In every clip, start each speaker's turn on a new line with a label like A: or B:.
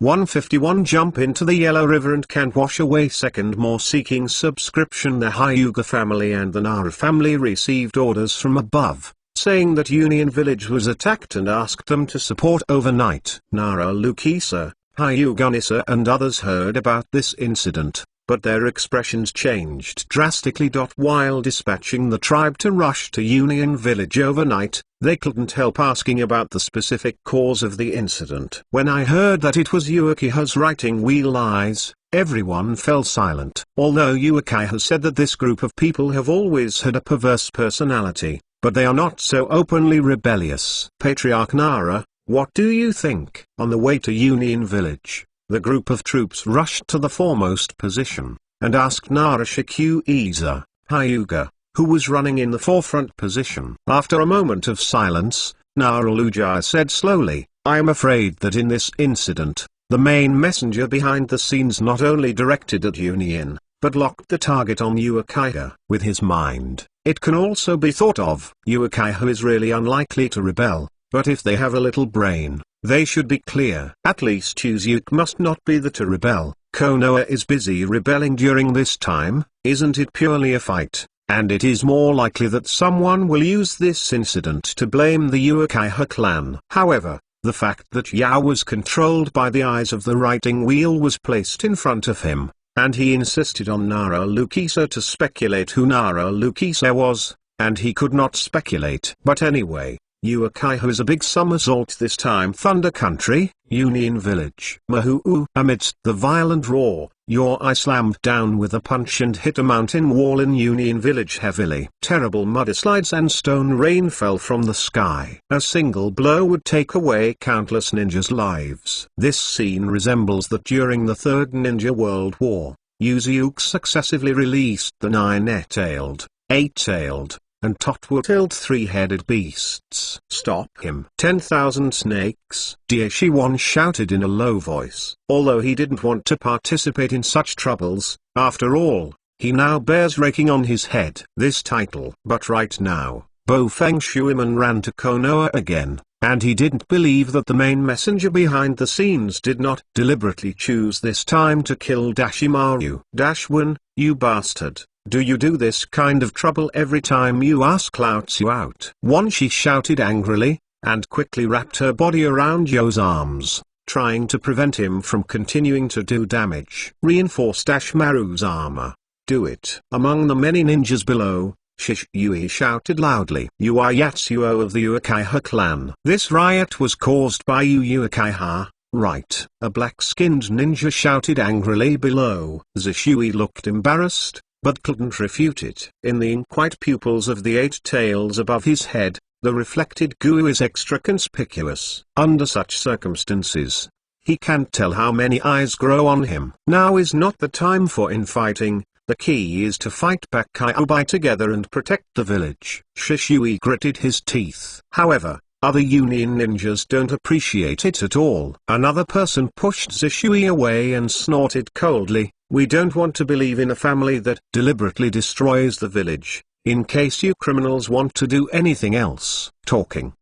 A: 151 Jump into the Yellow River and can't wash away. Second more seeking subscription. The Hyuga family and the Nara family received orders from above, saying that Union Village was attacked and asked them to support overnight. Nara Lukisa, Hyuganisa and others heard about this incident, but their expressions changed drastically. While dispatching the tribe to rush to Union Village overnight, they couldn't help asking about the specific cause of the incident. When I heard that it was Uchiha's writing wheel lies, everyone fell silent. Although Uchiha said that this group of people have always had a perverse personality, but they are not so openly rebellious. Patriarch Nara, what do you think? On the way to Union Village, the group of troops rushed to the foremost position, and asked Nara Shikuiza, Hyuga, who was running in the forefront position. After a moment of silence, Nara Lujaya said slowly, I am afraid that in this incident, the main messenger behind the scenes not only directed at Union, but locked the target on Uchiha. With his mind, it can also be thought of, Uchiha is really unlikely to rebel, but if they have a little brain, they should be clear. At least Uzuk must not be the to rebel. Konoha is busy rebelling during this time, isn't it purely a fight? And it is more likely that someone will use this incident to blame the Uchiha clan. However, the fact that Yao was controlled by the eyes of the writing wheel was placed in front of him, and he insisted on Nara Lukisa to speculate who Nara Lukisa was, and he could not speculate. But anyway, Uchiha is a big somersault this time. Thunder Country, Union Village. Mahuu. Amidst the violent roar, your eye slammed down with a punch and hit a mountain wall in Union Village heavily. Terrible mudslides and stone rain fell from the sky. A single blow would take away countless ninjas' lives. This scene resembles that during the Third Ninja World War, Uzuk successively released the 9-tailed, 8-tailed, and Totwa-tailed three-headed beasts. Stop him. 10,000 snakes. Daishiwan shouted in a low voice. Although he didn't want to participate in such troubles, after all, he now bears raking on his head this title. But right now, Fang Shuiman ran to Konoha again, and he didn't believe that the main messenger behind the scenes did not deliberately choose this time to kill Dashimaru. Dashwan, you bastard. Do you do this kind of trouble every time you ask Lao-Tzu out? One, she shouted angrily, and quickly wrapped her body around Yo's arms, trying to prevent him from continuing to do damage. Reinforce Dashimaru's armor. Do it. Among the many ninjas below, Shishui shouted loudly. You are Yatsuo of the Uchiha clan. This riot was caused by you Uchiha, right? A black-skinned ninja shouted angrily below. Zishui looked embarrassed, but couldn't refute it. In the ink-white pupils of the 8 tails above his head, the reflected goo is extra conspicuous. Under such circumstances, he can't tell how many eyes grow on him. Now is not the time for infighting. The key is to fight back Kyuubi together and protect the village. Shishui gritted his teeth. However, other Union ninjas don't appreciate it at all. Another person pushed Zishui away and snorted coldly. We don't want to believe in a family that deliberately destroys the village, in case you criminals want to do anything else. Talking.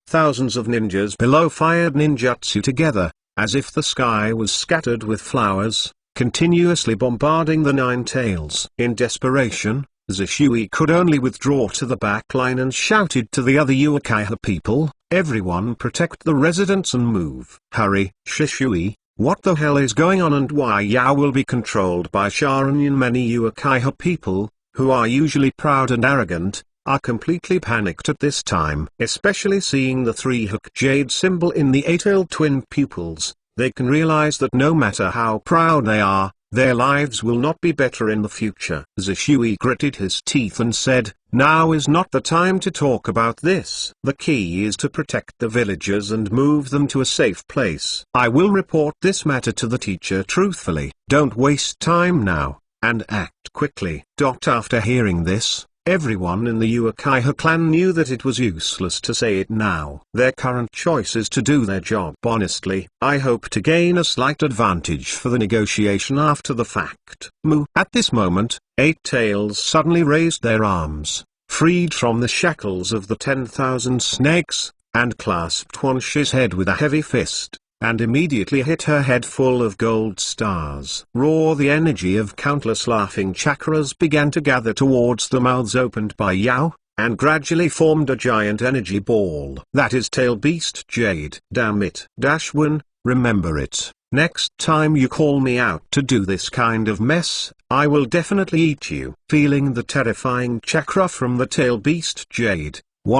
A: Thousands of ninjas below fired ninjutsu together, as if the sky was scattered with flowers, continuously bombarding the 9 tails. In desperation, Zishui could only withdraw to the back line and shouted to the other Uchiha people, everyone protect the residents and move. Hurry, Shishui. What the hell is going on and why Yao will be controlled by Sharingan? Many Uchiha people, who are usually proud and arrogant, are completely panicked at this time. Especially seeing the 3-hook jade symbol in the 8-tailed twin pupils, they can realize that no matter how proud they are, their lives will not be better in the future. Zishui gritted his teeth and said, now is not the time to talk about this. The key is to protect the villagers and move them to a safe place. I will report this matter to the teacher truthfully. Don't waste time now, and act quickly. After hearing this, everyone in the Uchiha clan knew that it was useless to say it now. Their current choice is to do their job honestly. I hope to gain a slight advantage for the negotiation after the fact. Moo. At this moment, 8 tails suddenly raised their arms, freed from the shackles of the 10,000 snakes, and clasped Hunshi's head with a heavy fist, and immediately hit her head full of gold stars. Roar! The energy of countless laughing chakras began to gather towards the mouths opened by Yao, and gradually formed a giant energy ball. That is Tail Beast Jade. Damn it. -1, remember it. Next time you call me out to do this kind of mess, I will definitely eat you. Feeling the terrifying chakra from the Tail Beast Jade,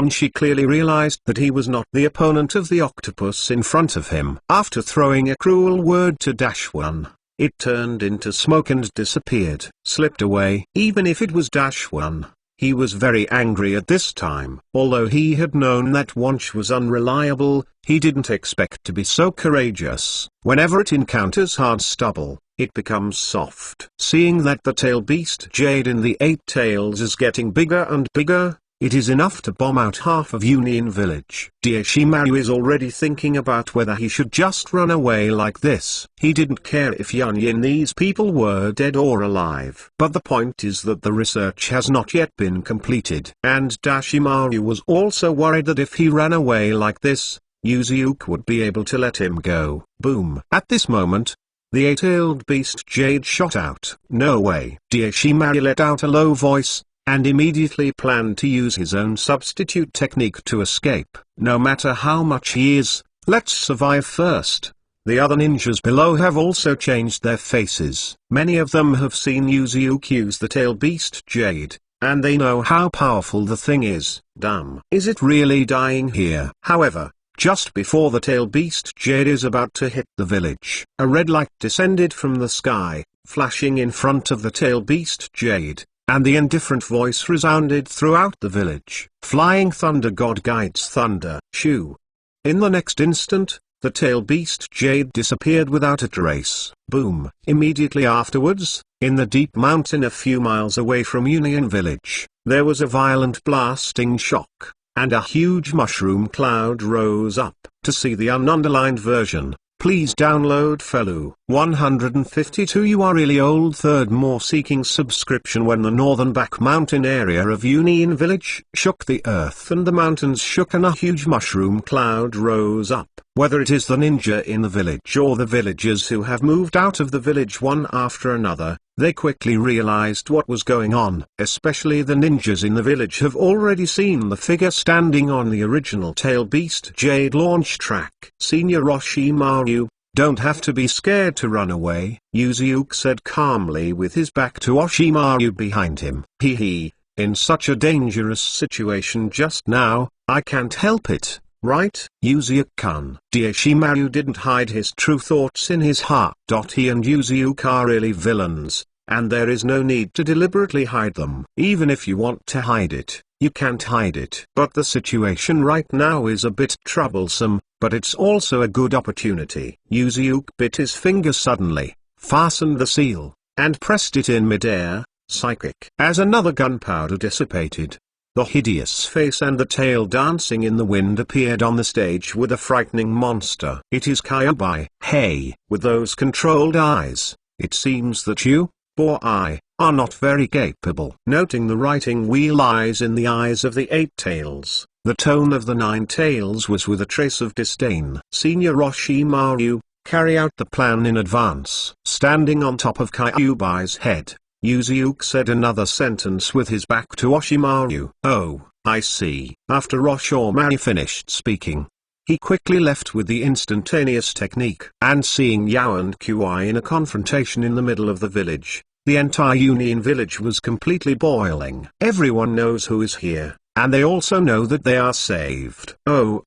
A: she clearly realized that he was not the opponent of the octopus in front of him. After throwing a cruel word to -1, it turned into smoke and disappeared. Slipped away. Even if it was -1, he was very angry at this time. Although he had known that Wunsch was unreliable, he didn't expect to be so courageous. Whenever it encounters hard stubble, it becomes soft. Seeing that the Tail Beast Jade in the 8 tails is getting bigger and bigger, it is enough to bomb out half of Union Village. Shimaru is already thinking about whether he should just run away like this. He didn't care if these people were dead or alive. But the point is that the research has not yet been completed. And Shimaru was also worried that if he ran away like this, Yuzuke would be able to let him go. Boom. At this moment, the 8-tailed beast Jade shot out. No way. Shimaru let out a low voice, and immediately planned to use his own substitute technique to escape. No matter how much he is, let's survive first. The other ninjas below have also changed their faces. Many of them have seen Yuzuke use the Tail Beast Jade, and they know how powerful the thing is. Damn. Is it really dying here? However, just before the Tail Beast Jade is about to hit the village, a red light descended from the sky, flashing in front of the Tail Beast Jade, and the indifferent voice resounded throughout the village. Flying Thunder God guides thunder. Shoo. In the next instant, the Tail Beast Jade disappeared without a trace. Boom. Immediately afterwards, in the deep mountain a few miles away from Union Village, there was a violent blasting shock, and a huge mushroom cloud rose up. To see the ununderlined version, please download Felu. 152. You are really old. Third more seeking subscription. When the northern back mountain area of Union Village shook, the earth and the mountains shook and a huge mushroom cloud rose up. Whether it is the ninja in the village or the villagers who have moved out of the village one after another, they quickly realized what was going on. Especially the ninjas in the village have already seen the figure standing on the original Tail Beast Jade launch track. Senior Orochimaru, don't have to be scared to run away, Yuzuke said calmly with his back to Orochimaru behind him. Hee, in such a dangerous situation just now, I can't help it. Right? Yuzuke-kun. Orochimaru didn't hide his true thoughts in his heart. He and Yuzuke are really villains, and there is no need to deliberately hide them. Even if you want to hide it, you can't hide it. But the situation right now is a bit troublesome, but it's also a good opportunity. Yuzuke bit his finger suddenly, fastened the seal, and pressed it in midair. Psychic. As another gunpowder dissipated, the hideous face and the tail dancing in the wind appeared on the stage with a frightening monster. It is Kyuubi. Hey, with those controlled eyes, it seems that you, or I, are not very capable. Noting the writing wheel eyes in the eyes of the 8 tails, the tone of the 9 tails was with a trace of disdain. Senior Orochimaru, carry out the plan in advance. Standing on top of Kyuubi's head, Yuzuke said another sentence with his back to Orochimaru. Oh, I see. After Orochimaru finished speaking, he quickly left with the instantaneous technique. And seeing Yao and Kui in a confrontation in the middle of the village, the entire Union Village was completely boiling. Everyone knows who is here, and they also know that they are saved. Oh,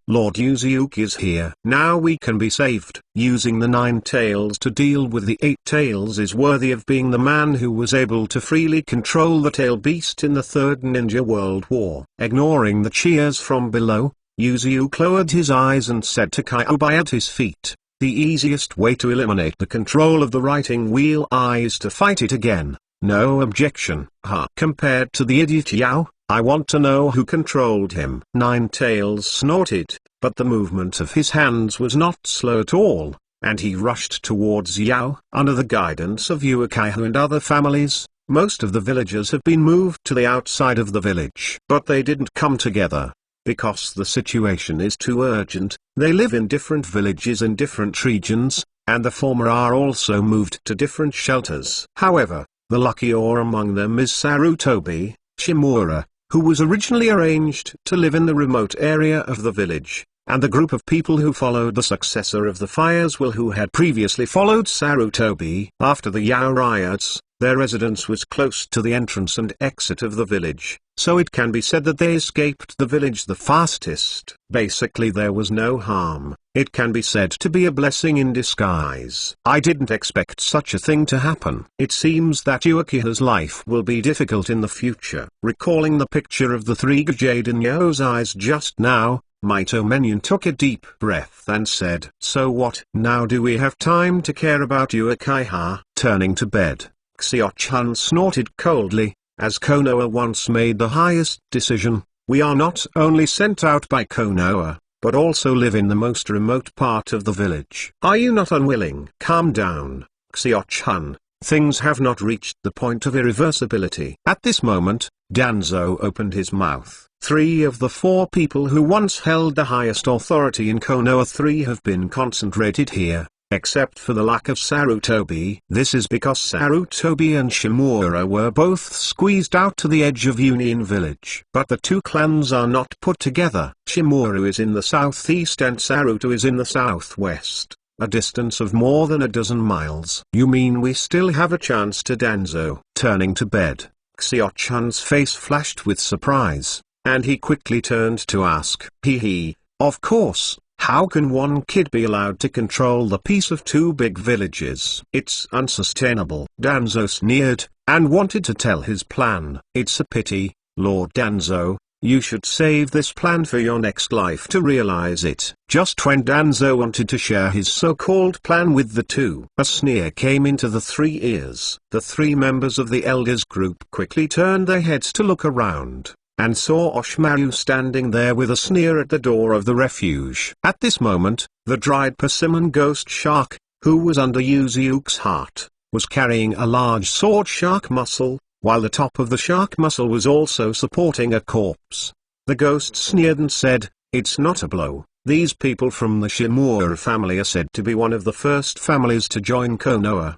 A: Lord Yuzuke is here. Now we can be saved. Using the 9 tails to deal with the 8 tails is worthy of being the man who was able to freely control the tail beast in the Third Ninja World War. Ignoring the cheers from below, Yuzuke lowered his eyes and said to Kyuubi at his feet, the easiest way to eliminate the control of the writing wheel eye is to fight it again. No objection. Compared to the idiot Yao, I want to know who controlled him. 9 tails snorted, but the movement of his hands was not slow at all, and he rushed towards Yao. Under the guidance of Uchiha and other families, most of the villagers have been moved to the outside of the village. But they didn't come together. because the situation is too urgent. They live in different villages in different regions, and the former are also moved to different shelters. However, the luckier among them is Sarutobi Shimura, who was originally arranged to live in the remote area of the village, and the group of people who followed the successor of the Fires will who had previously followed Sarutobi. After the Yao riots, their residence was close to the entrance and exit of the village, so it can be said that they escaped the village the fastest. Basically there was no harm. It can be said to be a blessing in disguise. I didn't expect such a thing to happen. It seems that Yukiha's life will be difficult in the future. Recalling the picture of the three Jade in Yo's eyes just now, Maito Menyon took a deep breath and said, "So what? Now do we have time to care about Ukiha?" Turning to bed, Xiao-chan snorted coldly, as Konoha once made the highest decision. We are not only sent out by Konoha, but also live in the most remote part of the village. Are you not unwilling? Calm down, Xiao-chan. Things have not reached the point of irreversibility. At this moment, Danzo opened his mouth. 3 of the 4 people who once held the highest authority in Konoha 3 have been concentrated here, except for the lack of Sarutobi. This is because Sarutobi and Shimura were both squeezed out to the edge of Union Village. But the 2 clans are not put together. Shimura is in the southeast and Saruto is in the southwest, a distance of more than a dozen miles. You mean we still have a chance? To Danzo. Turning to bed, Xiao-chan's face flashed with surprise, and he quickly turned to ask, of course. How can one kid be allowed to control the peace of 2 big villages? It's unsustainable. Danzo sneered, and wanted to tell his plan. It's a pity, Lord Danzo. You should save this plan for your next life to realize it. Just when Danzo wanted to share his so-called plan with the 2, a sneer came into the 3 ears. The 3 members of the elders group quickly turned their heads to look around, and saw Oshimaru standing there with a sneer at the door of the refuge. At this moment, the dried persimmon ghost shark, who was under Yuzuu's heart, was carrying a large sword shark muscle, while the top of the shark muscle was also supporting a corpse. The ghost sneered and said, "It's not a blow. These people from the Shimura family are said to be one of the first families to join Konoha.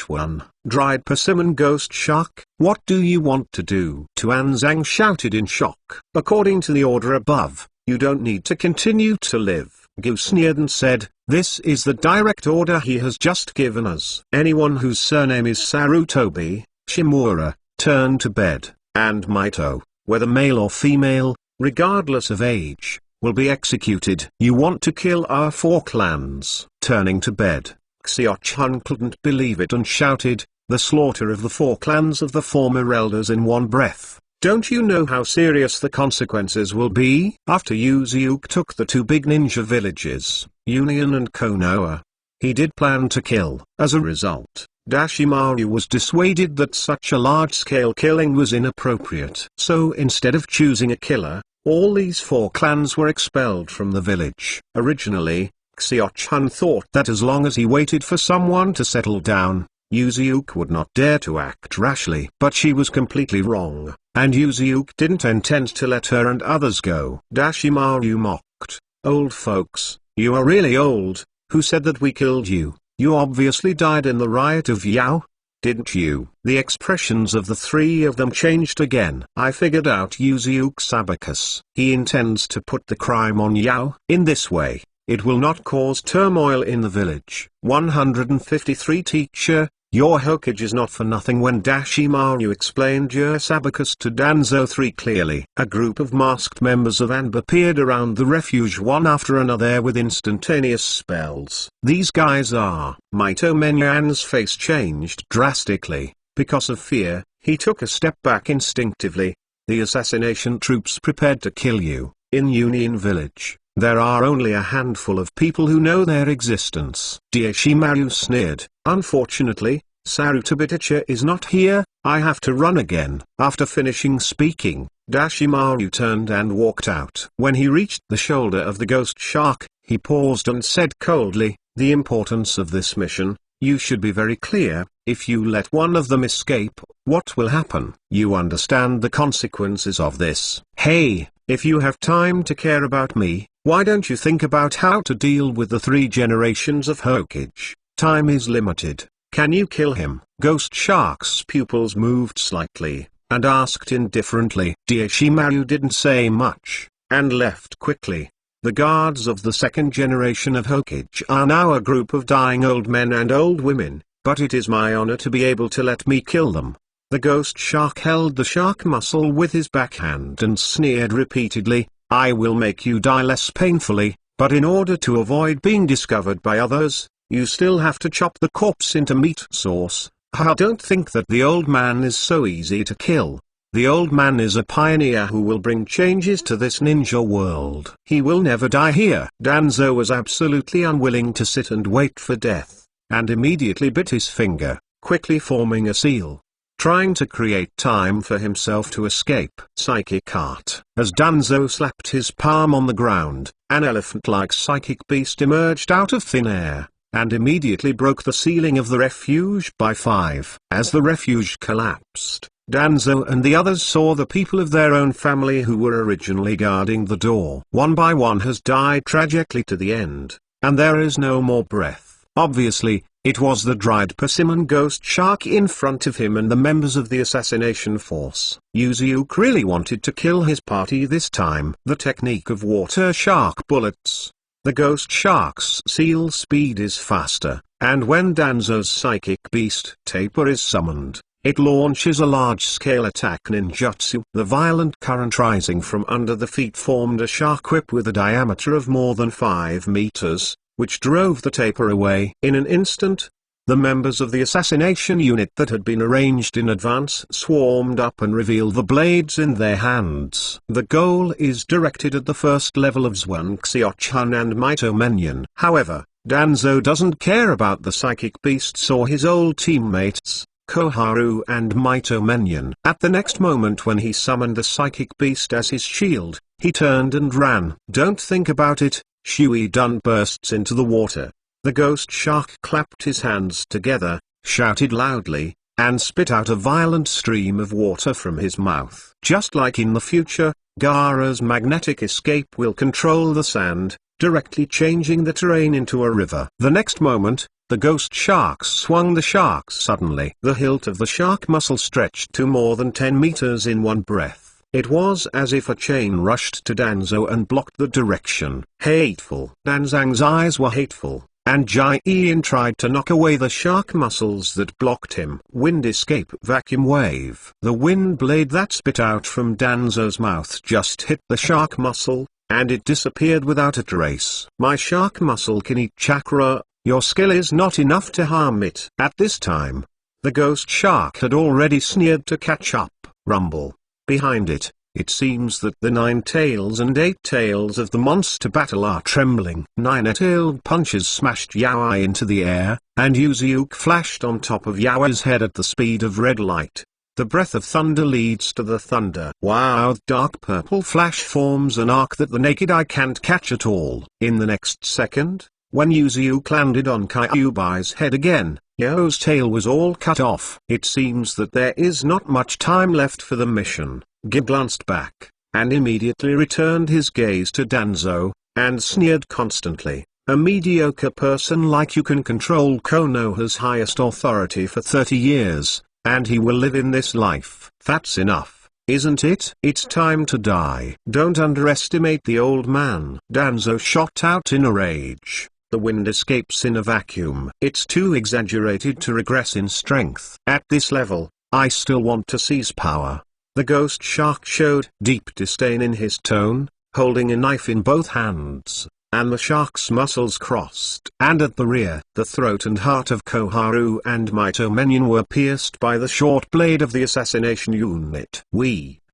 A: 1. Dried persimmon ghost shark, what do you want to do?" Tuanzang shouted in shock. "According to the order above, you don't need to continue to live." Gu sneered and said, "This is the direct order he has just given us. Anyone whose surname is Sarutobi Shimura, turn to bed, and Maito, whether male or female, regardless of age, will be executed." "You want to kill our 4 clans?" Turning to bed, Xiao-chan couldn't believe it and shouted, "The slaughter of the 4 clans of the former elders in one breath. Don't you know how serious the consequences will be?" After Yuzuki took the 2 big ninja villages, Union and Konoha, he did plan to kill. As a result, Dashimaru was dissuaded that such a large-scale killing was inappropriate. So instead of choosing a killer, all these 4 clans were expelled from the village. Originally, Xiao-chan thought that as long as he waited for someone to settle down, Yuzuki would not dare to act rashly. But she was completely wrong, and Yuzuki didn't intend to let her and others go. Dashimaru mocked, "Old folks, you are really old. Who said that we killed you? You obviously died in the riot of Yao, didn't you?" The expressions of the 3 of them changed again. "I figured out Yuzuki's abacus. He intends to put the crime on Yao. In this way, it will not cause turmoil in the village." 153 Teacher, your Hokage is not for nothing. When Dashimaru explained Yur's abacus to Danzo 3 clearly, a group of masked members of ANB appeared around the refuge one after another with instantaneous spells. "These guys are..." Maito Menyan's face changed drastically. Because of fear, he took a step back instinctively. "The assassination troops prepared to kill you, in Union Village. There are only a handful of people who know their existence." Dashimaru sneered, "Unfortunately, Sarutobi is not here. I have to run again." After finishing speaking, Dashimaru turned and walked out. When he reached the shoulder of the ghost shark, he paused and said coldly, "The importance of this mission, you should be very clear. If you let one of them escape, what will happen? You understand the consequences of this?" "Hey, If you have time to care about me, why don't you think about how to deal with the 3 generations of Hokage? Time is limited. Can you kill him? Ghost Shark's pupils moved slightly, and asked indifferently. Dear Shimaru didn't say much, and left quickly. The guards of the 2nd generation of Hokage are now a group of dying old men and old women, but it is my honor to be able to let me kill them. The ghost shark held the shark muscle with his backhand and sneered repeatedly, I will make you die less painfully, but in order to avoid being discovered by others, you still have to chop the corpse into meat sauce. I don't think that the old man is so easy to kill. The old man is a pioneer who will bring changes to this ninja world. He will never die here. Danzo was absolutely unwilling to sit and wait for death, and immediately bit his finger, quickly forming a seal, trying to create time for himself to escape. Psychic art. As Danzo slapped his palm on the ground, an elephant-like psychic beast emerged out of thin air, and immediately broke the ceiling of the refuge by 5. As the refuge collapsed, Danzo and the others saw the people of their own family who were originally guarding the door. One by one has died tragically to the end, and there is no more breath. Obviously, it was the dried persimmon ghost shark in front of him and the members of the assassination force. Yuzuke really wanted to kill his party this time. The technique of water shark bullets. The ghost shark's seal speed is faster, and when Danzo's psychic beast taper is summoned, it launches a large-scale attack ninjutsu. The violent current rising from under the feet formed a shark whip with a diameter of more than 5 meters, which drove the taper away. In an instant, the members of the assassination unit that had been arranged in advance swarmed up and revealed the blades in their hands. The goal is directed at the first level of Zwanxiochan and Maito Menyon. However, Danzo doesn't care about the psychic beasts or his old teammates, Koharu and Maito Menyon. At the next moment when he summoned the psychic beast as his shield, he turned and ran. Don't think about it, Shui Dun bursts into the water. The ghost shark clapped his hands together, shouted loudly, and spit out a violent stream of water from his mouth. Just like in the future, Gaara's magnetic escape will control the sand, directly changing the terrain into a river. The next moment, the ghost shark swung the shark suddenly. The hilt of the shark muscle stretched to more than 10 meters in one breath. It was as if a chain rushed to Danzo and blocked the direction. Hateful. Danzang's eyes were hateful, and Jai Ian tried to knock away the shark muscles that blocked him. Wind escape vacuum wave. The wind blade that spit out from Danzo's mouth just hit the shark muscle, and it disappeared without a trace. My shark muscle can eat chakra, your skill is not enough to harm it. At this time, the ghost shark had already sneered to catch up. Rumble. Behind it, it seems that the 9 tails and 8 tails of the monster battle are trembling. 9-tailed punches smashed Yaoi into the air, and Yuzuke flashed on top of Yaoi's head at the speed of red light. The breath of thunder leads to the thunder. Wow! The dark purple flash forms an arc that the naked eye can't catch at all. In the next second, when Yuzuke landed on Kyubai's head again, Yao's tail was all cut off. It seems that there is not much time left for the mission. Gib glanced back, and immediately returned his gaze to Danzo, and sneered constantly. A mediocre person like you can control Konoha's highest authority for 30 years, and he will live in this life. That's enough, isn't it? It's time to die. Don't underestimate the old man. Danzo shot out in a rage. The wind escapes in a vacuum. It's too exaggerated to regress in strength. At this level, I still want to seize power. The ghost shark showed deep disdain in his tone, holding a knife in both hands, and the shark's muscles crossed. And at the rear, the throat and heart of Koharu and Maito Menyon were pierced by the short blade of the assassination unit.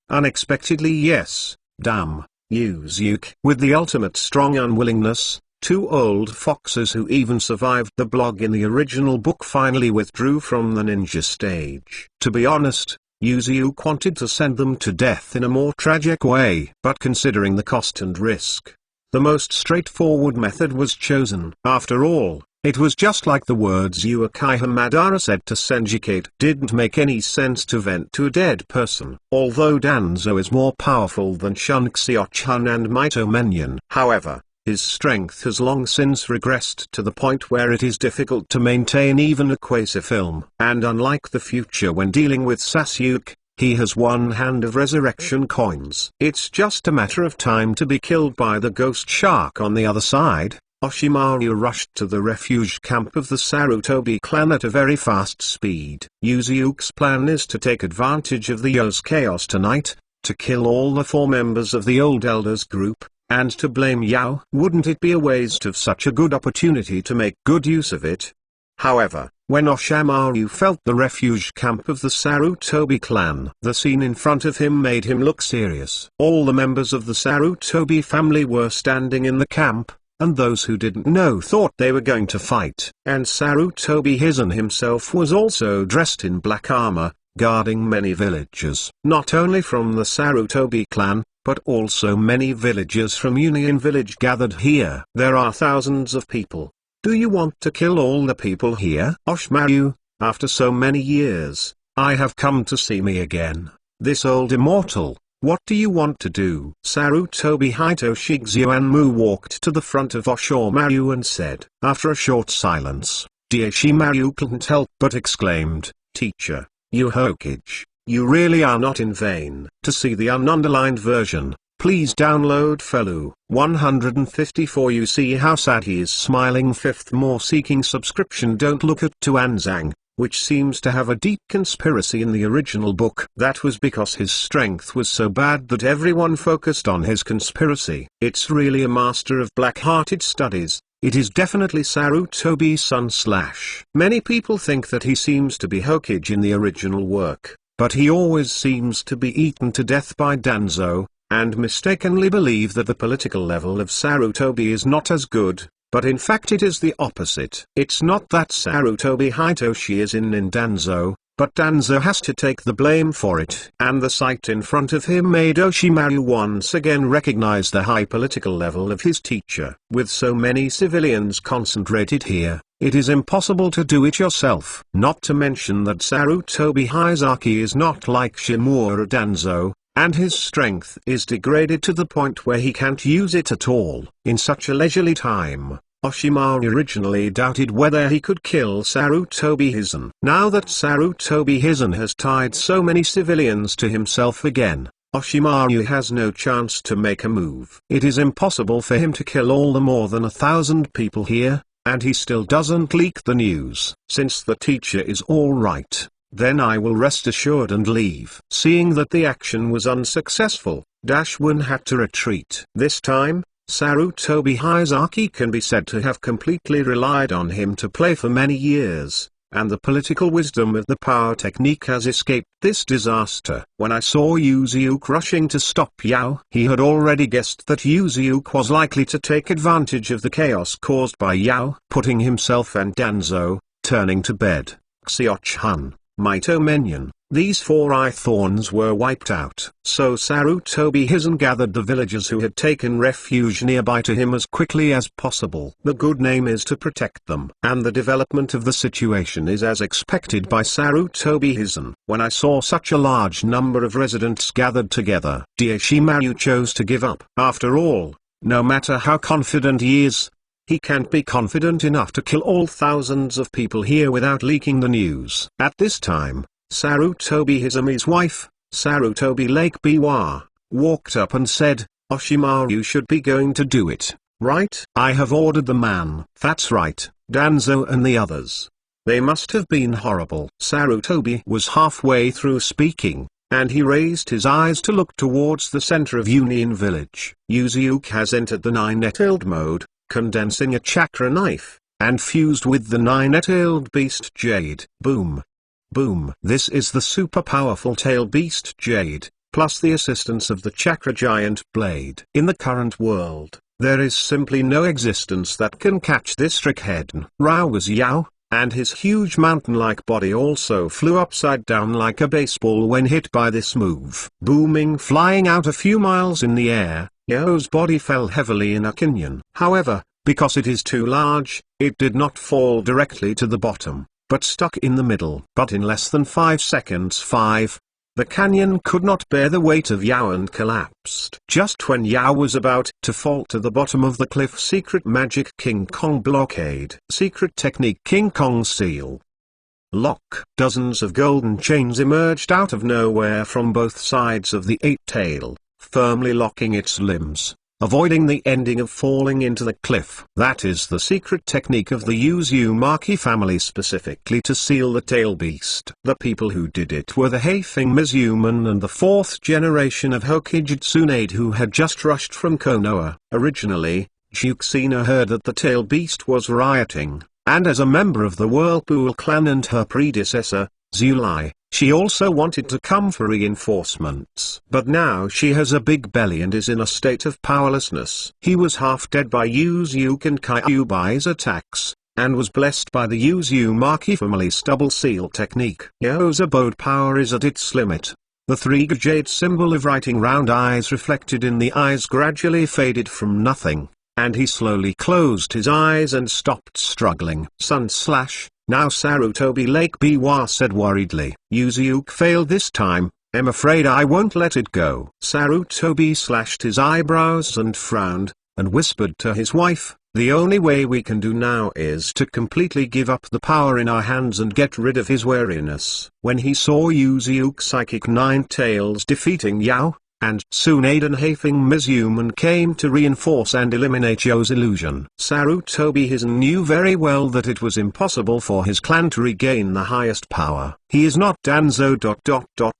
A: Unexpectedly yes, damn, Yuzuke. With the ultimate strong unwillingness, 2 old foxes who even survived the blog in the original book finally withdrew from the ninja stage. To be honest, Yuzuke wanted to send them to death in a more tragic way. But considering the cost and risk, the most straightforward method was chosen. After all, It was just like the words Uchiha Madara said to Senjike. It didn't make any sense to vent to a dead person. Although Danzo is more powerful than Shun Xiao-Chun and Maito Menyon. However, his strength has long since regressed to the point where it is difficult to maintain even a quasi-film. And unlike the future when dealing with Sasuke, he has one hand of resurrection coins. It's just a matter of time to be killed by the ghost shark on the other side. Oshimaru rushed to the refuge camp of the Sarutobi clan at a very fast speed. Uzuke's plan is to take advantage of the Yo's chaos tonight, to kill all the 4 members of the old elders group, and to blame Yao. Wouldn't it be a waste of such a good opportunity to make good use of it? However, when Oshimaru felt the refuge camp of the Sarutobi clan, the scene in front of him made him look serious. All the members of the Sarutobi family were standing in the camp, and those who didn't know thought they were going to fight. And Sarutobi Hizen himself was also dressed in black armor, guarding many villagers. Not only from the Sarutobi clan, but also many villagers from Union Village gathered here. There are thousands of people. Do you want to kill all the people here? Oshimaru, after so many years, I have come to see me again. This old immortal. What do you want to do? Sarutobi Hitoshi Xiuanmu walked to the front of Oshimaru and said, after a short silence, Oshimaru couldn't help but exclaimed, Teacher, you Hokage, you really are not in vain. To see the ununderlined version, please download Felu 154. You see how sad he is smiling. 5th more seeking subscription. Don't look at Tuanzang, which seems to have a deep conspiracy in the original book. That was because his strength was so bad that everyone focused on his conspiracy. It's really a master of black-hearted studies. It is definitely Sarutobi's son / Many people think that he seems to be Hokage in the original work, but he always seems to be eaten to death by Danzo, and mistakenly believe that the political level of Sarutobi is not as good. But in fact it is the opposite. It's not that Sarutobi Hitoshi is in Danzo, but Danzo has to take the blame for it. And the sight in front of him made Oshimaru once again recognize the high political level of his teacher. With so many civilians concentrated here, it is impossible to do it yourself. Not to mention that Sarutobi Hizaki is not like Shimura Danzo, and his strength is degraded to the point where he can't use it at all. In such a leisurely time, Oshimaru originally doubted whether he could kill Sarutobi Hizen. Now that Sarutobi Hizen has tied so many civilians to himself again, Oshimaru has no chance to make a move. It is impossible for him to kill all the more than 1,000 people here, and he still doesn't leak the news. Since the teacher is all right, then I will rest assured and leave. Seeing that the action was unsuccessful, Dashwin had to retreat. This time, Sarutobi Hizaki can be said to have completely relied on him to play for many years, and the political wisdom of the power technique has escaped this disaster. When I saw Uzuke rushing to stop Yao, he had already guessed that Uzuke was likely to take advantage of the chaos caused by Yao, putting himself and Danzo, turning to bed. Xiao-Chun, Maito Menyon, these 4 eye thorns were wiped out. So Sarutobi Hizen gathered the villagers who had taken refuge nearby to him as quickly as possible. The good name is to protect them. And the development of the situation is as expected by Sarutobi Hizen. When I saw such a large number of residents gathered together, Oshimaru chose to give up. After all, no matter how confident he is, he can't be confident enough to kill all thousands of people here without leaking the news. At this time, Sarutobi Hizumi's wife, Sarutobi Lake Biwa, walked up and said, Oshimaru should be going to do it, right? I have ordered the man. That's right, Danzo and the others. They must have been horrible. Sarutobi was halfway through speaking, and he raised his eyes to look towards the center of Union Village. Uzuke has entered the 9-tailed mode, condensing a chakra knife, and fused with the 9-tailed beast Jade. Boom. Boom. This is the super powerful tail beast Jade, plus the assistance of the chakra giant blade. In the current world, there is simply no existence that can catch this trickhead. Rao was Yao, and his huge mountain-like body also flew upside down like a baseball when hit by this move. Booming, flying out a few miles in the air, Yao's body fell heavily in a canyon. However, Because it is too large, it did not fall directly to the bottom, but stuck in the middle. But in less than 5 seconds, the canyon could not bear the weight of Yao and collapsed. Just when Yao was about to fall to the bottom of the cliff, secret magic King Kong blockade. Secret technique King Kong seal. Lock. Dozens of golden chains emerged out of nowhere from both sides of the ape-tail, firmly locking its limbs, avoiding the ending of falling into the cliff. That is the secret technique of the Uzumaki family, specifically to seal the tail beast. The people who did it were the Heifeng Mizuman and the 4th generation of Hokage Tsunade, who had just rushed from Konoha. Originally, Juxina heard that the tail beast was rioting, and as a member of the Whirlpool clan and her predecessor, Zulai, she also wanted to come for reinforcements. But now she has a big belly and is in a state of powerlessness. He was half dead by Uzumaki and Kyubai's attacks, and was blessed by the Uzumaki family's double seal technique. Yao's abode power is at its limit. The 3-jade symbol of writing round eyes reflected in the eyes gradually faded from nothing, and he slowly closed his eyes and stopped struggling. Now Sarutobi Lake Biwa said worriedly. Uzuke failed this time, I'm afraid I won't let it go. Sarutobi slashed his eyebrows and frowned, and whispered to his wife, the only way we can do now is to completely give up the power in our hands and get rid of his wariness. When he saw Uzuke's psychic 9 tails defeating Yao, and Tsunade and Heifeng Mizuman came to reinforce and eliminate Yo's illusion, Sarutobi Hizen knew very well that it was impossible for his clan to regain the highest power. He is not Danzo.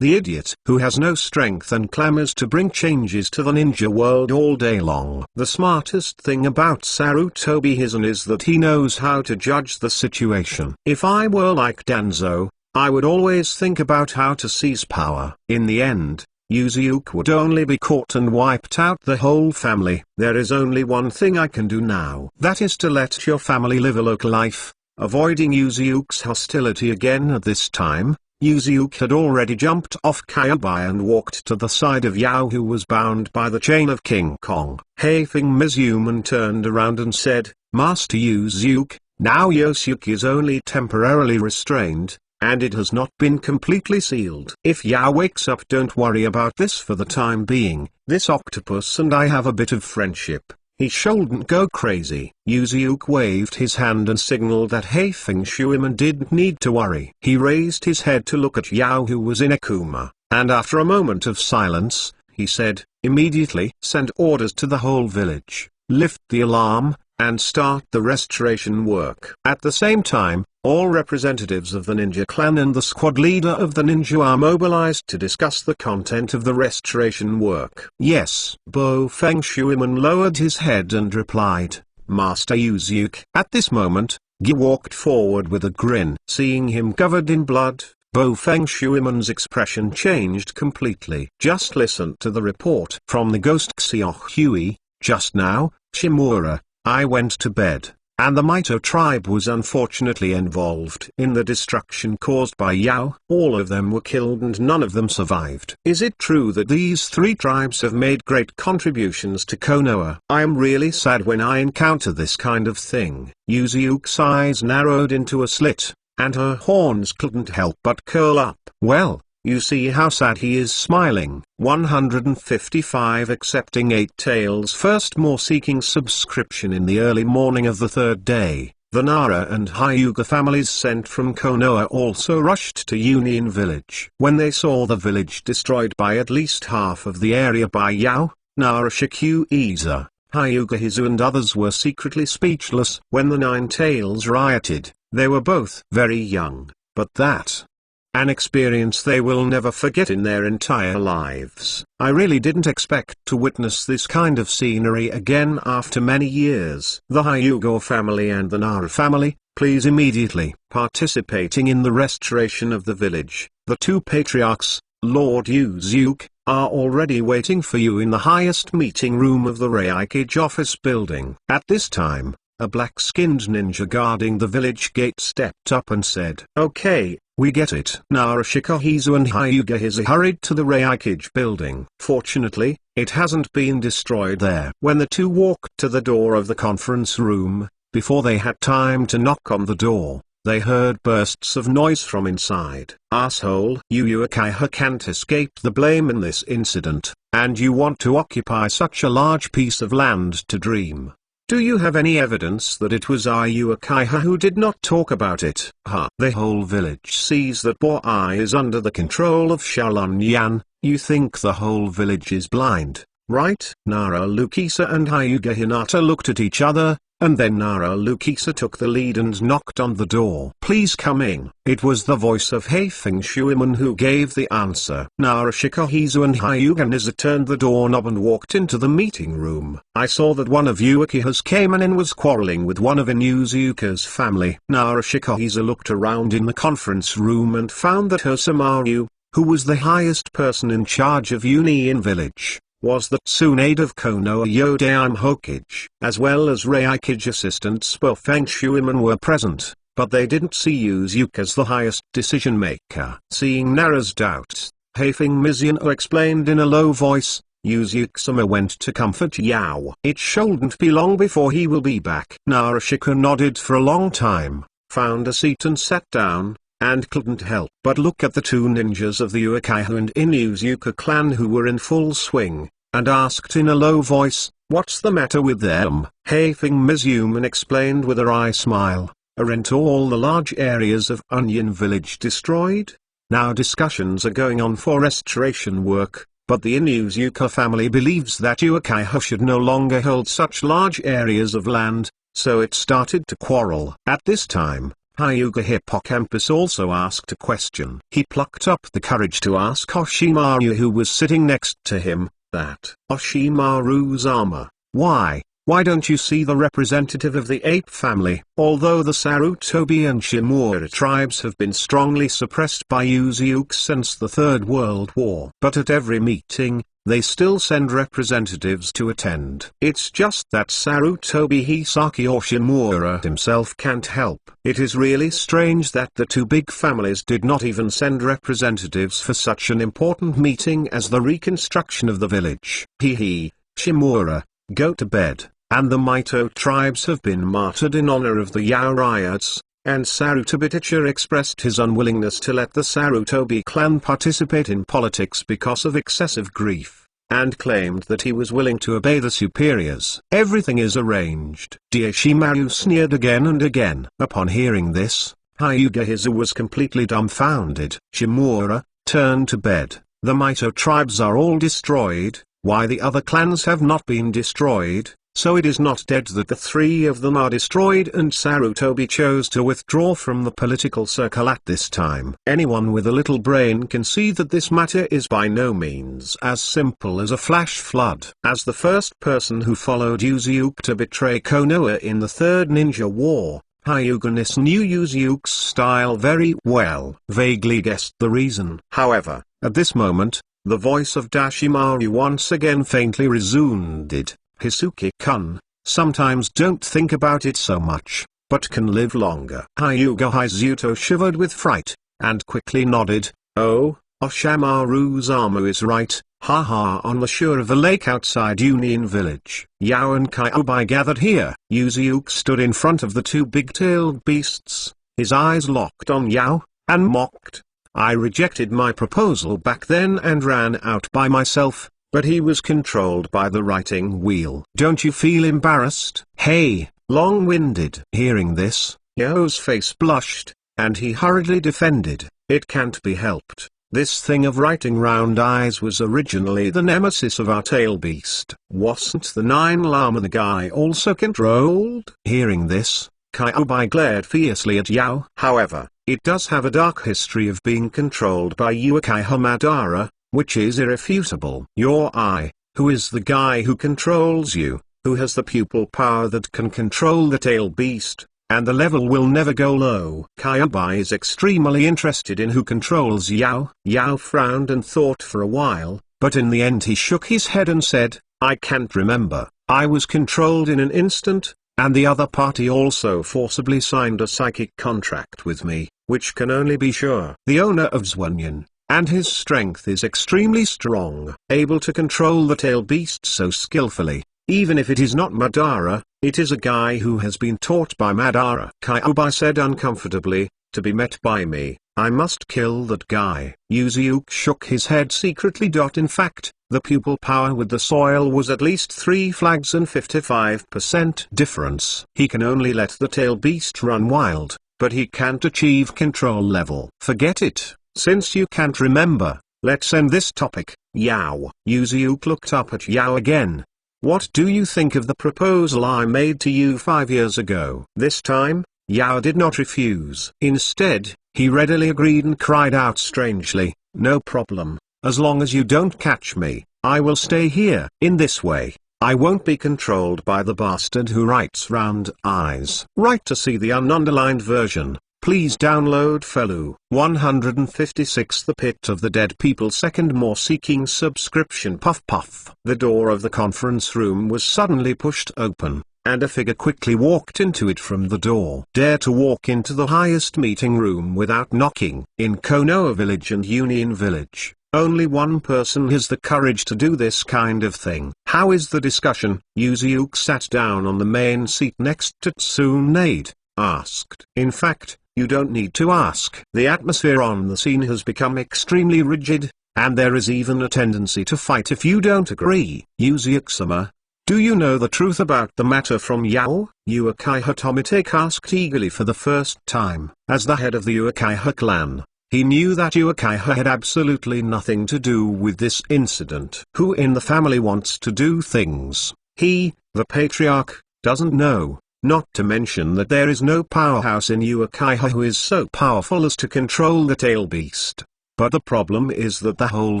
A: The idiot who has no strength and clamors to bring changes to the ninja world all day long. The smartest thing about Sarutobi Hizen is that he knows how to judge the situation. If I were like Danzo, I would always think about how to seize power. In the end, Uzuke would only be caught and wiped out the whole family. There is only one thing I can do now. That is to let your family live a local life. Avoiding Uzuke's hostility again at this time, Uzuke had already jumped off Kyubai and walked to the side of Yao, who was bound by the chain of King Kong. Heifeng Mizuman turned around and said, Master Uzuke, now Yosuke is only temporarily restrained, and it has not been completely sealed. If Yao wakes up, don't worry about this for the time being. This octopus and I have a bit of friendship. He shouldn't go crazy. Uzuke waved his hand and signaled that Heifeng Shuiman didn't need to worry. He raised his head to look at Yao, who was in a coma, and after a moment of silence, he said, immediately send orders to the whole village, lift the alarm, and start the restoration work. At the same time, all representatives of the ninja clan and the squad leader of the ninja are mobilized to discuss the content of the restoration work. Yes. Bo Feng Shuiman lowered his head and replied, Master Uzuke. At this moment, Gi walked forward with a grin. Seeing him covered in blood, Bo Feng Shuiman's expression changed completely. Just listen to the report from the ghost Xiao. Just now, Shimura, I went to bed, and the Mito tribe was unfortunately involved in the destruction caused by Yao. All of them were killed and none of them survived. Is it true that these 3 tribes have made great contributions to Konoha? I am really sad when I encounter this kind of thing. Uzuke's eyes narrowed into a slit, and her horns couldn't help but curl up. Well, you see how sad he is smiling. 155 accepting 8 tails first, more seeking subscription. In the early morning of the 3rd day, the Nara and Hyuga families sent from Konoha also rushed to Union Village. When they saw the village destroyed by at least half of the area by Yao, Nara Shikuiza, Hyuga Hizu and others were secretly speechless. When the 9 tails rioted, they were both very young, but that an experience they will never forget in their entire lives. I really didn't expect to witness this kind of scenery again after many years. The Hyuga family and the Nara family, please immediately. Participating in the restoration of the village, the 2 patriarchs, Lord Uzuke, are already waiting for you in the highest meeting room of the Reikage office building. At this time, A black-skinned ninja guarding the village gate stepped up and said, "Okay, we get it." Narashikahizu and Hyuga hurried to the Reikage building. Fortunately, it hasn't been destroyed there. When the two walked to the door of the conference room, before they had time to knock on the door, they heard bursts of noise from inside. "Asshole, you Uchiha can't escape the blame in this incident, and you want to occupy such a large piece of land to dream. Do you have any evidence that it was our Uchiha who did not talk about it?" The whole village sees that Bo-ai is under the control of Shaolin Yan. You think the whole village is blind, right? Nara Lukisa and Hyuga Hinata looked at each other, and then Nara Lukisa took the lead and knocked on the door. "Please come in." It was the voice of Heifeng Shuiman who gave the answer. Narashikahizu and Hyuga Niza turned the doorknob and walked into the meeting room. "I saw that one of Uchiha's came in and was quarreling with one of Inuzuka's family." Narashikahizu looked around in the conference room and found that Hosamaru, who was the highest person in charge of Union Village, was the Tsunade of Konoha Yodaime Hokage, as well as Reikage assistants Fang Shuiman were present, but they didn't see Yuzuke as the highest decision-maker. Seeing Nara's doubts, Heifeng Mizuno explained in a low voice, "Yuzuke-sama went to comfort Yao. It shouldn't be long before he will be back." Narashika nodded for a long time, found a seat and sat down, and couldn't help but look at the two ninjas of the Uchiha and Inuzuka clan who were in full swing, and asked in a low voice, "What's the matter with them?" Heifeng Mizuman explained with a wry smile, "Aren't all the large areas of Onion Village destroyed? Now discussions are going on for restoration work, but the Inuzuka family believes that Uchiha should no longer hold such large areas of land, so it started to quarrel." At this time, Hyuga Hippocampus also asked a question. He plucked up the courage to ask Oshimaru, who was sitting next to him, that. "Oshimaru-sama, why don't you see the representative of the ape family?" Although the Sarutobi and Shimura tribes have been strongly suppressed by Uzuke since the Third World War, but at every meeting, they still send representatives to attend. It's just that Sarutobi Hisaki or Shimura himself can't help. It is really strange that the two big families did not even send representatives for such an important meeting as the reconstruction of the village. Shimura, go to bed, and the Mito tribes have been martyred in honor of the Yao riots. And Sarutobi teacher expressed his unwillingness to let the Sarutobi clan participate in politics because of excessive grief, and claimed that he was willing to obey the superiors. "Everything is arranged." Oshimaru sneered again and again. Upon hearing this, Hyuga was completely dumbfounded. "Shimura, turn to bed. The Mito tribes are all destroyed, why the other clans have not been destroyed? So it is not dead that the three of them are destroyed." And Sarutobi chose to withdraw from the political circle at this time. Anyone with a little brain can see that this matter is by no means as simple as a flash flood. As the first person who followed Uzuke to betray Konoha in the Third Ninja War, Hyuga knew Uzuke's style very well. Vaguely guessed the reason. However, at this moment, the voice of Dashimaru once again faintly resounded. "Hisuke-kun, sometimes don't think about it so much, but can live longer." Hyuga Hizuto shivered with fright, and quickly nodded. "Oh, Oshimaru-sama is right, haha." On the shore of the lake outside Union Village, Yao and Kyubi gathered here. Uzuke stood in front of the two big-tailed beasts, his eyes locked on Yao, and mocked. "I rejected my proposal back then and ran out by myself, but he was controlled by the writing wheel. Don't you feel embarrassed?" "Hey, long-winded." Hearing this, Yao's face blushed, and he hurriedly defended, "It can't be helped. This thing of writing round eyes was originally the nemesis of our tail beast. Wasn't the Nine Lama the guy also controlled?" Hearing this, Kyubi glared fiercely at Yao. "However, it does have a dark history of being controlled by Uchiha Madara, which is irrefutable." "Your eye, who is the guy who controls you, who has the pupil power that can control the tail beast, and the level will never go low." Kyubi is extremely interested in who controls Yao. Yao frowned and thought for a while, but in the end he shook his head and said, "I can't remember. I was controlled in an instant, and the other party also forcibly signed a psychic contract with me, which can only be sure. The owner of Zwanyan, and his strength is extremely strong, able to control the tail beast so skillfully. Even if it is not Madara, it is a guy who has been taught by Madara. Kyuubi said uncomfortably, to be met by me, I must kill that guy. Yuzuke shook his head secretly. In fact, the pupil power with the soil was at least 3 flags and 55% difference. He can only let the tail beast run wild, but he can't achieve control level. Forget it, since you can't remember, let's end this topic. Yao. Yuzuke looked up at Yao again. What do you think of the proposal I made to you 5 years ago? This time, Yao did not refuse. Instead, he readily agreed and cried out strangely, no problem, as long as you don't catch me, I will stay here. In this way, I won't be controlled by the bastard who writes round eyes. Right, to see the ununderlined version, please download Felu 156 The Pit of the Dead People. Second more seeking subscription. Puff puff. The door of the conference room was suddenly pushed open, and a figure quickly walked into it from the door. Dare to walk into the highest meeting room without knocking. In Konoha Village and Union Village, only one person has the courage to do this kind of thing. How is the discussion? Yuzuke sat down on the main seat next to Tsunade, asked. In fact, you don't need to ask. The atmosphere on the scene has become extremely rigid, and there is even a tendency to fight if you don't agree. Yuzuke-sama, do you know the truth about the matter from Yao? Uchiha Tomitake asked eagerly for the first time. As the head of the Uchiha clan, he knew that Uchiha had absolutely nothing to do with this incident. Who in the family wants to do things he, the patriarch, doesn't know? Not to mention that there is no powerhouse in Uchiha who is so powerful as to control the tail beast. But the problem is that the whole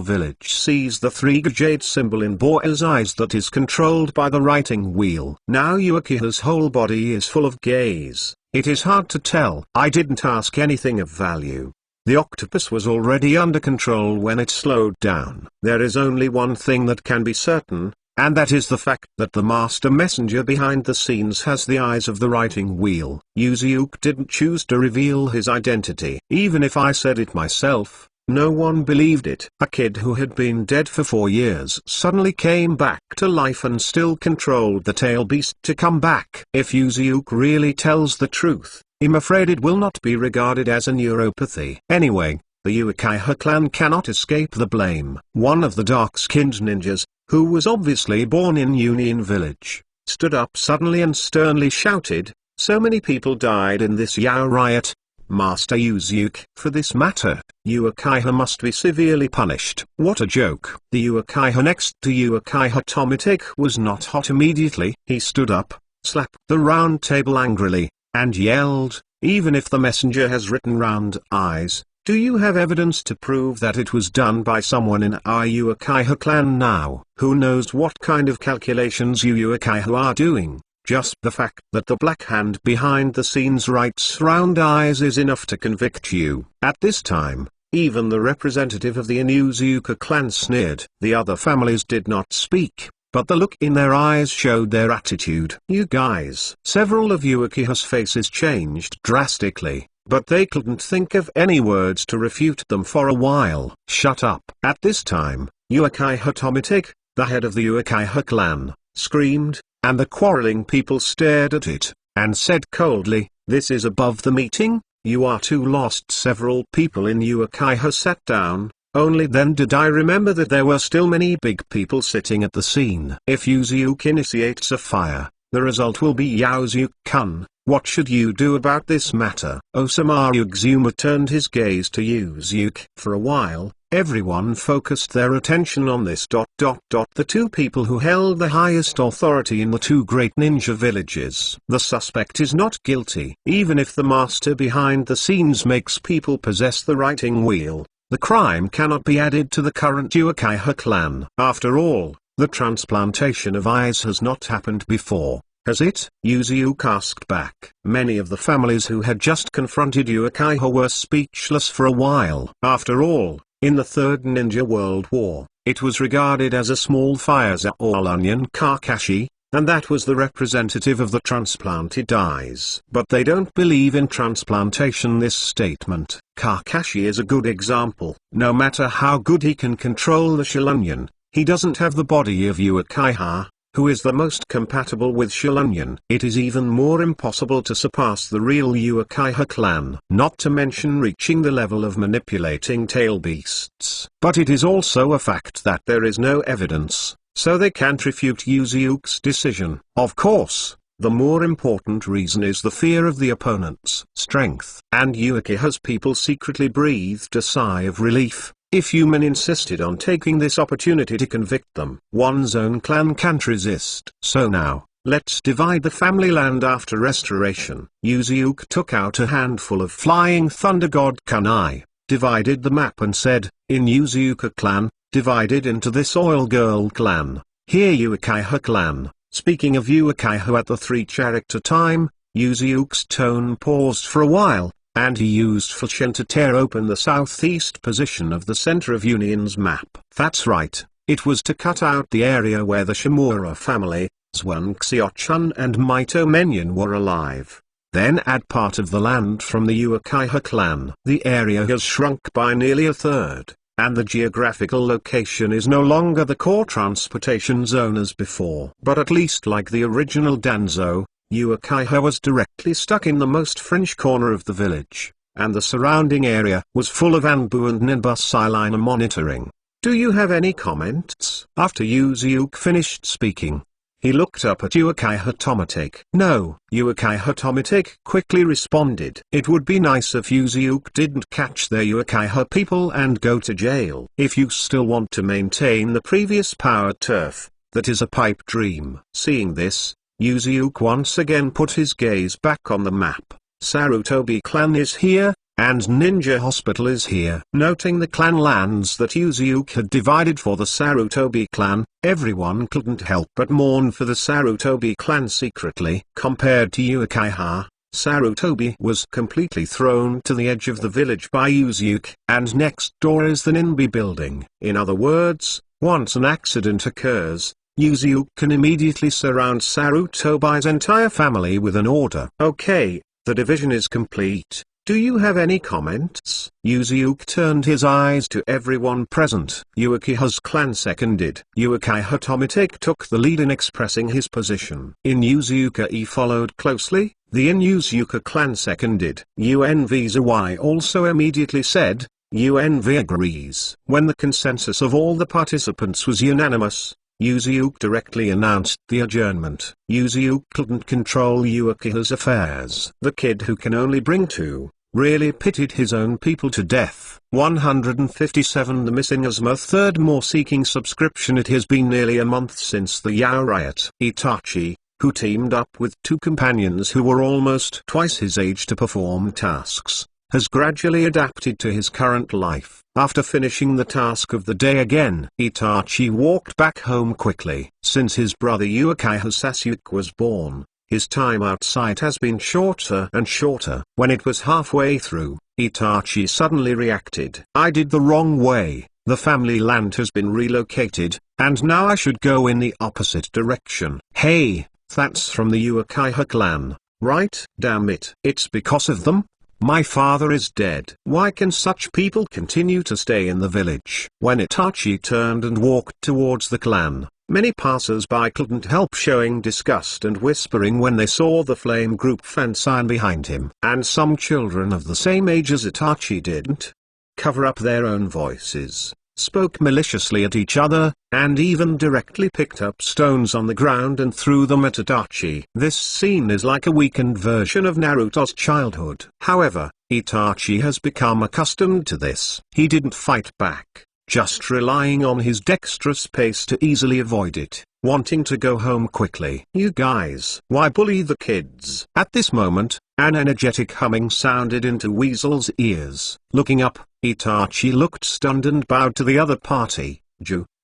A: village sees the 3-jade symbol in Boa's eyes that is controlled by the writing wheel. Now Uchiha's whole body is full of gaze. It is hard to tell. I didn't ask anything of value. The octopus was already under control when it slowed down. There is only one thing that can be certain, and that is the fact that the master messenger behind the scenes has the eyes of the writing wheel. Yuzuke didn't choose to reveal his identity. Even if I said it myself, no one believed it. A kid who had been dead for 4 years suddenly came back to life and still controlled the tail beast to come back. If Yuzuke really tells the truth, I'm afraid it will not be regarded as a neuropathy. Anyway, the Uchiha clan cannot escape the blame. One of the dark-skinned ninjas, who was obviously born in Union Village, stood up suddenly and sternly shouted, so many people died in this Yao riot, Master Yuzuke. For this matter, Uchiha must be severely punished. What a joke. The Uchiha next to Uchiha Tomitake was not hot immediately. He stood up, slapped the round table angrily, and yelled, even if the messenger has written round eyes, do you have evidence to prove that it was done by someone in our Uchiha clan now? Who knows what kind of calculations you Uchiha are doing? Just the fact that the black hand behind the scenes writes round eyes is enough to convict you. At this time, even the representative of the Inuzuka clan sneered. The other families did not speak, but the look in their eyes showed their attitude. You guys. Several of Uchiha's faces changed drastically, but they couldn't think of any words to refute them for a while. Shut up. At this time, Uchiha Tomitake, the head of the Uchiha clan, screamed, and the quarreling people stared at it, and said coldly, this is above the meeting, you are too lost. Several people in Uchiha sat down. Only then did I remember that there were still many big people sitting at the scene. If Yuzuke initiates a fire, the result will be Yaozuke-kun. What should you do about this matter? Osamu Exuma turned his gaze to Yuzuke. For a while, everyone focused their attention on this. The two people who held the highest authority in the 2 great ninja villages. The suspect is not guilty. Even if the master behind the scenes makes people possess the writing wheel, the crime cannot be added to the current Uchiha clan. After all, the transplantation of eyes has not happened before, has it? Yuzuke asked back. Many of the families who had just confronted Uchiha were speechless for a while. After all, in the Third Ninja World War, it was regarded as a small fire. All Onion Kakashi, and that was the representative of the transplanted eyes. But they don't believe in transplantation. This statement. Kakashi is a good example. No matter how good he can control the Shellunion, he doesn't have the body of Uchiha, who is the most compatible with Shellunion. It is even more impossible to surpass the real Uchiha clan, not to mention reaching the level of manipulating tail beasts. But it is also a fact that there is no evidence, so they can't refute Uzuke's decision. Of course, the more important reason is the fear of the opponent's strength. And Uchiha's people secretly breathed a sigh of relief. If Yuman insisted on taking this opportunity to convict them, one's own clan can't resist. So now, let's divide the family land after restoration. Uzuke took out a handful of flying thunder god kunai, divided the map and said, in Uzuke clan, divided into this oil girl clan, here Uchiha clan. Speaking of Uchiha at the 3-character time, Uzuke's tone paused for a while, and he used Fusion to tear open the southeast position of the center of Union's map. That's right, it was to cut out the area where the Shimura family, Zwan Xiaochun and Maito Menyon were alive. Then add part of the land from the Uchiha clan. The area has shrunk by nearly a third, and the geographical location is no longer the core transportation zone as before. But at least like the original Danzo, Uchiha was directly stuck in the most fringe corner of the village, and the surrounding area was full of Anbu and Ninbus eyeliner monitoring. Do you have any comments? After Uzuke finished speaking, he looked up at Uchiha Tomatake. No, Uchiha Tomatake quickly responded. It would be nice if Uzuke didn't catch their Uchiha people and go to jail. If you still want to maintain the previous power turf, that is a pipe dream. Seeing this, Uzuke once again put his gaze back on the map. Sarutobi clan is here, and Ninja Hospital is here. Noting the clan lands that Uzuke had divided for the Sarutobi clan, everyone couldn't help but mourn for the Sarutobi clan secretly. Compared to Uchiha, Sarutobi was completely thrown to the edge of the village by Uzuke, and next door is the Ninbi building. In other words, once an accident occurs, Uzuke can immediately surround Sarutobi's entire family with an order. Okay, the division is complete. Do you have any comments? Uzuke turned his eyes to everyone present. Uchiha's clan seconded. Uchiha Tomatake took the lead in expressing his position. In Uzuka he followed closely. The Inuzuka clan seconded. UNVZY also immediately said, UNV agrees. When the consensus of all the participants was unanimous, Uzuke directly announced the adjournment. Uzuke couldn't control Uchiha's affairs. The kid who can only bring two, really pitted his own people to death. 157 The missing Asma third more seeking subscription. It has been nearly a month since the Yao riot. Itachi, who teamed up with two companions who were almost twice his age to perform tasks, has gradually adapted to his current life. After finishing the task of the day again, Itachi walked back home quickly. Since his brother Uchiha Sasuke was born, his time outside has been shorter and shorter. When it was halfway through, Itachi suddenly reacted. I did the wrong way. The family land has been relocated, and now I should go in the opposite direction. Hey, that's from the Uchiha clan, right? Damn it. It's because of them? My father is dead. Why can such people continue to stay in the village? When Itachi turned and walked towards the clan, many passers-by couldn't help showing disgust and whispering when they saw the flame group fan sign behind him. And some children of the same age as Itachi didn't cover up their own voices, spoke maliciously at each other, and even directly picked up stones on the ground and threw them at Itachi. This scene is like a weakened version of Naruto's childhood. However, Itachi has become accustomed to this. He didn't fight back, just relying on his dexterous pace to easily avoid it, wanting to go home quickly. You guys, why bully the kids? At this moment, an energetic humming sounded into Weasel's ears. Looking up, Itachi looked stunned and bowed to the other party.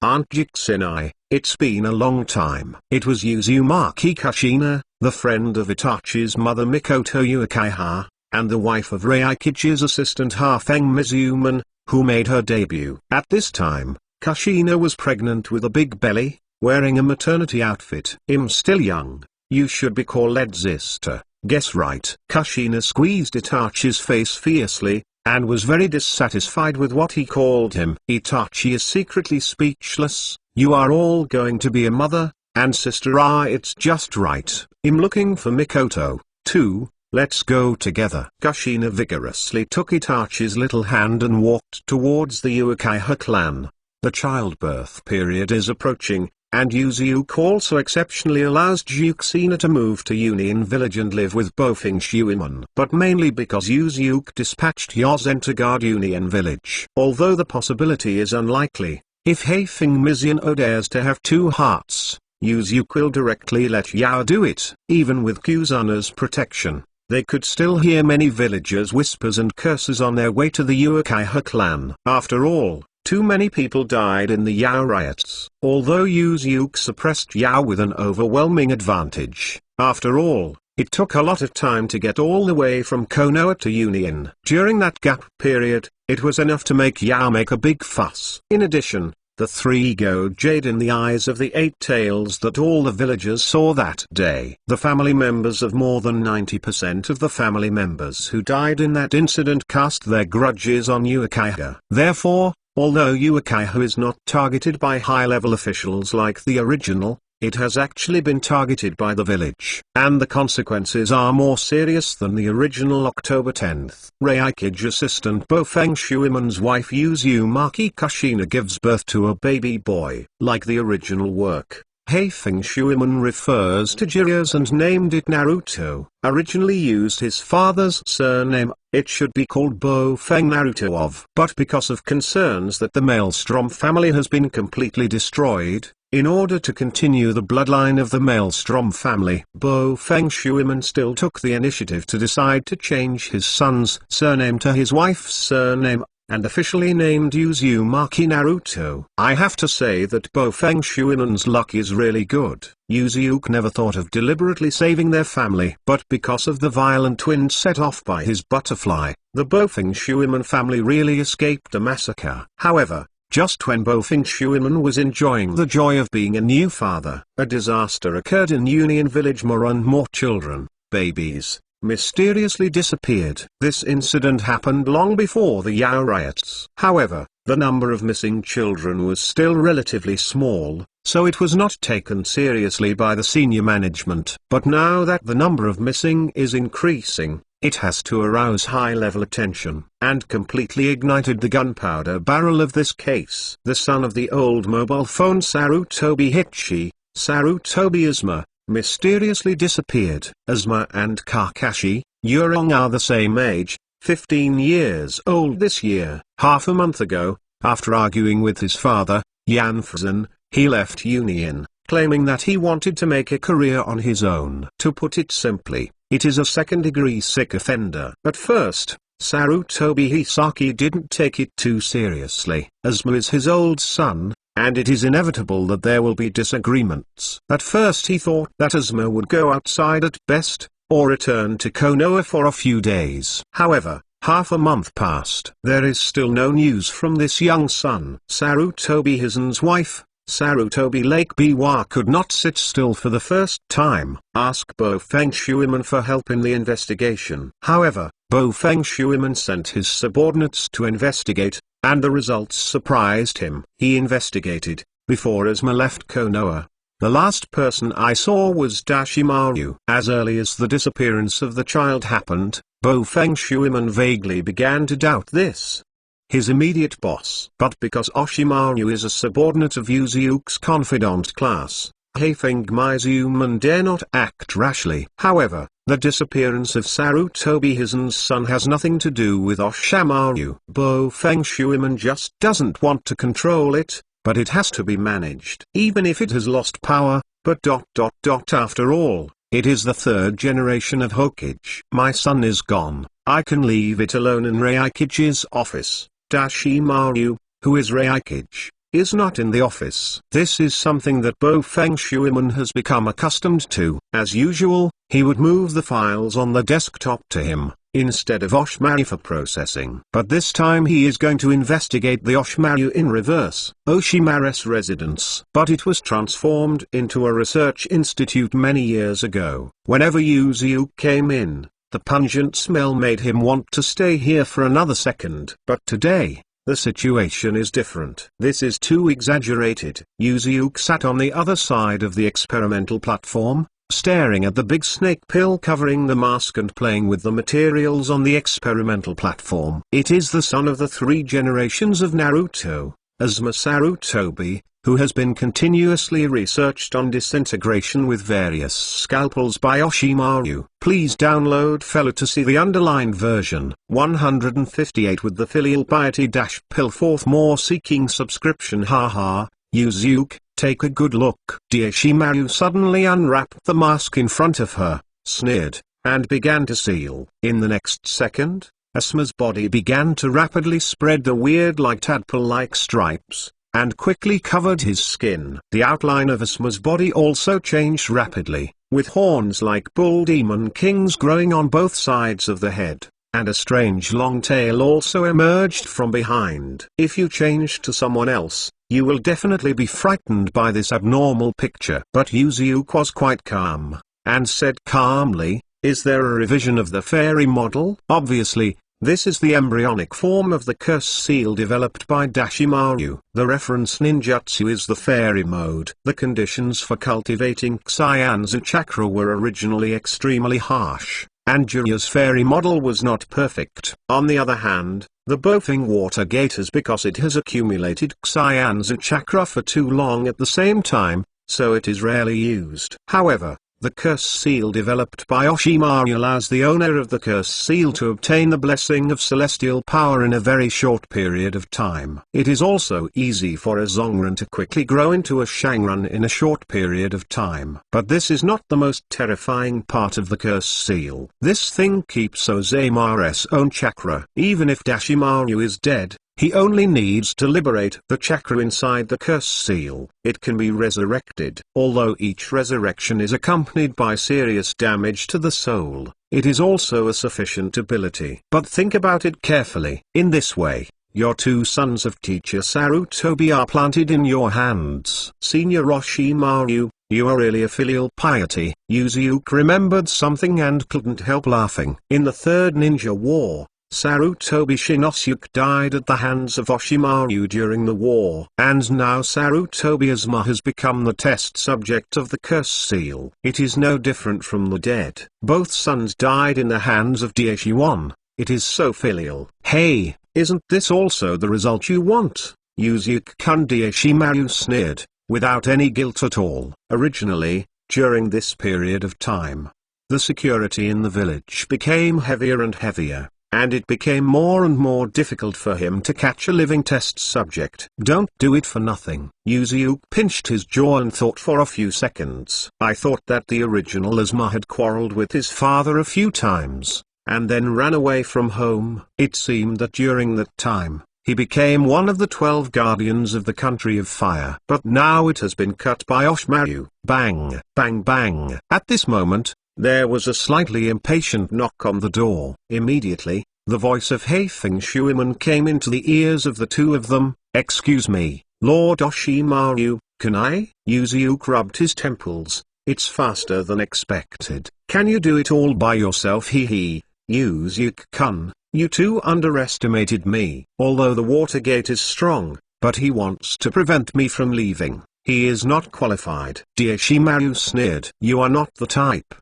A: Aunt Jixinai, it's been a long time. It was Uzumaki Kushina, the friend of Itachi's mother Mikoto Uchiha, and the wife of Reikichi's assistant Hafeng Mizuman, who made her debut. At this time, Kushina was pregnant with a big belly, wearing a maternity outfit. I'm still young. You should be called sister. Guess right. Kushina squeezed Itachi's face fiercely, and was very dissatisfied with what he called him. Itachi is secretly speechless. You are all going to be a mother and sister. It's just right. I'm looking for Mikoto, too. Let's go together. Kushina vigorously took Itachi's little hand and walked towards the Uchiha clan. The childbirth period is approaching, and Yuzuke also exceptionally allows Juxina to move to Union Village and live with Bofeng Shuiman. But mainly because Yuzuke dispatched Yozen to guard Union Village. Although the possibility is unlikely, if Heifeng Mizuno dares to have two hearts, Yuzuke will directly let Yao do it. Even with Kuzuna's protection, they could still hear many villagers' whispers and curses on their way to the Uchiha clan. After all, too many people died in the Yao riots. Although Yuzuke suppressed Yao with an overwhelming advantage, after all, it took a lot of time to get all the way from Konoha to Union. During that gap period, it was enough to make Yao make a big fuss. In addition, the three glowed jade in the eyes of the eight tails that all the villagers saw that day. The family members of more than 90% of the family members who died in that incident cast their grudges on Uchiha. Therefore, although Uchiha is not targeted by high-level officials like the original, it has actually been targeted by the village. And the consequences are more serious than the original. October 10th. Reikage assistant Bofeng Shuiman's wife Uzumaki Kushina gives birth to a baby boy. Like the original work, Heifeng Shuiman refers to Jiryos and named it Naruto. Originally used his father's surname, it should be called Bofeng Naruto of. But because of concerns that the Maelstrom family has been completely destroyed, in order to continue the bloodline of the Maelstrom family, Bofeng Shuiman still took the initiative to decide to change his son's surname to his wife's surname, and officially named Uzumaki Naruto. I have to say that Bofeng Shuiman's luck is really good. Yuzuke never thought of deliberately saving their family. But because of the violent wind set off by his butterfly, the Bofeng Shuiman family really escaped a massacre. However, just when Bofeng Shuiman was enjoying the joy of being a new father, a disaster occurred in Union Village. More and more children, babies, mysteriously disappeared. This incident happened long before the Yao riots. However, the number of missing children was still relatively small, so it was not taken seriously by the senior management. But now that the number of missing is increasing, it has to arouse high-level attention, and completely ignited the gunpowder barrel of this case. The son of the old mobile phone Sarutobi Hichi, Sarutobi Asuma, mysteriously disappeared. Asuma and Kakashi, Yurong are the same age, 15 years old this year. Half a month ago, after arguing with his father, Yanfusen, he left Union, claiming that he wanted to make a career on his own. To put it simply, it is a second-degree sick offender. At first, Sarutobi Hisaki didn't take it too seriously. Asuma is his old son, and it is inevitable that there will be disagreements. At first he thought that Asuma would go outside at best, or return to Konoha for a few days. However, half a month passed. There is still no news from this young son. Sarutobi Hisan's wife, Sarutobi Lake Biwa, could not sit still for the first time. Ask Bofeng Shuiman for help in the investigation. However, Bofeng Shuiman sent his subordinates to investigate, and the results surprised him. He investigated, before Asuma left Konoha. The last person I saw was Dashimaru. As early as the disappearance of the child happened, Bofeng Shuiman vaguely began to doubt this. His immediate boss. But because Oshimaru is a subordinate of Yuzuke's confidant class, Heifeng Mizuman dare not act rashly. However, the disappearance of Sarutobi Hisan's son has nothing to do with Oshimaru. Bofeng Shuiman just doesn't want to control it, but it has to be managed. Even if it has lost power, but after all, it is the third generation of Hokage. My son is gone, I can leave it alone in Reikage's office. Dashimaru, who is Reikage, is not in the office. This is something that Bofeng Shuiman has become accustomed to. As usual, he would move the files on the desktop to him, instead of Oshimaru for processing. But this time he is going to investigate the Oshimaru in reverse, Oshimaru's residence. But it was transformed into a research institute many years ago. Whenever Yuzu came in, the pungent smell made him want to stay here for another second. But today, the situation is different. This is too exaggerated. Yuzu sat on the other side of the experimental platform, staring at the big snake pill covering the mask and playing with the materials on the experimental platform. It is the son of the 3 generations of Naruto, Asuma Sarutobi, who has been continuously researched on disintegration with various scalpels by Oshimaru. Please download Fellow to see the underlined version. 158 with the filial piety pill. 4th more seeking subscription. Haha, Yuzuke, take a good look. Oshimaru suddenly unwrapped the mask in front of her, sneered, and began to seal. In the next second, Asuma's body began to rapidly spread the weird like tadpole-like stripes, and quickly covered his skin. The outline of Asuma's body also changed rapidly, with horns like bull demon kings growing on both sides of the head, and a strange long tail also emerged from behind. If you change to someone else, you will definitely be frightened by this abnormal picture. But Yuzuke was quite calm, and said calmly, "Is there a revision of the fairy model?" Obviously, this is the embryonic form of the curse seal developed by Oshimaru. The reference ninjutsu is the fairy mode. The conditions for cultivating Xianzu chakra were originally extremely harsh, and Jiraiya's fairy model was not perfect. On the other hand, the Bofing water gators because it has accumulated Xianzu chakra for too long at the same time, so it is rarely used. However, the curse seal developed by Oshimaru allows the owner of the curse seal to obtain the blessing of celestial power in a very short period of time. It is also easy for a Zongran to quickly grow into a Shangran in a short period of time. But this is not the most terrifying part of the curse seal. This thing keeps Ozemaru's own chakra. Even if Oshimaru is dead, he only needs to liberate the chakra inside the curse seal. It can be resurrected. Although each resurrection is accompanied by serious damage to the soul, it is also a sufficient ability. But think about it carefully. In this way, your 2 sons of teacher Sarutobi are planted in your hands. Senior Oshimaru, you are really a filial piety. Yuzuke remembered something and couldn't help laughing. In the 3rd Ninja War, Sarutobi Shinosuke died at the hands of Oshimaru during the war. And now Sarutobi Asuma has become the test subject of the curse seal. It is no different from the dead. Both sons died in the hands of Daishiwan. It is so filial. Hey, isn't this also the result you want? Yuzuke-kun. Daishimaru sneered, without any guilt at all. Originally, during this period of time, the security in the village became heavier and heavier, and it became more and more difficult for him to catch a living test subject. Don't do it for nothing. Yuzuke pinched his jaw and thought for a few seconds. I thought that the original Asuma had quarreled with his father a few times, and then ran away from home. It seemed that during that time, he became one of the 12 guardians of the country of fire. But now it has been cut by Oshimaru. Bang, bang, bang. At this moment, there was a slightly impatient knock on the door. Immediately, the voice of Heifeng Shuiman came into the ears of the 2 of them. Excuse me, Lord Oshimaru, can I? Yuzuke rubbed his temples. It's faster than expected. Can you do it all by yourself? Hee. Yuzuke-kun, you 2 underestimated me. Although the water gate is strong, but he wants to prevent me from leaving. He is not qualified. Oshimaru sneered. You are not the type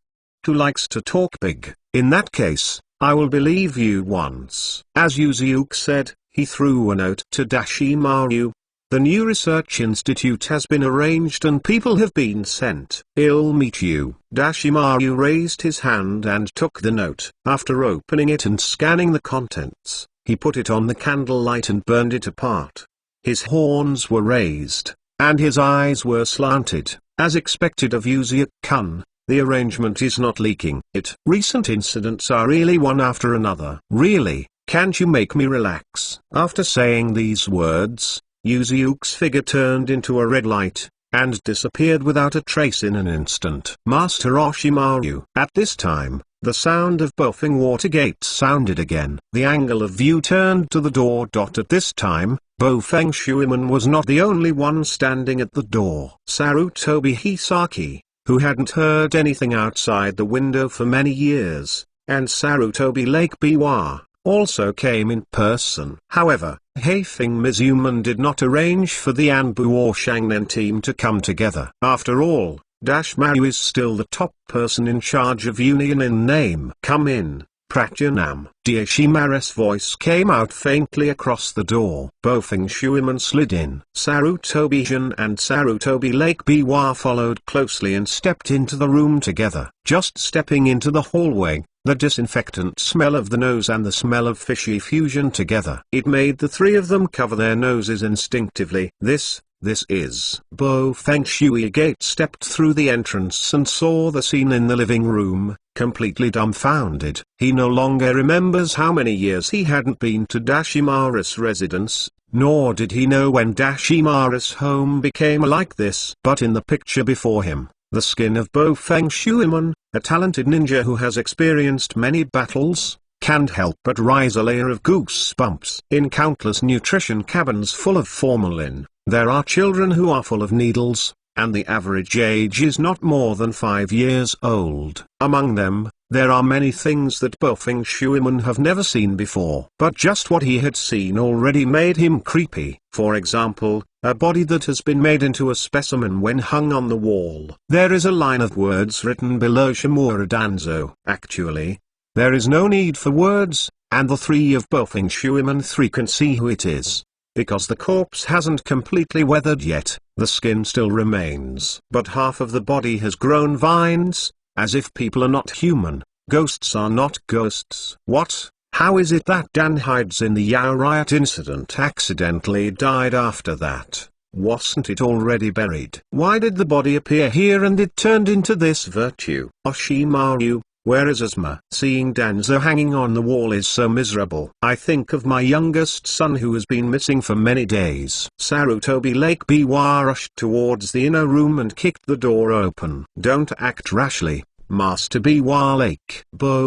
A: who likes to talk big. In that case, I will believe you once. As Yuzuke said, he threw a note to Oshimaru. The new research institute has been arranged and people have been sent. I'll meet you. Oshimaru raised his hand and took the note. After opening it and scanning the contents, he put it on the candlelight and burned it apart. His horns were raised, and his eyes were slanted. As expected of Yuzuke-kun, the arrangement is not leaking. Recent incidents are really one after another. Really, can't you make me relax? After saying these words, Yuzuke's figure turned into a red light, and disappeared without a trace in an instant. Master Oshimaru. At this time, the sound of buffing water gates sounded again. The angle of view turned to the door. At this time, Feng Shuiman was not the only one standing at the door. Sarutobi Hisaki, who hadn't heard anything outside the window for many years, and Sarutobi Lake Biwa, also came in person. However, Haifeng Mizuman did not arrange for the Anbu or Shangnen team to come together. After all, Maru is still the top person in charge of Union in name. Come in, Pratyanam. Diashimaru's voice came out faintly across the door. Feng Shuiman slid in. Sarutobi-jin and Sarutobi Lake Biwa followed closely and stepped into the room together. Just stepping into the hallway, the disinfectant smell of the nose and the smell of fishy fusion together. It made the three of them cover their noses instinctively. This is. Feng Shuigate stepped through the entrance and saw the scene in the living room, completely dumbfounded. He no longer remembers how many years he hadn't been to Dashimaru's residence, nor did he know when Dashimaru's home became like this. But in the picture before him, the skin of Feng Shuiman, a talented ninja who has experienced many battles, can't help but rise a layer of goosebumps. In countless nutrition cabins full of formalin, there are children who are full of needles, and the average age is not more than 5 years old. Among them, there are many things that Feng Shuiman have never seen before. But just what he had seen already made him creepy. For example, a body that has been made into a specimen when hung on the wall. There is a line of words written below Shimura Danzo. Actually, there is no need for words, and the three of Feng Shuiman 3 can see who it is. Because the corpse hasn't completely weathered yet, the skin still remains. But half of the body has grown vines, as if people are not human, ghosts are not ghosts. What? How is it that Dan hides in the Yao riot incident accidentally died after that? Wasn't it already buried? Why did the body appear here and it turned into this virtue? Oshimaru, where is Asma? Seeing Danzo hanging on the wall is so miserable. I think of my youngest son who has been missing for many days. Sarutobi Lake Biwa rushed towards the inner room and kicked the door open. Don't act rashly, Master Biwa Lake.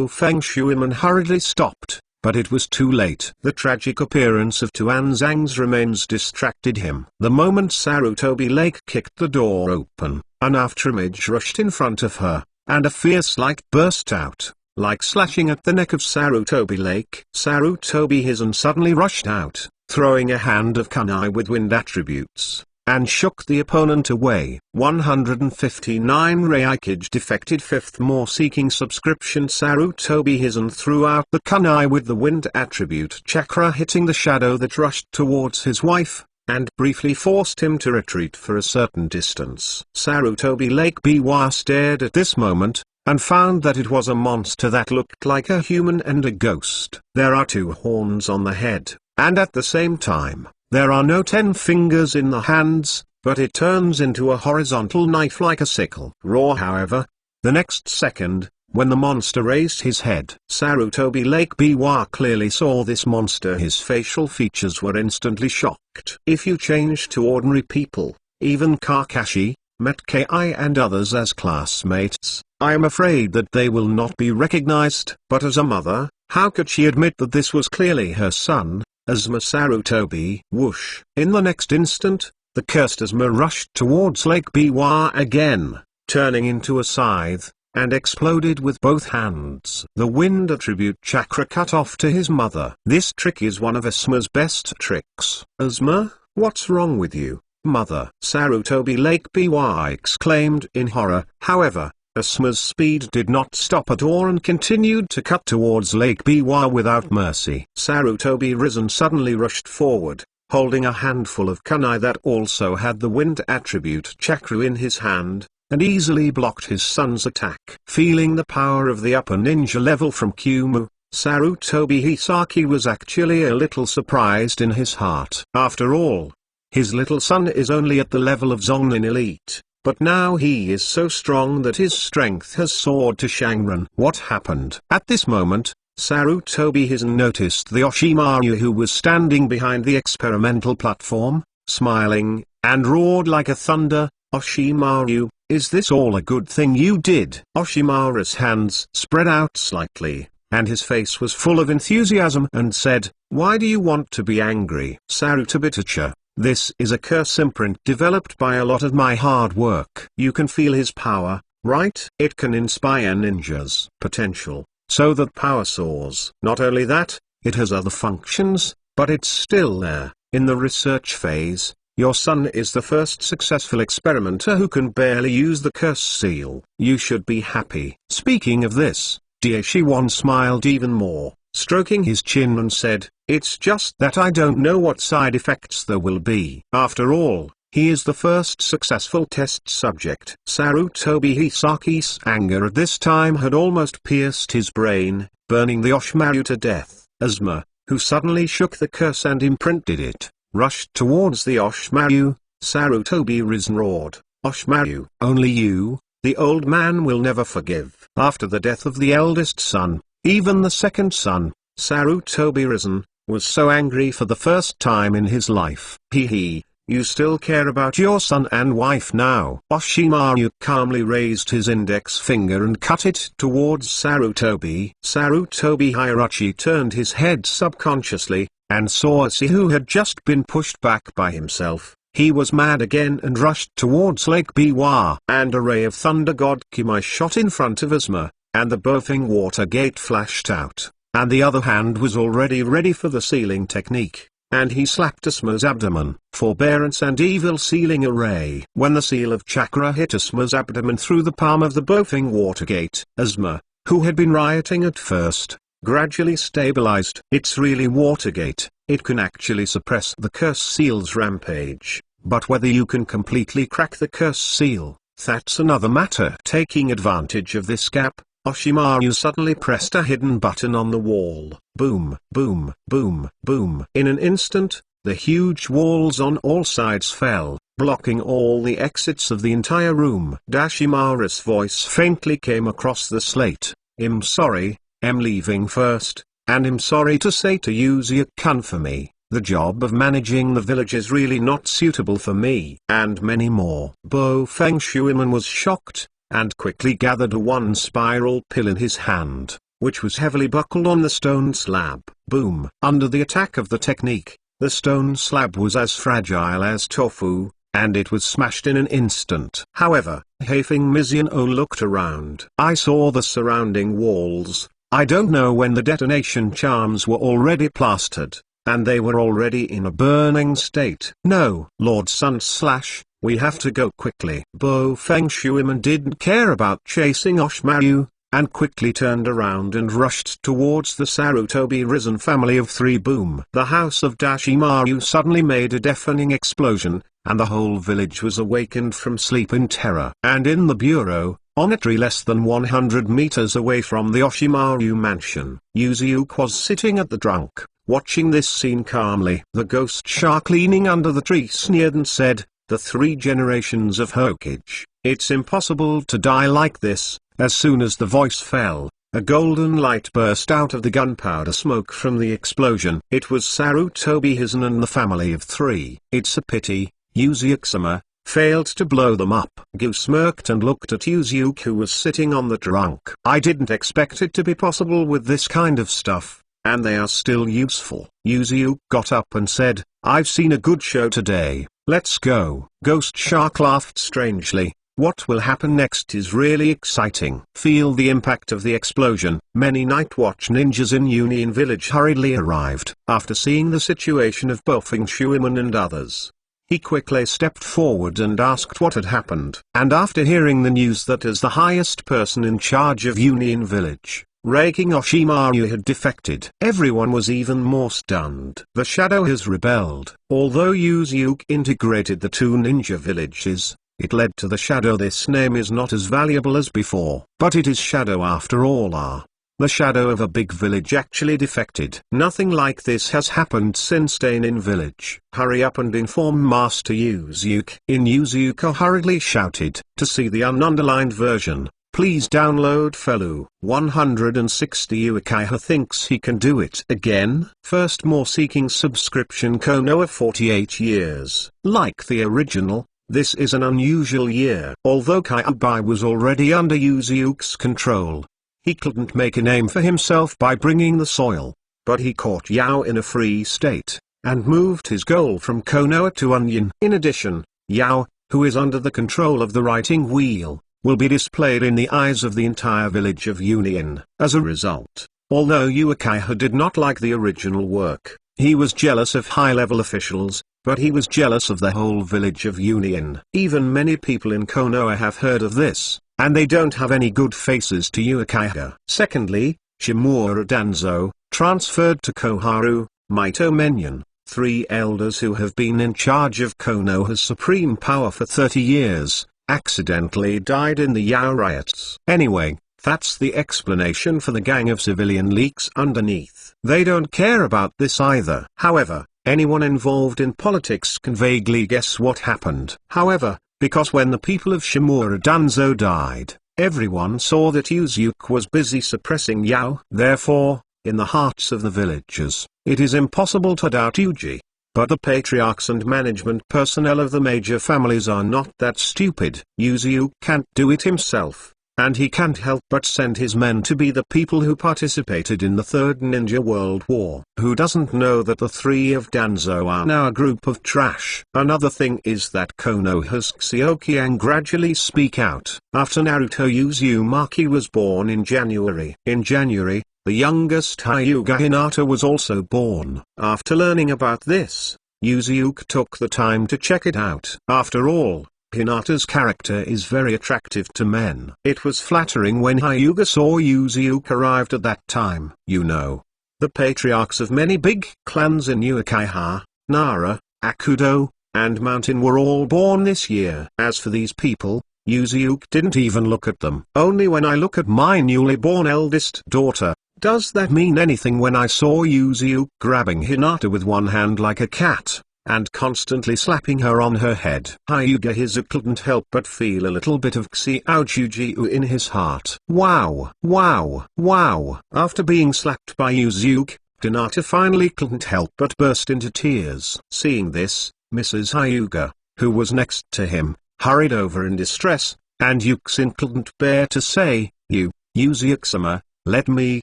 A: Feng Shuiman hurriedly stopped, but it was too late. The tragic appearance of Tuanzang's remains distracted him. The moment Sarutobi Lake kicked the door open, an afterimage rushed in front of her, and a fierce light burst out, like slashing at the neck of Sarutobi Lake. Sarutobi Hisan suddenly rushed out, throwing a hand of kunai with wind attributes, and shook the opponent away. 159 Reikage defected 5th more seeking subscription. Sarutobi Hisan threw out the kunai with the wind attribute chakra hitting the shadow that rushed towards his wife, and briefly forced him to retreat for a certain distance. Sarutobi Lake Biwa stared at this moment, and found that it was a monster that looked like a human and a ghost. There are 2 horns on the head, and at the same time, there are no 10 fingers in the hands, but it turns into a horizontal knife like a sickle. Raw, however, the next second, when the monster raised his head, Sarutobi Lake Biwa clearly saw this monster. His facial features were instantly shocked. If you change to ordinary people, even Kakashi, Metkei and others as classmates, I am afraid that they will not be recognized. But as a mother, how could she admit that this was clearly her son, Asma Sarutobi? Whoosh! In the next instant, the cursed Asma rushed towards Lake Biwa again, turning into a scythe, and exploded with both hands. The wind attribute chakra cut off to his mother. This trick is one of Asma's best tricks. Asma, what's wrong with you, mother? Sarutobi Lake Biwa exclaimed in horror. However, Asma's speed did not stop at all and continued to cut towards Lake Biwa without mercy. Sarutobi Risen suddenly rushed forward, holding a handful of kunai that also had the wind attribute chakra in his hand, and easily blocked his son's attack. Feeling the power of the upper ninja level from Kumu, Sarutobi Hisaki was actually a little surprised in his heart. After all, his little son is only at the level of Zongnin Elite, but now he is so strong that his strength has soared to Shangren. What happened? At this moment, Sarutobi Hisan noticed the Oshimaru who was standing behind the experimental platform, smiling, and roared like a thunder. Oshimaru, is this all a good thing you did? Oshimaru's hands spread out slightly, and his face was full of enthusiasm and said, "Why do you want to be angry? Sarutobitacha, this is a curse imprint developed by a lot of my hard work. You can feel his power, right? It can inspire ninjas' potential, so that power soars. Not only that, it has other functions, but it's still there, in the research phase. Your son is the first successful experimenter who can barely use the curse seal. You should be happy." Speaking of this, Daishiwan smiled even more, stroking his chin and said, "It's just that I don't know what side effects there will be. After all, he is the first successful test subject." Sarutobi Hisaki's anger at this time had almost pierced his brain, burning the Oshimaru to death. Asma, who suddenly shook the curse and imprinted it, rushed towards the Oshimaru. Sarutobi Risen roared, "Oshimaru, only you, the old man will never forgive." After the death of the eldest son, even the second son, Sarutobi Risen, was so angry for the first time in his life. "Hee, you still care about your son and wife now?" Oshimaru calmly raised his index finger and cut it towards Sarutobi. Sarutobi Hirachi turned his head subconsciously, and saw Asi, who had just been pushed back by himself. He was mad again and rushed towards Lake Biwa. And a ray of thunder god Kimai shot in front of Asma, and the Bofing water gate flashed out, and the other hand was already ready for the sealing technique, and he slapped Asma's abdomen. Forbearance and evil sealing array. When the seal of chakra hit Asma's abdomen through the palm of the Bofing water gate, Asma, who had been rioting at first, gradually stabilized. It's really Watergate. It can actually suppress the curse seal's rampage, but whether you can completely crack the curse seal, that's another matter. Taking advantage of this gap, Oshimaru suddenly pressed a hidden button on the wall. Boom, boom, boom, boom. In an instant, the huge walls on all sides fell, blocking all the exits of the entire room. Dashimaru's voice faintly came across the slate. "I'm sorry, I'm leaving first, and I'm sorry to say to you Zyuk-kun, for me, the job of managing the village is really not suitable for me." And many more. Bofeng Shuiman was shocked, and quickly gathered a one spiral pill in his hand, which was heavily buckled on the stone slab. Boom! Under the attack of the technique, the stone slab was as fragile as tofu, and it was smashed in an instant. However, Haifeng Mizuno looked around. "I saw the surrounding walls. I don't know when the detonation charms were already plastered, and they were already in a burning state. No, Lord Sun Slash, we have to go quickly." Bofeng Shuiman didn't care about chasing Oshimaru, and quickly turned around and rushed towards the Sarutobi Risen family of three. Boom! The house of Dashimaru suddenly made a deafening explosion, and the whole village was awakened from sleep in terror. And in the bureau, on a tree less than 100 meters away from the Oshimaru mansion, Yuzuke was sitting at the trunk, watching this scene calmly. The ghost shark leaning under the tree sneered and said, "The 3 generations of Hokage, it's impossible to die like this." As soon as the voice fell, a golden light burst out of the gunpowder smoke from the explosion. It was Sarutobi Hizen and the family of 3. "It's a pity, Yuzuke-sama, failed to blow them up." Gu smirked and looked at Yuzuke, who was sitting on the trunk. "I didn't expect it to be possible with this kind of stuff, and they are still useful." Yuzuke got up and said, "I've seen a good show today, let's go." Ghost Shark laughed strangely. "What will happen next is really exciting." Feel the impact of the explosion. Many Night Watch ninjas in Union Village hurriedly arrived. After seeing the situation of Bofeng Shuiman and others, he quickly stepped forward and asked what had happened. And after hearing the news that as the highest person in charge of Union Village, Reiking Oshimaru had defected, everyone was even more stunned. The shadow has rebelled. Although Yuzuke integrated the 2 ninja villages, it led to the shadow. This name is not as valuable as before, but it is shadow after all. The shadow of a big village actually defected. Nothing like this has happened since Dainin village. "Hurry up and inform Master Yuzuke." Yuzuke hurriedly shouted. To see the ununderlined version, please download Felu 160. Uchiha thinks he can do it again. First more seeking subscription Konoha 48 years. Like the original, This is an unusual year. Although Kyuubi was already under Yuzuki's control, he couldn't make a name for himself by bringing the soil, but he caught Yao in a free state, and moved his goal from Konoha to Onion. In addition, Yao, who is under the control of the writing wheel, will be displayed in the eyes of the entire village of Union. As a result, although Uchiha did not like the original work, he was jealous of high-level officials, but he was jealous of the whole village of Union. Even many people in Konoha have heard of this, and they don't have any good faces to Uchiha. Secondly, Shimura Danzo, transferred to Koharu, Mito Menyon, 3 elders who have been in charge of Konoha's supreme power for 30 years, accidentally died in the Yao riots. Anyway, that's the explanation for the gang of civilian leaks underneath. They don't care about this either. However, anyone involved in politics can vaguely guess what happened. However, because when the people of Shimura Danzo died, everyone saw that Yuzuki was busy suppressing Yao. Therefore, in the hearts of the villagers, it is impossible to doubt Yuji. But the patriarchs and management personnel of the major families are not that stupid. Yuzuki can't do it himself, and he can't help but send his men to be the people who participated in the Third Ninja World War. Who doesn't know that the 3 of Danzo are now a group of trash? Another thing is that Konoha's Xiokiang gradually speak out. After Naruto Uzumaki was born in January. In January, the youngest Hyuga Hinata was also born. After learning about this, Yuzuki took the time to check it out. After all, Hinata's character is very attractive to men. It was flattering when Hyuga saw Yuzuki arrived at that time. You know, the patriarchs of many big clans in Uchiha, Nara, Akudo, and Mountain were all born this year. As for these people, Yuzuki didn't even look at them. Only when I look at my newly born eldest daughter, does that mean anything. When I saw Yuzuki grabbing Hinata with one hand like a cat, and constantly slapping her on her head, Hyuga Hizu couldn't help but feel a little bit of Xiaojujiu in his heart. Wow, wow, wow. After being slapped by Yuzuki, Hinata finally couldn't help but burst into tears. Seeing this, Mrs. Hyuga, who was next to him, hurried over in distress, and Yuxin couldn't bear to say, Yuzuki-sama, let me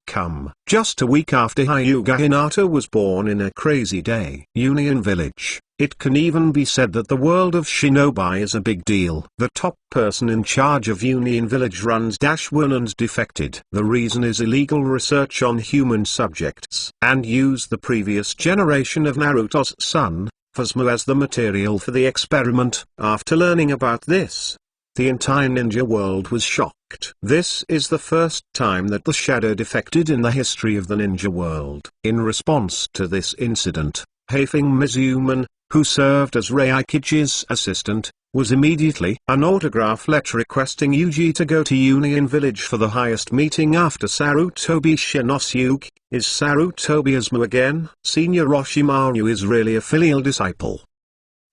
A: come. Just a week after Hyuga Hinata was born in a crazy day. Union Village. It can even be said that the world of shinobi is a big deal. The top person in charge of Union Village runs -1 and defected. The reason is illegal research on human subjects. And use the previous generation of Naruto's son, Fuzmu, as the material for the experiment. After learning about this, the entire ninja world was shocked. This is the first time that the shadow defected in the history of the ninja world. In response to this incident, Heifeng Mizuman, who served as Reikichi's assistant, was immediately an autograph letter requesting Yuji to go to Union Village for the highest meeting after Sarutobi Shinosuke. Is Sarutobi Asmu again? Senior Orochimaru is really a filial disciple.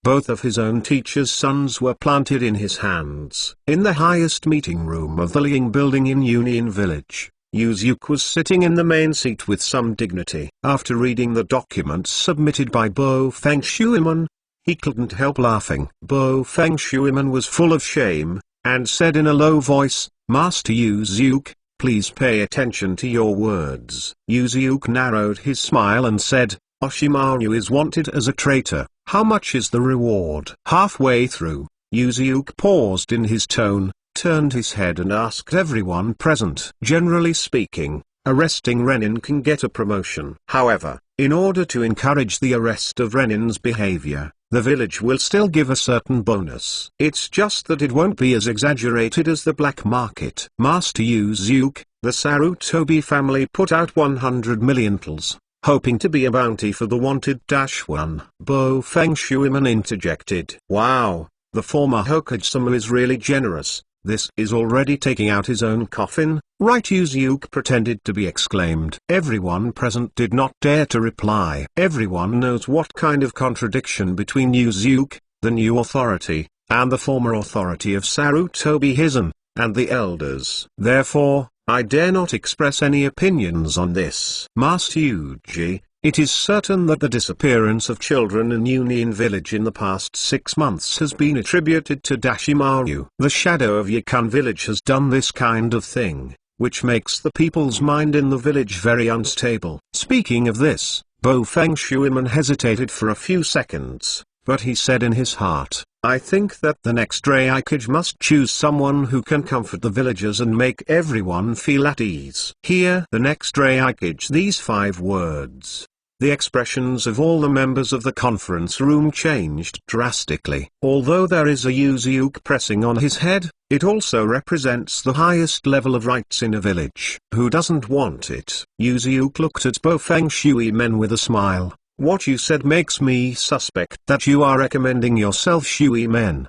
A: Both of his own teacher's sons were planted in his hands. In the highest meeting room of the Liang building in Union Village, Yuzuki was sitting in the main seat with some dignity. After reading the documents submitted by Bo Fangshuiman, he couldn't help laughing. Bo Fangshuiman was full of shame, and said in a low voice, Master Yuzuki, please pay attention to your words. Yuzuki narrowed his smile and said, Oshimaru is wanted as a traitor. How much is the reward? Halfway through, Yuzuki paused in his tone, turned his head and asked everyone present. Generally speaking, arresting Renin can get a promotion. However, in order to encourage the arrest of Renin's behavior, the village will still give a certain bonus. It's just that it won't be as exaggerated as the black market. Master Yuzuki, the Sarutobi family put out 100 million tals, hoping to be a bounty for the wanted-1. Bo Fangshuiman interjected. Wow, the former Hokage-sama is really generous. This is already taking out his own coffin, right? Yuzuki pretended to be exclaimed. Everyone present did not dare to reply. Everyone knows what kind of contradiction between Yuzuki, the new authority, and the former authority of Sarutobi Hizen, and the elders. Therefore, I dare not express any opinions on this. Master Yuji, It is certain that the disappearance of children in Union Village in the past 6 months has been attributed to Dashimaru. The shadow of Yakan Village has done this kind of thing, which makes the people's mind in the village very unstable. Speaking of this, Bo Feng Shuiman hesitated for a few seconds, but he said in his heart, I think that the next Raikage must choose someone who can comfort the villagers and make everyone feel at ease. Hear the next Raikage these 5 words. The expressions of all the members of the conference room changed drastically. Although there is a Yuzuke pressing on his head, it also represents the highest level of rights in a village. Who doesn't want it? Yuzuke looked at Bo Feng Shuiman with a smile. What you said makes me suspect that you are recommending yourself, Shuimen.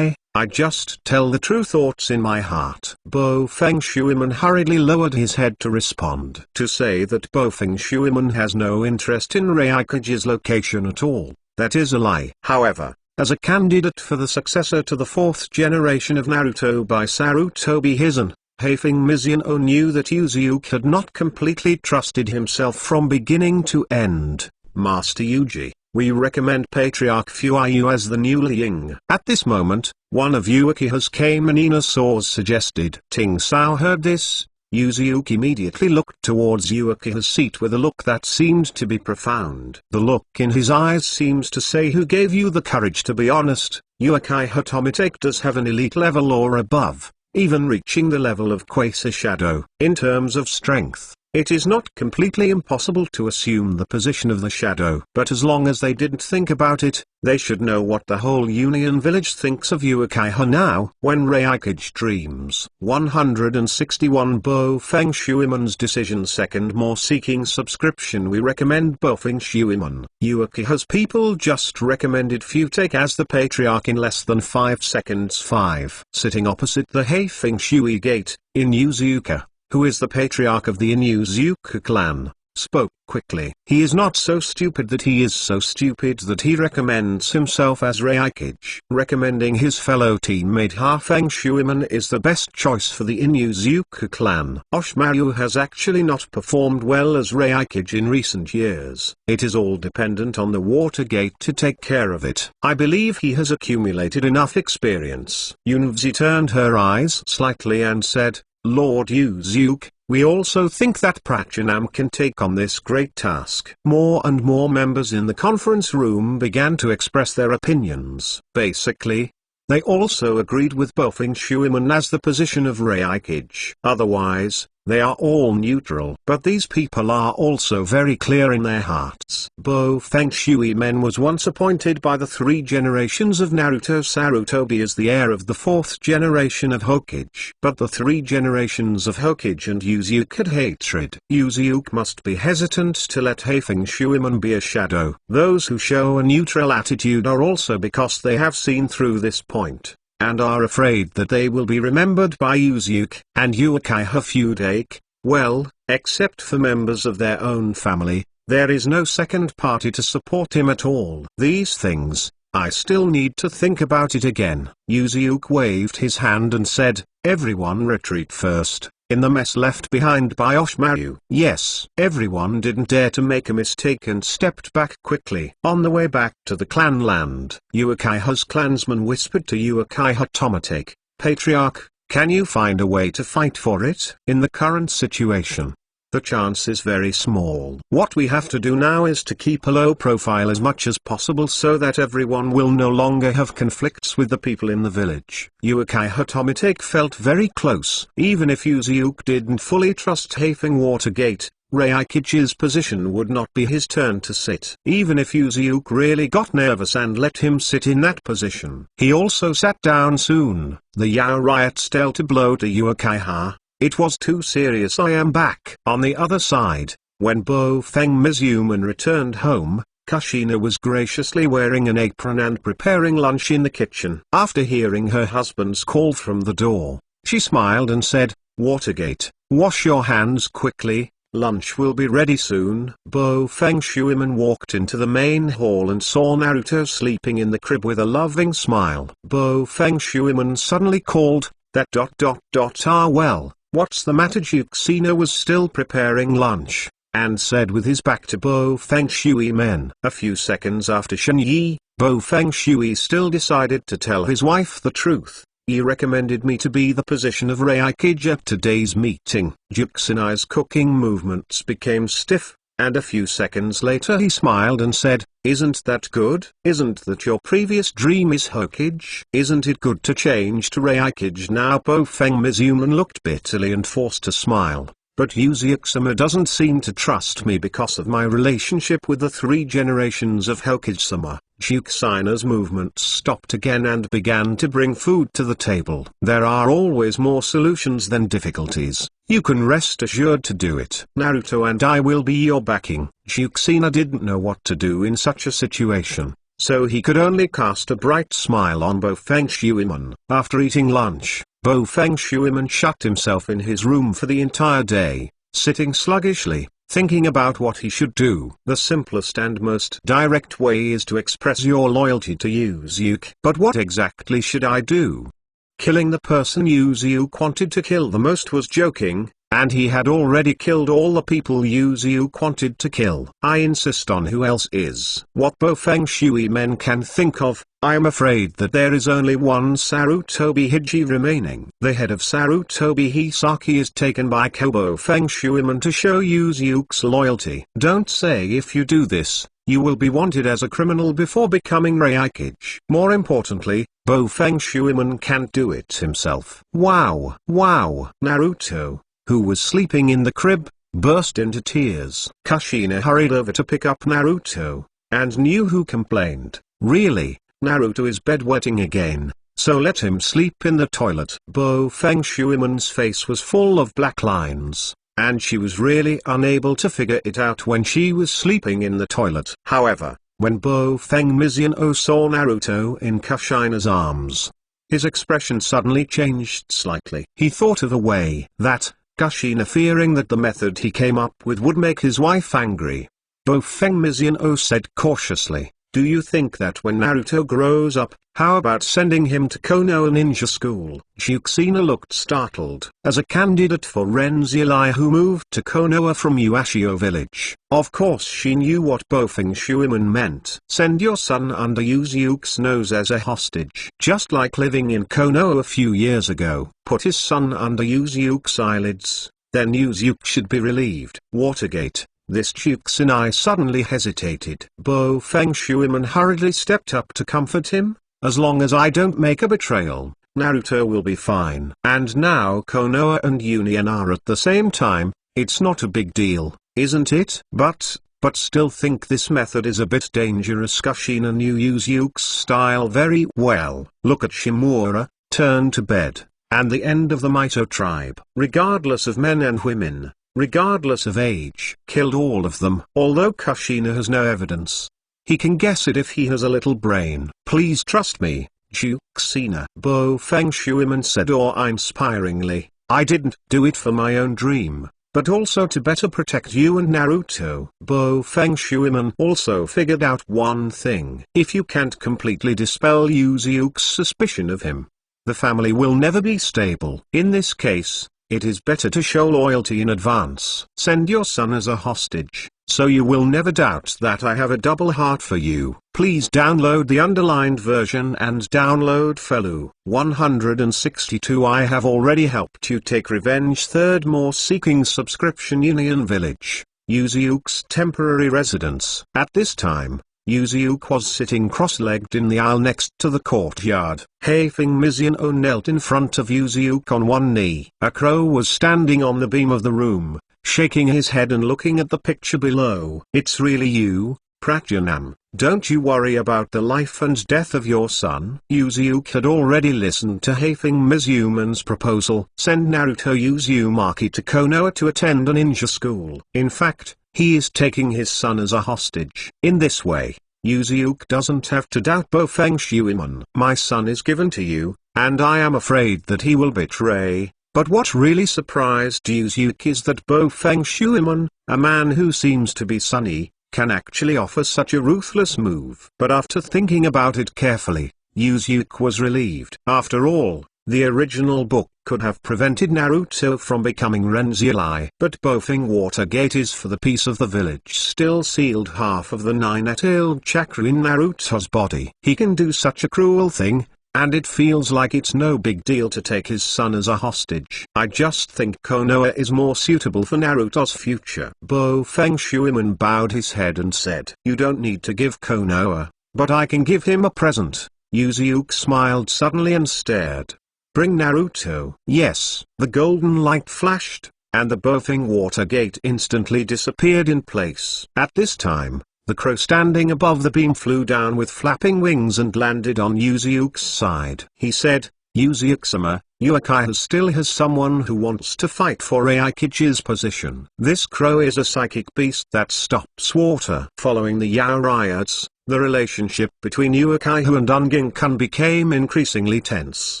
A: I just tell the true thoughts in my heart. Bo Feng Shuiman hurriedly lowered his head to respond. To say that Bo Feng Shuiman has no interest in Raikage's location at all, that is a lie. However, as a candidate for the successor to the 4th generation of Naruto by Sarutobi Hizen, Heifeng Mizuno knew that Yuzuke had not completely trusted himself from beginning to end. Master Yuji, we recommend Patriarch Fuayu as the new Liang. At this moment, one of Uchiha's Kamenina saws suggested. Ting Sao heard this. Yuzuke immediately looked towards Uchiha's seat with a look that seemed to be profound. The look in his eyes seems to say, who gave you the courage to be honest? Uchiha Tomitake does have an elite level or above, even reaching the level of Quasar Shadow. In terms of strength, it is not completely impossible to assume the position of the shadow. But as long as they didn't think about it, they should know what the whole Union Village thinks of Uchiha now. When Raikage dreams. 161 Bo Feng Shuiman's decision. Second more seeking subscription. We recommend Bo Feng Shuiman. Uchiha's people just recommended Futake as the patriarch in less than 5 seconds. 5. Sitting opposite the Heifeng Shui gate, Inuzuka, who is the patriarch of the Inuzuka clan, spoke quickly. He is not so stupid that he is so stupid that he recommends himself as Raikage. Recommending his fellow teammate Heifeng Shuiman is the best choice for the Inuzuka clan. Oshimaru has actually not performed well as Raikage in recent years. It is all dependent on the water gate to take care of it. I believe he has accumulated enough experience. Yunvzi turned her eyes slightly and said, Lord Yuzuke, we also think that Prachinam can take on this great task. More and more members in the conference room began to express their opinions. Basically, they also agreed with Bo Feng Shuiman as the position of Raikage. Otherwise, they are all neutral. But these people are also very clear in their hearts. Bo Feng Shuiman was once appointed by the 3 generations of Naruto Sarutobi as the heir of the 4th generation of Hokage. But the 3 generations of Hokage and Yuzuke had hatred. Yuzuke must be hesitant to let Heifeng Shuiman be a shadow. Those who show a neutral attitude are also because they have seen through this point, and are afraid that they will be remembered by Yuzuke and Uchiha Futake. Well, except for members of their own family, there is no second party to support him at all. These things, I still need to think about it again. Yuzuke waved his hand and said, everyone retreat first, in the mess left behind by Oshimaru. Yes. Everyone didn't dare to make a mistake and stepped back quickly. On the way back to the clan land, Uchiha's clansman whispered to Uchiha Tomitake, Patriarch, can you find a way to fight for it? In the current situation, the chance is very small. What we have to do now is to keep a low profile as much as possible so that everyone will no longer have conflicts with the people in the village. Uchiha Tomitake felt very close. Even if Yuzuke didn't fully trust Heifeng Watergate, Raikage's position would not be his turn to sit. Even if Yuzuke really got nervous and let him sit in that position. He also sat down soon. The Yao riots dealt a blow to Uchiha. It was too serious. I am back. On the other side, when Bo Feng Mizuman returned home, Kushina was graciously wearing an apron and preparing lunch in the kitchen. After hearing her husband's call from the door, she smiled and said, Watergate, wash your hands quickly, lunch will be ready soon. Bo Feng Shuiman walked into the main hall and saw Naruto sleeping in the crib with a loving smile. Bo Feng Shuiman suddenly called, well. What's the matter? Kushina was still preparing lunch. and said with his back to Bo Feng Shui men. A few seconds after Shen Yi, Bo Feng Shui still decided to tell his wife the truth. He recommended me to be the position of Reikage at today's meeting. Juxinai's cooking movements became stiff, and a few seconds later he smiled and said, "Isn't that good? Isn't that your previous dream is Hokage? Isn't it good to change to Reikage now?" Bo Feng Mizuman looked bitterly and forced a smile. "But Yuzuki-sama doesn't seem to trust me because of my relationship with the 3 generations of Hokage-sama." Juxina's movements stopped again and began to bring food to the table. "There are always more solutions than difficulties. You can rest assured to do it. Naruto and I will be your backing." Juxina didn't know what to do in such a situation, so he could only cast a bright smile on Bo Feng Shuiman. After eating lunch, Bo Feng Shuiman shut himself in his room for the entire day, sitting sluggishly, thinking about what he should do. The simplest and most direct way is to express your loyalty to Yuzuki. But what exactly should I do? Killing the person Yuzuki wanted to kill the most was joking, and he had already killed all the people Yuzuki wanted to kill. I insist on who else is what Bo Feng Shui men can think of. I am afraid that there is only one Sarutobi Hiji remaining. The head of Sarutobi Hisaki is taken by Kobo Feng Shuiman to show Yuzuki's loyalty. Don't say if you do this, you will be wanted as a criminal before becoming Reikage. More importantly, Bo Feng Shuiman can't do it himself. Wow! Naruto, who was sleeping in the crib, burst into tears. Kushina hurried over to pick up Naruto, and knew who complained. Really? Naruto is bedwetting again, so let him sleep in the toilet. Bo Feng Shuiman's face was full of black lines, and she was really unable to figure it out when she was sleeping in the toilet. However, when Bo Feng Mizuno saw Naruto in Kushina's arms, his expression suddenly changed slightly. He thought of a way that, Kushina fearing that the method he came up with would make his wife angry. Bo Feng Mizuno said cautiously, "Do you think that when Naruto grows up, how about sending him to Konoha Ninja School?" Juxina looked startled. As a candidate for Renzulai who moved to Konoha from Uashio village, of course she knew what Bo Feng Shuiman meant. Send your son under Yuzuki's nose as a hostage. Just like living in Konoha a few years ago. Put his son under Yuzuki's eyelids, then Yuzuki should be relieved. Watergate. This Juxinai suddenly hesitated. Bo Feng Shuiman hurriedly stepped up to comfort him. "As long as I don't make a betrayal, Naruto will be fine." And now Konoha and Union are at the same time. It's not a big deal, isn't it? But still think this method is a bit dangerous. Kushina knew Yuzuki's style very well. Look at Shimura, turn to bed, and the end of the Mito tribe. Regardless of men and women, regardless of age, killed all of them. Although Kushina has no evidence, he can guess it if he has a little brain. "Please trust me, Juxina," Bo Feng Shuiman said awe-inspiringly. "I didn't do it for my own dream, but also to better protect you and Naruto." Bo Feng Shuiman also figured out one thing. If you can't completely dispel Yuzuki's suspicion of him, the family will never be stable. In this case, it is better to show loyalty in advance. Send your son as a hostage, so you will never doubt that I have a double heart for you. Please download the underlined version and download Felu 162. I have already helped you take revenge. Third, more seeking subscription. Union Village, Yuzuki's temporary residence. At this time, Yuzuki was sitting cross-legged in the aisle next to the courtyard. Heifeng Mizuno knelt in front of Yuzuki on one knee. A crow was standing on the beam of the room, shaking his head and looking at the picture below. "It's really you, Pratyunam. Don't you worry about the life and death of your son." Yuzuki had already listened to Heifeng Mizuman's proposal. Send Naruto Uzumaki to Konoha to attend a ninja school. In fact, he is taking his son as a hostage. In this way, Yuzuki doesn't have to doubt Bo Feng Shuiman. "My son is given to you, and I am afraid that he will betray." But what really surprised Yuzuki is that Bo Feng Shuiman, a man who seems to be sunny, can actually offer such a ruthless move. But after thinking about it carefully, Yuzuki was relieved. After all, The original book could have prevented Naruto from becoming Ren'Zierli, but Bofing Water Gate is for the peace of the village still sealed half of the nine-tailed chakra in Naruto's body. He can do such a cruel thing, and it feels like it's no big deal to take his son as a hostage. I just think Konoha is more suitable for Naruto's future. Bofeng Shuiman bowed his head and said, "You don't need to give Konoha, but I can give him a present." Yuzuke smiled suddenly and stared. "Bring Naruto." Yes. The golden light flashed, and the Bofing Water Gate instantly disappeared in place. At this time, the crow standing above the beam flew down with flapping wings and landed on Yuzuke's side. He said, "Yuzuke-sama, Uchiha still has someone who wants to fight for Aikichi's position. This crow is a psychic beast that stops water." Following the Yao riots, the relationship between Uchiha and Unginkan became increasingly tense.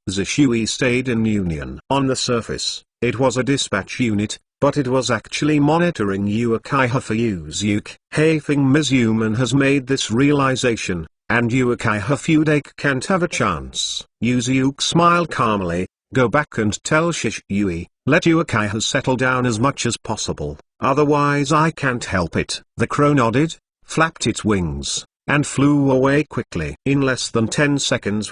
A: Zishui stayed in Union. On the surface, it was a dispatch unit, but it was actually monitoring Uchiha for Yuzuke. Haefeng Mizuman has made this realization, and Uchiha Fudake can't have a chance. Yuzuke smiled calmly. "Go back and tell Shisui, let Uchiha settle down as much as possible, otherwise I can't help it." The crow nodded, flapped its wings, and flew away quickly. In less than 10 seconds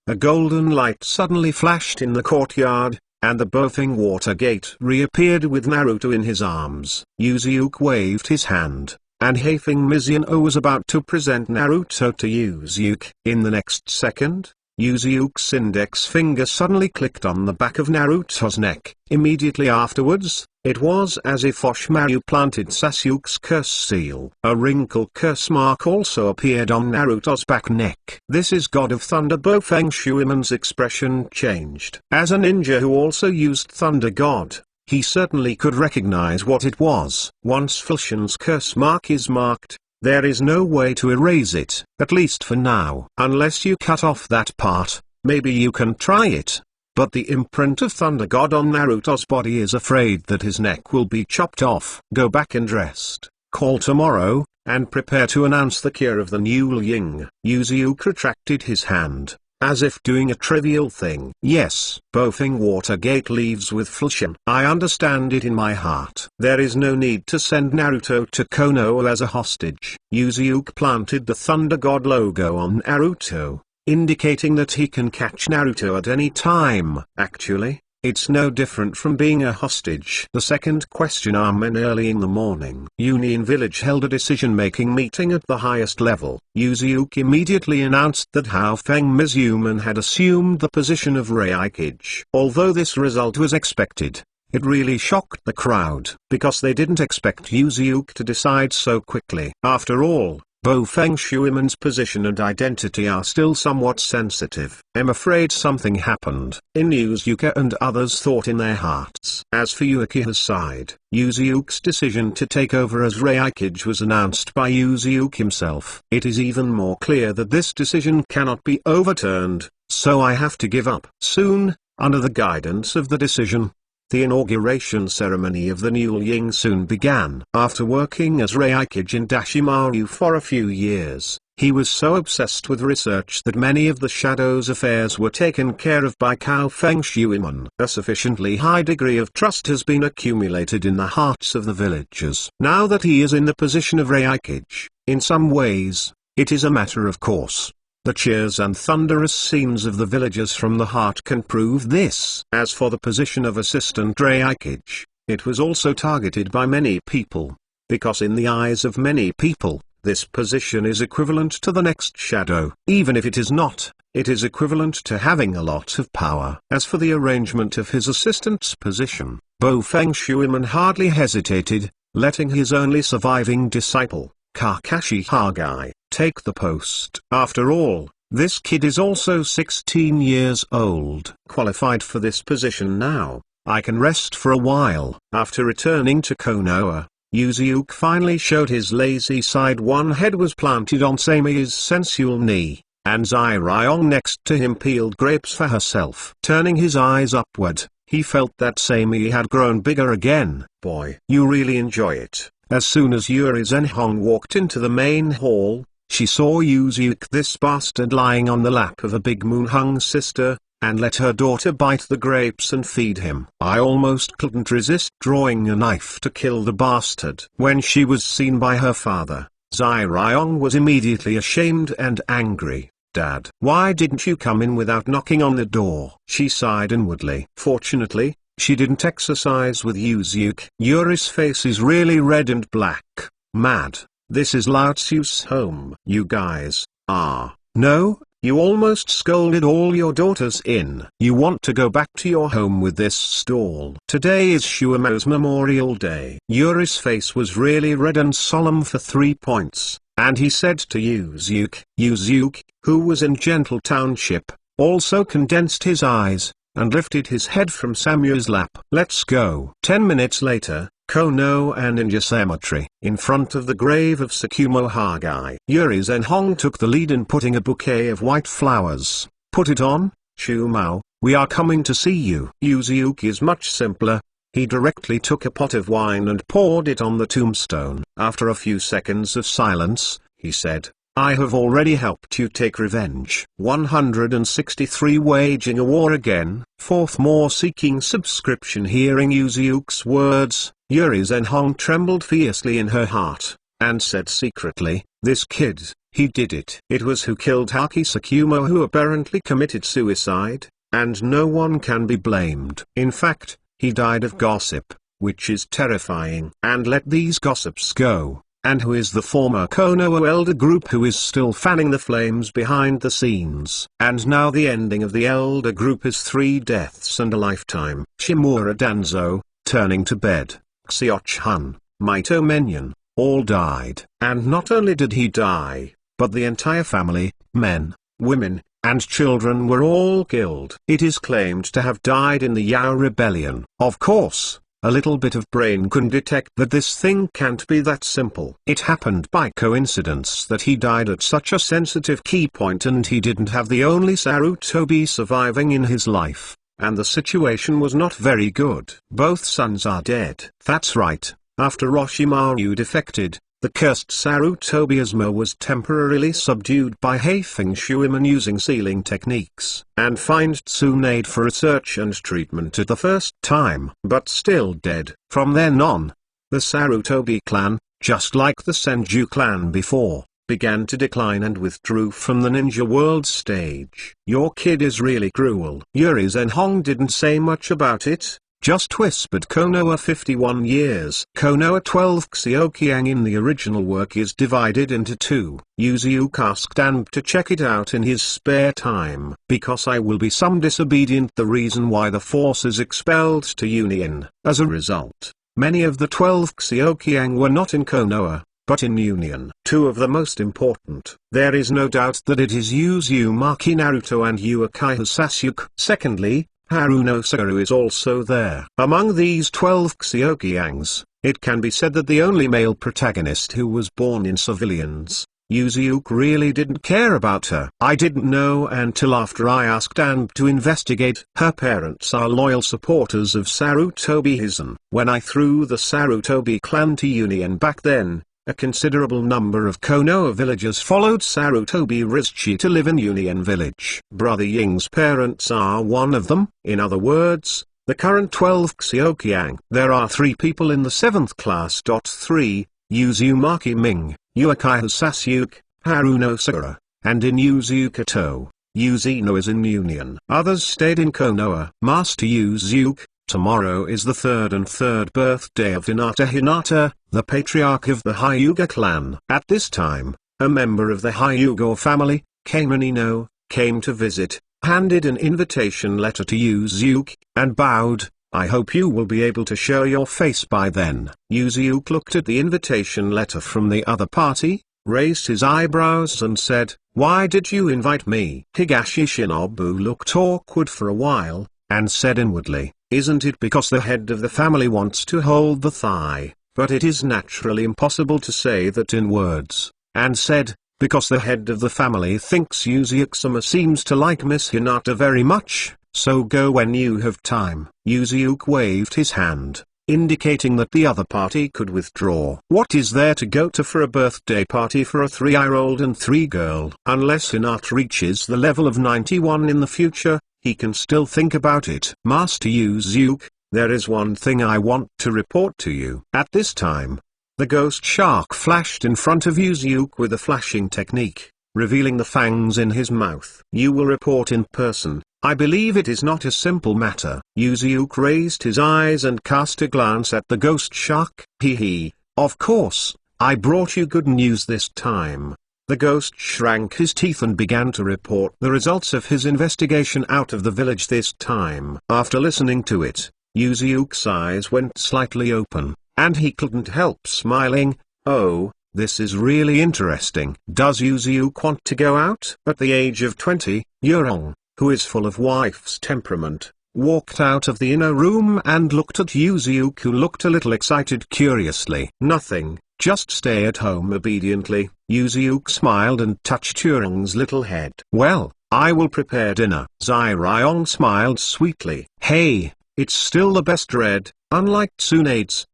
A: a golden light suddenly flashed in the courtyard, and the Bofing Water Gate reappeared with Naruto in his arms. Yuzuke waved his hand, and Haefeng Mizuno was about to present Naruto to Yuzuke. In the next second, Yuzuke's index finger suddenly clicked on the back of Naruto's neck. Immediately afterwards, it was as if Orochimaru planted Sasuke's curse seal. A wrinkled curse mark also appeared on Naruto's back neck. "This is God of Thunder." Bofeng Shuiman's expression changed. As a ninja who also used Thunder God, he certainly could recognize what it was. Once Fulshan's curse mark is marked, there is no way to erase it, at least for now. Unless you cut off that part, maybe you can try it. But the imprint of Thunder God on Naruto's body is afraid that his neck will be chopped off. "Go back and rest. Call tomorrow, and prepare to announce the cure of the new Ying." Yuzuke retracted his hand, as if doing a trivial thing. "Yes." Bofing Water Gate leaves with Fulshan. "I understand it in my heart. There is no need to send Naruto to Konoha as a hostage." Yuzuke planted the Thunder God logo on Naruto, indicating that he can catch Naruto at any time. Actually, it's no different from being a hostage. The second question early in the morning. Union Village held a decision-making meeting at the highest level. Yuzuke immediately announced that Haefeng Mizuman had assumed the position of Raikage. Although this result was expected, it really shocked the crowd, because they didn't expect Yuzuke to decide so quickly. After all, Bofeng Shuiman's position and identity are still somewhat sensitive. "I'm afraid something happened." Yuzuke and others thought in their hearts. As for Uchiha's side, Yuzuke's decision to take over as Raikage was announced by Yuzuke himself. "It is even more clear that this decision cannot be overturned, so I have to give up." Soon, under the guidance of the decision, the inauguration ceremony of the new Ying soon began. After working as Raikage in Dashimaru for a few years, he was so obsessed with research that many of the Shadow's affairs were taken care of by Haefeng Shuiman. A sufficiently high degree of trust has been accumulated in the hearts of the villagers. Now that he is in the position of Raikage, in some ways, it is a matter of course. The cheers and thunderous scenes of the villagers from the heart can prove this. As for the position of Assistant Raikage, it was also targeted by many people, because in the eyes of many people, this position is equivalent to the next Shadow. Even if it is not, it is equivalent to having a lot of power. As for the arrangement of his assistant's position, Bofeng Shuiman hardly hesitated, letting his only surviving disciple, Kakashi Hagai, take the post. After all, this kid is also 16 years old. Qualified for this position now, I can rest for a while. After returning to Konoha, Yuzuke finally showed his lazy side. One head was planted on Sami's sensual knee, and Zairayong next to him peeled grapes for herself. Turning his eyes upward, he felt that Sami had grown bigger again. "Boy, you really enjoy it." As soon as Yuri Zenhong walked into the main hall, she saw Yuzuke, this bastard, lying on the lap of a big moon-hung sister, and let her daughter bite the grapes and feed him. I almost couldn't resist drawing a knife to kill the bastard. When she was seen by her father, Zai Ryong was immediately ashamed and angry. "Dad, why didn't you come in without knocking on the door?" she sighed inwardly. Fortunately, she didn't exercise with Yuzyuk. Yuri's face is really red and black. Mad. This is Lao Tzu's home. You guys, no, you almost scolded all your daughters in. You want to go back to your home with this stall. Today is Shuamo's Memorial Day. Yuri's face was really red and solemn for 3 points, and he said to Yuzyuk, who was in Gentle Township, also condensed his eyes, and lifted his head from Samuel's lap. "Let's go." 10 minutes later, Konoha and Ninja Cemetery. In front of the grave of Tsukumo Hagai, Yuri Zenhong took the lead in putting a bouquet of white flowers. "Put it on, Shumao, we are coming to see you." Yuzyuk is much simpler. He directly took a pot of wine and poured it on the tombstone. After a few seconds of silence, he said, "I have already helped you take revenge." 163 Waging a war again. Fourth more seeking subscription. Hearing Yuzyuk's words, Yuri Zenhong trembled fiercely in her heart, and said secretly, "This kid, he did it." It was who killed Haki Tsukumo who apparently committed suicide, and no one can be blamed. In fact, he died of gossip, which is terrifying. And let these gossips go. And who is the former Konoha elder group who is still fanning the flames behind the scenes? And now the ending of the elder group is 3 deaths and a lifetime. Shimura Danzo, turning to bed, Xioch-hun, Maito Menyon, all died. And not only did he die, but the entire family, men, women, and children were all killed. It is claimed to have died in the Yao Rebellion. Of course, a little bit of brain can detect that this thing can't be that simple. It happened by coincidence that he died at such a sensitive key point, and he didn't have the only Sarutobi surviving in his life, and the situation was not very good. Both sons are dead. That's right, after Orochimaru defected, the cursed Sarutobi was temporarily subdued by Heifeng Shuiman using sealing techniques, and fined Tsunade for research and treatment at the first time, but still dead. From then on, the Sarutobi clan, just like the Senju clan before, began to decline and withdrew from the ninja world stage. Your kid is really cruel. Yuri Zenhong didn't say much about it, just whispered Konoha 51 years. Konoha 12 Xioqiang in the original work is divided into 2. Yuzyuk asked Anb to check it out in his spare time. Because I will be some disobedient, the reason why the force is expelled to Union. As a result, many of the 12 Xioqiang were not in Konoha, but in Union. 2 of the most important. There is no doubt that it is Uzumaki Naruto and Uchiha Sasuke. Secondly, Haruno Suguru is also there. Among these 12 Xioqiangs, it can be said that the only male protagonist who was born in civilians, Yuzyuk really didn't care about her. I didn't know until after I asked Anb to investigate. Her parents are loyal supporters of Sarutobi Hizen. When I threw the Sarutobi clan to Union back then, a considerable number of Konoha villagers followed Sarutobi Rizchi to live in Union Village. Brother Ying's parents are one of them. In other words, the current 12 Xioqiang. There are 3 people in the 7th class. 3, Uzumaki Ming, Uchiha Sasuke, Haruno Suguru, and in Uzukato, Uzino is in Union. Others stayed in Konoha. Master Yuzyuk, tomorrow is the 3rd birthday of Hinata, the patriarch of the Hyuga clan. At this time, a member of the Hyuga family, Kamenino, came to visit, handed an invitation letter to Yuzyuk, and bowed. I hope you will be able to show your face by then. Yuzyuk looked at the invitation letter from the other party, raised his eyebrows and said, "Why did you invite me?" Higashi Shinobu looked awkward for a while, and said inwardly, "Isn't it because the head of the family wants to hold the thigh?" But it is naturally impossible to say that in words, and said, "Because the head of the family thinks Yuzyuk-sama seems to like Miss Hinata very much, so go when you have time." Yuzyuk waved his hand, indicating that the other party could withdraw. What is there to go to for a birthday party for a 3-year-old and 3-girl? Unless Hinata reaches the level of 91 in the future, he can still think about it. Master Yuzuke, there is one thing I want to report to you. At this time, the ghost shark flashed in front of Yuzuke with a flashing technique, revealing the fangs in his mouth. You will report in person. I believe it is not a simple matter. Yuzuke raised his eyes and cast a glance at the ghost shark. Hee. Of course, I brought you good news this time. The ghost shrank his teeth and began to report the results of his investigation out of the village this time. After listening to it, Yuzuke's eyes went slightly open, and he couldn't help smiling. Oh, this is really interesting. Does Yuzuke want to go out? At the age of 20, Yurong, who is full of wife's temperament, walked out of the inner room and looked at Yuzuke, who looked a little excited curiously. Nothing, just stay at home obediently. Yuzuke smiled and touched Yurong's little head. Well, I will prepare dinner. Ryong smiled sweetly. Hey, it's still the best red, unlike Tsunade's.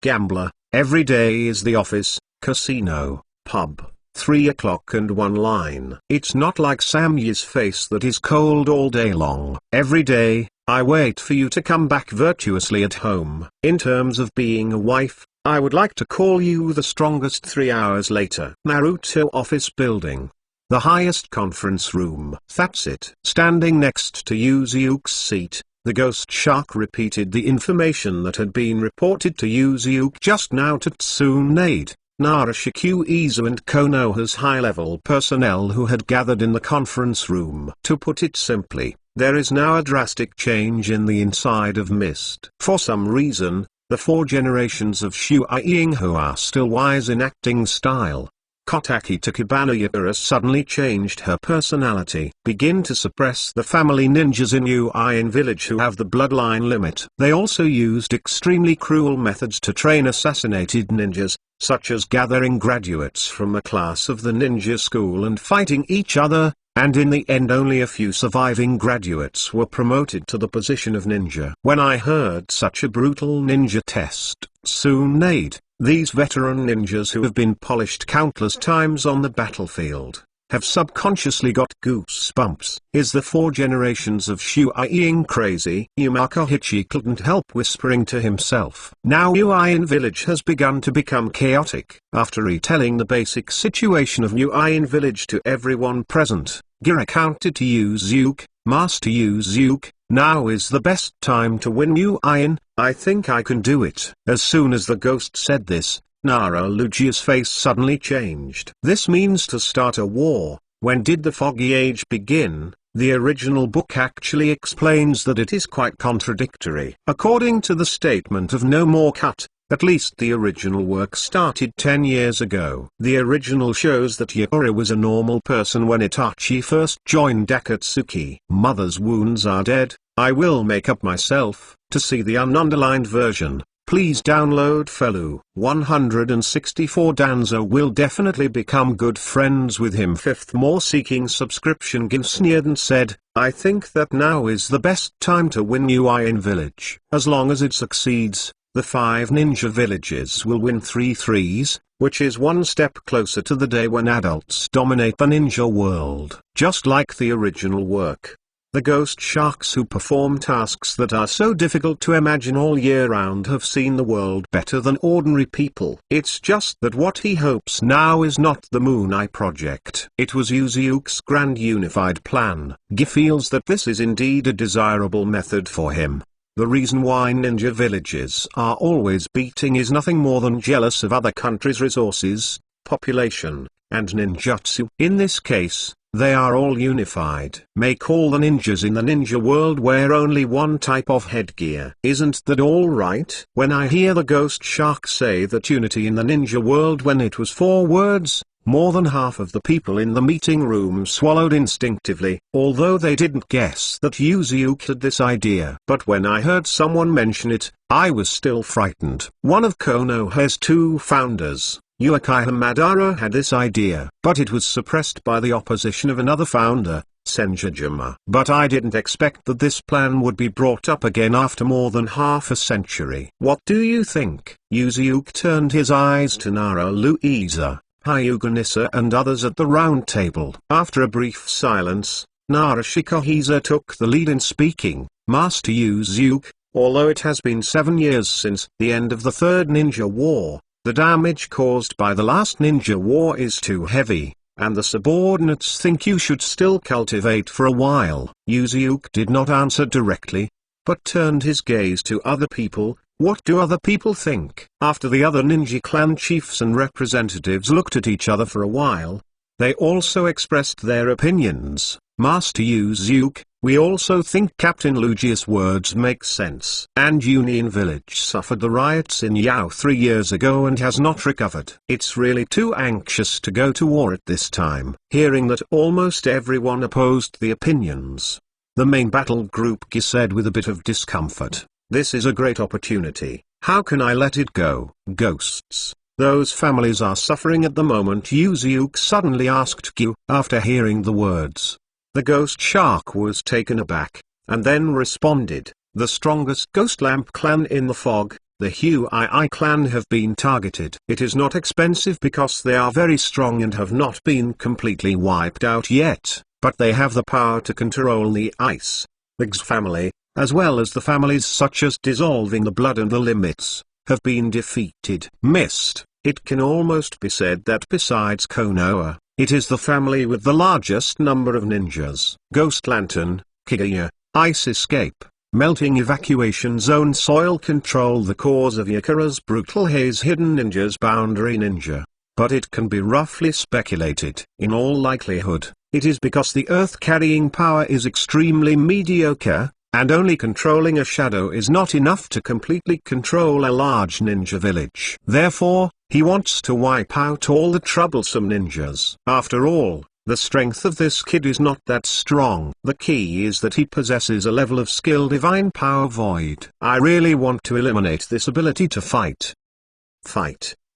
A: Gambler, every day is the office, casino, pub. 3 o'clock and one line. It's not like Samy's face that is cold all day long. Every day, I wait for you to come back virtuously at home. In terms of being a wife, I would like to call you the strongest 3 hours later. Naruto office building. The highest conference room. That's it. Standing next to Yuzuke's seat, the ghost shark repeated the information that had been reported to Yuzuke just now to Tsunade, Narashiki Izu and Konoha's high-level personnel who had gathered in the conference room. To put it simply, there is now a drastic change in the inside of Mist. For some reason, the 4 generations of Shuai who are still wise in acting style. Kotaki Takibanayara suddenly changed her personality. Begin to suppress the family ninjas in Uin village who have the bloodline limit. They also used extremely cruel methods to train assassinated ninjas, such as gathering graduates from a class of the ninja school and fighting each other, and in the end only a few surviving graduates were promoted to the position of ninja. When I heard such a brutal ninja test, Tsunade, these veteran ninjas who have been polished countless times on the battlefield, have subconsciously got goosebumps. Is the 4 generations of Shuai crazy? Yumaka Hichi couldn't help whispering to himself. Now Uin village has begun to become chaotic. After retelling the basic situation of Uin village to everyone present, Gira counted to Yuzuke. Master Yuzuke, now is the best time to win Uin. I think I can do it. As soon as the ghost said this, Nara Lugia's face suddenly changed. This means to start a war. When did the Foggy Age begin? The original book actually explains that it is quite contradictory. According to the statement of No More Cut, at least the original work started 10 years ago. The original shows that Yuri was a normal person when Itachi first joined Akatsuki. Mother's wounds are dead. I will make up myself. To see the ununderlined version, please download Felu. 164 Danzo will definitely become good friends with him. 5th more seeking subscription. Ginsnierden said, I think that now is the best time to win Uin village. As long as it succeeds, the 5 ninja villages will win 3 threes, which is one step closer to the day when adults dominate the ninja world. Just like the original work, the ghost sharks who perform tasks that are so difficult to imagine all year round have seen the world better than ordinary people. It's just that what he hopes now is not the Moon Eye project. It was Yuzuke's grand unified plan. He feels that this is indeed a desirable method for him. The reason why ninja villages are always beating is nothing more than jealous of other countries' resources, population, and ninjutsu. In this case, they are all unified. Make all the ninjas in the ninja world wear only one type of headgear. Isn't that all right? When I hear the ghost shark say that unity in the ninja world when it was 4 words, more than half of the people in the meeting room swallowed instinctively, although they didn't guess that Yuzuke had this idea. But when I heard someone mention it, I was still frightened. One of Konoha's 2 founders, Uchiha Madara, had this idea, but it was suppressed by the opposition of another founder, Senjujima. But I didn't expect that this plan would be brought up again after more than half a century. What do you think? Yuzuke turned his eyes to Nara Luisa, Hyuga Nissa and others at the round table. After a brief silence, Nara Shikahisa took the lead in speaking. Master Yuzuke, although it has been 7 years since the end of the Third Ninja War, the damage caused by the last Ninja War is too heavy, and the subordinates think you should still cultivate for a while. Yuzuke did not answer directly, but turned his gaze to other people. What do other people think? After the other ninja clan chiefs and representatives looked at each other for a while, they also expressed their opinions. Master Yuzuke, we also think Captain Lugia's words make sense. And Union Village suffered the riots in Yao 3 years ago and has not recovered. It's really too anxious to go to war at this time. Hearing that almost everyone opposed the opinions, the main battle group said with a bit of discomfort, this is a great opportunity. How can I let it go? Ghosts. Those families are suffering at the moment. Yuzuke suddenly asked Gyu. After hearing the words, the ghost shark was taken aback, and then responded, the strongest ghost lamp clan in the fog, the Huii clan have been targeted. It is not expensive because they are very strong and have not been completely wiped out yet, but they have the power to control the ice. The X family, as well as the families such as dissolving the blood and the limits, have been defeated. Missed. It can almost be said that besides Konoha, it is the family with the largest number of ninjas. Ghost Lantern, Kigaya, Ice Escape, Melting Evacuation Zone, Soil Control. The cause of Yakura's brutal haze. Hidden Ninjas, Boundary Ninja. But it can be roughly speculated. In all likelihood, it is because the earth-carrying power is extremely mediocre, and only controlling a shadow is not enough to completely control a large ninja village. Therefore, he wants to wipe out all the troublesome ninjas. After all, the strength of this kid is not that strong. The key is that he possesses a level of skill divine power void. I really want to eliminate this ability to fight,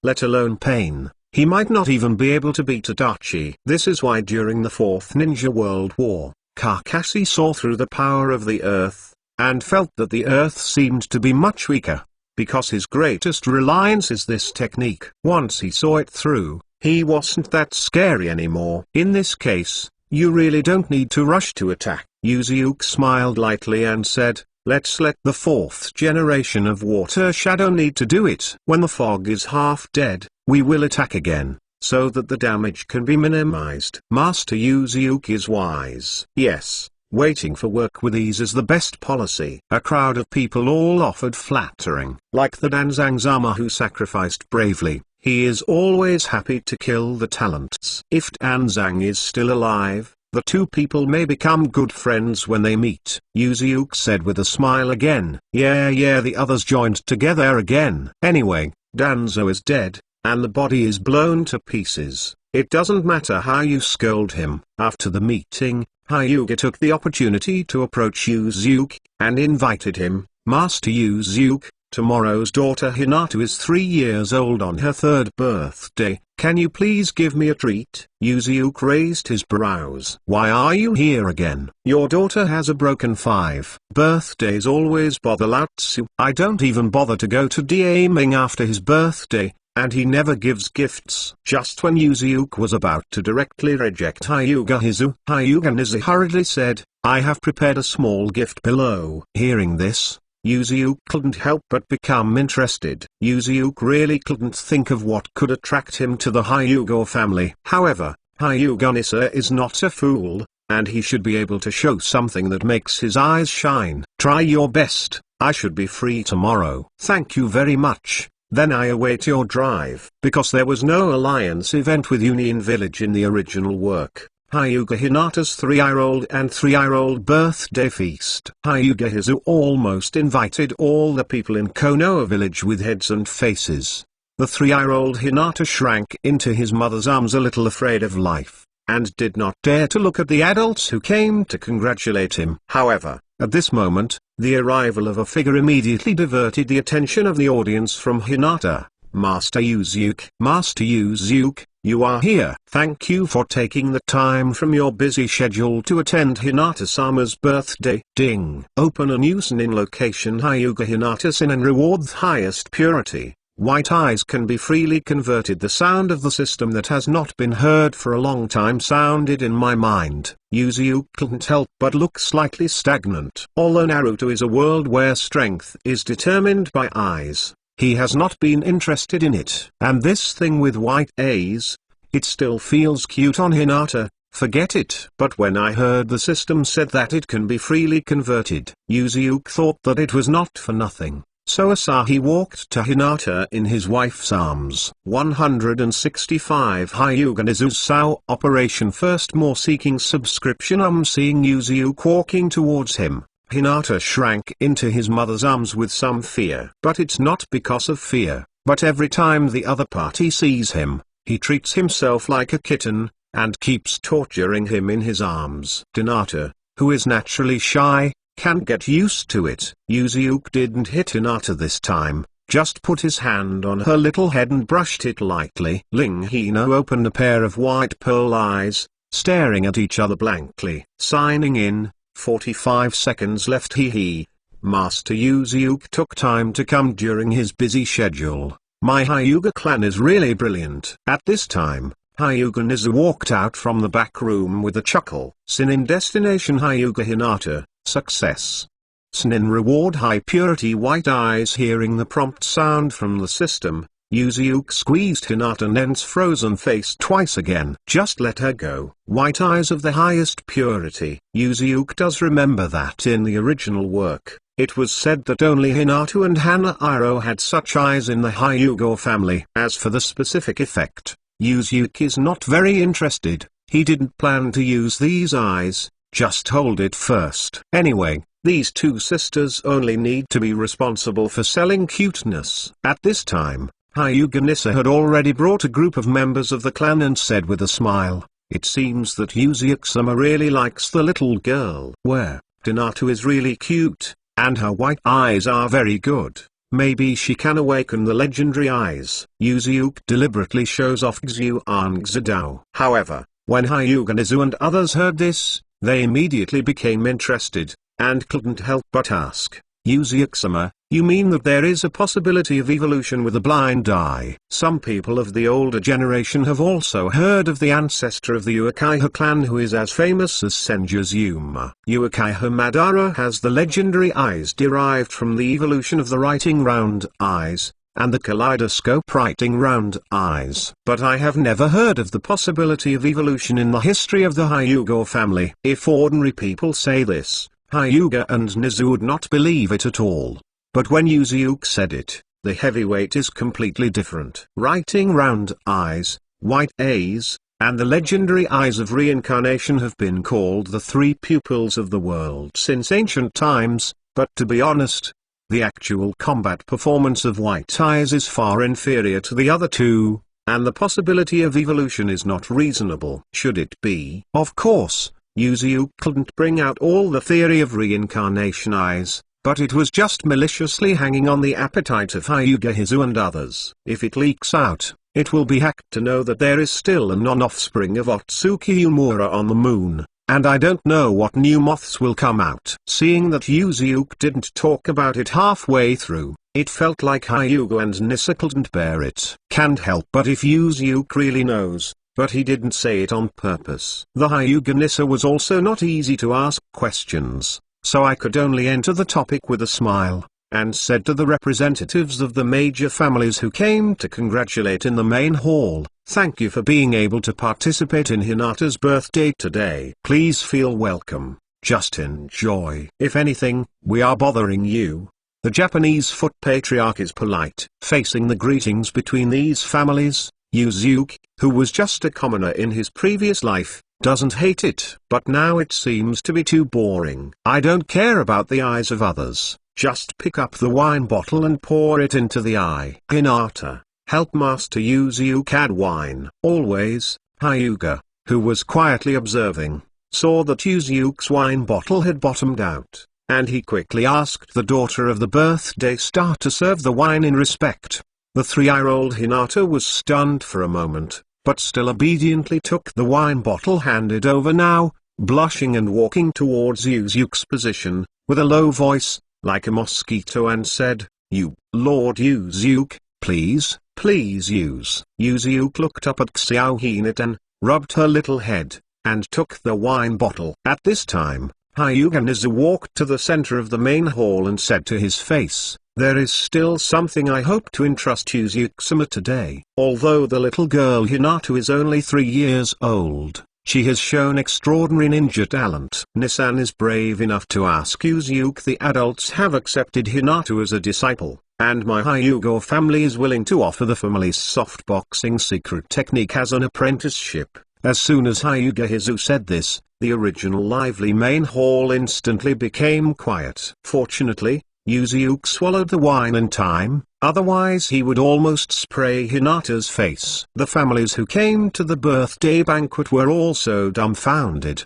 A: let alone pain. He might not even be able to beat Adachi. This is why during the Fourth Ninja World War, Kakashi saw through the power of the earth, and felt that the earth seemed to be much weaker, because his greatest reliance is this technique. Once he saw it through, he wasn't that scary anymore. In this case, you really don't need to rush to attack. Yuzuke smiled lightly and said, let's let the fourth generation of Water Shadow need to do it. When the fog is half dead, we will attack again, so that the damage can be minimized. Master Yuzuke is wise. Yes, waiting for work with ease is the best policy. A crowd of people all offered flattering. Like the Danzang-sama who sacrificed bravely, he is always happy to kill the talents. If Danzang is still alive, the two people may become good friends when they meet. Yuzuke said with a smile again. Yeah, the others joined together again. Anyway, Danzo is dead, and the body is blown to pieces. It doesn't matter how you scold him. After the meeting, Hyuga took the opportunity to approach Yuzuke, and invited him. Master Yuzuke, tomorrow's daughter Hinata is 3 years old on her 3rd birthday. Can you please give me a treat? Yuzuke raised his brows. Why are you here again? Your daughter has a broken 5. Birthdays always bother Latsu. I don't even bother to go to Daming after his birthday, and he never gives gifts. Just when Yuzuke was about to directly reject Hyuga Nizu hurriedly said, I have prepared a small gift below. Hearing this, Yuzuke couldn't help but become interested. Yuzuke really couldn't think of what could attract him to the Hyuga family. However, Hyuga Nissa is not a fool, and he should be able to show something that makes his eyes shine. Try your best. I should be free tomorrow. Thank you very much. Then I await your drive. Because there was no alliance event with Union Village in the original work, Hyuga Hinata's 3-year-old and 3-year-old birthday feast. Hyuga Hizu almost invited all the people in Konoha village with heads and faces. The 3-year-old Hinata shrank into his mother's arms a little afraid of life, and did not dare to look at the adults who came to congratulate him. However, at this moment, the arrival of a figure immediately diverted the attention of the audience from Hinata. Master Yuzuke. Master Yuzuke, you are here. Thank you for taking the time from your busy schedule to attend Hinata-sama's birthday. Ding. Open a new Sinin location. Hyuga Hinata Sinin rewards highest purity. White eyes can be freely converted. The sound of the system that has not been heard for a long time sounded in my mind. Yuzu can't help but look slightly stagnant. Although Naruto is a world where strength is determined by eyes, he has not been interested in it. And this thing with white eyes, it still feels cute on Hinata, forget it. But when I heard the system said that it can be freely converted, Yuzu thought that it was not for nothing. So Asahi walked to Hinata in his wife's arms. 165 Hyuga Nizu's Sao Operation First More Seeking Subscription. Seeing Yuzu walking towards him, Hinata shrank into his mother's arms with some fear. But it's not because of fear, but every time the other party sees him, he treats himself like a kitten, and keeps torturing him in his arms. Hinata, who is naturally shy, can't get used to it. Yuzu didn't hit Hinata this time, just put his hand on her little head and brushed it lightly. Ling Hino opened a pair of white pearl eyes, staring at each other blankly. Signing in, 45 seconds left. Hee. Master Yuzu took time to come during his busy schedule. My Hyuga clan is really brilliant. At this time, Hyuga Nizu walked out from the back room with a chuckle. Sinin destination Hyuga Hinata. Success. Sinin reward high purity white eyes. Hearing the prompt sound from the system, Yuzu squeezed Hinata Nen's frozen face twice again. Just let her go. White eyes of the highest purity. Yuzu does remember that in the original work, it was said that only Hinata and Hana had such eyes in the Hyuga family. As for the specific effect, Yuzu is not very interested. He didn't plan to use these eyes. Just hold it first. Anyway, these two sisters only need to be responsible for selling cuteness. At this time, Hyuga Nissa had already brought a group of members of the clan and said with a smile, "It seems that Yuzu-sama really likes the little girl. Where, Hinata is really cute, and her white eyes are very good. Maybe she can awaken the legendary eyes." Yuzu deliberately shows off Xuan Xidao. However, when Hyuga Nizu and others heard this, they immediately became interested, and couldn't help but ask, "Yuzu-sama, you mean that there is a possibility of evolution with a blind eye?" Some people of the older generation have also heard of the ancestor of the Uchiha clan who is as famous as Senju's Yuma. Uchiha Madara has the legendary eyes derived from the evolution of the writing round eyes, and the kaleidoscope writing round eyes. But I have never heard of the possibility of evolution in the history of the Hyuga family. If ordinary people say this, Hyuga and Nizu would not believe it at all. But when Yuzu said it, the heavyweight is completely different. Writing round eyes, white eyes, and the legendary eyes of reincarnation have been called the three pupils of the world since ancient times, but to be honest, the actual combat performance of white eyes is far inferior to the other two, and the possibility of evolution is not reasonable. Should it be? Of course, Yuzu couldn't bring out all the theory of reincarnation eyes, but it was just maliciously hanging on the appetite of Hyuga Hizu and others. If it leaks out, it will be hacked to know that there is still a non-offspring of Otsuki Umura on the moon. And I don't know what new moths will come out. Seeing that Yuzu didn't talk about it halfway through, it felt like Hyuga and Nissa couldn't bear it. Can't help but if Yuzu really knows, but he didn't say it on purpose. The Hyuga Nissa was also not easy to ask questions, so I could only enter the topic with a smile, and said to the representatives of the major families who came to congratulate in the main hall, "Thank you for being able to participate in Hinata's birthday today. Please feel welcome, just enjoy. If anything, we are bothering you." The Japanese foot patriarch is polite. Facing the greetings between these families, Yuzu, who was just a commoner in his previous life, doesn't hate it. But now it seems to be too boring. "I don't care about the eyes of others. Just pick up the wine bottle and pour it into the eye." Hinata, help Master Yuzu add wine. Always, Hyuga, who was quietly observing, saw that Yuzu's wine bottle had bottomed out, and he quickly asked the daughter of the birthday star to serve the wine in respect. The 3-year-old Hinata was stunned for a moment, but still obediently took the wine bottle handed over now, blushing and walking towards Yuzuke's position, with a low voice, like a mosquito, and said, "You, Lord Yuzuke, please, please use." Yuzuke looked up at Xiao Hinatan, rubbed her little head, and took the wine bottle. At this time, Hyuga Nizu walked to the center of the main hall and said to his face, "There is still something I hope to entrust Yuzuke-sama today." Although the little girl Hinata is only 3 years old, she has shown extraordinary ninja talent. Nisan is brave enough to ask Yuzuke. The adults have accepted Hinata as a disciple, and my Hyuga family is willing to offer the family's softboxing secret technique as an apprenticeship. As soon as Hyuga Hizu said this, the original lively main hall instantly became quiet. Fortunately, Yuzuke swallowed the wine in time, otherwise he would almost spray Hinata's face. The families who came to the birthday banquet were also dumbfounded.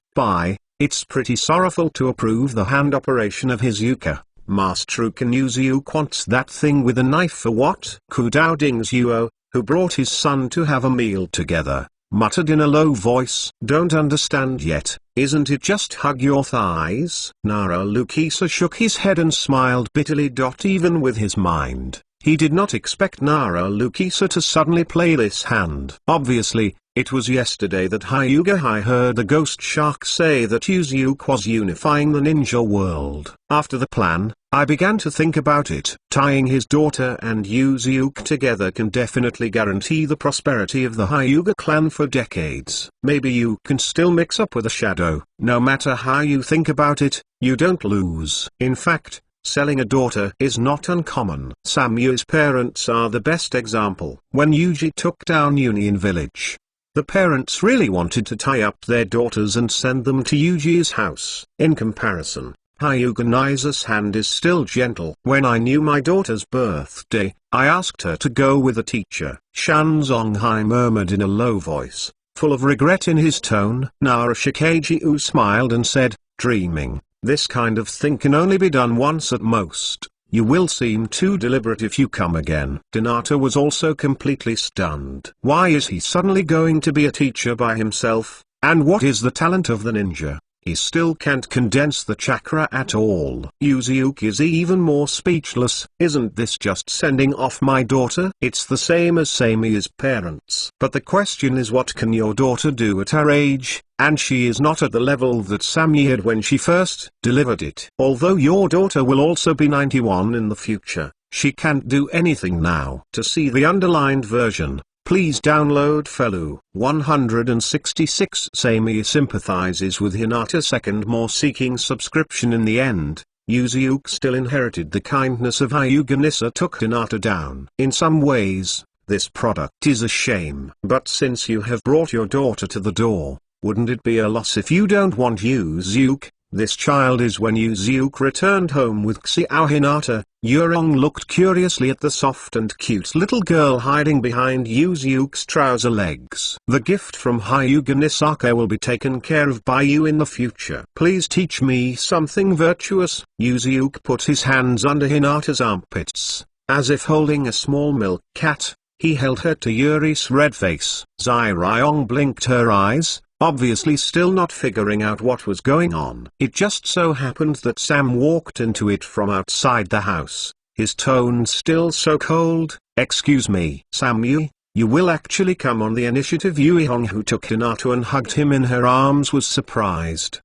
A: It's pretty sorrowful to approve the hand operation of Hizuka. Master Ukan Yuzuke wants that thing with a knife for what? Kudao Ding's Yuo, who brought his son to have a meal together, muttered in a low voice. "Don't understand yet, isn't it just hug your thighs?" Nara Lukisa shook his head and smiled bitterly. Even with his mind, he did not expect Nara Lukisa to suddenly play this hand. Obviously, it was yesterday that Hyuga Hai heard the ghost shark say that Yuzuke was unifying the ninja world. After the plan, I began to think about it. Tying his daughter and Yuzuke together can definitely guarantee the prosperity of the Hyuga clan for decades. Maybe you can still mix up with a shadow. No matter how you think about it, you don't lose. In fact, selling a daughter is not uncommon. Samyu's parents are the best example. When Yuji took down Union Village, the parents really wanted to tie up their daughters and send them to Yuji's house. In comparison, Hyuga Nisa's hand is still gentle. When I knew my daughter's birthday, I asked her to go with a teacher. Shan Zonghai murmured in a low voice, full of regret in his tone. Nara Shikaiju smiled and said, "Dreaming. This kind of thing can only be done once at most. You will seem too deliberate if you come again." Hinata was also completely stunned. Why is he suddenly going to be a teacher by himself? And what is the talent of the ninja? He still can't condense the chakra at all. Yuzuke is even more speechless. Isn't this just sending off my daughter? It's the same as Sami's parents. But the question is, what can your daughter do at her age? And she is not at the level that Sami had when she first delivered it. Although your daughter will also be 91 in the future, she can't do anything now. To see the underlined version, please download Felu 166. Sami sympathizes with Hinata. Second more seeking subscription. In the end, Yuzuke still inherited the kindness of Hyuga. Nisa took Hinata down. In some ways, this product is a shame. But since you have brought your daughter to the door, wouldn't it be a loss if you don't want Yuzuke? This child is when Yuzuke returned home with Xiao Hinata. Yurong looked curiously at the soft and cute little girl hiding behind Yuzuke's trouser legs. The gift from Hyuga Nisaka will be taken care of by you in the future. Please teach me something virtuous. Yuzuke put his hands under Hinata's armpits, as if holding a small milk cat. He held her to Yuri's red face. Zai Ryong blinked her eyes, obviously still not figuring out what was going on. It just so happened that Sam walked into it from outside the house, his tone still so cold. "Excuse me, Samyu, you will actually come on the initiative." Yui Hong, who took Hinata and hugged him in her arms, was surprised.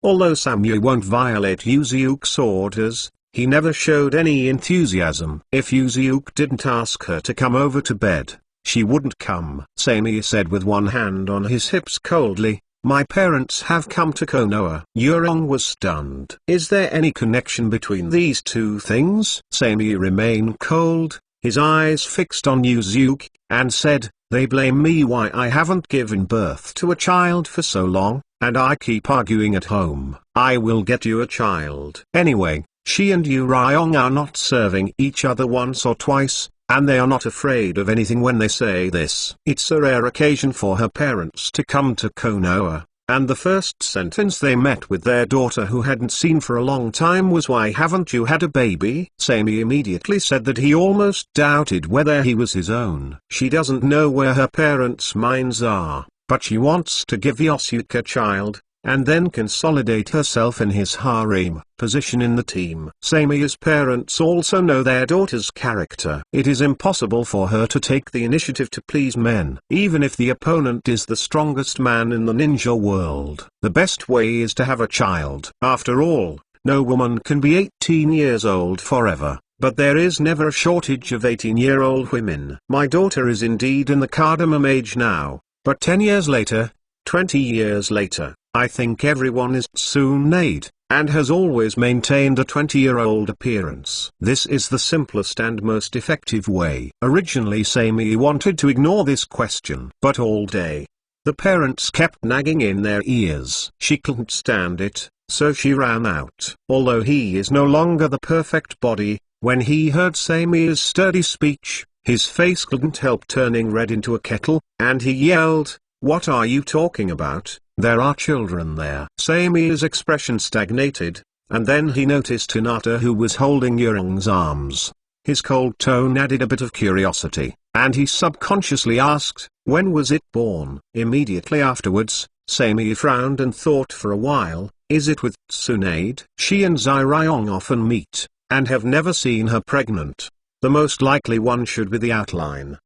A: Although Samyu won't violate Yuzuke's orders, he never showed any enthusiasm. If Yuzuke didn't ask her to come over to bed, she wouldn't come. Sami said with one hand on his hips coldly, "My parents have come to Konoha." Yurong was stunned. Is there any connection between these two things? Sami remained cold, his eyes fixed on Yuzuke, and said, "They blame me why I haven't given birth to a child for so long, and I keep arguing at home. I will get you a child. Anyway, she and Yu Ryong are not serving each other once or twice, and they are not afraid of anything when they say this. It's a rare occasion for her parents to come to Konoha. and the first sentence they met with their daughter who hadn't seen for a long time was, "Why haven't you had a baby?" Sammy immediately said that he almost doubted whether he was his own. She doesn't know where her parents' minds are, but she wants to give Yosuke a child, and then consolidate herself in his harem position in the team. Sami's parents also know their daughter's character. It is impossible for her to take the initiative to please men, even if the opponent is the strongest man in the ninja world. The best way is to have a child. After all, no woman can be 18 years old forever, but there is never a shortage of 18-year-old women. My daughter is indeed in the cardamom age now, but 10 years later, 20 years later, I think everyone is Tsunade, and has always maintained a 20-year-old appearance. This is the simplest and most effective way. Originally Sami wanted to ignore this question, but all day, the parents kept nagging in their ears. She couldn't stand it, so she ran out. Although he is no longer the perfect body, when he heard Sami's sturdy speech, his face couldn't help turning red into a kettle, and he yelled, "What are you talking about? There are children there." Sami's expression stagnated, and then he noticed Hinata, who was holding Yurong's arms. His cold tone added a bit of curiosity, and he subconsciously asked, "When was it born?" Immediately afterwards, Sami frowned and thought for a while, "Is it with Tsunade?" She and Ryong often meet, and have never seen her pregnant. The most likely one should be the outline.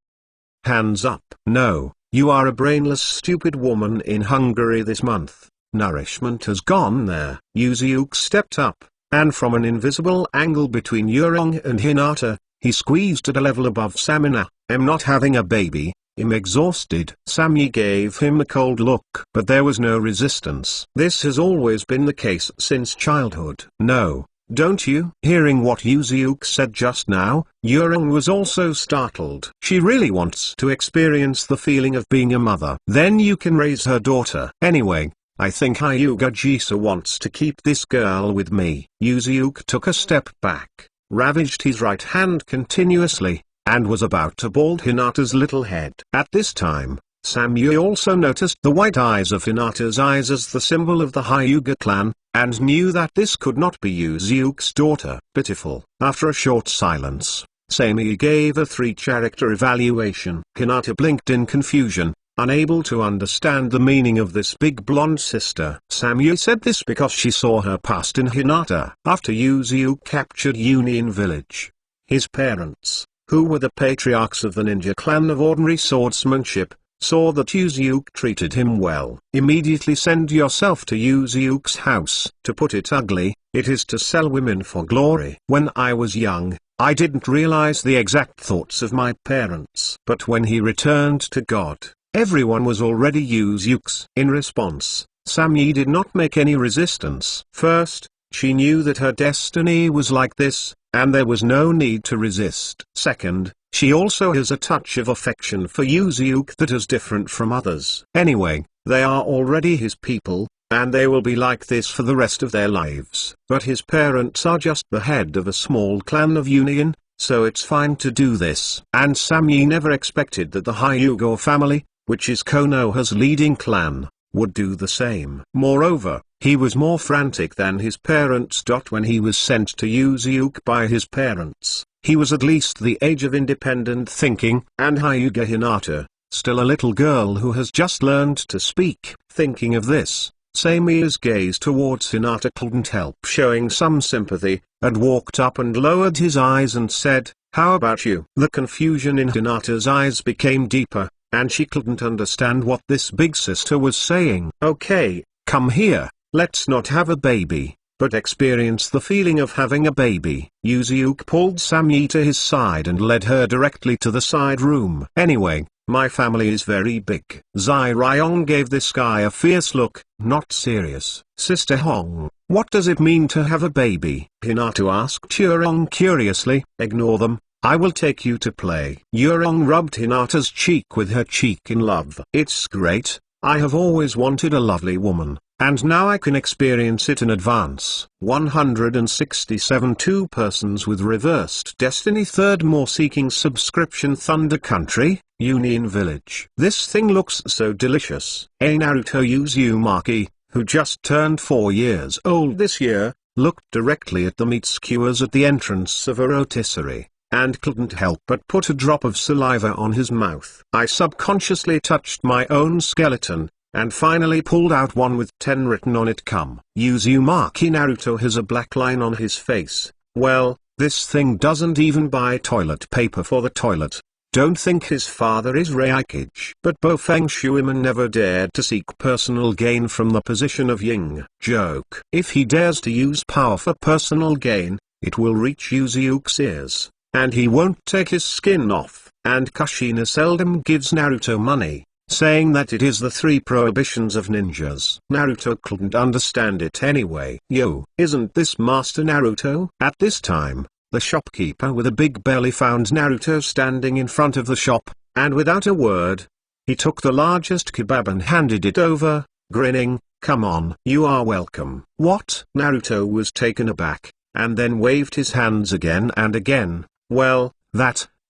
A: Hands up. No. You are a brainless stupid woman in Hungary this month. Nourishment has gone there. Yuzuke stepped up, and from an invisible angle between Yurong and Hinata, he squeezed at a level above Samina. "I'm not having a baby, I'm exhausted." Sami gave him a cold look, but there was no resistance. This has always been the case since childhood. "No, don't you?" Hearing what Yuzuke said just now, Yurong was also startled. She really wants to experience the feeling of being a mother. "Then you can raise her daughter. Anyway, I think Hyuga Jisa wants to keep this girl with me." Yuzuke took a step back, ravaged his right hand continuously, and was about to bald Hinata's little head. At this time, Samui also noticed the white eyes of Hinata's eyes as the symbol of the Hyuga clan, and knew that this could not be Yuzuke's daughter. Pitiful. After a short silence, Samui gave a 3-character evaluation. Hinata blinked in confusion, unable to understand the meaning of this big blonde sister. Samui said this because she saw her past in Hinata. After Yuzuke captured Union Village, his parents, who were the patriarchs of the ninja clan of ordinary swordsmanship, saw that Yuzuke treated him well. "Immediately send yourself to Yuzuke's house. To put it ugly, it is to sell women for glory." When I was young, I didn't realize the exact thoughts of my parents. But when he returned to God, everyone was already Yuzuke's. In response, Samui did not make any resistance. First, she knew that her destiny was like this, and there was no need to resist. Second, she also has a touch of affection for Yuzuke that is different from others. Anyway, they are already his people, and they will be like this for the rest of their lives. But his parents are just the head of a small clan of Union, so it's fine to do this. And Samui never expected that the Hyuga family, which is Konoha's leading clan, would do the same. Moreover, he was more frantic than his parents. When he was sent to Yuzuke by his parents, he was at least the age of independent thinking, and Hyuga Hinata, still a little girl who has just learned to speak. Thinking of this, Sami's gaze towards Hinata couldn't help showing some sympathy, and walked up and lowered his eyes and said, "How about you?" The confusion in Hinata's eyes became deeper, and she couldn't understand what this big sister was saying. "Okay, come here, let's not have a baby, but experience the feeling of having a baby." Yuzuke pulled Samui to his side and led her directly to the side room. "Anyway, my family is very big." Ryong gave this guy a fierce look, not serious. "Sister Hong, what does it mean to have a baby?" Hinata asked Yurong curiously. "Ignore them, I will take you to play." Yurong rubbed Hinata's cheek with her cheek in love. "It's great, I have always wanted a lovely woman, and now I can experience it in advance." 167 Two persons with reversed destiny. Third more seeking subscription. Thunder Country, Union Village. This thing looks so delicious. Naruto Uzumaki, who just turned 4 years old this year, looked directly at the meat skewers at the entrance of a rotisserie, and couldn't help but put a drop of saliva on his mouth. I subconsciously touched my own skeleton, and finally pulled out one with 10 written on it. Come. Uzumaki Naruto has a black line on his face. Well, this thing doesn't even buy toilet paper for the toilet. Don't think his father is Raikage. But Fang Shuiman never dared to seek personal gain from the position of Ying. Joke. If he dares to use power for personal gain, it will reach Uzuke's ears, and he won't take his skin off. And Kushina seldom gives Naruto money, saying that it is the 3 prohibitions of ninjas. Naruto couldn't understand it anyway. Yo, isn't this Master Naruto? At this time, the shopkeeper with a big belly found Naruto standing in front of the shop, and without a word, he took the largest kebab and handed it over, grinning, "Come on, you are welcome." What? Naruto was taken aback, and then waved his hands again and again. Well,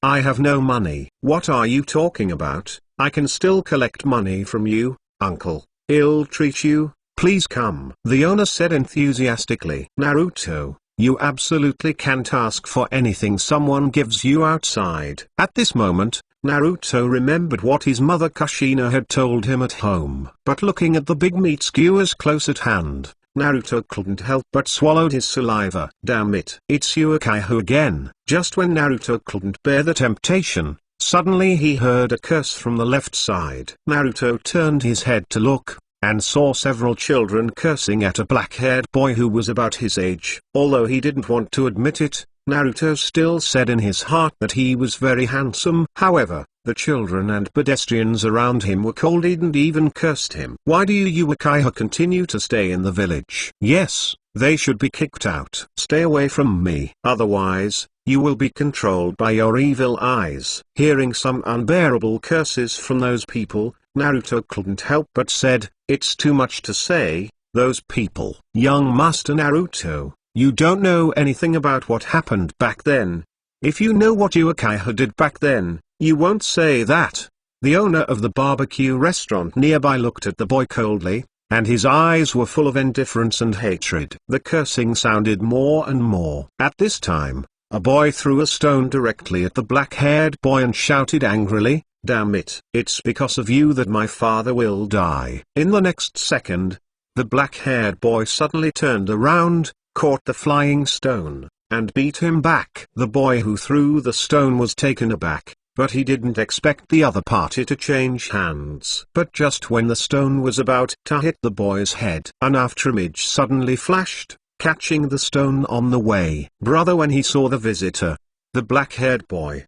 A: I have no money. What are you talking about? I can still collect money from you, uncle. I'll treat you, please come. The owner said enthusiastically. Naruto, you absolutely can't ask for anything someone gives you outside. At this moment, Naruto remembered what his mother Kushina had told him at home. But looking at the big meat skewers close at hand, Naruto couldn't help but swallowed his saliva. Damn it. It's Uchiha again. Just when Naruto couldn't bear the temptation, suddenly he heard a curse from the left side. Naruto turned his head to look, and saw several children cursing at a black-haired boy who was about his age. Although he didn't want to admit it, Naruto still said in his heart that he was very handsome. However, the children and pedestrians around him were cold and even cursed him. Why do you Uchiha continue to stay in the village? Yes, they should be kicked out. Stay away from me. Otherwise, you will be controlled by your evil eyes. Hearing some unbearable curses from those people, Naruto couldn't help but said, "It's too much to say, those people." Young Master Naruto, you don't know anything about what happened back then. If you know what Uchiha did back then, you won't say that. The owner of the barbecue restaurant nearby looked at the boy coldly, and his eyes were full of indifference and hatred. The cursing sounded more and more. At this time, a boy threw a stone directly at the black-haired boy and shouted angrily, "Damn it! It's because of you that my father will die." In the next second, the black-haired boy suddenly turned around, caught the flying stone, and beat him back. The boy who threw the stone was taken aback, but he didn't expect the other party to change hands. But just when the stone was about to hit the boy's head, an afterimage suddenly flashed, catching the stone on the way. Brother, when he saw the visitor, the black-haired boy,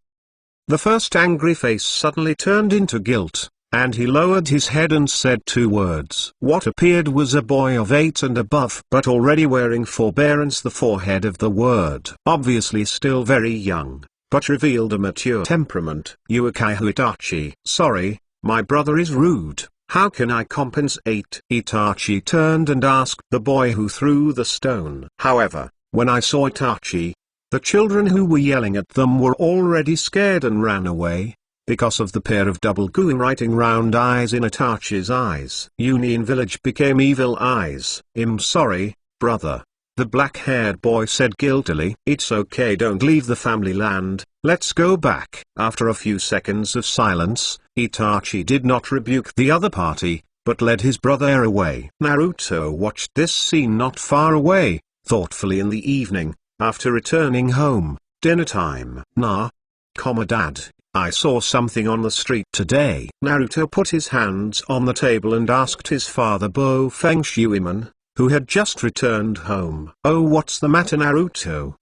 A: the first angry face suddenly turned into guilt, and he lowered his head and said 2 words. What appeared was a boy of 8 and above, but already wearing forbearance the forehead of the word. Obviously still very young, but revealed a mature temperament. Uchiha Itachi. Sorry, my brother is rude. How can I compensate? Itachi turned and asked the boy who threw the stone. However, when I saw Itachi, the children who were yelling at them were already scared and ran away, because of the pair of double gooey writing round eyes in Itachi's eyes. Union Village became evil eyes. I'm sorry, brother, the black-haired boy said guiltily. It's okay, don't leave the family land, let's go back. After a few seconds of silence, Itachi did not rebuke the other party, but led his brother away. Naruto watched this scene not far away, thoughtfully in the evening, after returning home. Dinner time. Dad, I saw something on the street today. Naruto put his hands on the table and asked his father Fang Shuiman, who had just returned home. Oh, what's the matter, Naruto?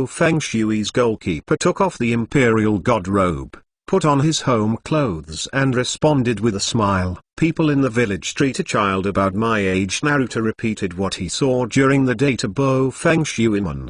A: Fang Shui's goalkeeper took off the imperial god robe, put on his home clothes and responded with a smile. People in the village treat a child about my age. Naruto repeated what he saw during the day to Fang Shuiman.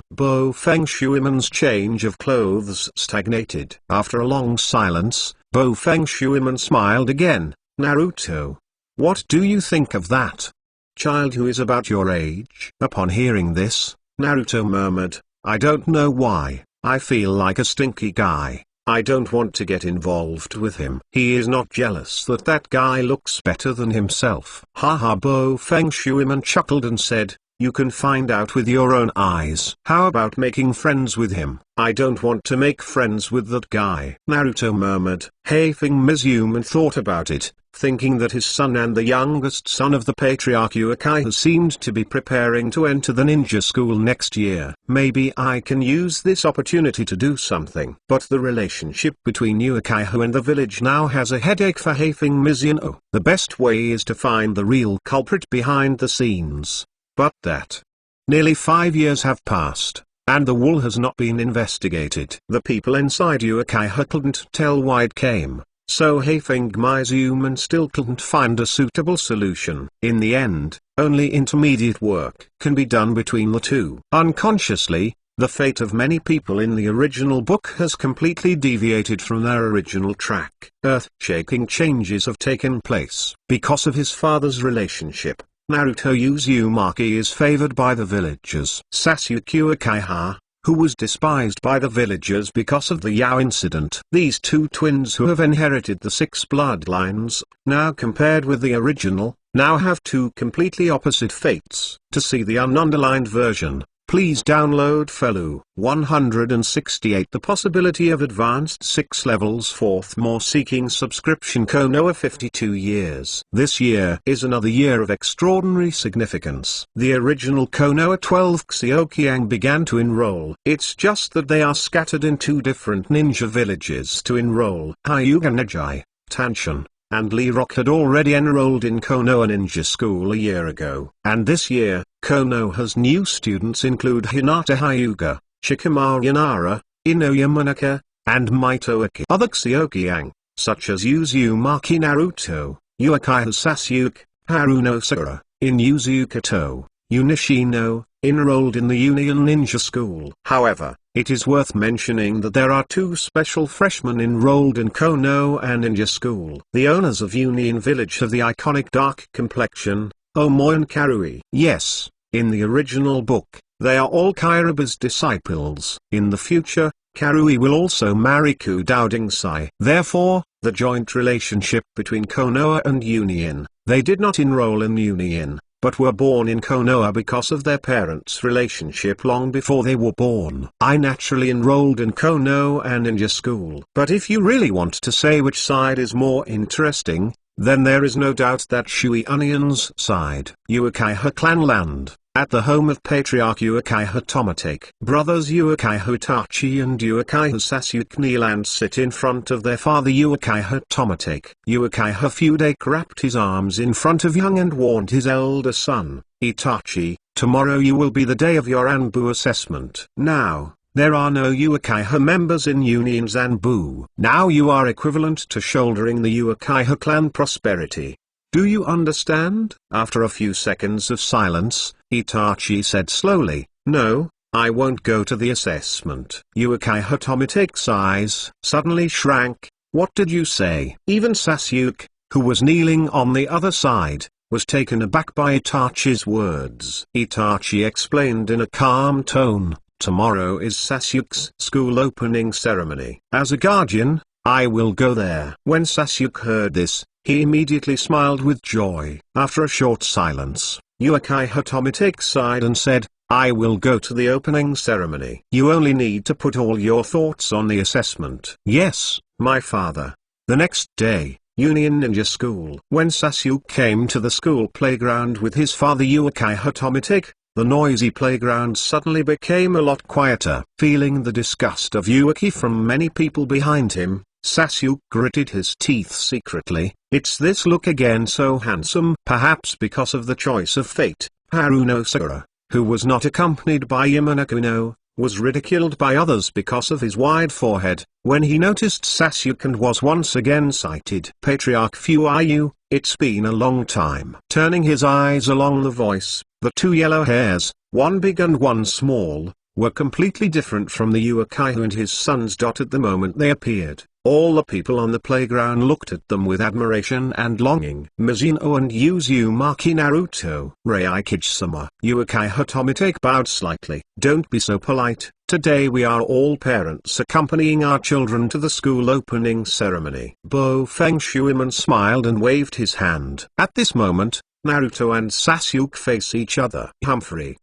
A: Fang Shuiman's change of clothes stagnated. After a long silence, Fang Shuiman smiled again. Naruto, what do you think of that child who is about your age? Upon hearing this, Naruto murmured, I don't know why, I feel like a stinky guy. I don't want to get involved with him. He is not jealous that that guy looks better than himself. Haha, Bo Feng Shuiman chuckled and said, you can find out with your own eyes. How about making friends with him? I don't want to make friends with that guy. Naruto murmured. Hefeng Mizuman thought about it, thinking that his son and the youngest son of the patriarch Uchiha seemed to be preparing to enter the ninja school next year. Maybe I can use this opportunity to do something. But the relationship between Uchiha and the village now has a headache for Hefeng Mizuno. The best way is to find the real culprit behind the scenes. But that. Nearly 5 years have passed, and the wool has not been investigated. The people inside Uchiha couldn't tell why it came, so Hefeng Mizuman still couldn't find a suitable solution. In the end, only intermediate work can be done between the two. Unconsciously, the fate of many people in the original book has completely deviated from their original track. Earth-shaking changes have taken place. Because of his father's relationship, Naruto Uzumaki is favored by the villagers. Sasuke Uchiha, who was despised by the villagers because of the Yao incident. These two twins who have inherited the 6 bloodlines, now compared with the original, now have two completely opposite fates. To see the ununderlined version, please download Felu 168. The possibility of advanced 6 levels. 4th more seeking subscription. Konoha 52 years. This year is another year of extraordinary significance. The original Konoha 12 Xioqiang began to enroll. It's just that they are scattered in 2 different ninja villages to enroll. Hyuga Nejai, Tanshin, and Lee Rock had already enrolled in Konoha Ninja School a year ago. And this year, Konoha's new students include Hinata Hyuga, Shikamaru Yanara, Ino Yamanaka, and Maito Aki. Other Xioqiang, such as Uzumaki Naruto, Uchiha Sasuke, Haruno Sakura, Inuzuka To, Unishino, enrolled in the Union Ninja School. However, it is worth mentioning that there are 2 special freshmen enrolled in Konoha Ninja School. The owners of Union Village have the iconic dark complexion, Omoy and Karui. Yes, in the original book, they are all Kairoba's disciples. In the future, Karui will also marry Ku Doubdingsai. Therefore, the joint relationship between Konoha and Union. They did not enroll in Union, but were born in Konoha because of their parents' relationship long before they were born. I naturally enrolled in Konoha Ninja School. But if you really want to say which side is more interesting, then there is no doubt that Shui Onion's side. Uchiha Clan Land, at the home of Patriarch Uchiha Tomatake. Brothers Uchiha Itachi and Uchiha Sasuke kneel and sit in front of their father Uchiha Tomatake. Uchiha Fudake wrapped his arms in front of young and warned his elder son, Itachi, tomorrow you will be the day of your Anbu assessment. Now, there are no Uchiha members in Union Zanbu. Now you are equivalent to shouldering the Uchiha clan prosperity. Do you understand? After a few seconds of silence, Itachi said slowly, no, I won't go to the assessment. Uchiha Tomitake's eyes suddenly shrank. What did you say? Even Sasuke, who was kneeling on the other side, was taken aback by Itachi's words. Itachi explained in a calm tone, tomorrow is Sasuke's school opening ceremony. As a guardian, I will go there. When Sasuke heard this, he immediately smiled with joy. After a short silence, Uchiha Tomitake sighed and said, I will go to the opening ceremony. You only need to put all your thoughts on the assessment. Yes, my father. The next day, Union Ninja School. When Sasuke came to the school playground with his father Uchiha Tomitake, the noisy playground suddenly became a lot quieter. Feeling the disgust of Uchi from many people behind him, Sasuke gritted his teeth secretly. It's this look again, so handsome. Perhaps because of the choice of fate, Haruno Sakura, who was not accompanied by Yamanaka, was ridiculed by others because of his wide forehead. When he noticed Sasuke and was once again cited Patriarch Fuayu, it's been a long time. Turning his eyes along the voice, the 2 yellow hairs, one big and one small, were completely different from the Uchiha and his sons. At the moment they appeared, all the people on the playground looked at them with admiration and longing. Mizuno and Uzumaki Naruto. Reikage-sama. Uchiha Tomitake bowed slightly. Don't be so polite, Today we are all parents accompanying our children to the school opening ceremony. Bo Feng Shuiman smiled and waved his hand. At this moment, Naruto and Sasuke face each other. Humphrey.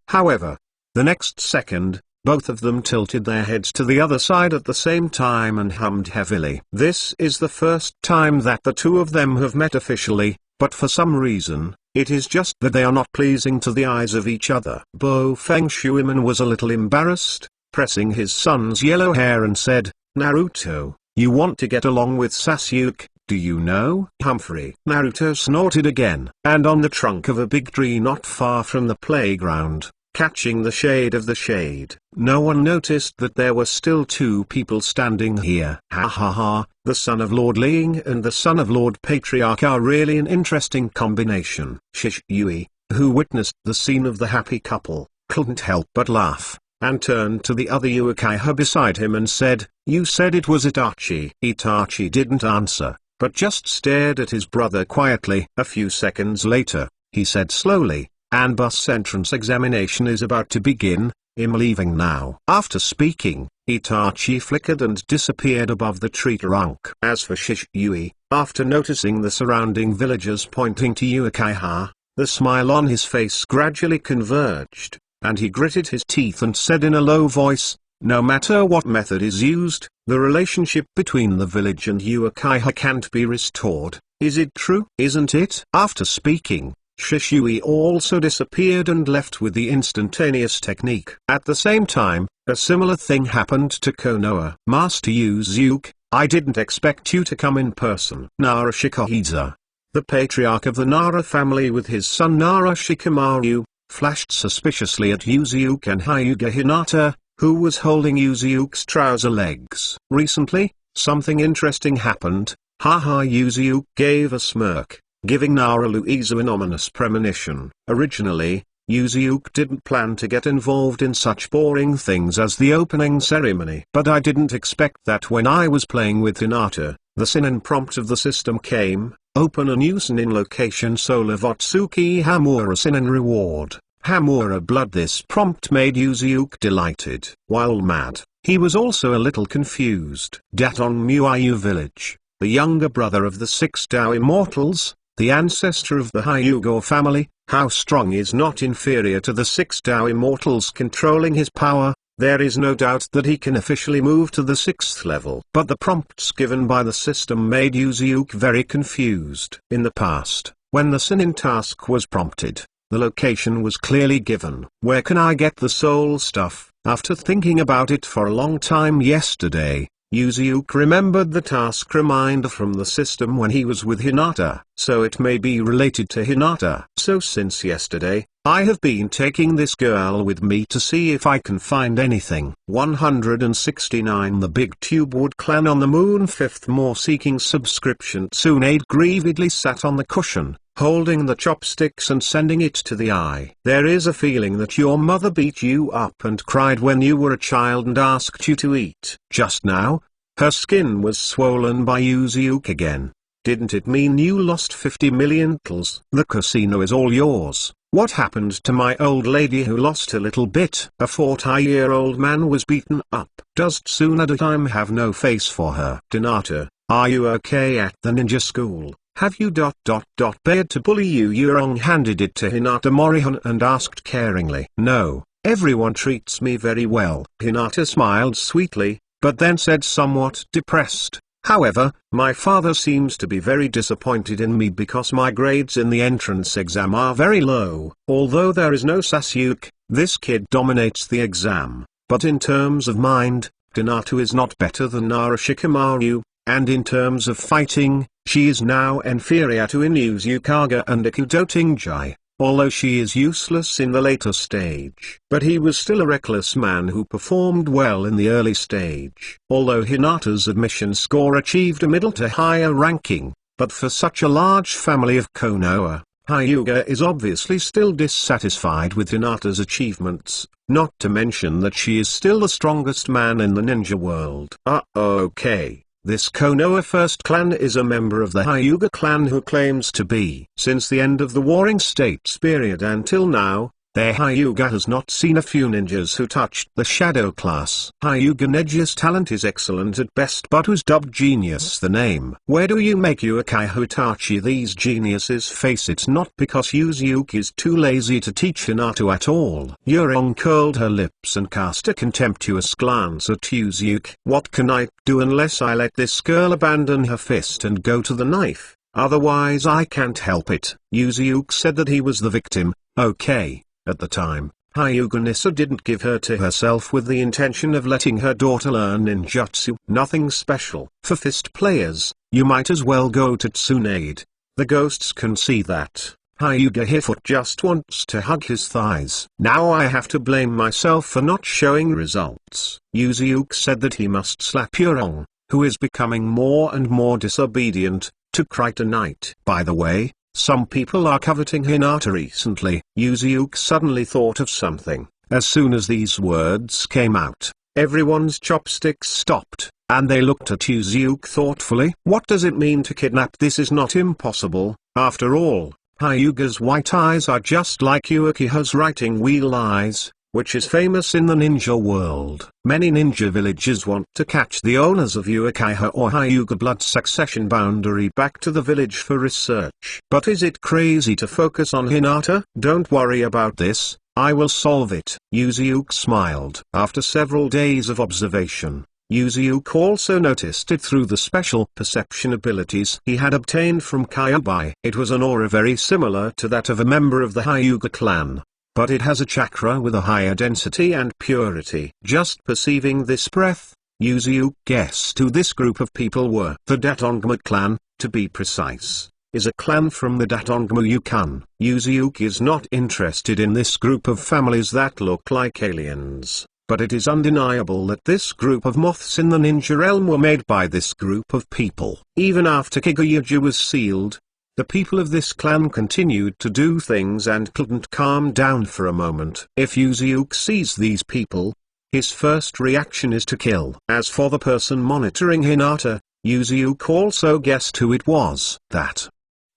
A: However, the next second, both of them tilted their heads to the other side at the same time and hummed heavily. This is the first time that the two of them have met officially, but for some reason, it is just that they are not pleasing to the eyes of each other. Bo Feng Shuiman was a little embarrassed, pressing his son's yellow hair and said, "Naruto, you want to get along with Sasuke, do you know?" Humphrey. Naruto snorted again. And on the trunk of a big tree not far from the playground, catching the shade of the shade, no one noticed that there were still two people standing here. Ha ha ha, the son of Lord Ling and the son of Lord Patriarch are really an interesting combination. Yui, who witnessed the scene of the happy couple, couldn't help but laugh, and turned to the other Uchiha beside him and said, "You said it was Itachi." Itachi didn't answer, but just stared at his brother quietly. A few seconds later, he said slowly, "And bus entrance examination is about to begin, I'm leaving now." After speaking, Itachi flickered and disappeared above the tree trunk. As for Yui, after noticing the surrounding villagers pointing to Uchiha, the smile on his face gradually converged, and he gritted his teeth and said in a low voice, "No matter what method is used, the relationship between the village and Uchiha can't be restored. Is it true? Isn't it?" After speaking, Shishui also disappeared and left with the instantaneous technique. At the same time, a similar thing happened to Konoha. "Master Uzuke, I didn't expect you to come in person." Nara Shikahisa, the patriarch of the Nara family with his son Nara Shikamaru, flashed suspiciously at Uzuke and Hyuga Hinata, who was holding Uzuke's trouser legs. "Recently, something interesting happened." Haha. Uzuke gave a smirk, giving Nara Luisa an ominous premonition. Originally, Uzuke didn't plan to get involved in such boring things as the opening ceremony. But I didn't expect that when I was playing with Hinata, the Sinin prompt of the system came, "Open a new Sinin location Solavotsuki Hamura Sinin reward, Hamura blood." This prompt made Uzuke delighted. While mad, he was also a little confused. Datong Muayu village, the younger brother of the six Tao immortals, the ancestor of the Hyuga family, how strong is not inferior to the six Tao immortals controlling his power. There is no doubt that he can officially move to the 6th level. But the prompts given by the system made Uzuke very confused. In the past, when the Sinin task was prompted, the location was clearly given. "Where can I get the soul stuff?" After thinking about it for a long time yesterday, Uzuke remembered the task reminder from the system when he was with Hinata, so it may be related to Hinata. "So since yesterday, I have been taking this girl with me to see if I can find anything." 169 The Big Tubewood Clan on the Moon. 5th more seeking subscription. Tsunade grievedly sat on the cushion, holding the chopsticks and sending it to the eye. "There is a feeling that your mother beat you up and cried when you were a child and asked you to eat. Just now, her skin was swollen by Uzuke again. Didn't it mean you lost 50 million tals? The casino is all yours. What happened to my old lady who lost a little bit?" A 40-year-old man was beaten up. "Does Tsunade-time have no face for her?" "Hinata, are you okay at the ninja school? Have you ... Bared to bully you?" Yurong handed it to Hinata Morihon and asked caringly. "No, everyone treats me very well." Hinata smiled sweetly, but then said somewhat depressed, "However, my father seems to be very disappointed in me because my grades in the entrance exam are very low. Although there is no Sasuke, this kid dominates the exam. But in terms of mind, Hinata is not better than Nara Shikamaru, and in terms of fighting, she is now inferior to Inu's Yukaga and Ikudotinjai, although she is useless in the later stage." But he was still a reckless man who performed well in the early stage. Although Hinata's admission score achieved a middle to higher ranking, but for such a large family of Konoha, Hyuga is obviously still dissatisfied with Hinata's achievements, not to mention that she is still the strongest man in the ninja world. Okay. This Konoha first clan is a member of the Hyuga clan who claims to be. Since the end of the Warring States period until now, Their Hyuga has not seen a few ninjas who touched the shadow class. Hyuga Neji's talent is excellent at best, but was dubbed genius the name. Where do you make Uchiha Itachi these geniuses face it? Not because Yuzuki is too lazy to teach Hinata at all. Yurong curled her lips and cast a contemptuous glance at Yuzuki. What can I do unless I let this girl abandon her fist and go to the knife? Otherwise I can't help it. Yuzuki said that he was the victim. Okay. At the time, Hyuga Nissa didn't give her to herself with the intention of letting her daughter learn ninjutsu. Nothing special. For fist players, you might as well go to Tsunade. The ghosts can see that. Hyuga Hifoot just wants to hug his thighs. Now I have to blame myself for not showing results. Yuzuki said that he must slap Yurong, who is becoming more and more disobedient, to Krita Knight. By the way, some people are coveting Hinata recently. Yuzuki suddenly thought of something. As soon as these words came out, everyone's chopsticks stopped, and they looked at Yuzuki thoughtfully. What does it mean to kidnap? This is not impossible. After all, Hyuga's white eyes are just like Uchiha's writing wheel eyes, which is famous in the ninja world. Many ninja villages want to catch the owners of Uchiha or Hyuga blood succession boundary back to the village for research. But is it crazy to focus on Hinata? Don't worry about this, I will solve it. Yuzuki smiled. After several days of observation, Yuzuki also noticed it through the special perception abilities he had obtained from Kyuubi. It was an aura very similar to that of a member of the Hyuga clan, but it has a chakra with a higher density and purity. Just perceiving this breath, Yuzuki guessed who this group of people were. The Datongma clan, to be precise, is a clan from the Datongma Yukon. Yuzuki is not interested in this group of families that look like aliens, but it is undeniable that this group of moths in the ninja realm were made by this group of people. Even after Kigayuji was sealed, the people of this clan continued to do things and couldn't calm down for a moment. If Yuzuki sees these people, his first reaction is to kill. As for the person monitoring Hinata, Yuzuki also guessed who it was. That,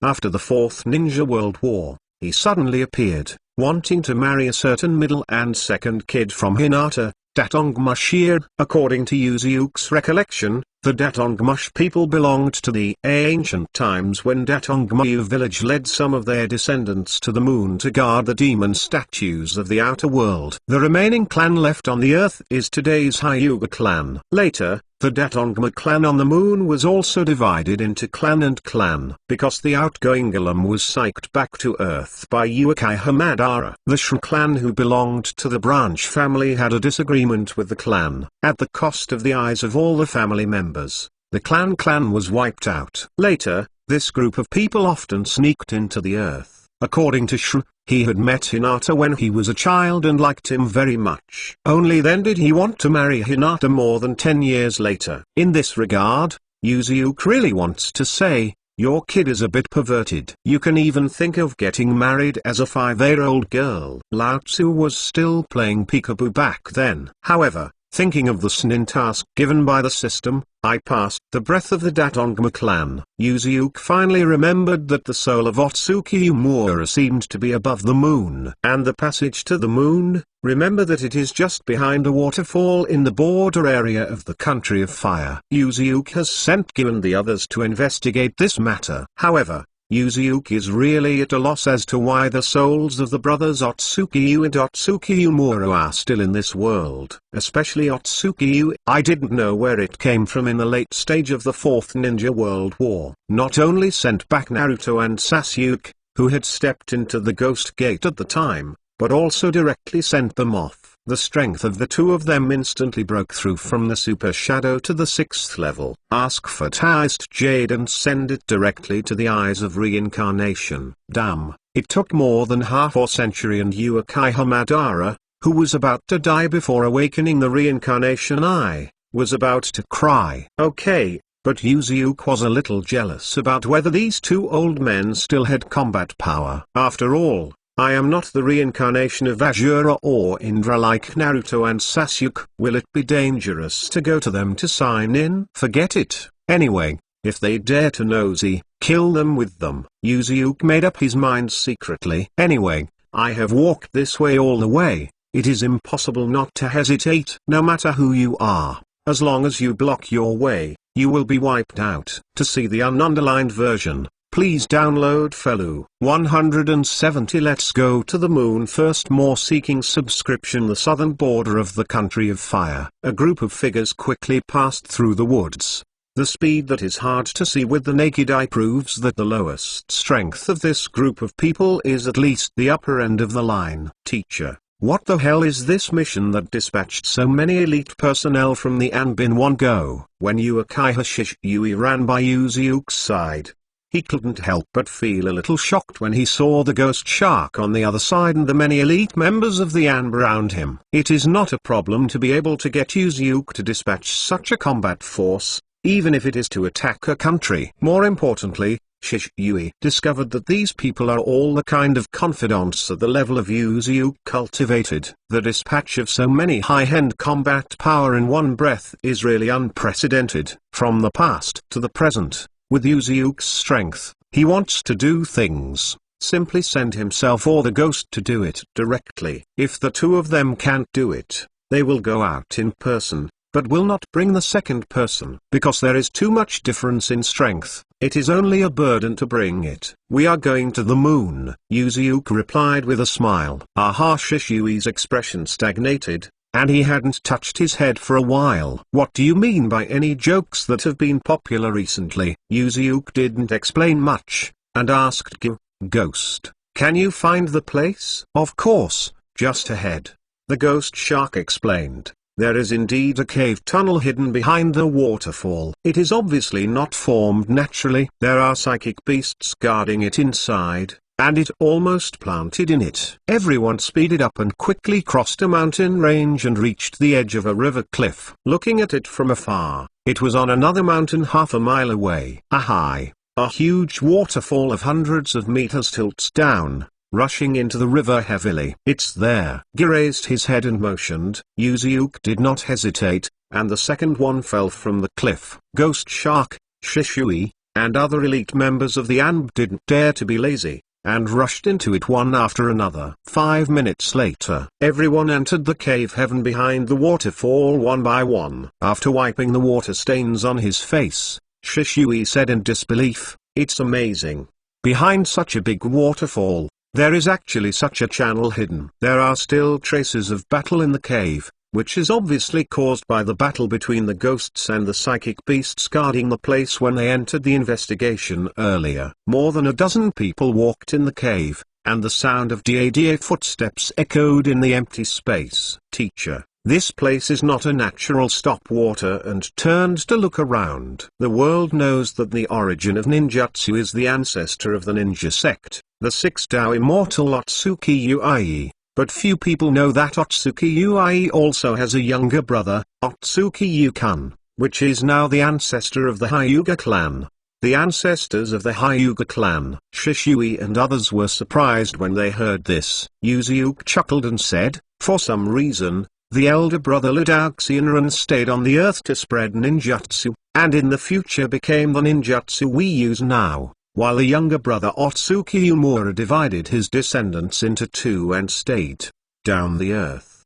A: after the Fourth Ninja World War, he suddenly appeared, wanting to marry a certain middle and second kid from Hinata, Datongmushir. According to Yuzuki's recollection, the Datongmush people belonged to the ancient times when Datongmu village led some of their descendants to the moon to guard the demon statues of the outer world. The remaining clan left on the earth is today's Hyuga clan. Later, the Datongmu clan on the moon was also divided into clan and clan, because the outgoing golem was psyched back to earth by Uchiha Madara. The Shun clan, who belonged to the branch family, had a disagreement with the clan. At the cost of the eyes of all the family members, the clan was wiped out. Later, this group of people often sneaked into the earth. According to Shun, he had met Hinata when he was a child and liked him very much. Only then did he want to marry Hinata more than 10 years later. In this regard, Yuzuki really wants to say, your kid is a bit perverted. You can even think of getting married as a 5-year-old girl. Lao Tzu was still playing peekaboo back then. However, thinking of the Snin task given by the system, I passed the breath of the Datongma clan. Yuzuki finally remembered that the soul of Otsuki Umura seemed to be above the moon. And the passage to the moon, remember that it is just behind a waterfall in the border area of the country of fire. Yuzuki has sent Gyu and the others to investigate this matter. However, Yuzuki is really at a loss as to why the souls of the brothers Otsuki and Otsuki Umura are still in this world. Especially Otsuki. I didn't know where it came from in the late stage of the Fourth Ninja World War. Not only sent back Naruto and Sasuke, who had stepped into the Ghost Gate at the time, but also directly sent them off. The strength of the two of them instantly broke through from the Super Shadow to the 6th level. Ask for Taoist Jade and send it directly to the Eyes of Reincarnation. Damn, it took more than half a century, and Uchiha Madara, who was about to die before awakening the Reincarnation Eye, was about to cry. Okay, but Yuzuki was a little jealous about whether these two old men still had combat power. After all, I am not the reincarnation of Asura or Indra like Naruto and Sasuke. Will it be dangerous to go to them to sign in? Forget it. Anyway, if they dare to nosy, kill them with them. Yuzuki made up his mind secretly. Anyway, I have walked this way all the way. It is impossible not to hesitate. No matter who you are, as long as you block your way, you will be wiped out. To see the ununderlined version, please download Felu 170. Let's go to the moon first. More seeking subscription. The southern border of the country of fire. A group of figures quickly passed through the woods. The speed that is hard to see with the naked eye proves that the lowest strength of this group of people is at least the upper end of the line. Teacher, what the hell is this mission that dispatched so many elite personnel from the ANB in one go? When Uchiha Shishui ran by Uziuke's side, he couldn't help but feel a little shocked when he saw the ghost shark on the other side and the many elite members of the ANB around him. It is not a problem to be able to get Uziuke to dispatch such a combat force, even if it is to attack a country. More importantly, Shishui discovered that these people are all the kind of confidants at the level of Uziuke cultivated. The dispatch of so many high-end combat power in one breath is really unprecedented. From the past to the present, with Uziuke's strength, he wants to do things. Simply send himself or the ghost to do it directly. If the two of them can't do it, they will go out in person, but will not bring the second person. Because there is too much difference in strength, it is only a burden to bring it. We are going to the moon, Uziuke replied with a smile. Aha! Shishui's expression stagnated, and he hadn't touched his head for a while. What do you mean by any jokes that have been popular recently? Uziuke didn't explain much, and asked Ghost, can you find the place? Of course, just ahead. The ghost shark explained. There is indeed a cave tunnel hidden behind the waterfall. It is obviously not formed naturally. There are psychic beasts guarding it inside, and it almost planted in it. Everyone speeded up and quickly crossed a mountain range and reached the edge of a river cliff. Looking at it from afar, it was on another mountain half a mile away. A huge waterfall of hundreds of meters tilts down, rushing into the river heavily. It's there. He raised his head and motioned. Uziuke did not hesitate, and the second one fell from the cliff. Ghost Shark, Shishui, and other elite members of the ANB didn't dare to be lazy, and rushed into it one after another. 5 minutes later, everyone entered the cave heaven behind the waterfall one by one. After wiping the water stains on his face, Shishui said in disbelief, "It's amazing. Behind such a big waterfall, there is actually such a channel hidden." There are still traces of battle in the cave, which is obviously caused by the battle between the ghosts and the psychic beasts guarding the place when they entered the investigation earlier. More than a dozen people walked in the cave, and the sound of da footsteps echoed in the empty space. Teacher, this place is not a natural stop water, and turned to look around. The world knows that the origin of ninjutsu is the ancestor of the ninja sect, the 6th immortal Otsuki Uai, but few people know that Otsuki Uai also has a younger brother, Otsuki Ukun, which is now the ancestor of the Hyuga clan. The ancestors of the Hyuga clan. Shishui and others were surprised when they heard this. Uziuke chuckled and said, for some reason, the elder brother Ladauxianran stayed on the earth to spread ninjutsu, and in the future became the ninjutsu we use now, while the younger brother Otsuki Umura divided his descendants into two and stayed down the earth.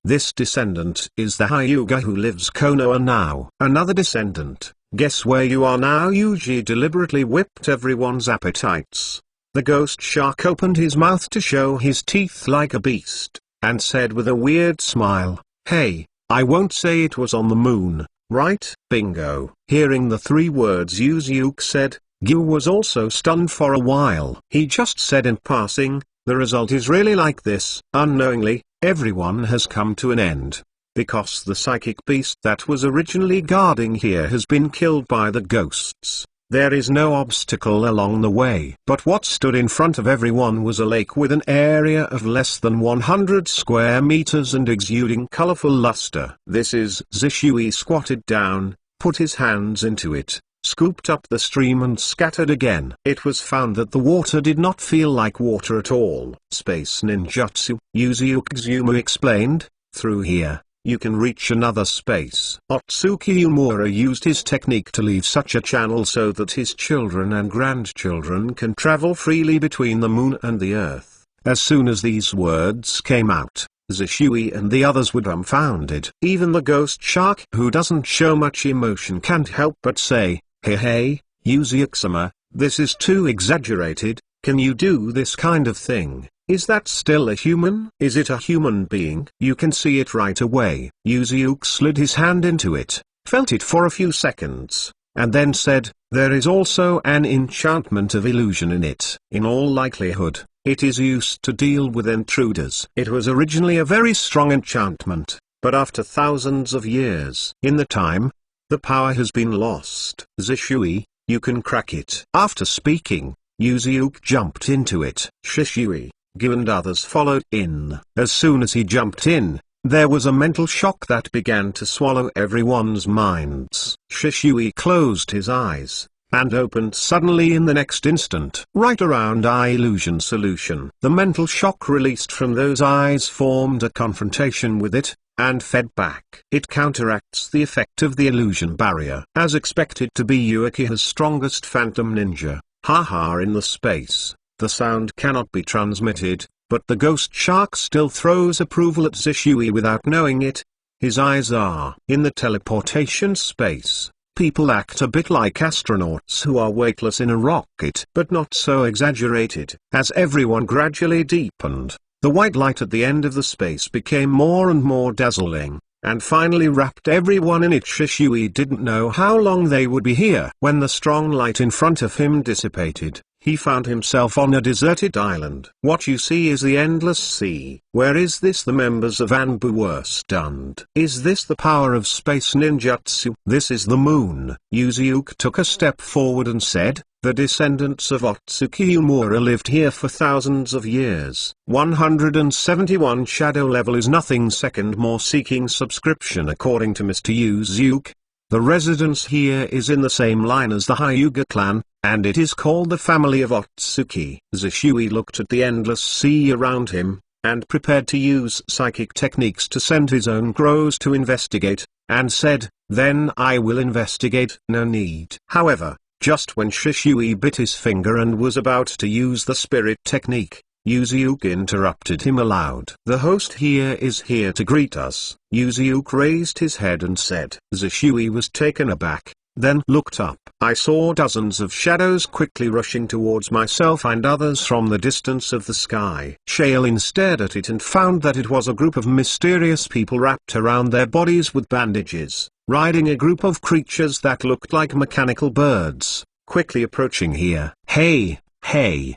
A: This descendant is the Hyuga who lives Konoha now. Another descendant, guess where you are now? Yuji deliberately whipped everyone's appetites. The ghost shark opened his mouth to show his teeth like a beast, and said with a weird smile, "Hey, I won't say it was on the moon, right?" Bingo. Hearing the three words Uziuke said, Gyu was also stunned for a while. He just said in passing, the result is really like this. Unknowingly, everyone has come to an end, because the psychic beast that was originally guarding here has been killed by the ghosts. There is no obstacle along the way. But what stood in front of everyone was a lake with an area of less than 100 square meters and exuding colorful luster. This is Zishui squatted down, put his hands into it, scooped up the stream and scattered again. It was found that the water did not feel like water at all. Space ninjutsu, Uziuke Zuma explained, through here, you can reach another space. Otsuki Umura used his technique to leave such a channel so that his children and grandchildren can travel freely between the moon and the earth. As soon as these words came out, Zishui and the others were dumbfounded. Even the ghost shark, who doesn't show much emotion, can't help but say, hey, Yuzuki-sama, this is too exaggerated. Can you do this kind of thing? Is that still a human? Is it a human being? You can see it right away. Yuzuki slid his hand into it, felt it for a few seconds, and then said, there is also an enchantment of illusion in it. In all likelihood, it is used to deal with intruders. It was originally a very strong enchantment, but after thousands of years, in the time, the power has been lost. Zishui, you can crack it. After speaking, Yuzuki jumped into it. Shishui, Gi and others followed in. As soon as he jumped in, there was a mental shock that began to swallow everyone's minds. Shishui closed his eyes, and opened suddenly in the next instant. Right around eye illusion solution. The mental shock released from those eyes formed a confrontation with it, and fed back. It counteracts the effect of the illusion barrier. As expected to be Yuki's strongest phantom ninja, haha, in the space, the sound cannot be transmitted, but the ghost shark still throws approval at Zishui without knowing it. His eyes are in the teleportation space. People act a bit like astronauts who are weightless in a rocket, but not so exaggerated. As everyone gradually deepened, the white light at the end of the space became more and more dazzling, and finally wrapped everyone in it. Shishui didn't know how long they would be here. When the strong light in front of him dissipated, he found himself on a deserted island. What you see is the endless sea. Where is this? The members of Anbu were stunned. Is this the power of space ninjutsu? This is the moon. Yuzuki took a step forward and said, the descendants of Otsuki Umura lived here for thousands of years. 171 shadow level is nothing. Second more seeking subscription. According to Mr. Yuzuki, the residence here is in the same line as the Hyuga clan, and it is called the family of Otsuki. Zishui looked at the endless sea around him, and prepared to use psychic techniques to send his own crows to investigate, and said, then I will investigate. No need. However, just when Shishui bit his finger and was about to use the spirit technique, Yuzuki interrupted him aloud. The host here is here to greet us. Yuzuki raised his head and said. Zishui was taken aback, then looked up. I saw dozens of shadows quickly rushing towards myself and others from the distance of the sky. Shaolin stared at it and found that it was a group of mysterious people wrapped around their bodies with bandages, riding a group of creatures that looked like mechanical birds, quickly approaching here. Hey,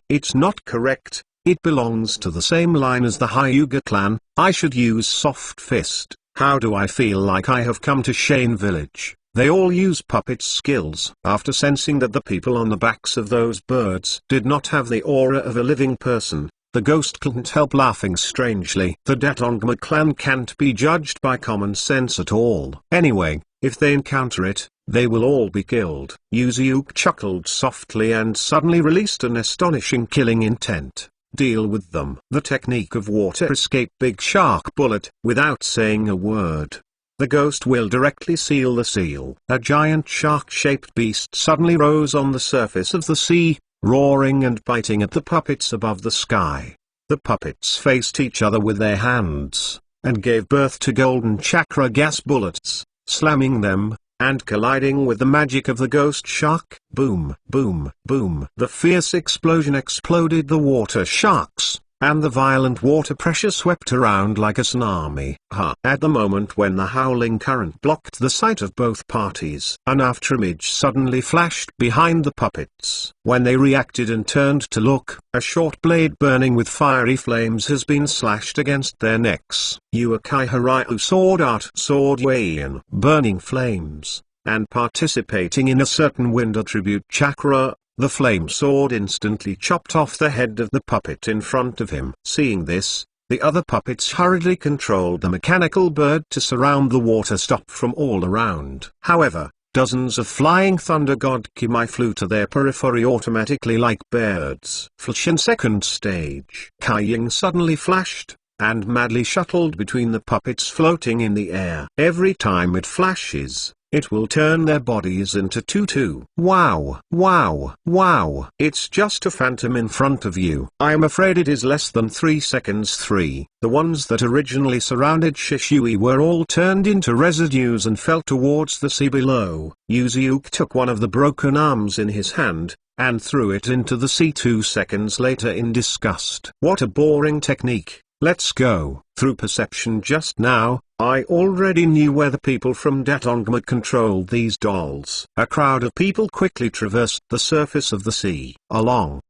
A: it's not correct. It belongs to the same line as the Hyuga clan. I should use soft fist. How do I feel like I have come to Shane village? They all use puppet skills. After sensing that the people on the backs of those birds did not have the aura of a living person, the ghost couldn't help laughing strangely. The Datongma clan can't be judged by common sense at all. Anyway, if they encounter it, they will all be killed. Yuzuki chuckled softly and suddenly released an astonishing killing intent. Deal with them. The technique of water escape. Big shark bullet. Without saying a word, the ghost will directly seal the seal. A giant shark-shaped beast suddenly rose on the surface of the sea, roaring and biting at the puppets above the sky. The puppets faced each other with their hands, and gave birth to golden chakra gas bullets, slamming them, and colliding with the magic of the ghost shark. Boom, boom, boom. The fierce explosion exploded the water sharks, and the violent water pressure swept around like a tsunami. At the moment when the howling current blocked the sight of both parties, an afterimage suddenly flashed behind the puppets. When they reacted and turned to look, a short blade burning with fiery flames has been slashed against their necks. Uekai Hiryu sword art. Sword Wayan. Burning flames, and participating in a certain wind attribute chakra. The flame sword instantly chopped off the head of the puppet in front of him. Seeing this, the other puppets hurriedly controlled the mechanical bird to surround the water stop from all around. However, dozens of flying thunder god Kimai flew to their periphery automatically like birds. Flash in second stage. Kaiying suddenly flashed, and madly shuttled between the puppets floating in the air. Every time it flashes, it will turn their bodies into tutu. Wow, wow, wow. It's just a phantom in front of you. I'm afraid it is less than 3 seconds. The ones that originally surrounded Shishui were all turned into residues and fell towards the sea below. Yuzuke took one of the broken arms in his hand, and threw it into the sea 2 seconds later in disgust. What a boring technique. Let's go. Through perception just now, I already knew where the people from Datongma controlled these dolls. A crowd of people quickly traversed the surface of the sea. Along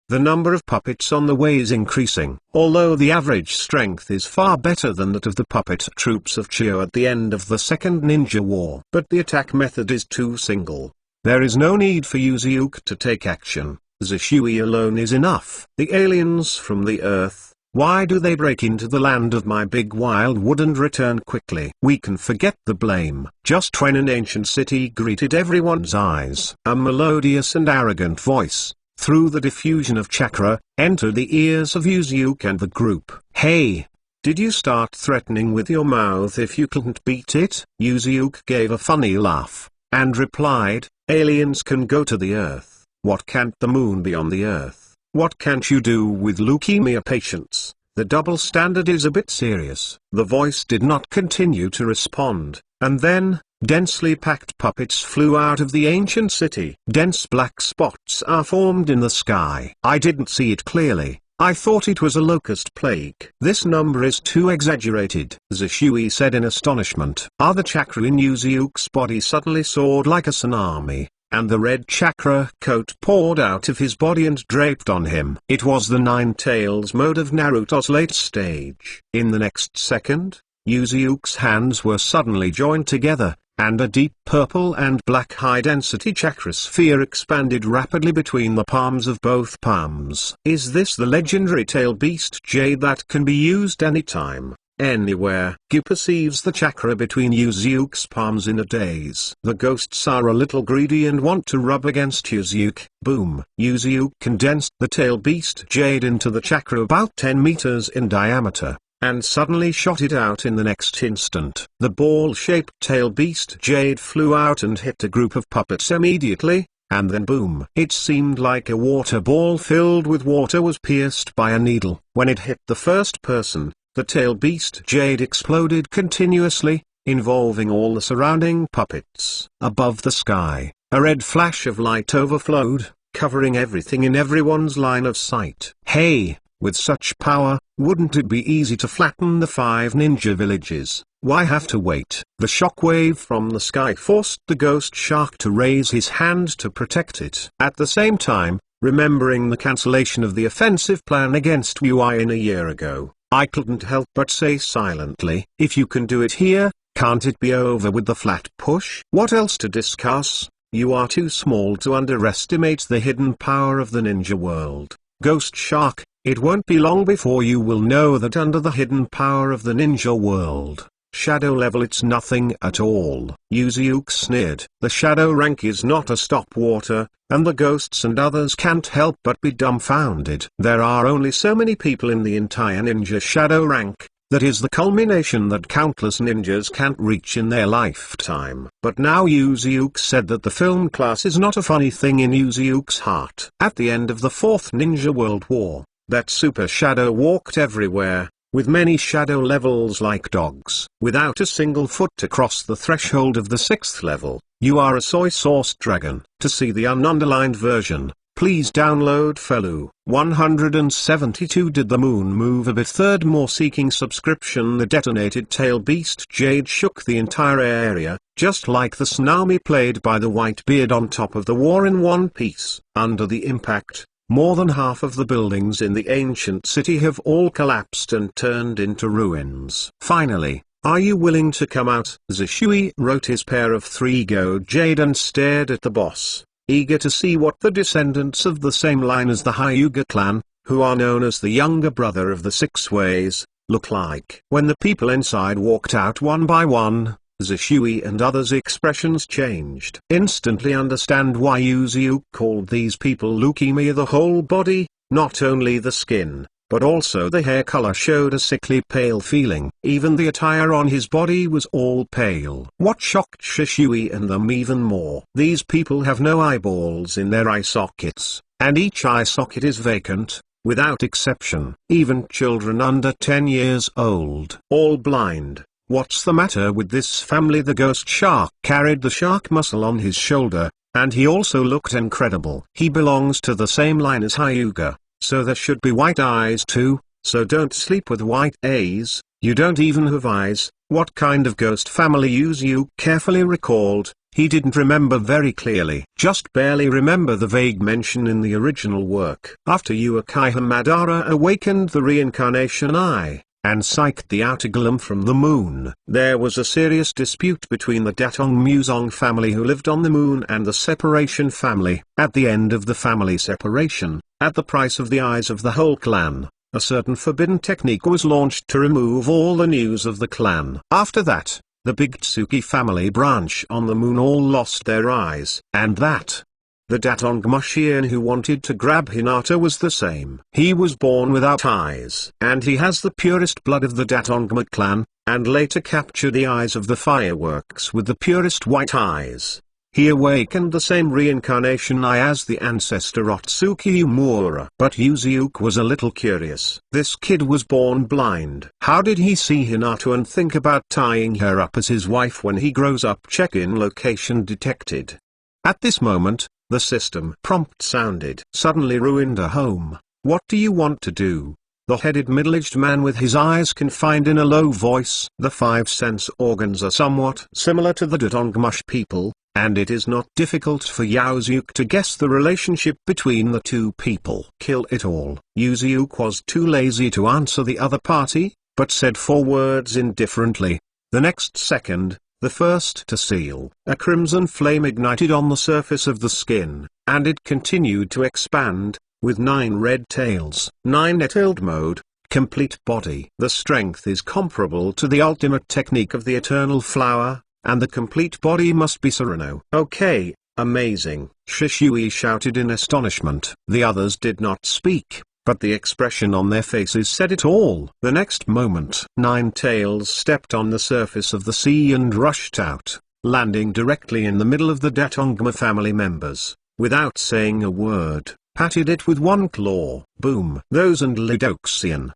A: the number of puppets on the way is increasing, although the average strength is far better than that of the puppet troops of Chio at the end of the Second Ninja War. But the attack method is too single. There is no need for Yuzuke to take action. Shishui alone is enough. The aliens from the Earth, why do they break into the land of my big wildwood and return quickly? We can forget the blame. Just when an ancient city greeted everyone's eyes, a melodious and arrogant voice, through the diffusion of chakra, entered the ears of Yuzuke and the group. Hey! Did you start threatening with your mouth if you couldn't beat it? Yuzuke gave a funny laugh, and replied, aliens can go to the Earth. What can't the moon be on the Earth? What can't you do with leukemia patients? The double standard is a bit serious. The voice did not continue to respond, and then, densely packed puppets flew out of the ancient city. Dense black spots are formed in the sky. I didn't see it clearly. I thought it was a locust plague. This number is too exaggerated, Shishui said in astonishment. The chakra in Yuzuke's body suddenly soared like a tsunami, and the red chakra coat poured out of his body and draped on him. It was the Nine Tails mode of Naruto's late stage. In the next second, Yuzuke's hands were suddenly joined together, and a deep purple and black high-density chakra sphere expanded rapidly between the palms of both palms. Is this the legendary tail beast jade that can be used anytime, anywhere? Gu perceives the chakra between Yuzuke's palms in a daze. The ghosts are a little greedy and want to rub against Yuzuke. Boom! Yuzuke condensed the tail beast jade into the chakra about 10 meters in diameter, and suddenly shot it out in the next instant. The ball-shaped tail beast jade flew out and hit a group of puppets immediately, and then boom. It seemed like a water ball filled with water was pierced by a needle. When it hit the first person, the tail beast jade exploded continuously, involving all the surrounding puppets. Above the sky, a red flash of light overflowed, covering everything in everyone's line of sight. Hey! With such power, wouldn't it be easy to flatten the 5 ninja villages? Why have to wait? The shockwave from the sky forced the ghost shark to raise his hand to protect it. At the same time, remembering the cancellation of the offensive plan against Yuin a year ago, I couldn't help but say silently, if you can do it here, can't it be over with the flat push? What else to discuss? You are too small to underestimate the hidden power of the ninja world. Ghost Shark, it won't be long before you will know that under the hidden power of the ninja world, shadow level, it's nothing at all. Yuzuke sneered. The shadow rank is not a stopwater, and the ghosts and others can't help but be dumbfounded. There are only so many people in the entire ninja shadow rank. That is the culmination that countless ninjas can't reach in their lifetime. But now Yuzuke said that the film class is not a funny thing in Yuzuke's heart. At the end of the 4th Ninja World War, that super shadow walked everywhere, with many shadow levels like dogs. Without a single foot to cross the threshold of the 6th level, you are a soy sauce dragon. To see the ununderlined version, please download Felu. 172. Did the moon move a bit? Third more seeking subscription. The detonated tail beast jade shook the entire area, just like the tsunami played by the white beard on top of the war in One Piece. Under the impact, more than half of the buildings in the ancient city have all collapsed and turned into ruins. Finally, are you willing to come out? Shishui wrote his pair of 3 go jade and stared at the boss, eager to see what the descendants of the same line as the Hyuga clan, who are known as the younger brother of the 6 Ways, look like. When the people inside walked out one by one, Shishui and others' expressions changed. Instantly understand why Yuzuke called these people leukemia. The whole body, not only the skin, but also the hair color showed a sickly pale feeling. Even the attire on his body was all pale. What shocked Shishui and them even more: these people have no eyeballs in their eye sockets, and each eye socket is vacant, without exception. Even children under 10 years old. All blind. What's the matter with this family? The ghost shark carried the shark muscle on his shoulder, and he also looked incredible. He belongs to the same line as Hyuga, so there should be white eyes too, so don't sleep with white eyes. You don't even have eyes. What kind of ghost family? Yuzu carefully recalled. He didn't remember very clearly, just barely remember the vague mention in the original work. After Uchiha Madara awakened the reincarnation eye, and psyched the outer golem from the moon, there was a serious dispute between the Datong Musong family who lived on the moon and the Separation family. At the end of the family separation, at the price of the eyes of the whole clan, a certain forbidden technique was launched to remove all the news of the clan. After that, the Big Tsuki family branch on the moon all lost their eyes, and that. The Datong Mushian who wanted to grab Hinata was the same. He was born without eyes, and he has the purest blood of the Datongma clan, and later captured the eyes of the fireworks with the purest white eyes. He awakened the same reincarnation eye as the ancestor Otsuki Umura. But Yuzuke was a little curious. This kid was born blind. How did he see Hinata and think about tying her up as his wife when he grows up? Check-in location detected. At this moment, the system prompt sounded. Suddenly ruined a home. What do you want to do? The headed middle-aged man with his eyes confined in a low voice. The 5 sense organs are somewhat similar to the Datongmush people, and it is not difficult for Yuzuke to guess the relationship between the two people. Kill it all. Yuzuke was too lazy to answer the other party, but said 4 words indifferently. The next second, the first to seal. A crimson flame ignited on the surface of the skin, and it continued to expand, with 9 red tails. 9-tailed mode, complete body. The strength is comparable to the ultimate technique of the Eternal Flower, and the complete body must be Sereno. Okay, amazing, Shishui shouted in astonishment. The others did not speak, but the expression on their faces said it all. The next moment, 9 tails stepped on the surface of the sea and rushed out, landing directly in the middle of the Datongma family members, without saying a word, patted it with 1 claw. Boom. Those and Lidoxian.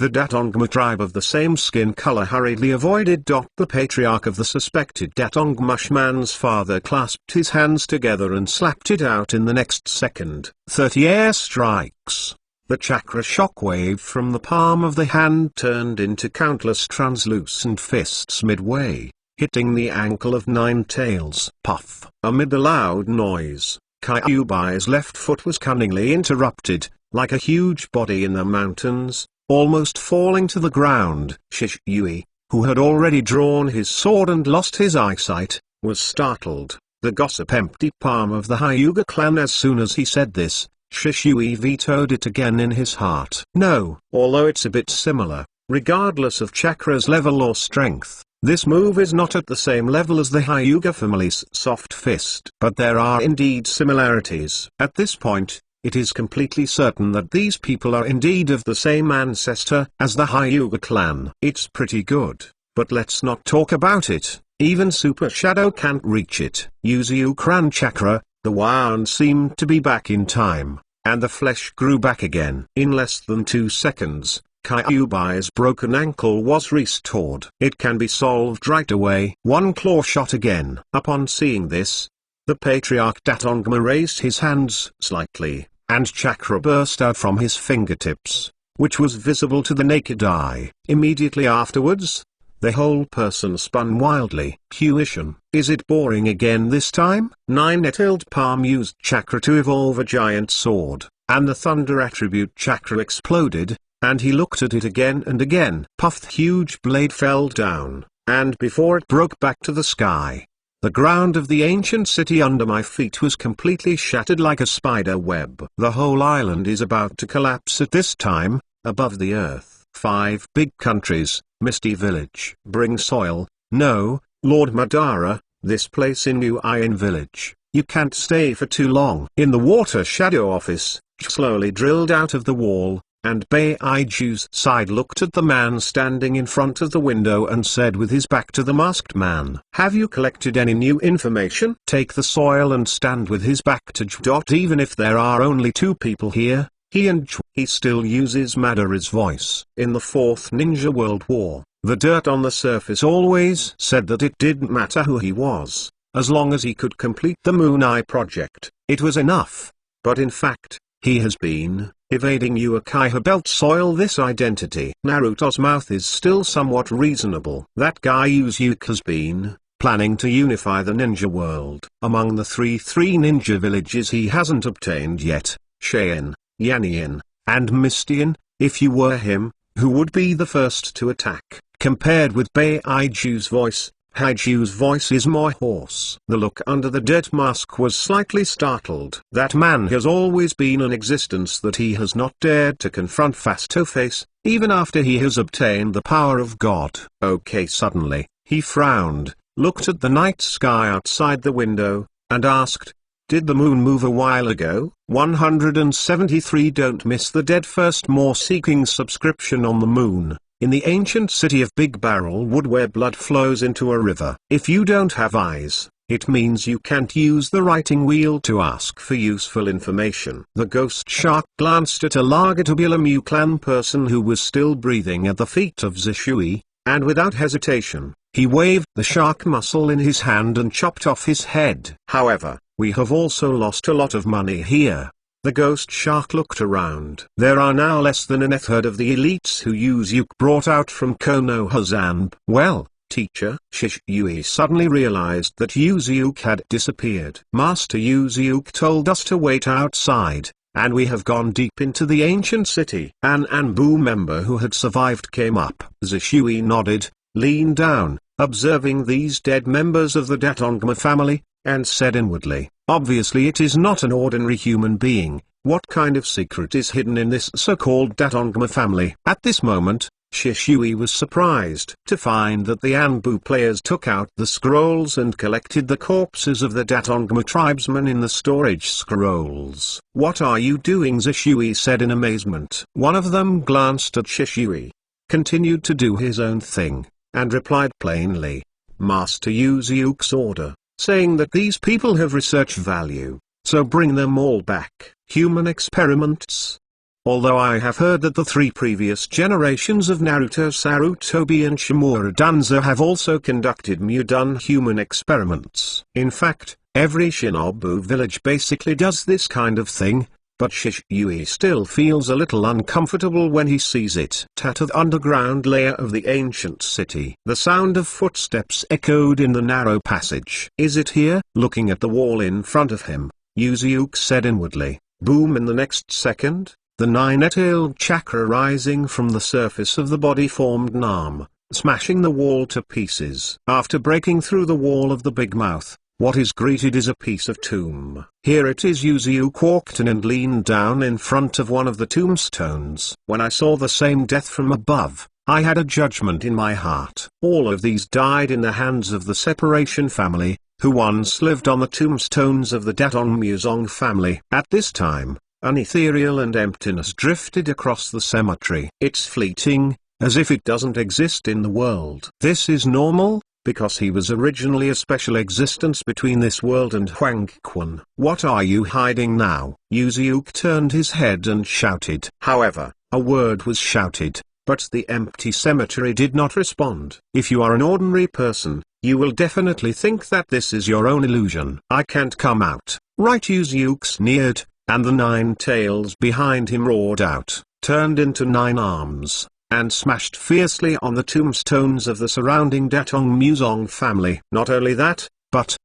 A: The Datongma tribe of the same skin color hurriedly avoided. The patriarch of the suspected Datongmush man's father clasped his hands together and slapped it out in the next second. 30 air strikes. The chakra shockwave from the palm of the hand turned into countless translucent fists midway, hitting the ankle of 9 tails. Puff. Amid the loud noise, Kyubai's left foot was cunningly interrupted, like a huge body in the mountains, almost falling to the ground. Shishui, who had already drawn his sword and lost his eyesight, was startled. The gossip empty palm of the Hyuga clan. As soon as he said this, Shishui vetoed it again in his heart. No, although it's a bit similar, regardless of chakra's level or strength, this move is not at the same level as the Hyuga family's soft fist. But there are indeed similarities. At this point, it is completely certain that these people are indeed of the same ancestor as the Hyuga clan. It's pretty good, but let's not talk about it. Even Super Shadow can't reach it. Yuzu-Kran chakra, the wand seemed to be back in time, and the flesh grew back again. In less than 2 seconds, Kyubai's broken ankle was restored. It can be solved right away. 1 claw shot again. Upon seeing this, the patriarch Datongma raised his hands slightly, and chakra burst out from his fingertips, which was visible to the naked eye. Immediately afterwards, the whole person spun wildly. Tuition. Is it boring again this time? 9-tailed palm used chakra to evolve a giant sword, and the thunder attribute chakra exploded, and he looked at it again and again. Puff. The huge blade fell down, and before it broke back to the sky, the ground of the ancient city under my feet was completely shattered like a spider web. The whole island is about to collapse at this time, above the earth. 5 big countries, Misty Village. Bring soil. No, Lord Madara, this place in Uin Village, you can't stay for too long. In the water shadow office, slowly drilled out of the wall, And Baiju's side looked at the man standing in front of the window and said with his back to the masked man, "Have you collected any new information?" Take the soil and stand with his back to Ju. Even if there are only two people here, he and Ju, he still uses Madara's voice. In the Fourth Ninja World War, the dirt on the surface always said that it didn't matter who he was, as long as he could complete the Moon Eye project, it was enough. But in fact, he has been evading Uchiha Belt soil. This identity. Naruto's mouth is still somewhat reasonable. That guy Uzuke has been planning to unify the ninja world. Among the three ninja villages he hasn't obtained yet, Cheyenne, Yannian, and Mistian, if you were him, who would be the first to attack? Compared with Baiju's voice, Haiju's voice is more hoarse. The look under the dirt mask was slightly startled. That man has always been in existence that he has not dared to confront face to face, even after he has obtained the power of God. Okay, suddenly, he frowned, looked at the night sky outside the window, and asked, "Did the moon move a while ago?" 173. Don't miss the dead first more seeking subscription on the moon. In the ancient city of Big Barrel Wood where blood flows into a river. If you don't have eyes, it means you can't use the writing wheel to ask for useful information. The ghost shark glanced at a Largatubular Mu clan person who was still breathing at the feet of Zishui, and without hesitation, he waved the shark muscle in his hand and chopped off his head. However, we have also lost a lot of money here. The ghost shark looked around. There are now less than a third of the elites who Uzuke brought out from Konoha. Well, teacher, Shisui suddenly realized that Uzuke had disappeared. Master Uzuke told us to wait outside, and we have gone deep into the ancient city. An Anbu member who had survived came up. Zishui nodded, leaned down, observing these dead members of the Datongma family, and said inwardly, "Obviously it is not an ordinary human being. What kind of secret is hidden in this so-called Datongma family?" At this moment, Shisui was surprised to find that the Anbu players took out the scrolls and collected the corpses of the Datongma tribesmen in the storage scrolls. "What are you doing?" Zishui said in amazement. One of them glanced at Shisui, continued to do his own thing, and replied plainly, "Master Uzuke's order, saying that these people have research value, so bring them all back." Human experiments. Although I have heard that the three previous generations of Naruto, Sarutobi and Shimura Danzo have also conducted Mudun human experiments. In fact, every Shinobu village basically does this kind of thing, but Shisui still feels a little uncomfortable when he sees it. At the underground layer of the ancient city, the sound of footsteps echoed in the narrow passage. "Is it here?" Looking at the wall in front of him, Uzuke said inwardly. Boom! In the next second, the nine-tailed chakra rising from the surface of the body formed an arm, smashing the wall to pieces. After breaking through the wall of the big mouth, what is greeted is a piece of tomb. Here it is. Uzuke walked in and leaned down in front of one of the tombstones. When I saw the same death from above, I had a judgment in my heart. All of these died in the hands of the Separation family, who once lived on the tombstones of the Datong Muzong family. At this time, an ethereal and emptiness drifted across the cemetery. It's fleeting, as if it doesn't exist in the world. This is normal, because he was originally a special existence between this world and Huangquan. "What are you hiding now?" Uzuke turned his head and shouted. However, a word was shouted, but the empty cemetery did not respond. If you are an ordinary person, you will definitely think that this is your own illusion. "I can't come out." Right, Uzuke sneered, and the nine tails behind him roared out, turned into nine arms, and smashed fiercely on the tombstones of the surrounding Datong Muzong family. Not only that, but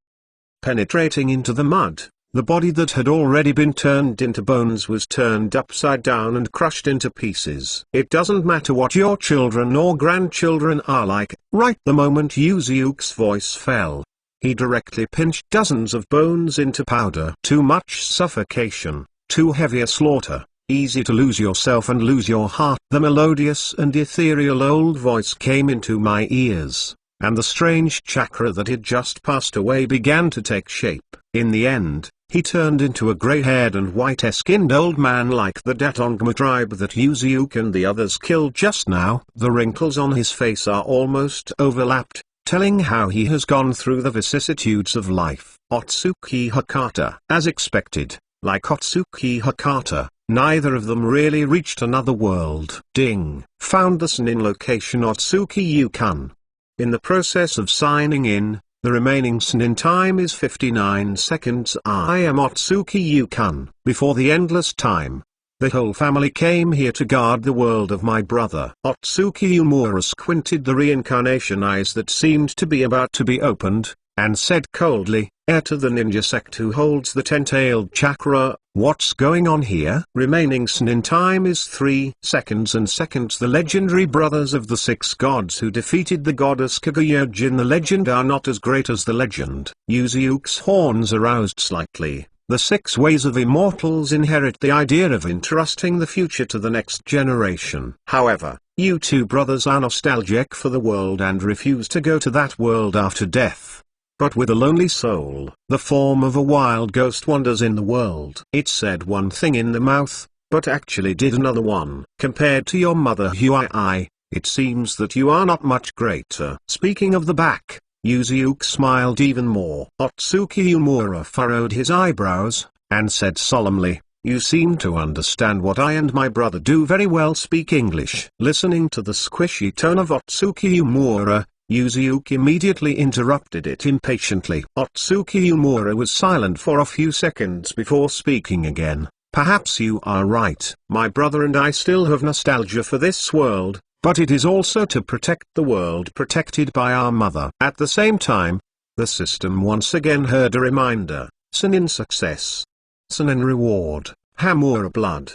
A: penetrating into the mud, the body that had already been turned into bones was turned upside down and crushed into pieces. It doesn't matter what your children or grandchildren are like. Right the moment Uzuke's voice fell, he directly pinched dozens of bones into powder. Too much suffocation, too heavy a slaughter. Easy to lose yourself and lose your heart. The melodious and ethereal old voice came into my ears, and the strange chakra that had just passed away began to take shape. In the end, he turned into a grey-haired and white-skinned old man like the Datongma tribe that Yuzuke and the others killed just now. The wrinkles on his face are almost overlapped, telling how he has gone through the vicissitudes of life. Otsuki Hakata. As expected, like Otsuki Hakata, neither of them really reached another world. Ding. Found the Snin location Otsuki Yukon. In the process of signing in, the remaining Snin time is 59 seconds. I am Otsuki Yukon. Before the endless time, the whole family came here to guard the world of my brother. Otsuki Umura squinted the reincarnation eyes that seemed to be about to be opened, and said coldly, heir to the ninja sect who holds the ten-tailed chakra, what's going on here? Remaining Snin time is 3 seconds and seconds. The legendary brothers of the 6 gods who defeated the goddess Kaguya in the legend are not as great as the legend. Yuzuke's horns aroused slightly. The 6 ways of immortals inherit the idea of entrusting the future to the next generation. However, you 2 brothers are nostalgic for the world and refuse to go to that world after death. But with a lonely soul, the form of a wild ghost wanders in the world. It said one thing in the mouth, but actually did another one. Compared to your mother Huai, it seems that you are not much greater. Speaking of the back, Yuzuke smiled even more. Otsuki Umura furrowed his eyebrows, and said solemnly, you seem to understand what I and my brother do very well. Speak English. Listening to the squishy tone of Otsuki Umura, Yuzuke immediately interrupted it impatiently. Otsuki Umura was silent for a few seconds before speaking again. Perhaps you are right. My brother and I still have nostalgia for this world, but it is also to protect the world protected by our mother. At the same time, the system once again heard a reminder. Senin success. Senin reward. Hamura blood.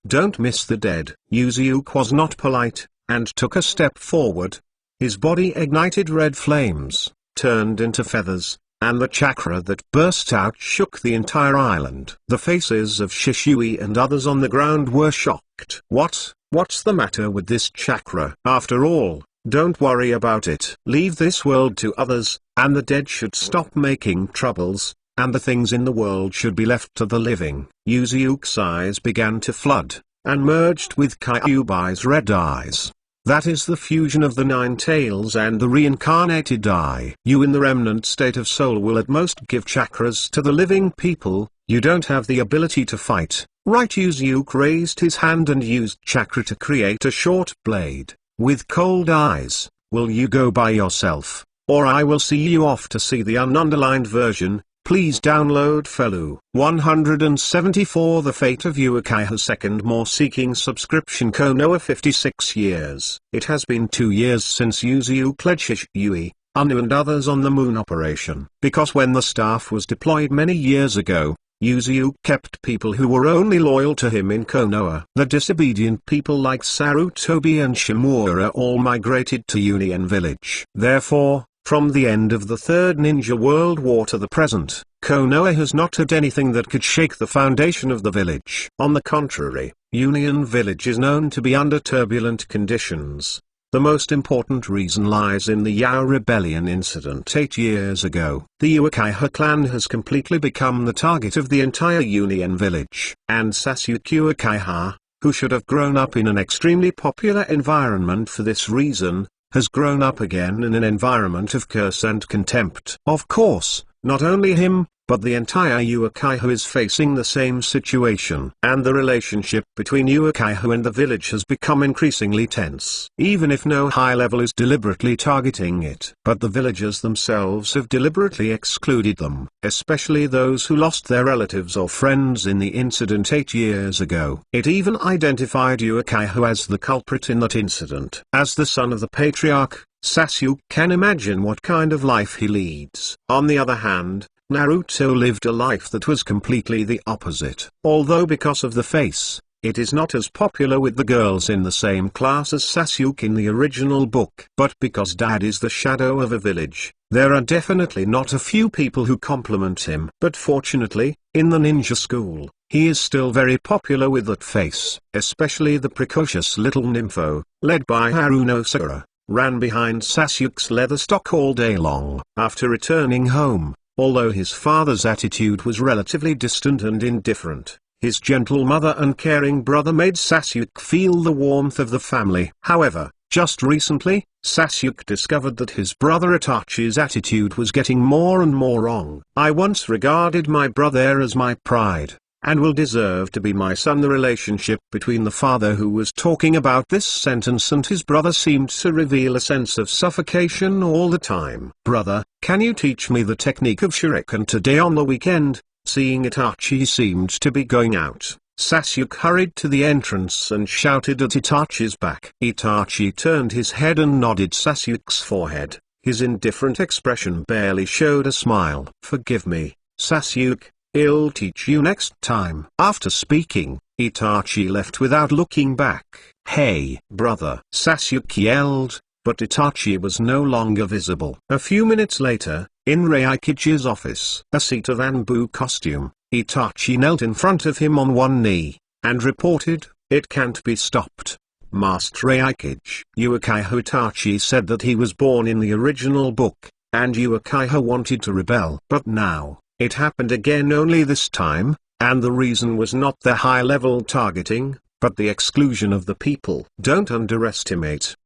A: Don't miss the dead. Yuzuke was not polite, and took a step forward. His body ignited red flames, turned into feathers, and the chakra that burst out shook the entire island. The faces of Shishui and others on the ground were shocked. What's the matter with this chakra? After all, don't worry about it. Leave this world to others, and the dead should stop making troubles, and the things in the world should be left to the living. Yuzuke's eyes began to flood, and merged with Kyuubi's red eyes. That is the fusion of the 9 tails and the reincarnated eye. You in the remnant state of soul will at most give chakras to the living people. You don't have the ability to fight, right? Yuzuke raised his hand and used chakra to create a short blade. With cold eyes, will you go by yourself, or I will see you off? To see the ununderlined version, please download Felu. 174 The Fate of Uchiha. Second more seeking subscription. Konoha 56 years. It has been 2 years since Yuzuke led Shishui, Anu and others on the moon operation. Because when the staff was deployed many years ago, Yuzuke kept people who were only loyal to him in Konoha. The disobedient people like Sarutobi and Shimura all migrated to Union Village. Therefore, from the end of the Third Ninja World War to the present, Konoha has not had anything that could shake the foundation of the village. On the contrary, Union Village is known to be under turbulent conditions. The most important reason lies in the Yao Rebellion incident 8 years ago. The Uchiha clan has completely become the target of the entire Union Village. And Sasuke Uchiha, who should have grown up in an extremely popular environment for this reason, has grown up again in an environment of curse and contempt. Of course, not only him, but the entire Uchiha is facing the same situation. And the relationship between Uchiha and the village has become increasingly tense. Even if no high level is deliberately targeting it. But the villagers themselves have deliberately excluded them, especially those who lost their relatives or friends in the incident 8 years ago. It even identified Uchiha as the culprit in that incident. As the son of the patriarch, Sasuke can imagine what kind of life he leads. On the other hand, Naruto lived a life that was completely the opposite. Although because of the face, it is not as popular with the girls in the same class as Sasuke in the original book. But because Dad is the shadow of a village, there are definitely not a few people who compliment him. But fortunately, in the ninja school, he is still very popular with that face. Especially the precocious little nympho, led by Haruno Sakura, ran behind Sasuke's leather stock all day long. After returning home, Although his father's attitude was relatively distant and indifferent, his gentle mother and caring brother made Sasuke feel the warmth of the family. However, just recently, Sasuke discovered that his brother Itachi's attitude was getting more and more wrong. "I once regarded my brother as my pride, and will deserve to be my son." The relationship between the father who was talking about this sentence and his brother seemed to reveal a sense of suffocation all the time. "Brother, can you teach me the technique of shuriken today on the weekend?" Seeing Itachi seemed to be going out, Sasuke hurried to the entrance and shouted at Itachi's back. Itachi turned his head and nodded Sasuke's forehead. His indifferent expression barely showed a smile. "Forgive me, Sasuke. I'll teach you next time." After speaking, Itachi left without looking back. "Hey, brother!" Sasuke yelled, but Itachi was no longer visible. A few minutes later, in Raikichi's office, a seat of Anbu costume, Itachi knelt in front of him on one knee, and reported, "It can't be stopped. Master Raikichi." Uchiha Itachi said that he was born in the original book, and Uchiha wanted to rebel. But now, it happened again, only this time, and the reason was not their high-level targeting, but the exclusion of the people. Don't underestimate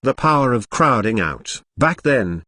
A: the power of crowding out. Back then,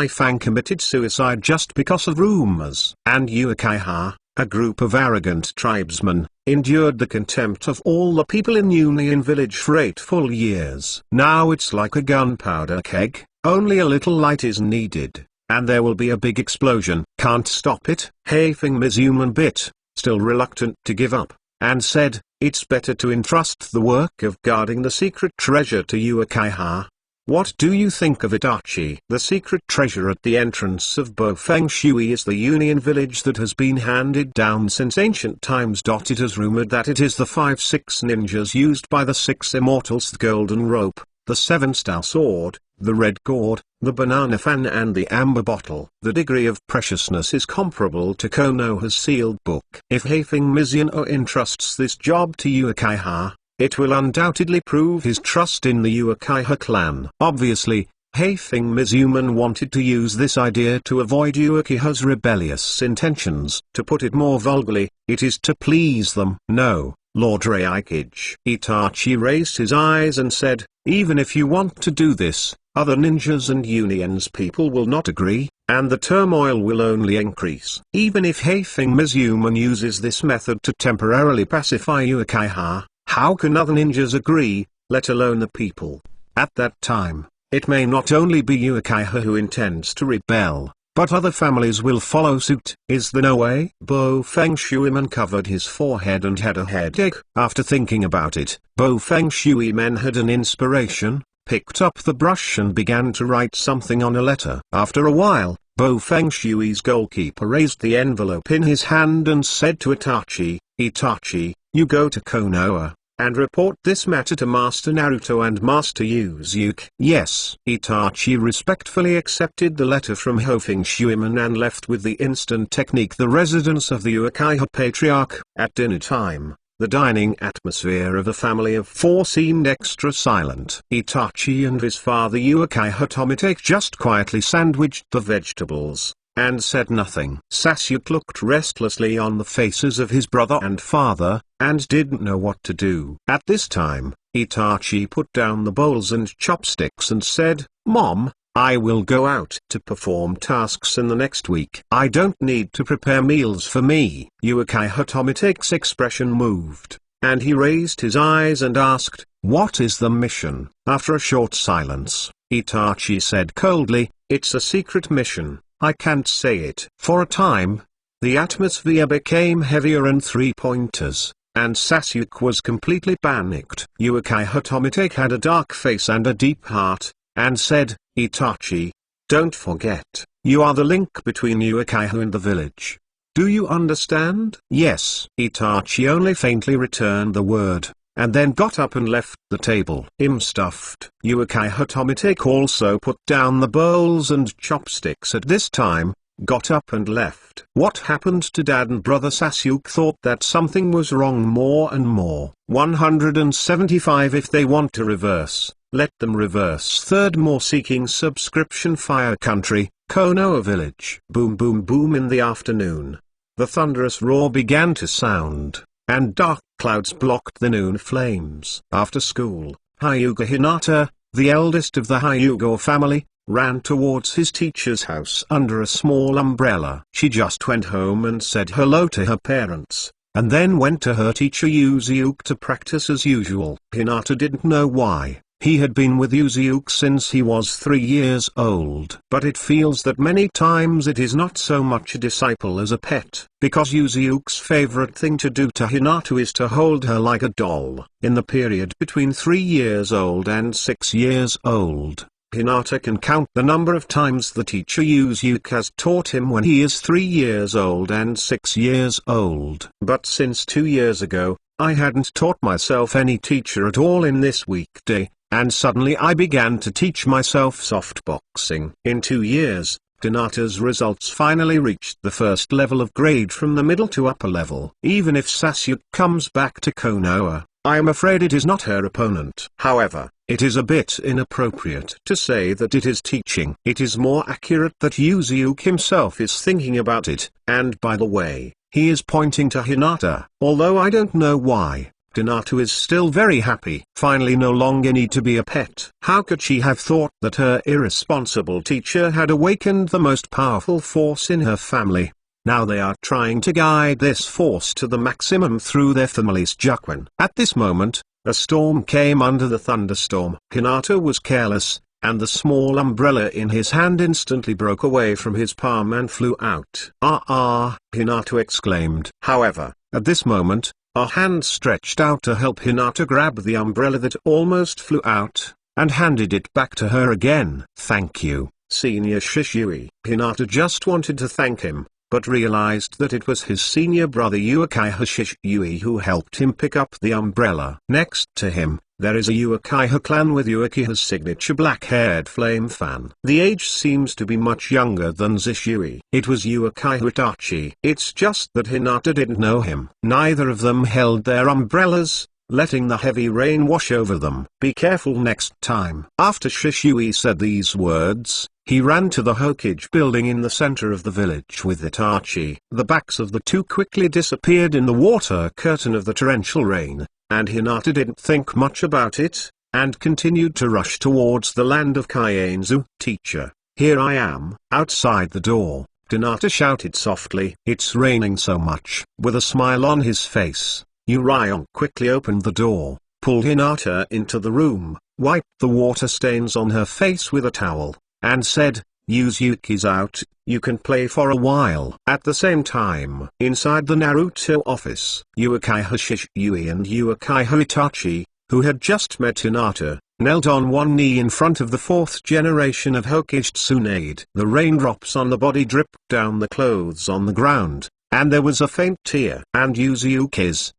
A: Fang committed suicide just because of rumors. And Uchiha, a group of arrogant tribesmen, endured the contempt of all the people in Union Village for 8 full years. Now it's like a gunpowder keg, only a little light is needed, and there will be a big explosion. Can't stop it. Fang Mizuman bit, still reluctant to give up, and said, "It's better to entrust the work of guarding the secret treasure to Uchiha." What do you think of Itachi? The secret treasure at the entrance of Feng Shui is the Union Village that has been handed down since ancient times. It is rumored that it is the 5-6 ninjas used by the 6 immortals: the golden rope, the 7-star sword, the red gourd, the banana fan and the amber bottle. The degree of preciousness is comparable to Konoha's sealed book. If Fang Mizuno entrusts this job to Uchiha, it will undoubtedly prove his trust in the Uchiha clan. Obviously, Fang Mizuman wanted to use this idea to avoid Uchiha's rebellious intentions. To put it more vulgarly, it is to please them. "No, Lord Raikichi." Itachi raised his eyes and said, "Even if you want to do this, other ninjas and Union's people will not agree, and the turmoil will only increase." Even if Fang Mizuman uses this method to temporarily pacify Uchiha, how can other ninjas agree, let alone the people? At that time, it may not only be Uchiha who intends to rebel, but other families will follow suit. Is there no way? Feng Shuiman covered his forehead and had a headache. After thinking about it, Feng Shuiman had an inspiration, picked up the brush and began to write something on a letter. After a while, Feng Shui's goalkeeper raised the envelope in his hand and said to Itachi, "Itachi, you go to Konoha, and report this matter to Master Naruto and Master Uzuke." "Yes." Itachi respectfully accepted the letter from Feng Shuiman and left with the instant technique, the residence of the Uchiha Patriarch. At dinner time, the dining atmosphere of the family of 4 seemed extra silent. Itachi and his father Uchiha Tomite just quietly sandwiched the vegetables, and said nothing. Sasuke looked restlessly on the faces of his brother and father, and didn't know what to do. At this time, Itachi put down the bowls and chopsticks and said, "Mom, I will go out to perform tasks in the next week. I don't need to prepare meals for me." Uchiha Tomite's expression moved, and he raised his eyes and asked, "What is the mission?" After a short silence, Itachi said coldly, "It's a secret mission. I can't say it." For a time, the atmosphere became heavier and three-pointers, and Sasuke was completely panicked. Uchiha Tomite had a dark face and a deep heart, and said, "Itachi, don't forget, you are the link between Uchiha and the village. Do you understand?" "Yes." Itachi only faintly returned the word, and then got up and left the table. Stuffed. Uchiha Tomite also put down the bowls and chopsticks at this time, got up and left. What happened to Dad and brother? Sasuke thought that something was wrong more and more. 175. If they want to reverse, let them reverse. Third, more seeking subscription. Fire Country, Konoha Village. Boom boom boom. In the afternoon, the thunderous roar began to sound, and dark clouds blocked the noon flames. After school, Hyuga Hinata, the eldest of the Hyuga family, ran towards his teacher's house under a small umbrella. She just went home and said hello to her parents, and then went to her teacher Yuzuke to practice as usual. Hinata didn't know why. He had been with Yuzuke since he was 3 years old. But it feels that many times it is not so much a disciple as a pet, because Yuzuke's favorite thing to do to Hinata is to hold her like a doll. In the period between 3 years old and 6 years old, Hinata can count the number of times the teacher Yuzuke has taught him when he is 3 years old and 6 years old. But since 2 years ago, I hadn't taught myself any teacher at all in this weekday, and suddenly I began to teach myself softboxing. In 2 years, Hinata's results finally reached the first level of grade from the middle to upper level. Even if Sasuke comes back to Konoha, I am afraid it is not her opponent. However, it is a bit inappropriate to say that it is teaching. It is more accurate that Yuzuke himself is thinking about it, and by the way, he is pointing to Hinata. Although I don't know why, Hinata is still very happy. Finally no longer need to be a pet. How could she have thought that her irresponsible teacher had awakened the most powerful force in her family? Now they are trying to guide this force to the maximum through their family's Jukwin. At this moment, a storm came under the thunderstorm. Hinata was careless, and the small umbrella in his hand instantly broke away from his palm and flew out. Hinata exclaimed. However, at this moment, a hand stretched out to help Hinata grab the umbrella that almost flew out, and handed it back to her again. Thank you, Senior Shishui. Hinata just wanted to thank him, but realized that it was his senior brother Uchiha Shishui who helped him pick up the umbrella. Next to him, there is a Uchiha clan with Uchiha's signature black-haired flame fan. The age seems to be much younger than Shishui. It was Uchiha Itachi. It's just that Hinata didn't know him. Neither of them held their umbrellas, letting the heavy rain wash over them. Be careful next time. After Shishui said these words, he ran to the Hokage building in the center of the village with Itachi. The backs of the two quickly disappeared in the water curtain of the torrential rain, and Hinata didn't think much about it, and continued to rush towards the land of Kaienzu. Teacher, here I am. Outside the door, Hinata shouted softly. It's raining so much. With a smile on his face, Urion quickly opened the door, pulled Hinata into the room, wiped the water stains on her face with a towel, and said, Yuzuki's out, you can play for a while. At the same time, inside the Naruto office, Uchiha Shishui and Uchiha Itachi, who had just met Hinata, knelt on one knee in front of the fourth generation of Hokage Tsunade. The raindrops on the body dripped down the clothes on the ground, and there was a faint tear. And Yuzuki's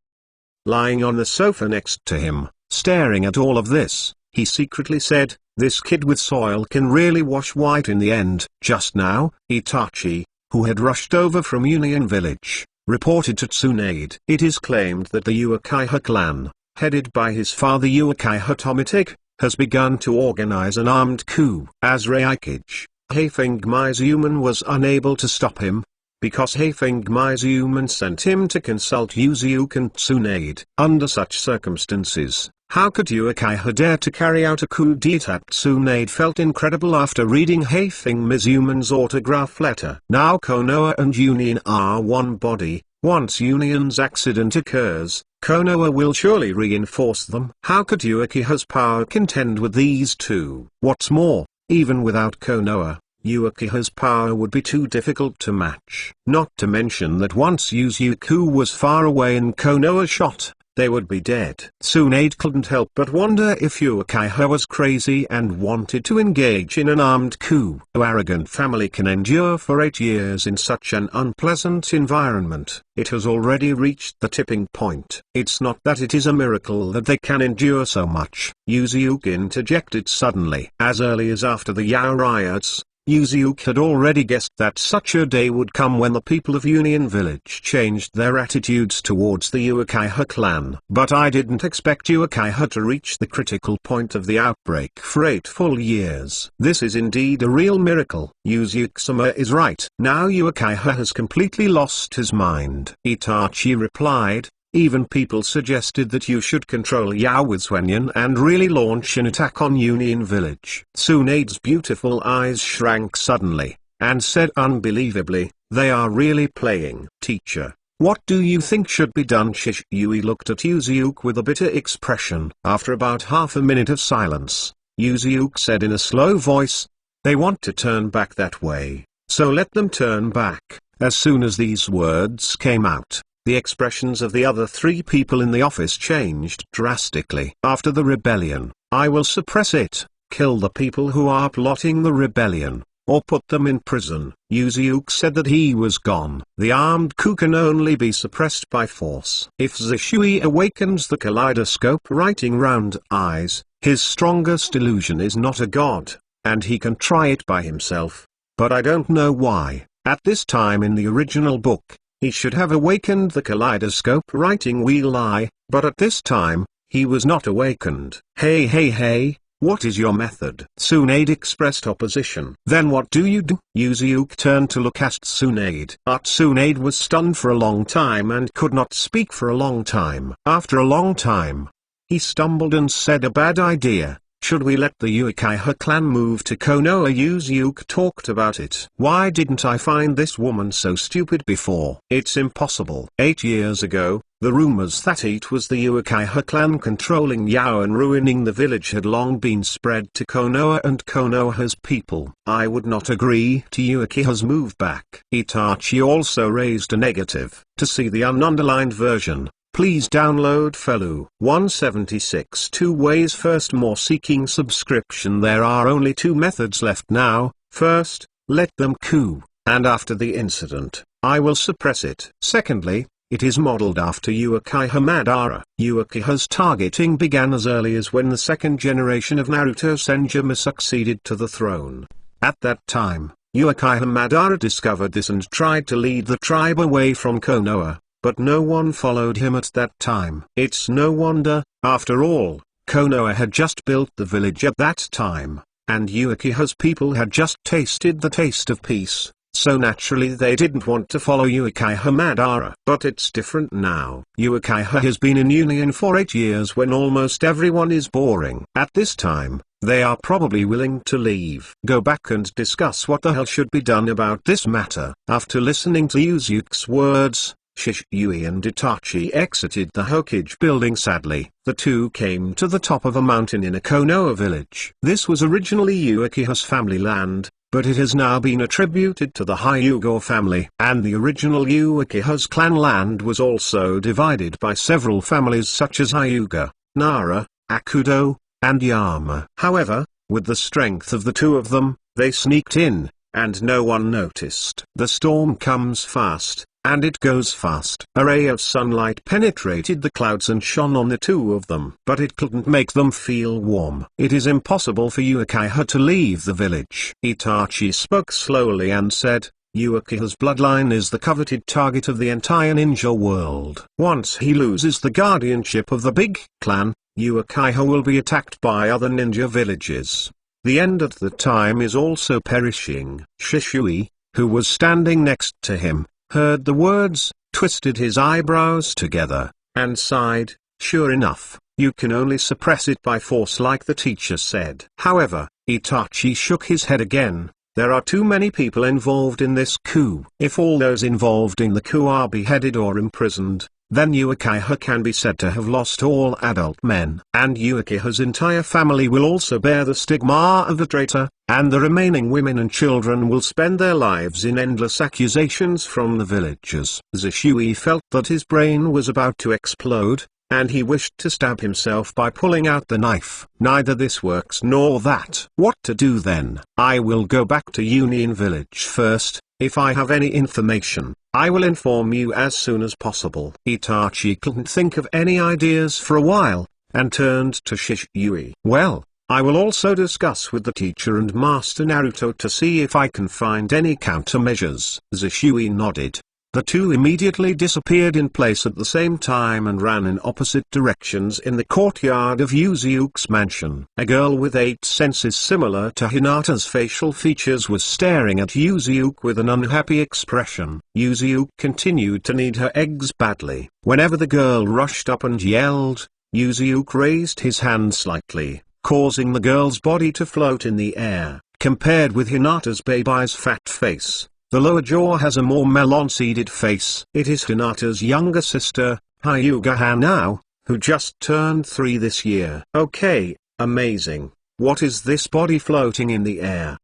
A: lying on the sofa next to him, staring at all of this, he secretly said, this kid with soil can really wash white in the end. Just now, Itachi, who had rushed over from Union Village, reported to Tsunade. It is claimed that the Uchiha clan, headed by his father Uchiha Tomitake, has begun to organize an armed coup. As Raikage, Heifeng Mizuman was unable to stop him, because Heifeng Mizuman sent him to consult Yuzuke and Tsunade. Under such circumstances, how could Uchiha dare to carry out a coup d'etat? Tsunade felt incredible after reading Heifeng Mizuman's autograph letter. Now Konoha and Union are one body. Once Union's accident occurs, Konoha will surely reinforce them. How could Uchiha's power contend with these two? What's more, even without Konoha, Uchiha's power would be too difficult to match. Not to mention that once Yuzuku was far away and Konoha shot, they would be dead. Tsunade couldn't help but wonder if Uchiha was crazy and wanted to engage in an armed coup. No arrogant family can endure for 8 years in such an unpleasant environment. It has already reached the tipping point. It's not that it is a miracle that they can endure so much. Yuzuke interjected suddenly. As early as after the Yao riots, Yuzuke had already guessed that such a day would come when the people of Union Village changed their attitudes towards the Uchiha clan. But I didn't expect Uchiha to reach the critical point of the outbreak for 8 full years. This is indeed a real miracle. Yuzuke-sama is right. Now Uchiha has completely lost his mind. Itachi replied, even people suggested that you should control Yao with Suenyan and really launch an attack on Union Village. Tsunade's beautiful eyes shrank suddenly, and said unbelievably, they are really playing. Teacher, what do you think should be done? Shisui looked at Yuzuke with a bitter expression. After about half a minute of silence, Yuzuke said in a slow voice, they want to turn back that way, so let them turn back. As soon as these words came out, the expressions of the other 3 people in the office changed drastically. After the rebellion, I will suppress it, kill the people who are plotting the rebellion, or put them in prison. Yuzuke said that he was gone. The armed coup can only be suppressed by force. If Zishui awakens the kaleidoscope writing round eyes, his strongest illusion is not a god, and he can try it by himself. But I don't know why, at this time in the original book, he should have awakened the kaleidoscope writing wheel eye, but at this time, he was not awakened. Hey, what is your method? Tsunade expressed opposition. Then what do you do? Yuzuke turned to look at Tsunade. But Tsunade was stunned for a long time and could not speak for a long time. After a long time, he stumbled and said, a bad idea. Should we let the Uchiha clan move to Konoha? Yuzuke talked about it. Why didn't I find this woman so stupid before? It's impossible. 8 years ago, the rumors that it was the Uchiha clan controlling Yao and ruining the village had long been spread to Konoha and Konoha's people. I would not agree to Uchiha's move back. Itachi also raised a negative. To see the ununderlined version, please download Felu 176 2 ways. First, more seeking subscription. There are only 2 methods left now. First, let them coup, and after the incident, I will suppress it. Secondly, it is modeled after Uchiha Madara. Uchiha's targeting began as early as when the 2nd generation of Naruto Senjima succeeded to the throne. At that time, Uchiha Madara discovered this and tried to lead the tribe away from Konoha. But no one followed him at that time. It's no wonder, after all, Konoha had just built the village at that time, and Uchiha's people had just tasted the taste of peace, so naturally they didn't want to follow Uchiha Madara. But it's different now. Uchiha has been in Union for 8 years when almost everyone is boring. At this time, they are probably willing to leave. Go back and discuss what the hell should be done about this matter. After listening to Yuzuke's words, Shisui and Itachi exited the Hokage building sadly. The 2 came to the top of a mountain in a Konoha village. This was originally Uchiha's family land, but it has now been attributed to the Hyuga family. And the original Uchiha's clan land was also divided by several families such as Hyuga, Nara, Akudo, and Yama. However, with the strength of the 2 of them, they sneaked in, and no one noticed. The storm comes fast, and it goes fast. A ray of sunlight penetrated the clouds and shone on the 2 of them. But it couldn't make them feel warm. It is impossible for Uchiha to leave the village. Itachi spoke slowly and said, Uchiha's bloodline is the coveted target of the entire ninja world. Once he loses the guardianship of the big clan, Uchiha will be attacked by other ninja villages. The end at the time is also perishing. Shisui, who was standing next to him, heard the words, twisted his eyebrows together, and sighed. Sure enough, you can only suppress it by force like the teacher said. However, Itachi shook his head again. There are too many people involved in this coup. If all those involved in the coup are beheaded or imprisoned, then Uchiha can be said to have lost all adult men. And Uchiha's entire family will also bear the stigma of a traitor, and the remaining women and children will spend their lives in endless accusations from the villagers. Zishui felt that his brain was about to explode, and he wished to stab himself by pulling out the knife. Neither this works nor that. What to do then? I will go back to Union Village first. If I have any information, I will inform you as soon as possible. Itachi couldn't think of any ideas for a while, and turned to Shisui. Well, I will also discuss with the teacher and Master Naruto to see if I can find any countermeasures." Zashui nodded. The two immediately disappeared in place at the same time and ran in opposite directions in the courtyard of Yuzuu's mansion. A girl with 8 senses similar to Hinata's facial features was staring at Yuzu with an unhappy expression. Yuzu continued to need her eggs badly. Whenever the girl rushed up and yelled, Yuzu raised his hand slightly, causing the girl's body to float in the air. Compared with Hinata's baby's fat face, the lower jaw has a more melon-seeded face. It is Hinata's younger sister, Hyuga Hanao, who just turned 3 this year. Okay, amazing. What is this body floating in the air?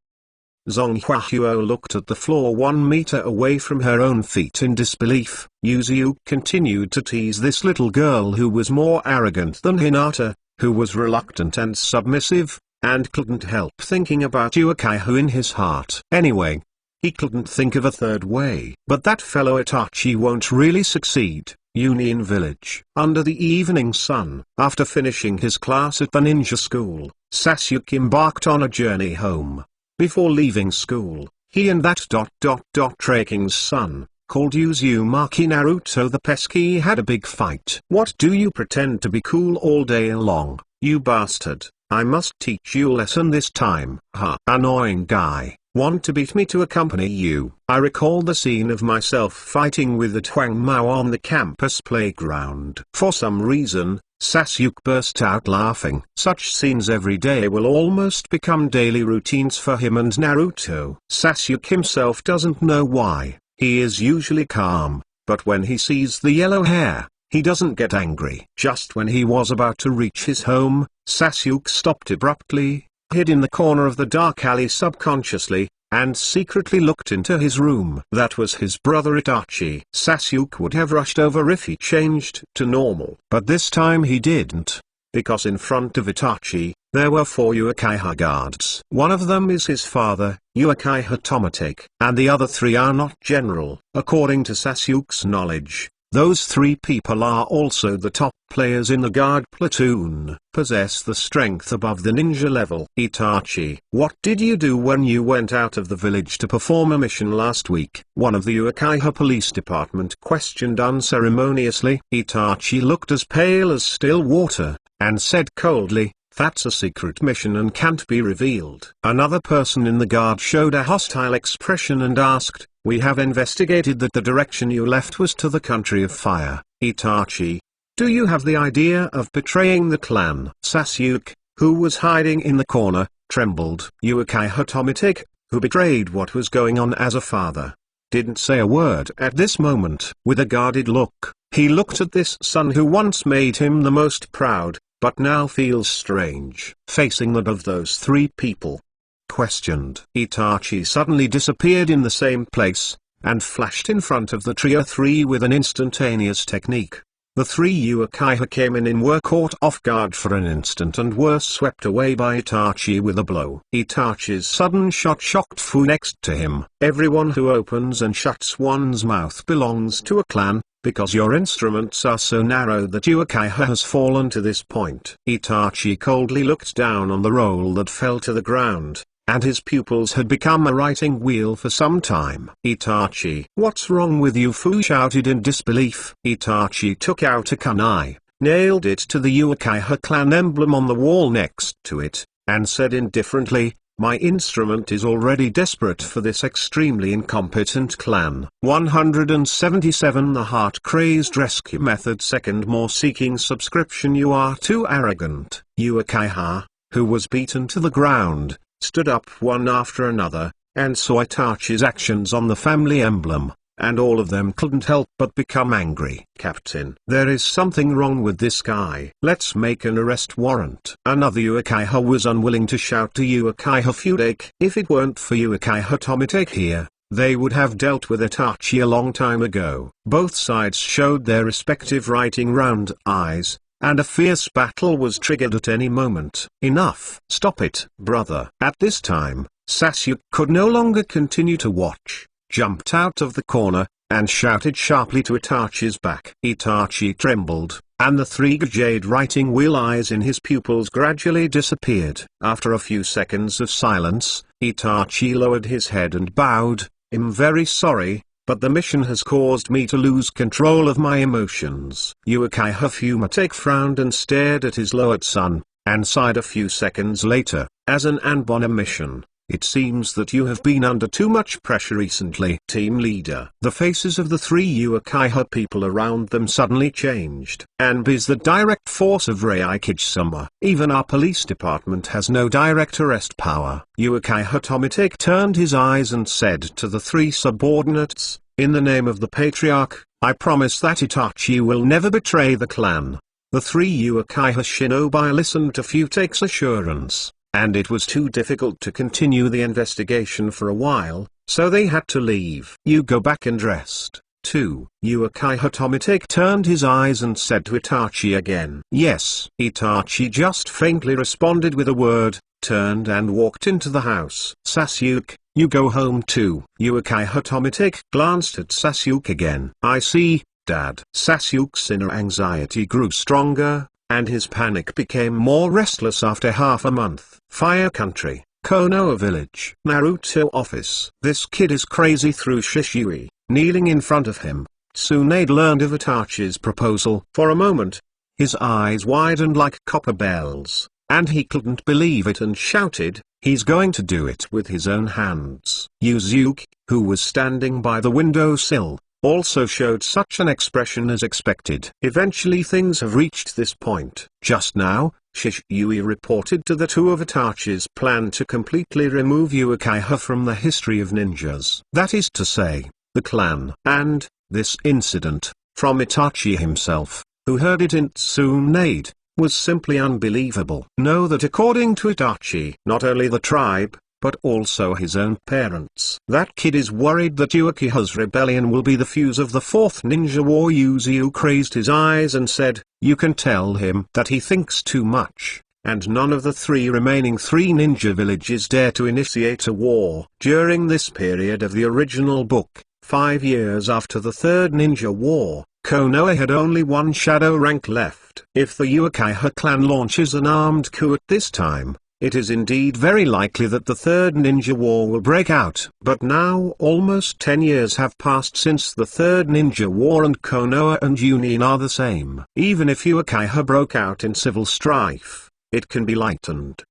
A: Zonghuo looked at the floor 1 meter away from her own feet in disbelief. Yuzu continued to tease this little girl who was more arrogant than Hinata, who was reluctant and submissive, and couldn't help thinking about Uchiha in his heart. Anyway, he couldn't think of a third way. But that fellow Itachi won't really succeed. Union Village. Under the evening sun, after finishing his class at the ninja school, Sasuke embarked on a journey home. Before leaving school, he and that Treking's son, called Uzumaki Naruto the pesky, had a big fight. "What do you pretend to be cool all day long, you bastard? I must teach you a lesson this time." "Ha, annoying guy. Want to beat me to accompany you?" I recall the scene of myself fighting with the Twang Mao on the campus playground. For some reason, Sasuke burst out laughing. Such scenes every day will almost become daily routines for him and Naruto. Sasuke himself doesn't know why. He is usually calm, but when he sees the yellow hair, he doesn't get angry. Just when he was about to reach his home, Sasuke stopped abruptly, hid in the corner of the dark alley subconsciously, and secretly looked into his room. That was his brother Itachi. Sasuke would have rushed over if he changed to normal. But this time he didn't, because in front of Itachi, there were 4 Uchiha guards. One of them is his father, Uchiha Tomatake, and the other 3 are not general. According to Sasuke's knowledge, those 3 people are also the top players in the guard platoon, possess the strength above the ninja level. "Itachi, what did you do when you went out of the village to perform a mission last week?" one of the Uchiha police department questioned unceremoniously. Itachi looked as pale as still water, and said coldly, "That's a secret mission and can't be revealed." Another person in the guard showed a hostile expression and asked, "We have investigated that the direction you left was to the country of fire. Itachi, do you have the idea of betraying the clan?" Sasuke, who was hiding in the corner, trembled. Uchiha Tomatake, who betrayed what was going on as a father, didn't say a word at this moment. With a guarded look, he looked at this son who once made him the most proud, but now feels strange. Facing that of those 3 people, questioned. Itachi suddenly disappeared in the same place, and flashed in front of the trio 3 with an instantaneous technique. The 3 Uchiha came in and were caught off guard for an instant and were swept away by Itachi with a blow. Itachi's sudden shot shocked Fu next to him. "Everyone who opens and shuts one's mouth belongs to a clan, because your instruments are so narrow that Uchiha has fallen to this point." Itachi coldly looked down on the roll that fell to the ground, and his pupils had become a writing wheel for some time. "Itachi, what's wrong with you?" Fu shouted in disbelief. Itachi took out a kunai, nailed it to the Uchiha clan emblem on the wall next to it, and said indifferently, "My instrument is already desperate for this extremely incompetent clan." 177 The Heart-Crazed Rescue Method. Second more seeking subscription. You are too arrogant. Uchiha, who was beaten to the ground, stood up one after another, and saw Itachi's actions on the family emblem, and all of them couldn't help but become angry. "Captain, there is something wrong with this guy. Let's make an arrest warrant." Another Uchiha was unwilling to shout to Uchiha Fudake. If it weren't for Uchiha Tomatake here, they would have dealt with Itachi a long time ago. Both sides showed their respective writing round eyes, and a fierce battle was triggered at any moment. "Enough. Stop it, brother." At this time, Sasuke could no longer continue to watch, jumped out of the corner, and shouted sharply to Itachi's back. Itachi trembled, and the three jade writing wheel eyes in his pupils gradually disappeared. After a few seconds of silence, Itachi lowered his head and bowed. "I'm very sorry, but the mission has caused me to lose control of my emotions." Uchiha Fumate frowned and stared at his lowered son, and sighed a few seconds later. "As an admonition, it seems that you have been under too much pressure recently." Team leader. The faces of the three Uchiha people around them suddenly changed. "Anb is the direct force of Reikage-sama. Even our police department has no direct arrest power." Uchiha Tomitake turned his eyes and said to the three subordinates, "In the name of the patriarch, I promise that Itachi will never betray the clan." The three Uchiha shinobi listened to Futake's assurance, and it was too difficult to continue the investigation for a while, so they had to leave. "You go back and rest, too." Uchiha Tomitake turned his eyes and said to Itachi again. "Yes." Itachi just faintly responded with a word, turned and walked into the house. "Sasuke, you go home too." Uchiha Tomitake glanced at Sasuke again. "I see, Dad." Sasuke's inner anxiety grew stronger, and his panic became more restless after half a month. Fire Country, Konoha Village. Naruto office. "This kid is crazy." Through Shishui, kneeling in front of him, Tsunade learned of Itachi's proposal. For a moment, his eyes widened like copper bells, and he couldn't believe it and shouted, "He's going to do it with his own hands." Yuzuki, who was standing by the windowsill, also showed such an expression as expected. Eventually things have reached this point. Just now, Shishui reported to the two of Itachi's plan to completely remove Uchiha from the history of ninjas. That is to say, the clan. And, this incident, from Itachi himself, who heard it in Tsunade, was simply unbelievable. Know that according to Itachi, not only the tribe, but also his own parents. That kid is worried that Uchiha's rebellion will be the fuse of the fourth ninja war. Yuzu raised his eyes and said, "You can tell him that he thinks too much, and none of the three remaining ninja villages dare to initiate a war." During this period of the original book, 5 years after the third ninja war, Konoha had only one shadow rank left. If the Uchiha clan launches an armed coup at this time, it is indeed very likely that the Third Ninja War will break out. But now almost 10 years have passed since the Third Ninja War, and Konoha and Union are the same. Even if Uchiha broke out in civil strife, it can be lightened.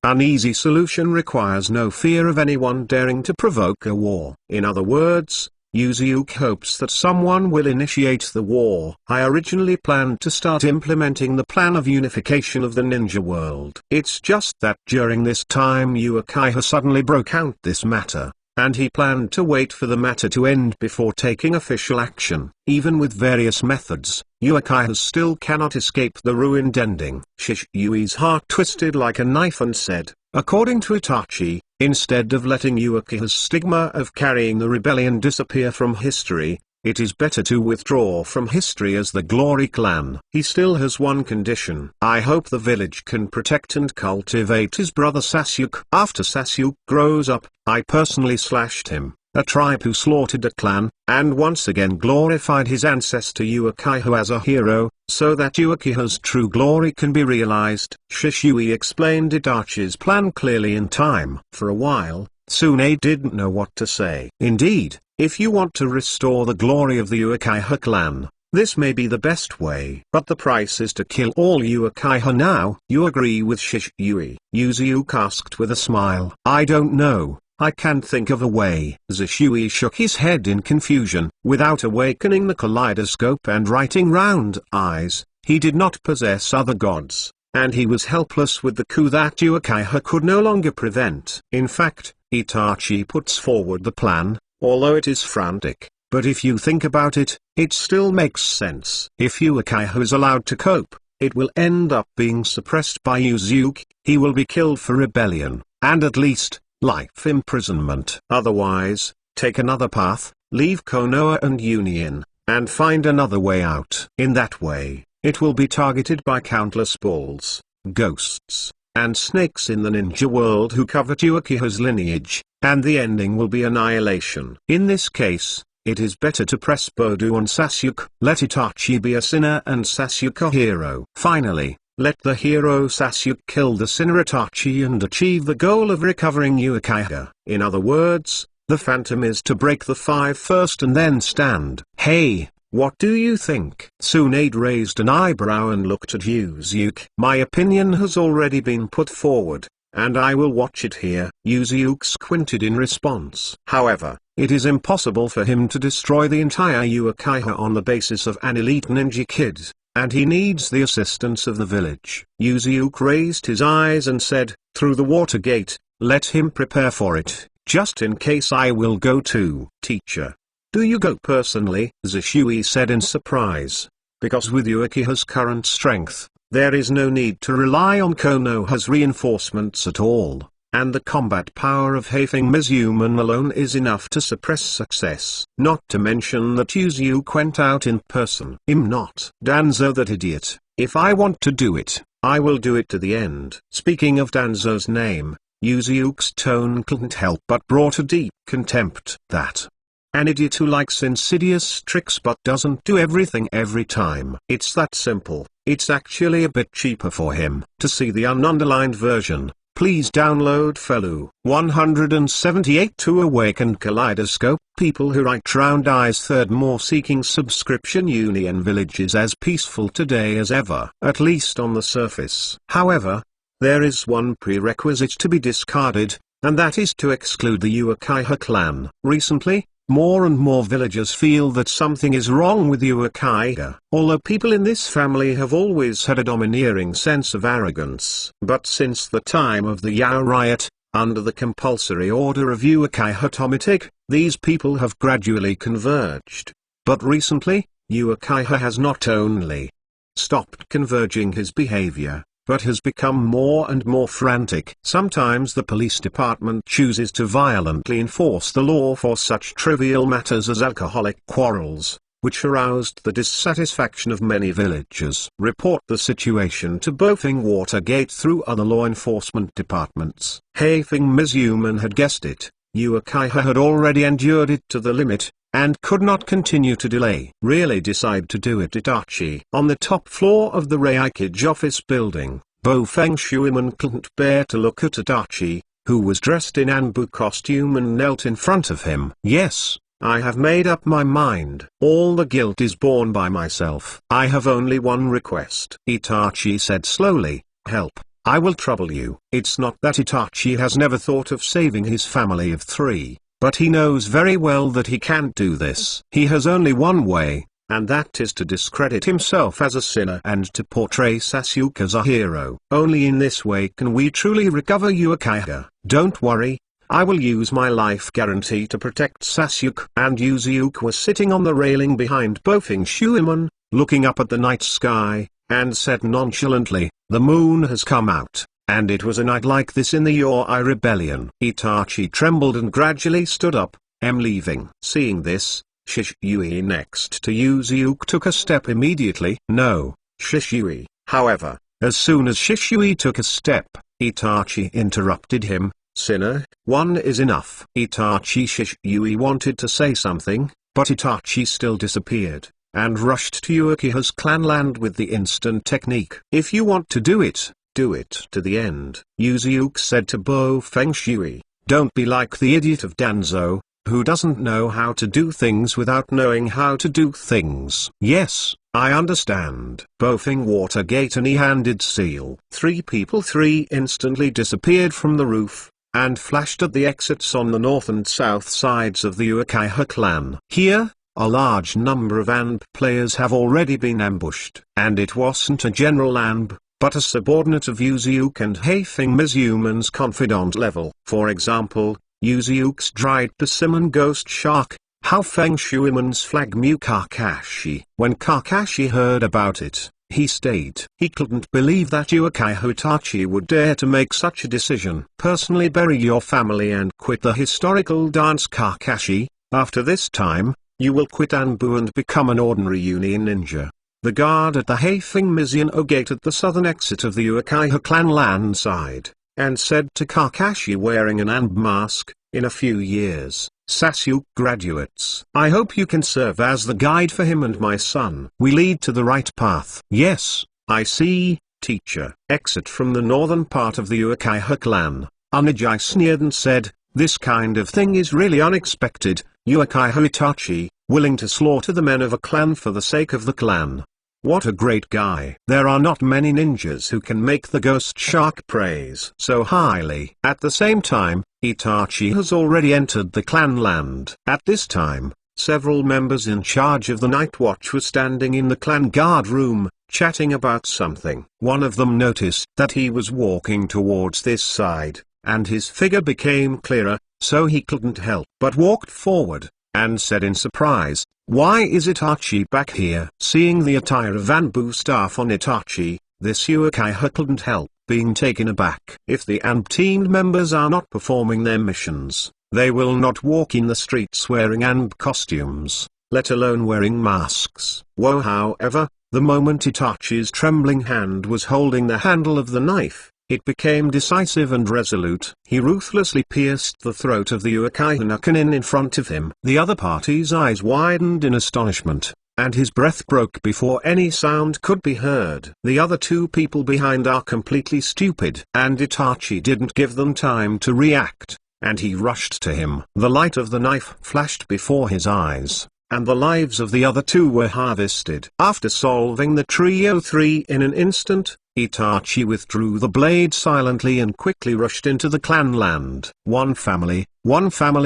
A: An easy solution requires no fear of anyone daring to provoke a war. In other words, Yuzuki hopes that someone will initiate the war. I originally planned to start implementing the plan of unification of the ninja world. It's just that during this time Uchiha suddenly broke out this matter, and he planned to wait for the matter to end before taking official action. Even with various methods, Uchiha still cannot escape the ruined ending. Shishui's heart twisted like a knife and said, according to Itachi, instead of letting Uchiha's stigma of carrying the rebellion disappear from history, it is better to withdraw from history as the Glory Clan. He still has one condition. I hope the village can protect and cultivate his brother Sasuke. After Sasuke grows up, I personally slashed him, a tribe who slaughtered a clan, and once again glorified his ancestor Uchiha as a hero, so that Uchiha's true glory can be realized. Shishui explained Itachi's plan clearly in time. For a while, Tsunade didn't know what to say. Indeed, if you want to restore the glory of the Uchiha clan, this may be the best way. But the price is to kill all Uchiha now. You agree with Shishui? Yuzuki asked with a smile. I don't know. I can't think of a way. Shishui shook his head in confusion. Without awakening the kaleidoscope and writing round eyes, he did not possess other gods, and he was helpless with the coup that Uchiha could no longer prevent. In fact, Itachi puts forward the plan, although it is frantic, but if you think about it, it still makes sense. If Uchiha is allowed to cope, it will end up being suppressed by Yuzuki. He will be killed for rebellion, and at least life imprisonment. Otherwise, take another path, leave Konoha and Union, and find another way out. In that way, it will be targeted by countless bulls, ghosts, and snakes in the ninja world who covet Uchiha's lineage, and the ending will be annihilation. In this case, it is better to press Bodu on Sasuke. Let Itachi be a sinner and Sasuke a hero. Finally, let the hero Sasuke kill the sinner Itachi and achieve the goal of recovering Uchiha. In other words, the Phantom is to break the five first and then stand. Hey, what do you think? Tsunade raised an eyebrow and looked at Yuzuke. My opinion has already been put forward, and I will watch it here. Yuzuke squinted in response. However, it is impossible for him to destroy the entire Uchiha on the basis of an elite ninja kid, and he needs the assistance of the village. Yuzuke raised his eyes and said, through the water gate, let him prepare for it, just in case I will go too. Teacher, do you go personally? Zishui said in surprise. Because with Uchiha's current strength, there is no need to rely on Konoha's reinforcements at all, and the combat power of Haefeng Mizuman alone is enough to suppress success. Not to mention that Yuzuke went out in person. I'm not Danzo that idiot. If I want to do it, I will do it to the end. Speaking of Danzo's name, Yuzuke's tone couldn't help but brought a deep contempt. That an idiot who likes insidious tricks but doesn't do everything every time. It's that simple. It's actually a bit cheaper for him. To see the ununderlined version, please download Felu 178 to Awakened Kaleidoscope. People who write Round Eyes third more seeking subscription. Union Village is as peaceful today as ever, at least on the surface. However, there is one prerequisite to be discarded, and that is to exclude the Uchiha clan. Recently, more and more villagers feel that something is wrong with Uchiha. Although people in this family have always had a domineering sense of arrogance. But since the time of the Yao riot, under the compulsory order of Uchiha Tomitic, these people have gradually converged. But recently, Uchiha has not only stopped converging his behavior, but has become more and more frantic. Sometimes the police department chooses to violently enforce the law for such trivial matters as alcoholic quarrels, which aroused the dissatisfaction of many villagers. Report the situation to Bofing Watergate through other law enforcement departments. Haefeng Mizuman had guessed it. Uchiha had already endured it to the limit, and could not continue to delay. Really decide to do it. Itachi. On the top floor of the Reikage office building, Bofeng Shuiman couldn't bear to look at Itachi, who was dressed in Anbu costume and knelt in front of him. Yes, I have made up my mind. All the guilt is borne by myself. I have only one request. Itachi said slowly, help. I will trouble you. It's not that Itachi has never thought of saving his family of three, but he knows very well that he can't do this. He has only one way, and that is to discredit himself as a sinner and to portray Sasuke as a hero. Only in this way can we truly recover Uchiha. Don't worry, I will use my life guarantee to protect Sasuke. And Yuzuke was sitting on the railing behind Bofeng Shuiman, looking up at the night sky, and said nonchalantly, the moon has come out, and it was a night like this in the Yoi rebellion. Itachi trembled and gradually stood up. I'm leaving. Seeing this, Shishui next to Yuzuke took a step immediately. No, Shishui. However, as soon as Shishui took a step, Itachi interrupted him. Sinner, one is enough. Shishui wanted to say something, but Itachi still disappeared, and rushed to Uchiha's clanland with the instant technique. If you want to do it to the end. Yuzuke said to Bofeng Shui. Don't be like the idiot of Danzo, who doesn't know how to do things without knowing how to do things. Yes, I understand. Bofeng Watergate and E-handed seal. Three people instantly disappeared from the roof, and flashed at the exits on the north and south sides of the Uchiha clan. Here, a large number of ANB players have already been ambushed. And it wasn't a general ANB, but a subordinate of Yuzuke and Haefeng Mizuman's confidant level. For example, Yuzuke's dried persimmon ghost shark, Haefeng Shuiman's flag Mu Kakashi. When Kakashi heard about it, he stayed. He couldn't believe that Uchiha Itachi would dare to make such a decision. Personally bury your family and quit the historical dance Kakashi. After this time, you will quit Anbu and become an ordinary Union ninja. The guard at the Haefeng Mizuno gate at the southern exit of the Uchiha clan land side, and said to Kakashi wearing an Anbu mask, in a few years, Sasuke graduates. I hope you can serve as the guide for him and my son. We lead to the right path. Yes, I see, teacher. Exit from the northern part of the Uchiha clan. Onijai sneered and said, this kind of thing is really unexpected. Uchiha Itachi, willing to slaughter the men of a clan for the sake of the clan. What a great guy. There are not many ninjas who can make the ghost shark praise so highly. At the same time, Itachi has already entered the clan land. At this time, several members in charge of the night watch were standing in the clan guard room, chatting about something. One of them noticed that he was walking towards this side, and his figure became clearer, so he couldn't help but walked forward, and said in surprise, why is Itachi back here? Seeing the attire of Anbu staff on Itachi, this Uchiha couldn't help being taken aback. If the ANB team members are not performing their missions, they will not walk in the streets wearing ANB costumes, let alone wearing masks. Whoa! However, the moment Itachi's trembling hand was holding the handle of the knife, it became decisive and resolute. He ruthlessly pierced the throat of the Uchiha Nakanin in front of him. The other party's eyes widened in astonishment, and his breath broke before any sound could be heard. The other two people behind are completely stupid, and Itachi didn't give them time to react, and he rushed to him. The light of the knife flashed before his eyes, and the lives of the other two were harvested. After solving the trio 3 in an instant, Itachi withdrew the blade silently and quickly rushed into the clan land. One family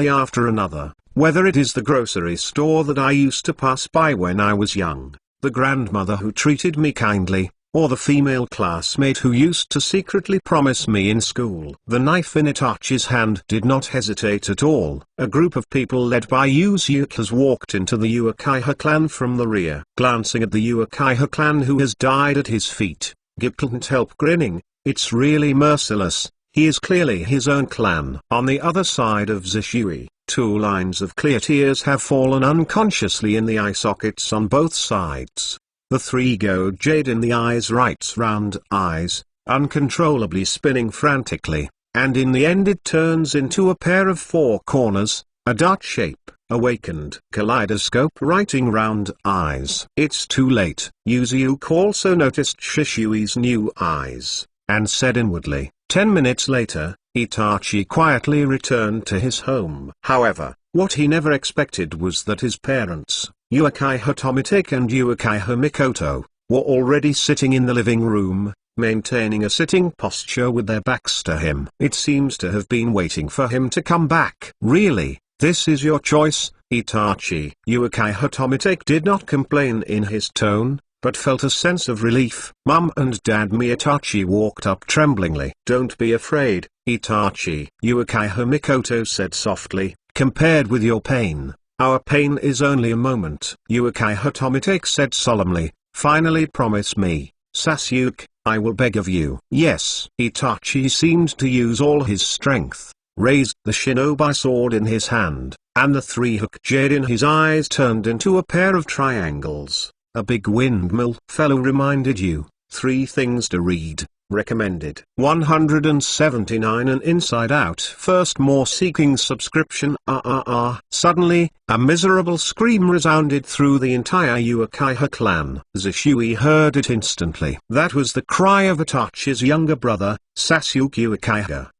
A: after another, whether it is the grocery store that I used to pass by when I was young, the grandmother who treated me kindly, or the female classmate who used to secretly promise me in school. The knife in Itachi's hand did not hesitate at all. A group of people led by Uchiha has walked into the Uchiha clan from the rear. Glancing at the Uchiha clan who has died at his feet, Gip couldn't help grinning. It's really merciless. He is clearly his own clan. On the other side of Zishui, 2 lines of clear tears have fallen unconsciously in the eye sockets on both sides. The 3 go jade in the eyes, Right's round eyes, uncontrollably spinning frantically, and in the end it turns into a pair of 4 corners, a dart shape. Awakened kaleidoscope writing round eyes. It's too late. Yuzuke also noticed Shishui's new eyes, and said inwardly. 10 minutes later, Itachi quietly returned to his home. However, what he never expected was that his parents, Uchiha Tomitake and Uchiha Mikoto, were already sitting in the living room, maintaining a sitting posture with their backs to him. It seems to have been waiting for him to come back. Really? This is your choice, Itachi? Uchiha Tomitake did not complain in his tone, but felt a sense of relief. Mum and Dad. Itachi walked up tremblingly. Don't be afraid, Itachi, Uchiha Mikoto said softly. Compared with your pain, our pain is only a moment. Uchiha Tomitake said solemnly. Finally promise me, Sasuke, I will beg of you. Yes. Itachi seemed to use all his strength, raised the shinobi sword in his hand, and the 3 hook jade in his eyes turned into a pair of triangles. A big windmill. Fellow reminded you, 3 things to read. Recommended. 179 An Inside Out. First more seeking subscription. Suddenly, a miserable scream resounded through the entire Uchiha clan. Zishui heard it instantly. That was the cry of Itachi's younger brother, Sasuke Uchiha.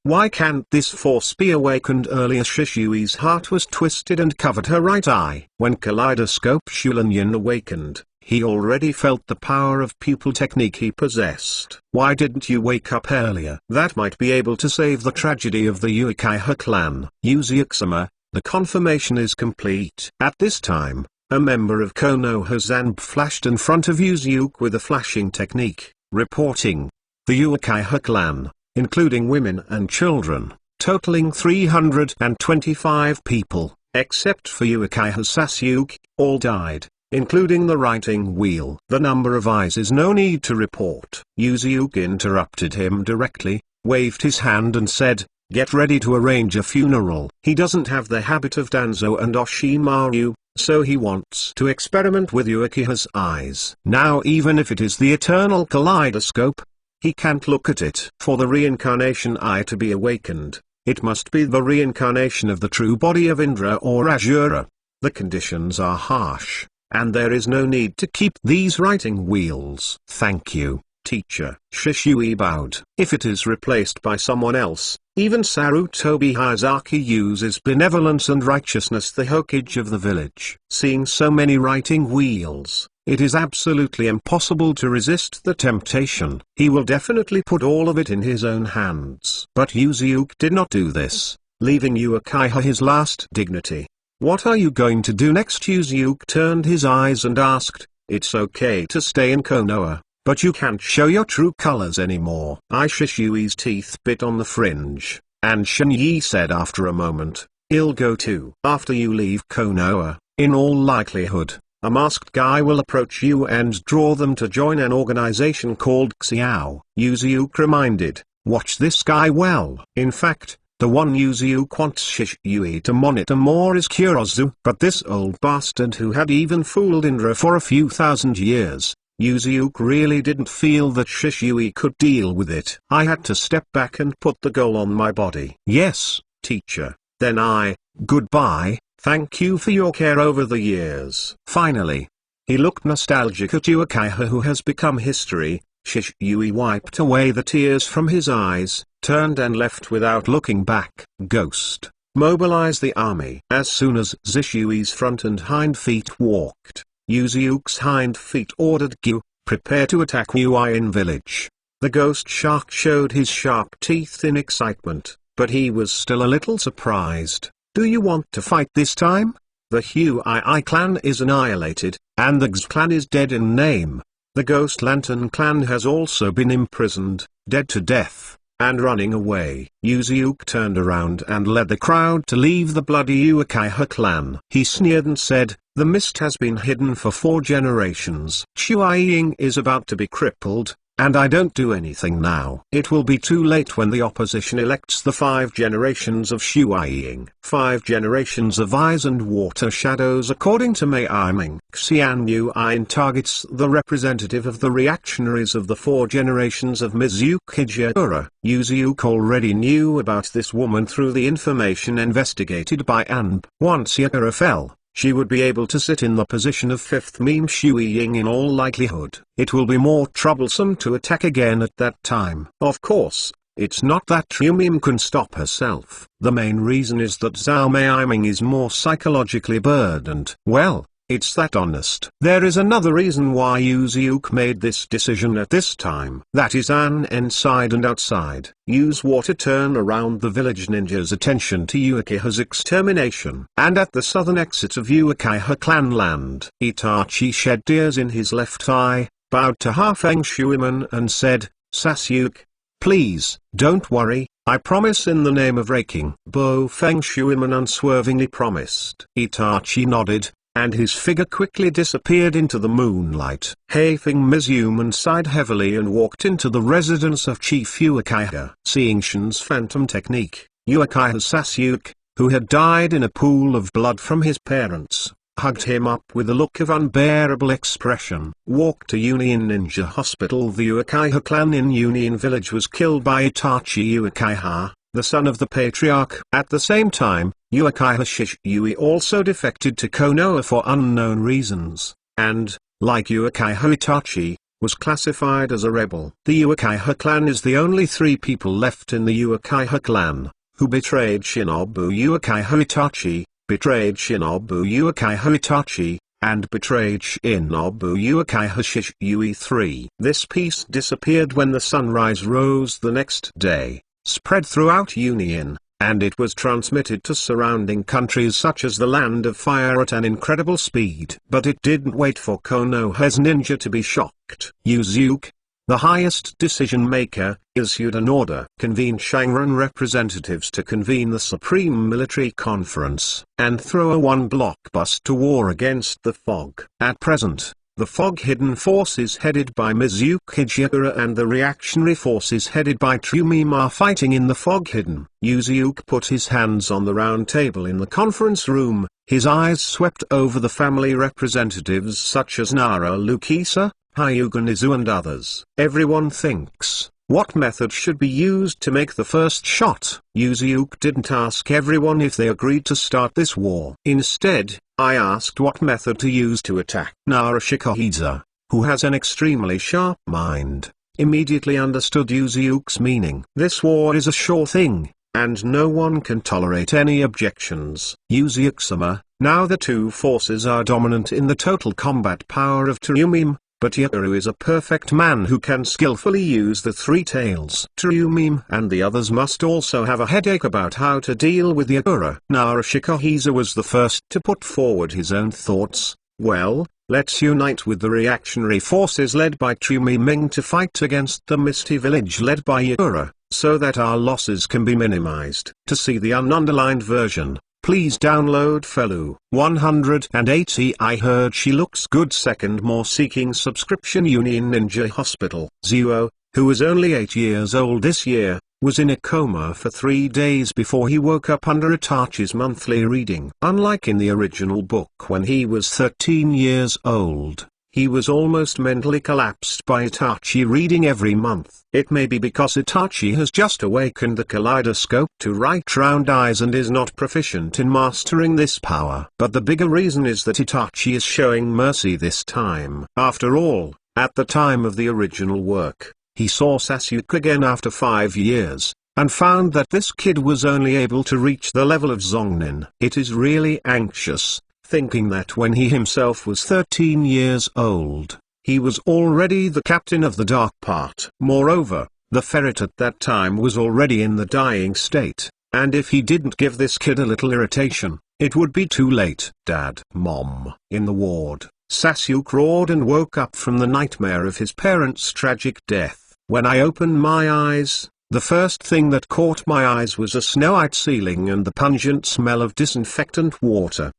A: Why can't this force be awakened earlier? Shishui's heart was twisted and covered her right eye. When Kaleidoscope Shulanyan awakened, he already felt the power of pupil technique he possessed. Why didn't you wake up earlier? That might be able to save the tragedy of the Uchiha clan. Uzuke-sama, the confirmation is complete. At this time, a member of Konoha Zanb flashed in front of Uzuke with a flashing technique, reporting, the Uchiha clan, including women and children, totaling 325 people, except for Uchiha Sasuke, all died, including the writing wheel. The number of eyes is no need to report. Uzuke interrupted him directly, waved his hand and said, get ready to arrange a funeral. He doesn't have the habit of Danzo and Oshimaru, so he wants to experiment with Uchiha's eyes. Now even if it is the eternal kaleidoscope, he can't look at it. For the reincarnation eye to be awakened, It must be the reincarnation of the true body of Indra or Asura. The conditions are harsh, and there is no need to keep these writing wheels. Thank you, teacher. Shishui bowed. If it is replaced by someone else, even Sarutobi Hayazaki uses benevolence and righteousness, the Hokage of the village. Seeing so many writing wheels, it is absolutely impossible to resist the temptation. He will definitely put all of it in his own hands. But Yuzuke did not do this, leaving Uchiha his last dignity. What are you going to do next? Yuzuke turned his eyes and asked. It's okay to stay in Konoha, but you can't show your true colors anymore. Shishui's teeth bit on the fringe, and Shinyi said after a moment, I'll go too. After you leave Konoha, in all likelihood, a masked guy will approach you and draw them to join an organization called Xiao. Yuzuke reminded, watch this guy well. In fact, the one Yuzuke wants Shishui to monitor more is Kurozu. But this old bastard who had even fooled Indra for a few thousand years, Yuzuke really didn't feel that Shishui could deal with it. I had to step back and put the goal on my body. Yes, teacher. Then goodbye. Thank you for your care over the years. Finally, he looked nostalgic at Uchiha, who has become history. Shishui wiped away the tears from his eyes, turned and left without looking back. Ghost, mobilize the army. As soon as Zishui's front and hind feet walked, Yuzuke's hind feet ordered Gyu, prepare to attack Uin village. The ghost shark showed his sharp teeth in excitement, but he was still a little surprised. Do you want to fight this time? The Huii clan is annihilated, and the X clan is dead in name. The Ghost Lantern clan has also been imprisoned, dead to death, and running away. Yuzuke turned around and led the crowd to leave the bloody Uchiha clan. He sneered and said, the mist has been hidden for 4 generations. Shuai-ing is about to be crippled, and I don't do anything now. It will be too late when the opposition elects the 5 generations of Shuai-ing. 5 generations of eyes and water shadows. According to Mei Aiming, Xian Yuin targets the representative of the reactionaries of the 4 generations of Mizuki Jura. Yuzuke already knew about this woman through the information investigated by Anb. Once Yura fell, she would be able to sit in the position of 5th meme Shuai-ing in all likelihood. It will be more troublesome to attack again at that time. Of course, it's not that Yumim can stop herself. The main reason is that Zhao Meiming is more psychologically burdened. Well, it's that honest. There is another reason why Yuzuke made this decision at this time. That is an inside and outside. Use water turn around the village ninjas' attention to Uchiha's extermination. And at the southern exit of Uchiha clan land, Itachi shed tears in his left eye, bowed to Ha-Feng Shuiman and said, Sasuke, please, don't worry, I promise in the name of Raking. Bo-Feng Shuiman unswervingly promised. Itachi nodded, and his figure quickly disappeared into the moonlight. Ha-Feng Mizuman sighed heavily and walked into the residence of Chief Uchiha. Seeing Shin's phantom technique, Uchiha Sasuke, who had died in a pool of blood from his parents, hugged him up with a look of unbearable expression. Walked to Union Ninja Hospital. The Uchiha clan in Union Village was killed by Itachi Uchiha, the son of the patriarch. At the same time, Uchiha Shishui also defected to Konoha for unknown reasons, and, like Uchiha Itachi, was classified as a rebel. The Uchiha clan is the only 3 people left in the Uchiha clan, who betrayed Shinobu Uchiha Itachi, betrayed Shinobu Uchiha Itachi, and betrayed Shinobu Uchiha Shishui 3. This piece disappeared when the sunrise rose the next day, spread throughout Union, and it was transmitted to surrounding countries such as the Land of Fire at an incredible speed. But it didn't wait for Konoha's ninja to be shocked. Yuzuke, the highest decision maker, issued an order. Convene Shangran representatives to convene the Supreme Military Conference, and throw a one-blockbuster war against the fog. At present, the Fog Hidden Forces headed by Mizuki Jura and the reactionary forces headed by Trumim are fighting in the Fog Hidden. Yuzuke put his hands on the round table in the conference room, his eyes swept over the family representatives such as Nara Lukisa, Hyuga Nizu and others. Everyone thinks, What method should be used to make the first shot? Yuzuke didn't ask everyone if they agreed to start this war. Instead, I asked what method to use to attack. Naruto, who has an extremely sharp mind, immediately understood Yuzuke's meaning. This war is a sure thing, and no one can tolerate any objections. Yuzuke-sama, now the two forces are dominant in the total combat power of Tsurumime, but Yaoru is a perfect man who can skillfully use the three tails. Tsurumime and the others must also have a headache about how to deal with Yaoru. Naruto was the first to put forward his own thoughts. Well, let's unite with the reactionary forces led by Tsurumime to fight against the Misty Village led by Yaoru, so that our losses can be minimized. To see the ununderlined version, please download Felu 180. I heard she looks good. Second more seeking subscription. Union Ninja Hospital. Zuo, who was only 8 years old this year, was in a coma for 3 days before he woke up under Itachi's monthly reading. Unlike in the original book when he was 13 years old, he was almost mentally collapsed by Itachi reading every month. It may be because Itachi has just awakened the kaleidoscope to right round eyes and is not proficient in mastering this power. But the bigger reason is that Itachi is showing mercy this time. After all, at the time of the original work, he saw Sasuke again after 5 years, and found that this kid was only able to reach the level of Zongnin. It is really anxious, thinking that when he himself was 13 years old, he was already the captain of the dark part. Moreover, the ferret at that time was already in the dying state, and if he didn't give this kid a little irritation, it would be too late. Dad, Mom. In the ward, Sasuke roared and woke up from the nightmare of his parents' tragic death. When I opened my eyes, the first thing that caught my eyes was a snow-white ceiling and the pungent smell of disinfectant water.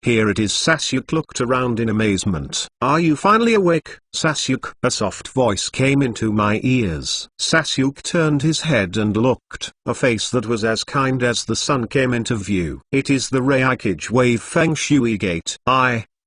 A: Here it is. Sasuke looked around in amazement. Are you finally awake, Sasuke? A soft voice came into my ears. Sasuke turned his head and looked. A face that was as kind as the sun came into view. It is the Reikage Wave Feng Shui Gate.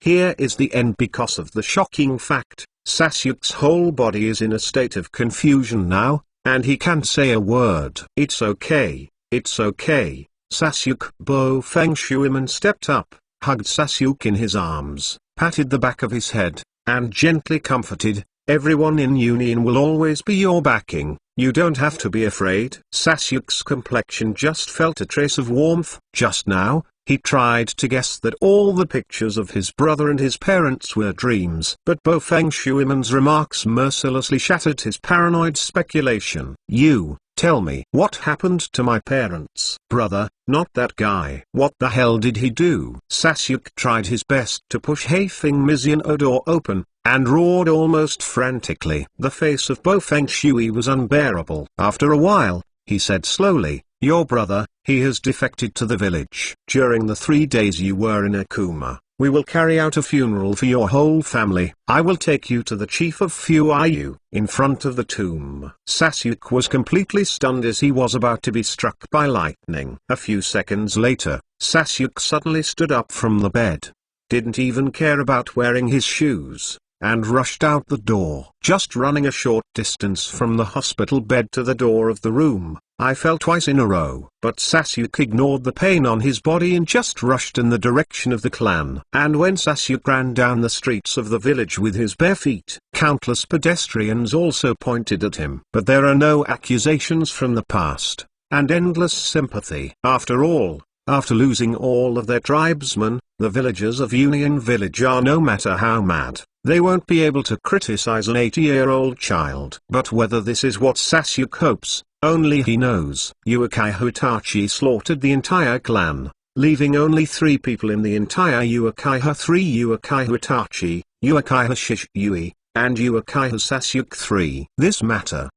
A: Here is the end. Because of the shocking fact, Sasuke's whole body is in a state of confusion now, and he can't say a word. It's okay, it's okay, Sasuke. Bo Feng Shuiman stepped up, hugged Sasuke in his arms, patted the back of his head, and gently comforted. Everyone in Union will always be your backing. You don't have to be afraid. Sasuke's complexion just felt a trace of warmth. Just now, he tried to guess that all the pictures of his brother and his parents were dreams. But Bo Feng Shuiman's remarks mercilessly shattered his paranoid speculation. You, tell me. What happened to my parents? Brother, not that guy. What the hell did he do? Sasuke tried his best to push Heifeng Mizuno door open, and roared almost frantically. The face of Bo Feng Shui was unbearable. After a while, he said slowly, your brother, he has defected to the village. During the 3 days you were in a coma, we will carry out a funeral for your whole family. I will take you to the chief of Fuiyu. In front of the tomb, Sasuke was completely stunned as he was about to be struck by lightning. A few seconds later, Sasuke suddenly stood up from the bed, didn't even care about wearing his shoes, and rushed out the door. Just running a short distance from the hospital bed to the door of the room, I fell twice in a row. But Sasuke ignored the pain on his body and just rushed in the direction of the clan. And when Sasuke ran down the streets of the village with his bare feet, countless pedestrians also pointed at him. But there are no accusations from the past, and endless sympathy. After all, after losing all of their tribesmen, the villagers of Union Village are, no matter how mad, they won't be able to criticize an 8-year-old child. But whether this is what Sasuke hopes, only he knows. Uchiha Itachi slaughtered the entire clan, leaving only 3 people in the entire Uchiha: 3 Uchiha Itachi, Uchiha Shisui, and Uchiha Sasuke. 3. This matter,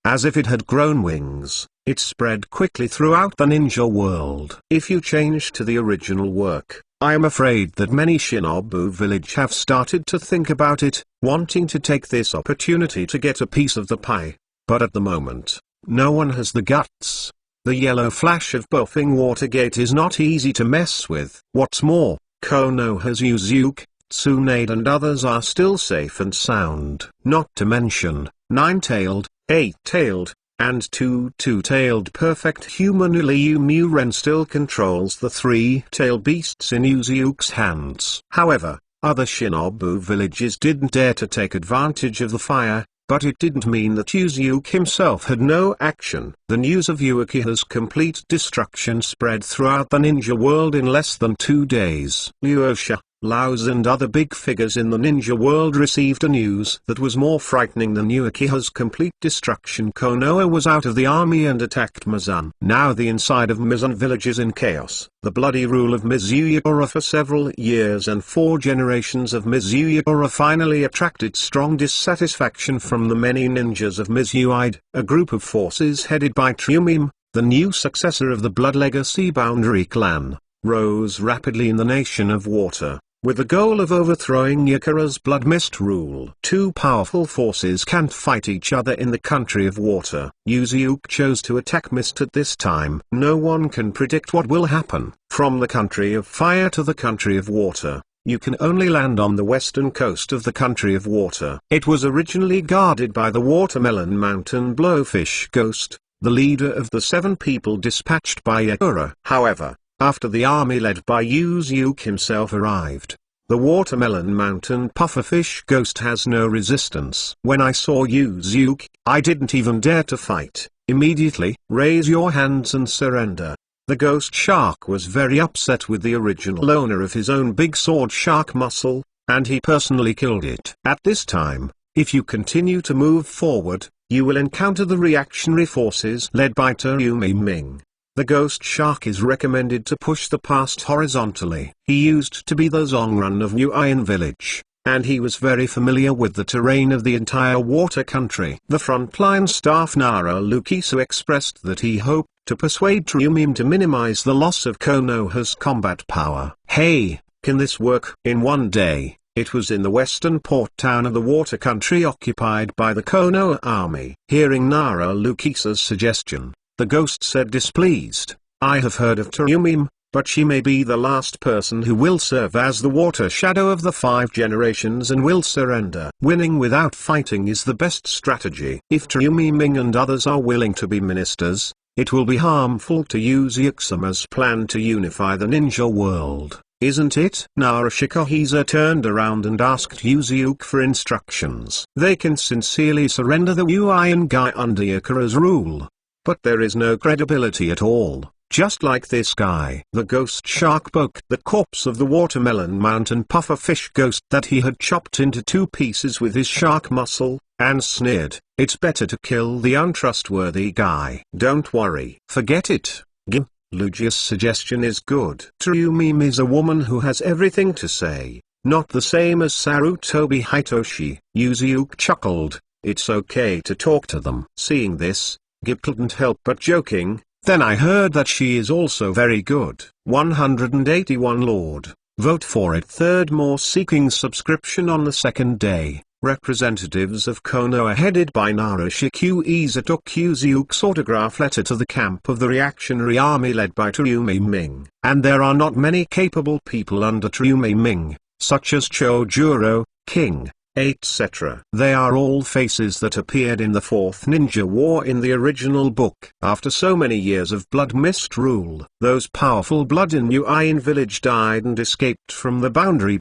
A: as if it had grown wings, it spread quickly throughout the ninja world. If you change to the original work, I am afraid that many Shinobu village have started to think about it, wanting to take this opportunity to get a piece of the pie. But at the moment, no one has the guts. The yellow flash of Bofing Watergate is not easy to mess with. What's more, Konoha's Yuzuke, Tsunade and others are still safe and sound. Not to mention, Nine-Tailed, 8-tailed, and two-tailed perfect human Liu Muren still controls the three-tailed beasts in Uziuk's hands. However, other Shinobu villages didn't dare to take advantage of the fire, but it didn't mean that Uziuk himself had no action. The news of Uchiha's complete destruction spread throughout the ninja world in less than 2 days. Lyosha, Laos and other big figures in the ninja world received a news that was more frightening than Uchiha's complete destruction. Konoha was out of the army and attacked Mizan. Now the inside of Mizan village is in chaos. The bloody rule of Mizuyura for several years and 4 generations of Mizuyura finally attracted strong dissatisfaction from the many ninjas of Mizuide, a group of forces headed by Triumim, the new successor of the Blood Legacy Boundary clan, rose rapidly in the Nation of Water, with the goal of overthrowing Yakura's Blood Mist rule. 2 powerful forces can't fight each other in the country of water. Uziuk chose to attack Mist at this time. No one can predict what will happen. From the country of fire to the country of water, you can only land on the western coast of the country of water. It was originally guarded by the Watermelon Mountain Blowfish Ghost, the leader of the 7 people dispatched by Yakura. However, after the army led by Uziuk himself arrived, the Watermelon Mountain Pufferfish Ghost has no resistance. When I saw Uziuk, I didn't even dare to fight. Immediately, raise your hands and surrender. The ghost shark was very upset with the original owner of his own big sword Shark Muscle, and he personally killed it. At this time, if you continue to move forward, you will encounter the reactionary forces led by Terumi Ming. The ghost shark is recommended to push the past horizontally. He used to be the Zongrun of Uian village, and he was very familiar with the terrain of the entire water country. The frontline staff Nara Lukisu expressed that he hoped to persuade Triumim to minimize the loss of Konoha's combat power. Hey, can this work? In one day, it was in the western port town of the water country occupied by the Konoha army. Hearing Nara Lukisu's suggestion, the ghost said displeased, I have heard of Terumim, but she may be the last person who will serve as the water shadow of the 5 generations and will surrender. Winning without fighting is the best strategy. If Terumim and others are willing to be ministers, it will be harmful to use Yakusama's plan to unify the ninja world, isn't it? Narashikahiza turned around and asked Uziuk for instructions. They can sincerely surrender the Uian guy under Yakura's rule, but there is no credibility at all, just like this guy. The ghost shark poked the corpse of the Watermelon Mountain Pufferfish Ghost that he had chopped into 2 pieces with his shark muscle, and sneered, it's better to kill the untrustworthy guy. Don't worry. Forget it, Gim. Lugia's suggestion is good. Terumim is a woman who has everything to say, not the same as Sarutobi Hitoshi. Uziuk chuckled, it's okay to talk to them. Seeing this, Gib couldn't help but joking, then I heard that she is also very good. 181 Lord, vote for it. 3rd more seeking subscription on the 2nd day. Representatives of Konoha headed by Narashikuiza took Uziuk's autograph letter to the camp of the reactionary army led by Terumi Ming. And there are not many capable people under Terumi Ming, such as Chojuro, King, etc. They are all faces that appeared in the 4th Ninja War in the original book. After so many years of Blood Mist rule, those powerful blood in Uian village died and escaped from the Boundary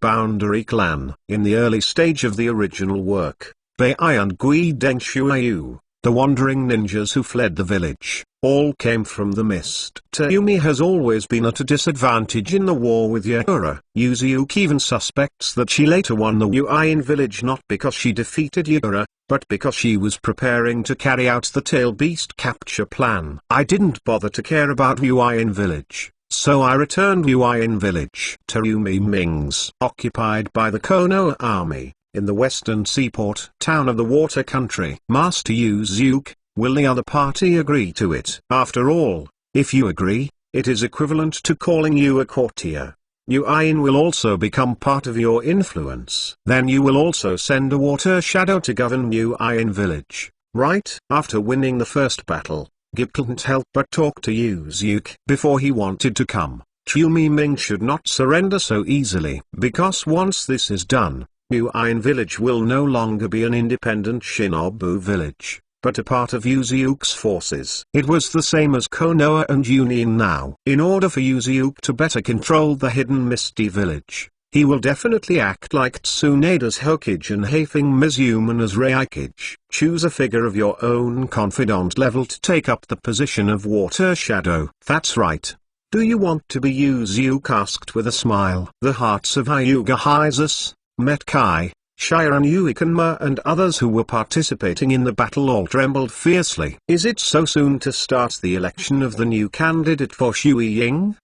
A: clan. In the early stage of the original work, Bei and Gui Denshuayu, the wandering ninjas who fled the village, all came from the mist. Terumi has always been at a disadvantage in the war with Yakura. Uziuk even suspects that she later won the Uian village not because she defeated Yakura, but because she was preparing to carry out the tail beast capture plan. I didn't bother to care about Uian village, so I returned Uian village. Terumi Ming's occupied by the Konoha army, in the western seaport town of the water country. Master Uziuk, will the other party agree to it? After all, if you agree, it is equivalent to calling you a courtier. Uian will also become part of your influence. Then you will also send a water shadow to govern Uian village, right? After winning the first battle, Gib couldn't help but talk to Uziuk before he wanted to come. Terumi Ming should not surrender so easily, because once this is done, Uian village will no longer be an independent shinobu village. but a part of Yuzuu's forces. It was the same as Konoha and Union now. In order for Yuzu to better control the hidden Misty Village, he will definitely act like Tsuneda's Hokage and Haefeng Mizuman as Raikage. Choose a figure of your own confidant level to take up the position of Water Shadow. That's right. Do you want to be Yuzu? Asked with a smile. The hearts of Hyuga Hisus, Metkai, Shiran Uikanma and others who were participating in the battle all trembled fiercely. Is it so soon to start the election of the new candidate for Shui Ying?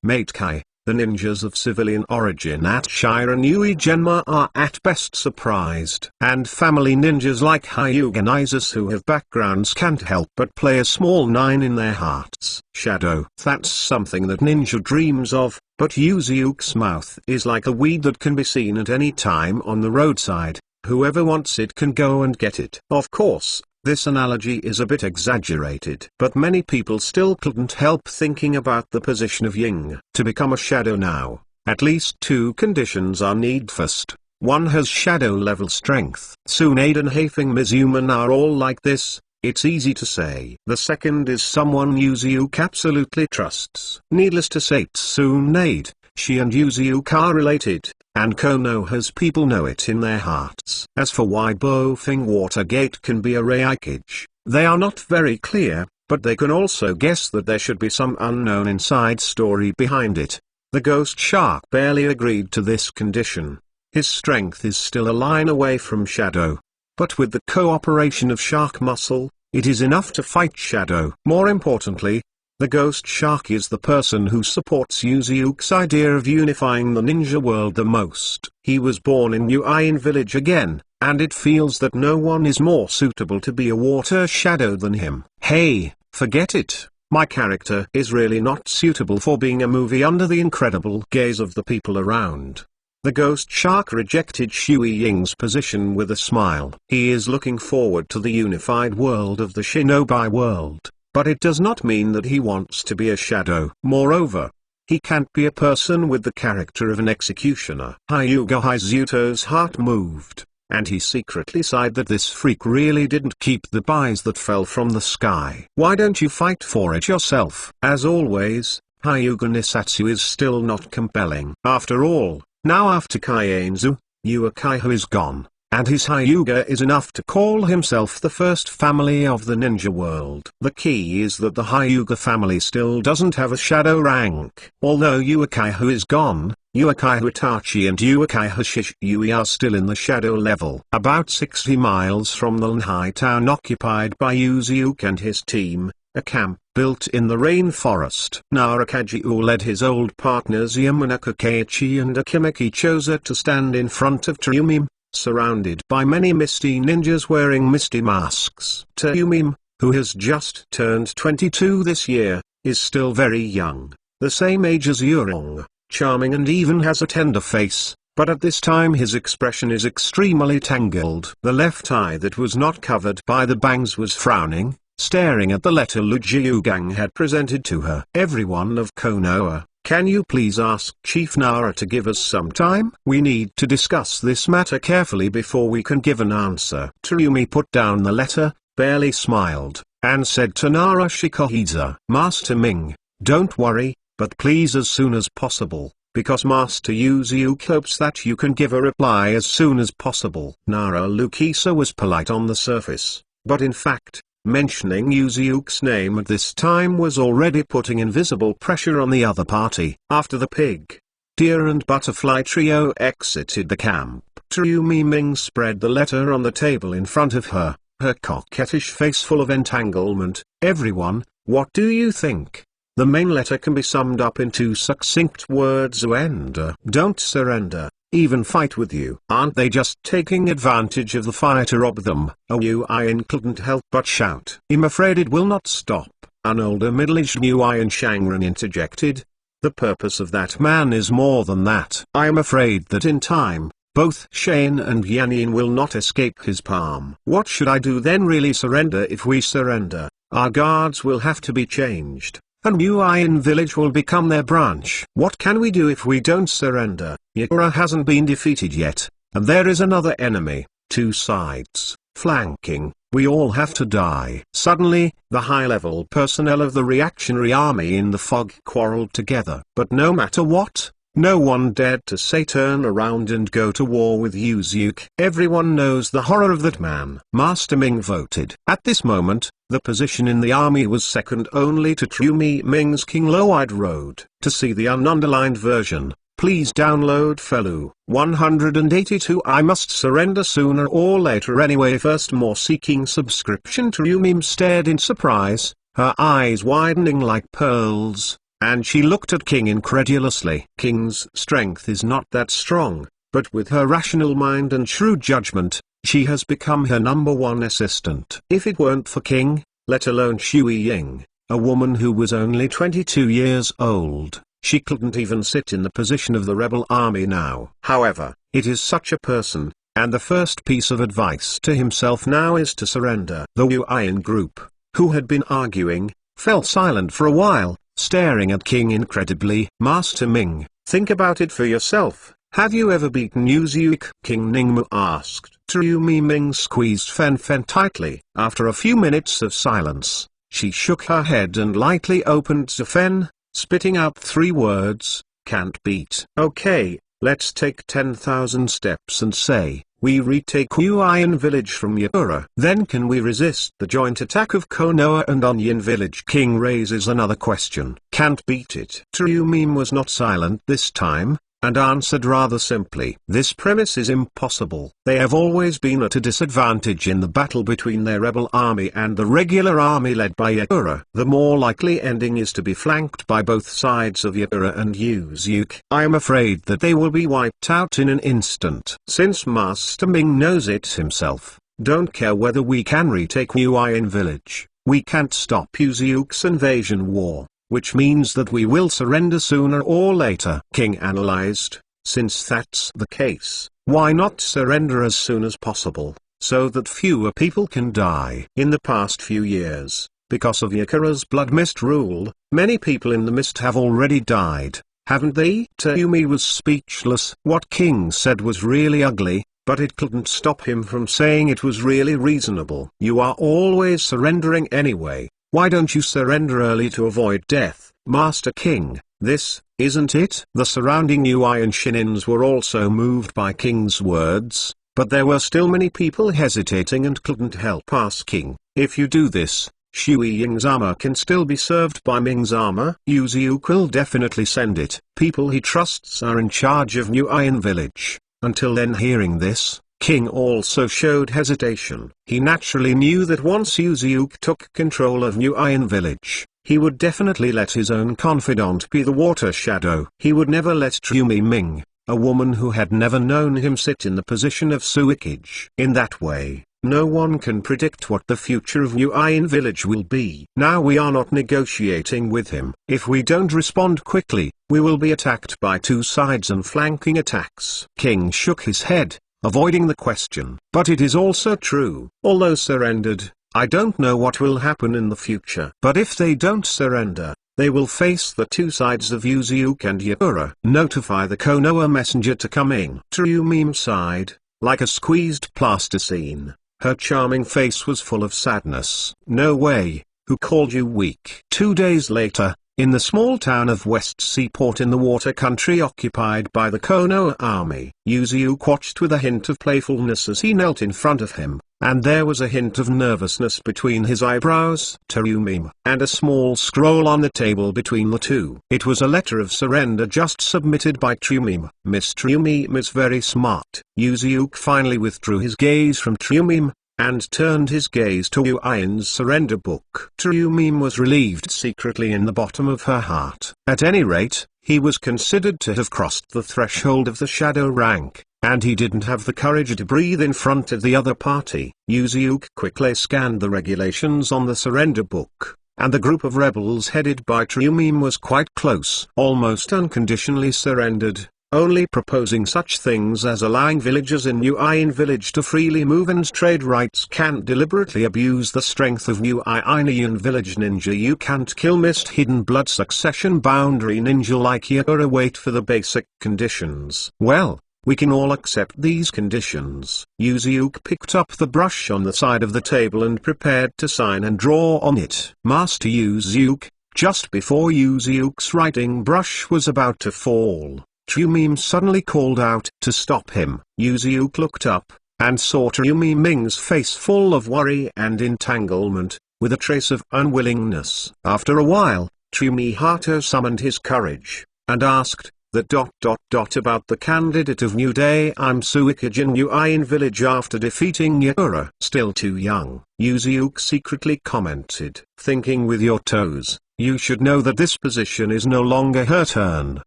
A: Metkai, the ninjas of civilian origin at Shiran Uigenma are at best surprised. And family ninjas like Hyuga Hisus who have backgrounds can't help but play a small 9 in their hearts. Shadow. That's something that ninja dreams of, but Yuzu's mouth is like a weed that can be seen at any time on the roadside. Whoever wants it can go and get it. Of course, this analogy is a bit exaggerated, but many people still couldn't help thinking about the position of Ying. To become a shadow now, at least 2 conditions are needed. First, one has shadow level strength. Tsunade and Haefeng Mizuman are all like this. It's easy to say. The second is someone Yuzu absolutely trusts. Needless to say, Tsunade, she and Yuzu are related, and Konoha's people know it in their hearts. As for why Bofing Watergate can be a Raikage, they are not very clear, but they can also guess that there should be some unknown inside story behind it. The ghost shark barely agreed to this condition. His strength is still a line away from Shadow. But with the cooperation of Shark Muscle, it is enough to fight Shadow. More importantly, the ghost shark is the person who supports Yuzu's idea of unifying the ninja world the most. He was born in Union Village again, and it feels that no one is more suitable to be a water shadow than him. Hey, forget it. My character is really not suitable for being a movie under the incredible gaze of the people around. The ghost shark rejected Shui Ying's position with a smile. He is looking forward to the unified world of the shinobi world, but it does not mean that he wants to be a shadow. Moreover, he can't be a person with the character of an executioner. Hyuga Hisuto's heart moved, and he secretly sighed that this freak really didn't keep the buys that fell from the sky. Why don't you fight for it yourself? As always, Hyuga Nisatsu is still not compelling. After all, now after Kaienzu, Uekaiha is gone, and his Hyuga is enough to call himself the first family of the ninja world. The key is that the Hyuga family still doesn't have a shadow rank. Although Uekaiha is gone, Uekaiha Itachi and Uekaiha Shisui are still in the shadow level. About 60 miles from the Lanhai town occupied by Yuzu and his team, a camp built in the rainforest. Narakajiu led his old partners Yamanaka Keiichi and Akimeki Choza to stand in front of Tryumim, surrounded by many misty ninjas wearing misty masks. Tryumim, who has just turned 22 this year, is still very young, the same age as Yurong, charming and even has a tender face, but at this time his expression is extremely tangled. The left eye that was not covered by the bangs was frowning, staring at the letter Lu Jiugang had presented to her. Everyone of Konoha, can you please ask Chief Nara to give us some time? We need to discuss this matter carefully before we can give an answer. Tryumi put down the letter, barely smiled, and said to Nara Shikohiza, Master Ming, don't worry, but please as soon as possible, because Master Yuzu hopes that you can give a reply as soon as possible. Nara Lukisa was polite on the surface, but in fact, mentioning Yuzu's name at this time was already putting invisible pressure on the other party. After the pig, deer and butterfly trio exited the camp, Tryumi Ming spread the letter on the table in front of her, her coquettish face full of entanglement. Everyone, what do you think? The main letter can be summed up in 2 succinct words: surrender. Don't surrender. Even fight with you. Aren't they just taking advantage of the fire to rob them? Uin couldn't help but shout. I'm afraid it will not stop, an older middle-aged Uin Shangren interjected. The purpose of that man is more than that. I am afraid that in time, both Shane and Yanin will not escape his palm. What should I do then? Really surrender? If we surrender, our guards will have to be changed, and Uin Village will become their branch. What can we do if we don't surrender? Yakura hasn't been defeated yet, and there is another enemy, 2 sides, flanking. We all have to die. Suddenly, the high-level personnel of the reactionary army in the fog quarreled together. But no matter what, no one dared to say turn around and go to war with Yuzuke. Everyone knows the horror of that man. Master Ming voted. At this moment, the position in the army was second only to True Ming's King Lo-Eyed Road. To see the ununderlined version, please download Felu 182. I must surrender sooner or later anyway. First more seeking subscription. True Meme stared in surprise, her eyes widening like pearls. And she looked at King incredulously. King's strength is not that strong, but with her rational mind and shrewd judgment, she has become her #1 assistant. If it weren't for King, let alone Shui Ying, a woman who was only 22 years old, she couldn't even sit in the position of the rebel army now. However, it is such a person, and the first piece of advice to himself now is to surrender. The Yuan group, who had been arguing, fell silent for a while, staring at King incredibly. Master Ming, think about it for yourself. Have you ever beaten Yuzuke? King Ningmu asked. True Ming squeezed Fen tightly. After a few minutes of silence, she shook her head and lightly opened Fen, spitting out 3 words, can't beat. Okay, let's take 10,000 steps and say, we retake Yuan village from Yakura. Then can we resist the joint attack of Konoha and Onion village? King raises another question. Can't beat it. True Meme was not silent this time, and answered rather simply. This premise is impossible. They have always been at a disadvantage in the battle between their rebel army and the regular army led by Yakura. The more likely ending is to be flanked by both sides of Yakura and Yuzuke. I am afraid that they will be wiped out in an instant. Since Master Ming knows it himself, don't care whether we can retake Yuan village, we can't stop Yuzuke's invasion war, which means that we will surrender sooner or later. King analyzed, since that's the case, why not surrender as soon as possible, so that fewer people can die? In the past few years, because of Yakura's Blood Mist rule, many people in the mist have already died, haven't they? Taumi was speechless. What King said was really ugly, but it couldn't stop him from saying it was really reasonable. You are always surrendering anyway. Why don't you surrender early to avoid death? Master King, this, isn't it? The surrounding Yuan Shinins were also moved by King's words, but there were still many people hesitating and couldn't help asking, if you do this, Shui Ying's armor can still be served by Ming's armor? Yuzuke will definitely send it. People he trusts are in charge of Yuan village. Until then, hearing this, King also showed hesitation. He naturally knew that once Yuzuke took control of Yuan village, he would definitely let his own confidant be the water shadow. He would never let True Ming, a woman who had never known him, sit in the position of Suikage. In that way, no one can predict what the future of Yuan village will be. Now we are not negotiating with him. If we don't respond quickly, we will be attacked by 2 sides and flanking attacks. King shook his head, avoiding the question. But it is also true. Although surrendered, I don't know what will happen in the future. But if they don't surrender, they will face the 2 sides of Yuzuke and Yakura. Notify the Konoha messenger to come in. True Meme sighed, like a squeezed plasticine. Her charming face was full of sadness. No way. Who called you weak? 2 days later, in the small town of West Seaport in the water country occupied by the Konoha army, Yuzuke watched with a hint of playfulness as he knelt in front of him, and there was a hint of nervousness between his eyebrows. Terumim, and a small scroll on the table between the two. It was a letter of surrender just submitted by Trumim. Miss Trumim is very smart. Yuzuke finally withdrew his gaze from Trumim, and turned his gaze to Yuan's surrender book. Trumim was relieved secretly in the bottom of her heart. At any rate, he was considered to have crossed the threshold of the shadow rank, and he didn't have the courage to breathe in front of the other party. Yuzuke quickly scanned the regulations on the surrender book, and the group of rebels headed by Trumim was quite close. Almost unconditionally surrendered, only proposing such things as allowing villagers in Yuan village to freely move and trade rights. Can't deliberately abuse the strength of Yuan village ninja. You can't kill mist hidden blood succession boundary ninja like Yakura. Wait for the basic conditions. Well, We can all accept these conditions. Yuzuke picked up the brush on the side of the table and prepared to sign and draw on it. Master Yuzuke. Just before Yuzuke's writing brush was about to fall, Tsunemime suddenly called out to stop him. Yuzuke looked up, and saw Tsuneme's face full of worry and entanglement, with a trace of unwillingness. After a while, Tsunehato summoned his courage, and asked, about the candidate of New Day. I'm Suikage in New Iron Village after defeating Yura. Still too young, Yuzuke secretly commented. Thinking with your toes, you should know that this position is no longer her turn.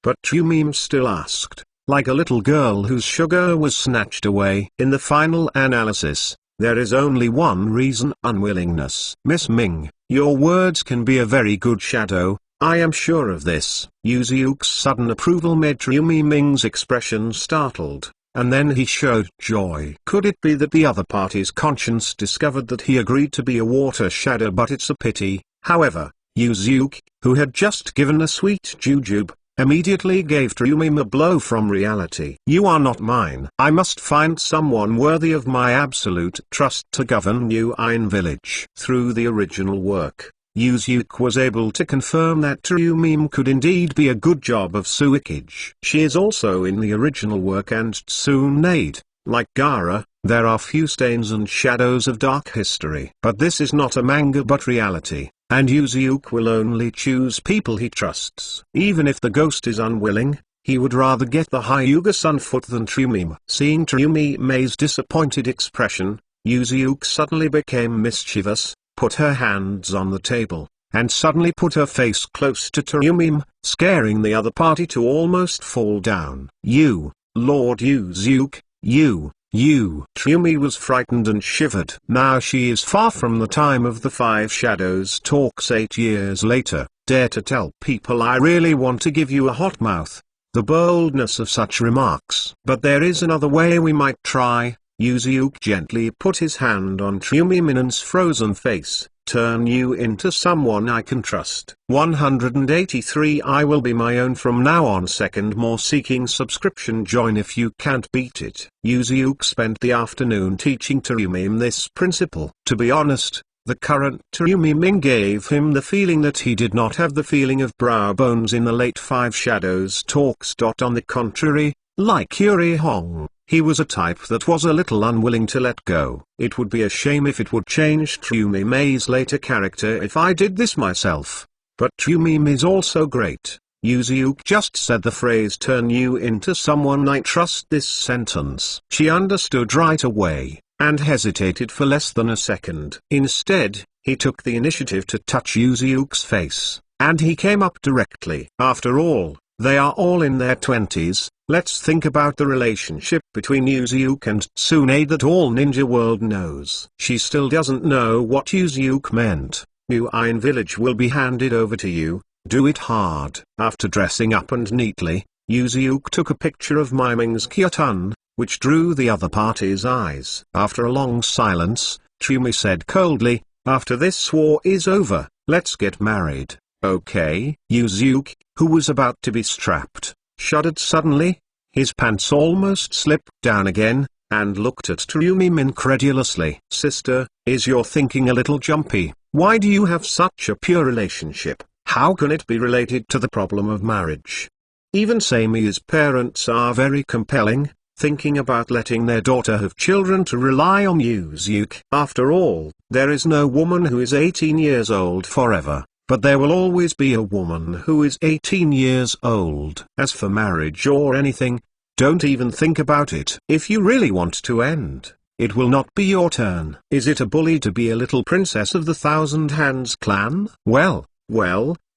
A: But Tsuneme still asked, like a little girl whose sugar was snatched away. In the final analysis, there is only one reason: unwillingness. Miss Ming, your words can be a very good shadow, I am sure of this. Yuzuke's sudden approval made Tsuneme's expression startled, and then he showed joy. Could it be that the other party's conscience discovered that he agreed to be a water shadow? But it's a pity. However, Yuzuke, who had just given a sweet jujube, immediately gave Tsuneme a blow from reality. You are not mine. I must find someone worthy of my absolute trust to govern New Iron Village. Through the original work, Yuzuke was able to confirm that Tsuneme could indeed be a good job of Suikage. She is also in the original work, and Tsunade, like Gaara, there are few stains and shadows of dark history. But this is not a manga but reality, and Yuzuke will only choose people he trusts. Even if the ghost is unwilling, he would rather get the Hyuga Sunfoot than Tsuneme. Seeing Tsuneme's disappointed expression, Yuzuke suddenly became mischievous, put her hands on the table, and suddenly put her face close to Tsuneme, scaring the other party to almost fall down. You, Lord Yuzuke, you. Tsuneme was frightened and shivered. Now she is far from the time of the Five Shadows talks 8 years later. Dare to tell people I really want to give you a hot mouth. The boldness of such remarks. But there is another way we might try. Yuzuke gently put his hand on Tsuneme's frozen face. Turn you into someone I can trust. 183 I will be my own from now on. Second more seeking subscription. Join if you can't beat it. Yuzuke spent the afternoon teaching Tsuneme this principle. To be honest, the current Tsuneme gave him the feeling that he did not have the feeling of brow bones in the late Five Shadows talks. On the contrary, like Yuri Hong, he was a type that was a little unwilling to let go. It would be a shame if it would change Tsuneme's later character if I did this myself. But Tsuneme is also great. Yuzuke just said the phrase turn you into someone I trust. This sentence. She understood right away, and hesitated for less than a second. Instead, he took the initiative to touch Yuzuke's face, and he came up directly. After all, they are all in their 20s. Let's think about the relationship between Yuzuke and Tsunade that all ninja world knows. She still doesn't know what Yuzuke meant. New Iron Village will be handed over to you. Do it hard. After dressing up and neatly, Yuzuke took a picture of Miming's Kyotun, which drew the other party's eyes. After a long silence, Tsunade said coldly, after this war is over, let's get married. Okay? Yuzuke, who was about to be strapped, shuddered suddenly. His pants almost slipped down again, and looked at Tsuneme incredulously. Sister, is your thinking a little jumpy? Why do you have such a pure relationship? How can it be related to the problem of marriage? Even Sami's parents are very compelling, thinking about letting their daughter have children to rely on Yuzuke. After all, there is no woman who is 18 years old forever. But there will always be a woman who is 18 years old. As for marriage or anything, don't even think about it. If you really want to end, it will not be your turn. Is it a bully to be a little princess of the Thousand Hands clan? Well,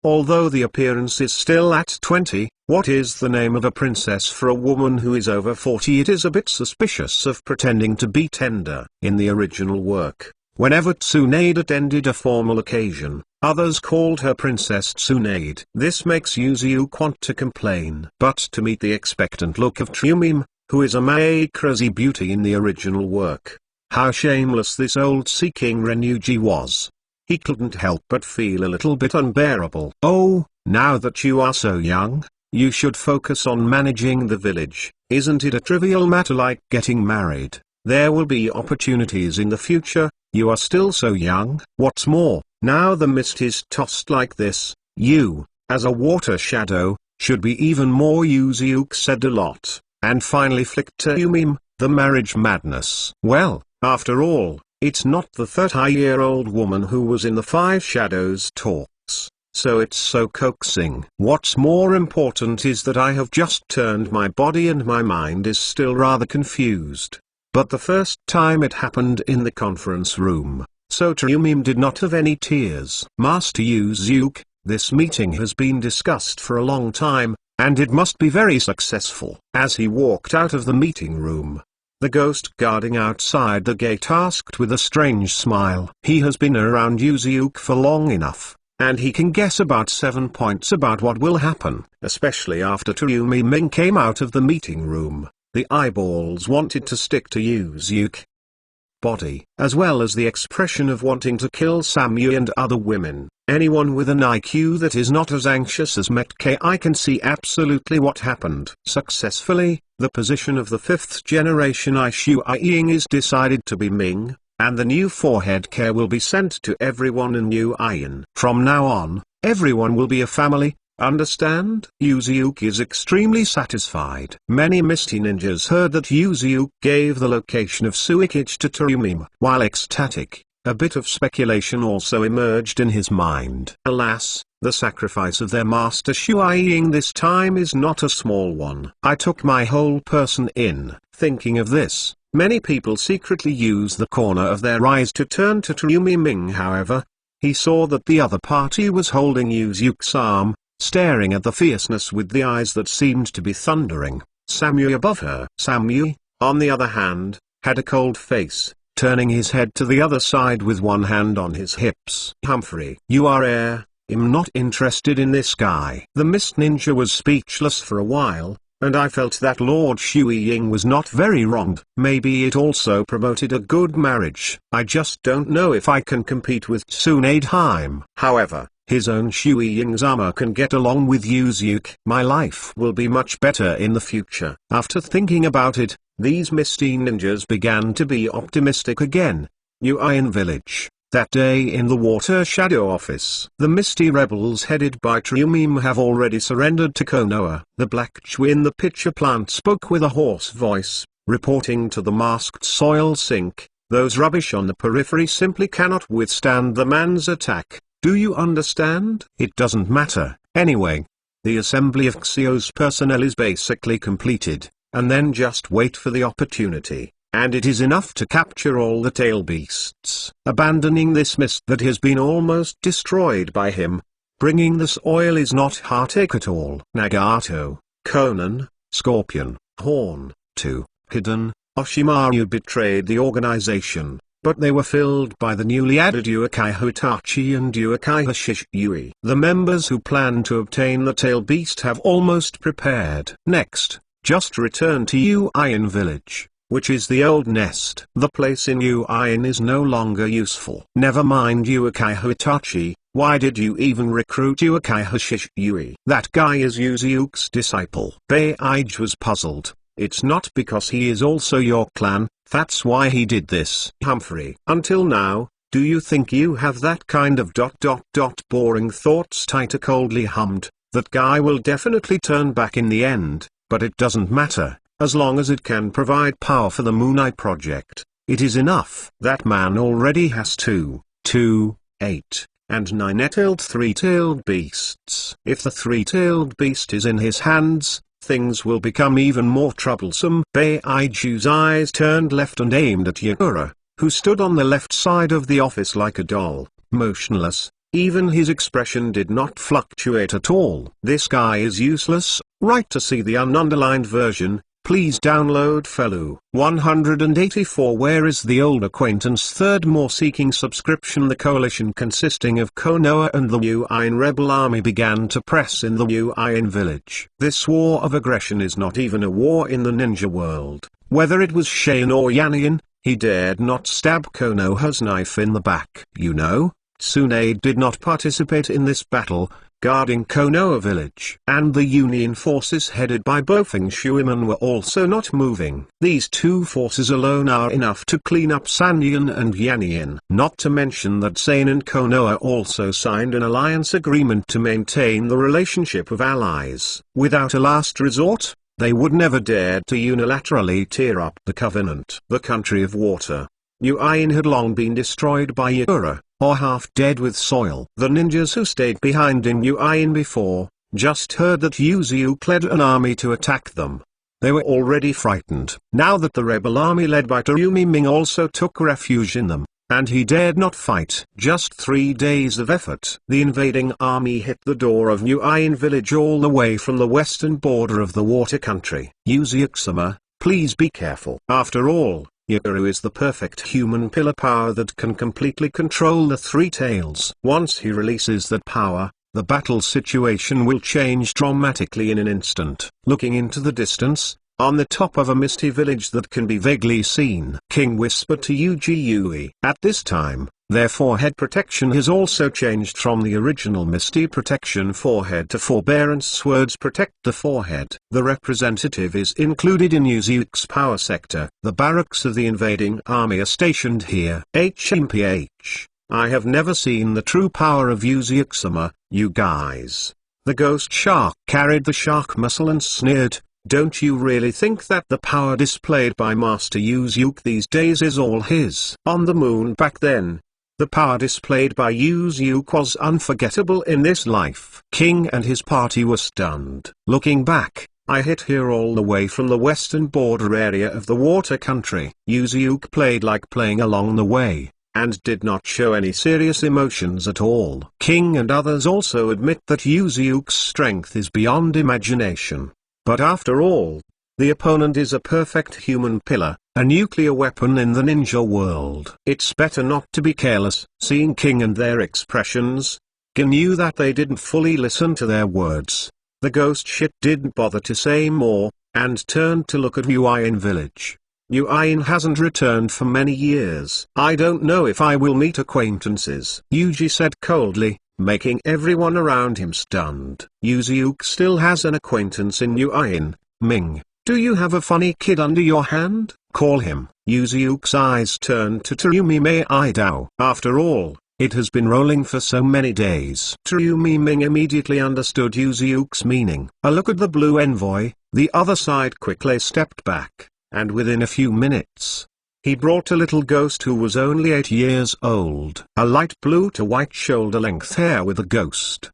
A: although the appearance is still at 20, what is the name of a princess for a woman who is over 40? It is a bit suspicious of pretending to be tender. In the original work, whenever Tsunade attended a formal occasion, others called her Princess Tsunade. This makes Yuzuke want to complain. But to meet the expectant look of Tsuneme, who is a crazy beauty in the original work, how shameless this old seeking Renuji was. He couldn't help but feel a little bit unbearable. Oh, now that you are so young, You should focus on managing the village. Isn't it a trivial matter like getting married? There will be opportunities in the future. You are still so young. What's more, now the mist is tossed like this, you, as a water shadow, should be even more. Yuzuke said a lot, and finally flicked to Yumim, the marriage madness. Well, after all, it's not the 30-year-old woman who was in the Five Shadows talks, so it's so coaxing. What's more important is that I have just turned my body and my mind is still rather confused. But the first time it happened in the conference room, so Yumim did not have any tears. Master Yuzuke, this meeting has been discussed for a long time, and it must be very successful. As he walked out of the meeting room, the ghost guarding outside the gate asked with a strange smile. He has been around Yuzuke for long enough, and he can guess about 7 points about what will happen, especially after Yumim came out of the meeting room. The eyeballs wanted to stick to Yuzuke body, as well as the expression of wanting to kill Samu and other women. Anyone with an IQ that is not as anxious as Metki can see absolutely what happened. Successfully, the position of the 5th generation Aishu Ying is decided to be Ming, and the new forehead care will be sent to everyone in New Iron. From now on, everyone will be a family. Understand? Yuzuke is extremely satisfied. Many Misty ninjas heard that Yuzuke gave the location of Suikage to Yumim. While ecstatic, a bit of speculation also emerged in his mind. Alas, the sacrifice of their master Shuai-Ying this time is not a small one. I took my whole person in. Thinking of this, many people secretly use the corner of their eyes to turn to Yumim. However, he saw that the other party was holding Yuzuke's arm, staring at the fierceness with the eyes that seemed to be thundering. Samu above her. Samu, on the other hand, had a cold face, turning his head to the other side with one hand on his hips. Humphrey, you are I'm not interested in this guy. The Mist Ninja was speechless for a while, and I felt that Lord Shuai-Ying was not very wronged. Maybe it also promoted a good marriage. I just don't know if I can compete with Tsunade. However, his own Shuai-Ying's armor can get along with Yuzuke. My life will be much better in the future. After thinking about it, these Misty Ninjas began to be optimistic again. New Iron Village. That day in the Water Shadow office. The Misty Rebels headed by Yumim have already surrendered to Konoha. The Black Chu in the pitcher plant spoke with a hoarse voice, reporting to the masked soil sink. Those rubbish on the periphery simply cannot withstand the man's attack. Do you understand? It doesn't matter, anyway. The assembly of Xio's personnel is basically completed, and then just wait for the opportunity, and it is enough to capture all the tail beasts. Abandoning this mist that has been almost destroyed by him, bringing this oil is not heartache at all. Nagato, Conan, Scorpion, Horn, 2, Hidden, Oshimaru betrayed the organization, but they were filled by the newly added Uchiha Hitachi and Uchiha Shisui. The members who plan to obtain the tail beast have almost prepared. Next, just return to Uion Village, which is the old nest. The place in Uion is no longer useful. Never mind Uchiha Hitachi, why did you even recruit Uchiha Shisui? That guy is Yuzuke's disciple. Beige was puzzled. It's not because he is also your clan, that's why he did this. Humphrey. Until now, do you think you have that kind of boring thoughts? Tita coldly hummed. That guy will definitely turn back in the end, but it doesn't matter, as long as it can provide power for the Moon Eye project. It is enough. That man already has 2, 8, and 9-tailed three-tailed beasts. If the three-tailed beast is in his hands, things will become even more troublesome. Beiju's eyes turned left and aimed at Yagura, who stood on the left side of the office like a doll, motionless. Even his expression did not fluctuate at all. This guy is useless. Right, to see the ununderlined version, please download Felu 184. Where is the old acquaintance? Third, more seeking subscription. The coalition consisting of Konoha and the Uion rebel army began to press in the Uion village. This war of aggression is not even a war in the ninja world. Whether it was Shane or Yanian, he dared not stab Konoha's knife in the back. You know, Tsunade did not participate in this battle, guarding Konoha village. And the Union forces headed by Bofeng Shuiman were also not moving. These two forces alone are enough to clean up Sanyan and Yanyan. Not to mention that Sane and Konoha also signed an alliance agreement to maintain the relationship of allies. Without a last resort, they would never dare to unilaterally tear up the covenant. The country of water. Uin had long been destroyed by Yura, or half dead with soil. The ninjas who stayed behind in Uin before, just heard that Yuziuk led an army to attack them. They were already frightened. Now that the rebel army led by Terumi Ming also took refuge in them, and he dared not fight. Just 3 days of effort. The invading army hit the door of Uin village all the way from the western border of the water country. Yuziuk-sama, please be careful. After all, Yuru is the perfect human pillar power that can completely control the three tails. Once he releases that power, the battle situation will change dramatically in an instant. Looking into the distance, on the top of a misty village that can be vaguely seen, King whispered to Yuji Yui. At this time, their forehead protection has also changed from the original misty protection forehead to forbearance words protect the forehead. The representative is included in Yuziuk's power sector. The barracks of the invading army are stationed here. HMPH. I have never seen the true power of Yuziuk-sama, you guys. The ghost shark carried the shark muscle and sneered, don't you really think that the power displayed by Master Yuziuk these days is all his? On the moon back then, the power displayed by Yuziuk was unforgettable in this life. King and his party were stunned. Looking back, I hit here all the way from the western border area of the water country. Yuziuk played like playing along the way, and did not show any serious emotions at all. King and others also admit that Yuziuk's strength is beyond imagination. But after all, the opponent is a perfect human pillar, a nuclear weapon in the ninja world. It's better not to be careless. Seeing King and their expressions, King knew that they didn't fully listen to their words. The ghost shit didn't bother to say more, and turned to look at Uin village. Uin hasn't returned for many years. I don't know if I will meet acquaintances, Yuji said coldly, making everyone around him stunned. Yuziuk still has an acquaintance in Uin. Ming, do you have a funny kid under your hand? Call him. Yuziuk's eyes turned to Terumi Meidao. After all, it has been rolling for so many days. Terumi Ming immediately understood Yuziuk's meaning. A look at the blue envoy, the other side quickly stepped back, and within a few minutes, he brought a little ghost who was only 8 years old. A light blue to white shoulder-length hair with a ghost.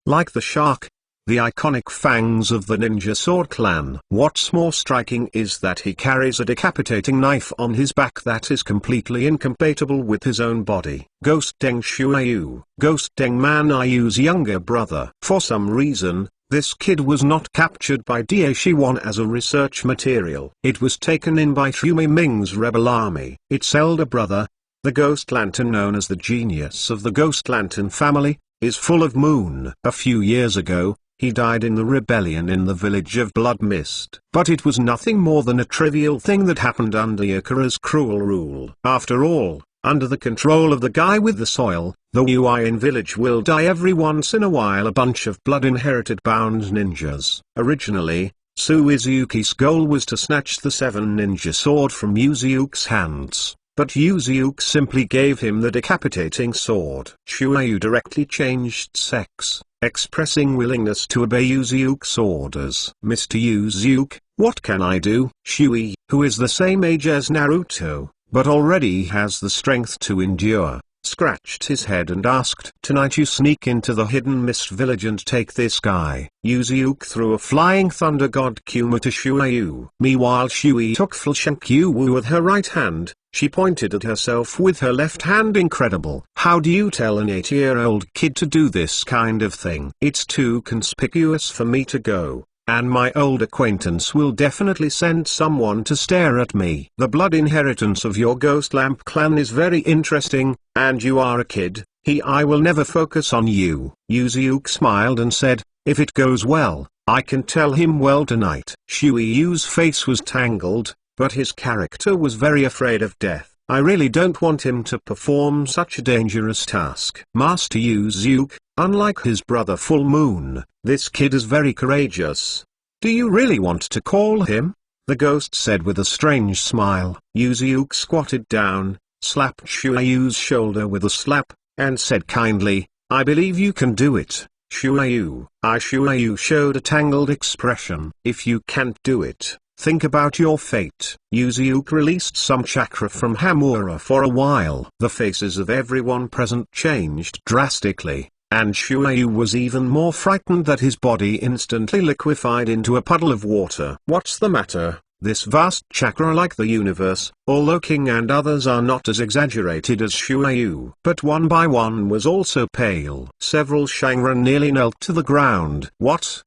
A: Like the shark, the iconic fangs of the ninja sword clan. What's more striking is that he carries a decapitating knife on his back that is completely incompatible with his own body. Ghost Deng Shuayu, Ghost Deng Man Ayu's younger brother. For some reason, this kid was not captured by Daishiwan as a research material. It was taken in by Terumi Ming's rebel army. Its elder brother, the Ghost Lantern known as the genius of the Ghost Lantern family, is full of moon. A few years ago, he died in the rebellion in the village of Blood Mist. But it was nothing more than a trivial thing that happened under Yakura's cruel rule. After all, under the control of the guy with the soil, the Uin village will die every once in a while. A bunch of blood-inherited bound ninjas. Originally, Suizuki's goal was to snatch the 7-ninja sword from Yuziuk's hands. But Yuziuk simply gave him the decapitating sword. Shuayu directly changed sex, expressing willingness to obey Yuziuk's orders. Mr. Yuziuk, what can I do? Shui, who is the same age as Naruto, but already has the strength to endure, scratched his head and asked. Tonight you sneak into the hidden mist village and take this guy. Yuziuk threw a flying thunder god Kuma to Shuayu. Meanwhile Shui took full Shenkyu with her right hand. She pointed at herself with her left hand. Incredible. How do you tell an 8-year-old kid to do this kind of thing? It's too conspicuous for me to go, and my old acquaintance will definitely send someone to stare at me. The blood inheritance of your Ghost Lamp clan is very interesting, and you are a kid. I will never focus on you. Yuziuk smiled and said, if it goes well, I can tell him well tonight. Shui's face was tangled, but his character was very afraid of death. I really don't want him to perform such a dangerous task. Master Yuziuk, Unlike his brother Full Moon, this kid is very courageous. Do you really want to call him? The ghost said with a strange smile. Yuziuk squatted down, slapped Shuayu's shoulder with a slap, and said kindly, I believe you can do it, Shuayu. Shuayu showed a tangled expression. If you can't do it, think about your fate. Yuziuk released some chakra from Hamura for a while. The faces of everyone present changed drastically, and Shuayu was even more frightened that his body instantly liquefied into a puddle of water. What's the matter? This vast chakra, like the universe, although King and others are not as exaggerated as Shuayu, but one by one was also pale. Several Shangren nearly knelt to the ground. What's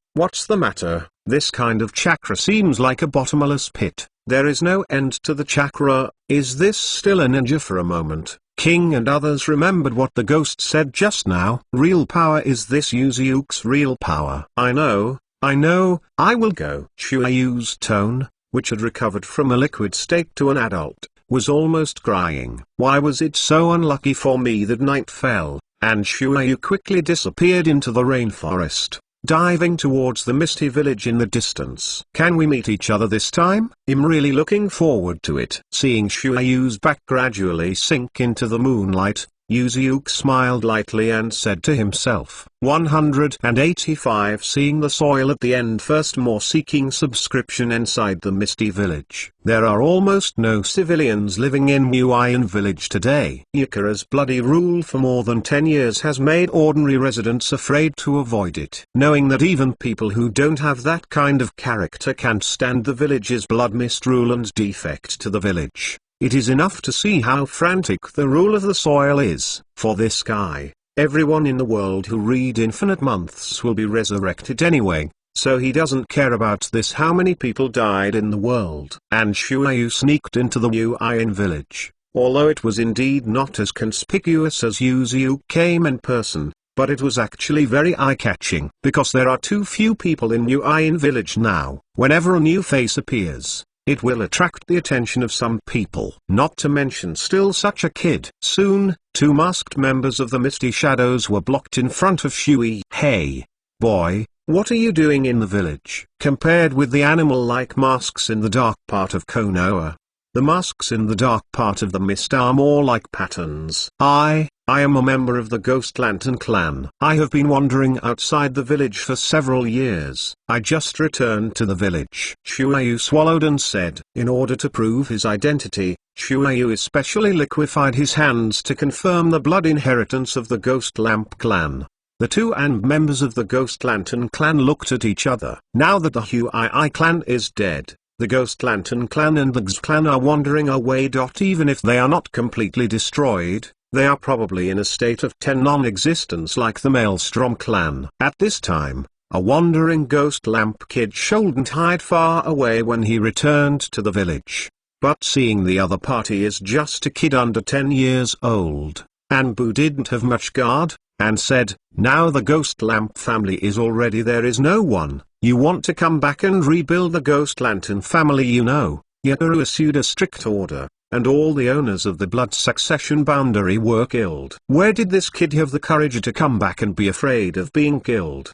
A: the matter? This kind of chakra seems like a bottomless pit. There is no end to the chakra. Is this still a ninja? For a moment, King and others remembered what the ghost said just now. Real power. Is this Yuziuk's real power? I know, I will go. Shuayu's tone, which had recovered from a liquid state to an adult, was almost crying. Why was it so unlucky for me that night fell, and Shuayu quickly disappeared into the rainforest, diving towards the misty village in the distance. Can we meet each other this time? I'm really looking forward to it. Seeing Shuayu's back gradually sink into the moonlight, Yuziuk smiled lightly and said to himself, 185. Seeing the soil at the end. First, more seeking subscription inside the misty village. There are almost no civilians living in Muian village today. Yakura's bloody rule for more than 10 years has made ordinary residents afraid to avoid it. Knowing that even people who don't have that kind of character can't stand the village's blood mist rule and defect to the village, it is enough to see how frantic the rule of the soil is. For this guy, everyone in the world who read infinite months will be resurrected anyway, so he doesn't care about this. How many people died in the world? And Shuayu sneaked into the Muian village. Although it was indeed not as conspicuous as Yuziuk came in person, but it was actually very eye-catching. Because there are too few people in Muian village now, whenever a new face appears, it will attract the attention of some people. Not to mention still such a kid. Soon, two masked members of the Misty Shadows were blocked in front of Shui. Hey, boy, what are you doing in the village? Compared with the animal-like masks in the dark part of Konoha, the masks in the dark part of the mist are more like patterns. I am a member of the Ghost Lantern clan. I have been wandering outside the village for several years. I just returned to the village. Shuayu swallowed and said. In order to prove his identity, Shuayu especially liquefied his hands to confirm the blood inheritance of the Ghost Lamp clan. The two and members of the Ghost Lantern clan looked at each other. Now that the Huii clan is dead, the Ghost Lantern clan and the X clan are wandering away. Even if they are not completely destroyed, they are probably in a state of non-existence like the Maelstrom clan. At this time, a wandering ghost lamp kid shouldn't hide far away when he returned to the village. But seeing the other party is just a kid under 10 years old, Anbu didn't have much guard, and said, now the Ghost Lamp family is already there. Is no one. You want to come back and rebuild the Ghost Lantern family? Yakura issued a strict order, and all the owners of the blood succession boundary were killed. Where did this kid have the courage to come back and be afraid of being killed?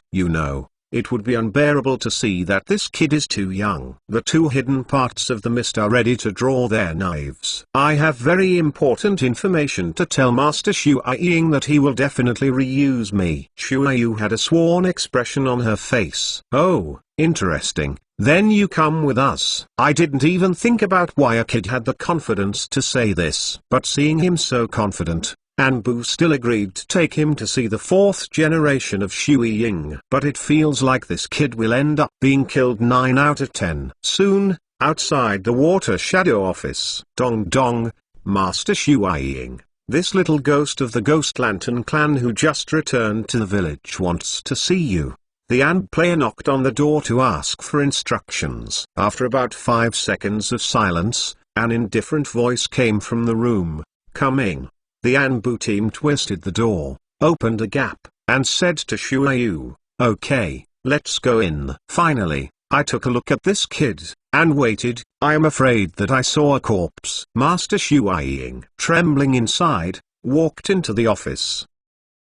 A: It would be unbearable to see that this kid is too young. The two hidden parts of the mist are ready to draw their knives. I have very important information to tell Master Shuai that he will definitely reuse me. Shuayu had a sworn expression on her face. Oh, interesting. Then you come with us. I didn't even think about why a kid had the confidence to say this. But seeing him so confident, Anbu still agreed to take him to see the fourth generation of Shui Ying. But it feels like this kid will end up being killed 9 out of 10. Soon, outside the Water Shadow office. Dong dong, Master Shui Ying. This little ghost of the Ghost Lantern clan who just returned to the village wants to see you. The ant player knocked on the door to ask for instructions. After about 5 seconds of silence, an indifferent voice came from the room. Come in. The Anbu team twisted the door, opened a gap, and said to Shuayu, okay, let's go in. Finally, I took a look at this kid, and waited. I am afraid that I saw a corpse. Master Shuai, trembling inside, walked into the office.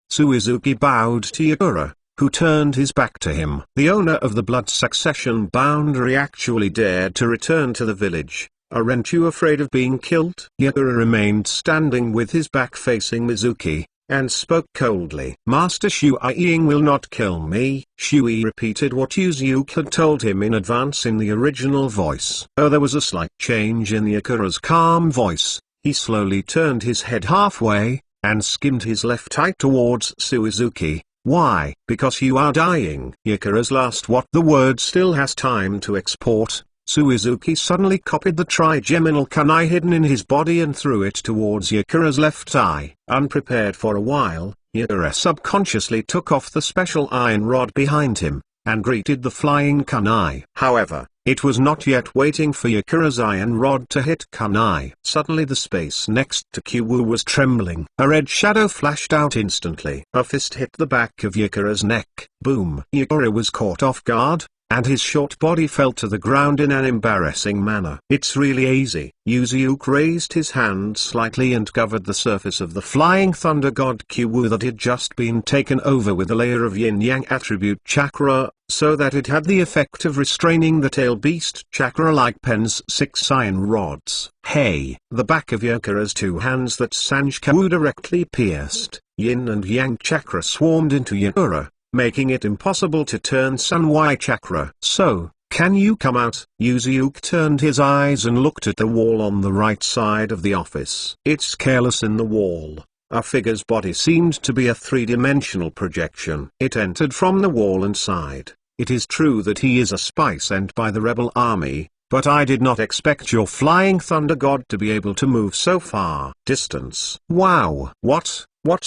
A: Suizuki bowed to Yakura, who turned his back to him. The owner of the blood succession boundary actually dared to return to the village. Aren't you afraid of being killed? Yakura remained standing with his back facing Mizuki, and spoke coldly. Master Shuai will not kill me. Shui repeated what Yuzuki had told him in advance in the original voice. Oh, there was a slight change in Yakura's calm voice. He slowly turned his head halfway, and skimmed his left eye towards Suizuki. Why? Because you are dying. Yakura's last what the word still has time to export. Suizuki suddenly copied the trigeminal kunai hidden in his body and threw it towards Yakura's left eye. Unprepared for a while, Yakura subconsciously took off the special iron rod behind him, and greeted the flying kunai. However, it was not yet waiting for Yakura's iron rod to hit kunai. Suddenly the space next to Kyu was trembling. A red shadow flashed out instantly. A fist hit the back of Yakura's neck. Boom! Yakura was caught off guard, and his short body fell to the ground in an embarrassing manner. It's really easy. Yuzuki raised his hand slightly and covered the surface of the flying thunder god Kyu that had just been taken over with a layer of yin-yang attribute chakra, so that it had the effect of restraining the tail beast chakra like Pen's 6 iron rods. Hey! The back of Yakura's 2 hands that Sanjikawa directly pierced, yin and yang chakra swarmed into Yakura, making it impossible to turn Sun Y chakra. So, can you come out? Yuzuki turned his eyes and looked at the wall on the right side of the office. It's careless in the wall. A figure's body seemed to be a 3-dimensional projection. It entered from the wall and side. It is true that he is a spy sent by the rebel army, but I did not expect your flying thunder god to be able to move so far distance. Wow! What's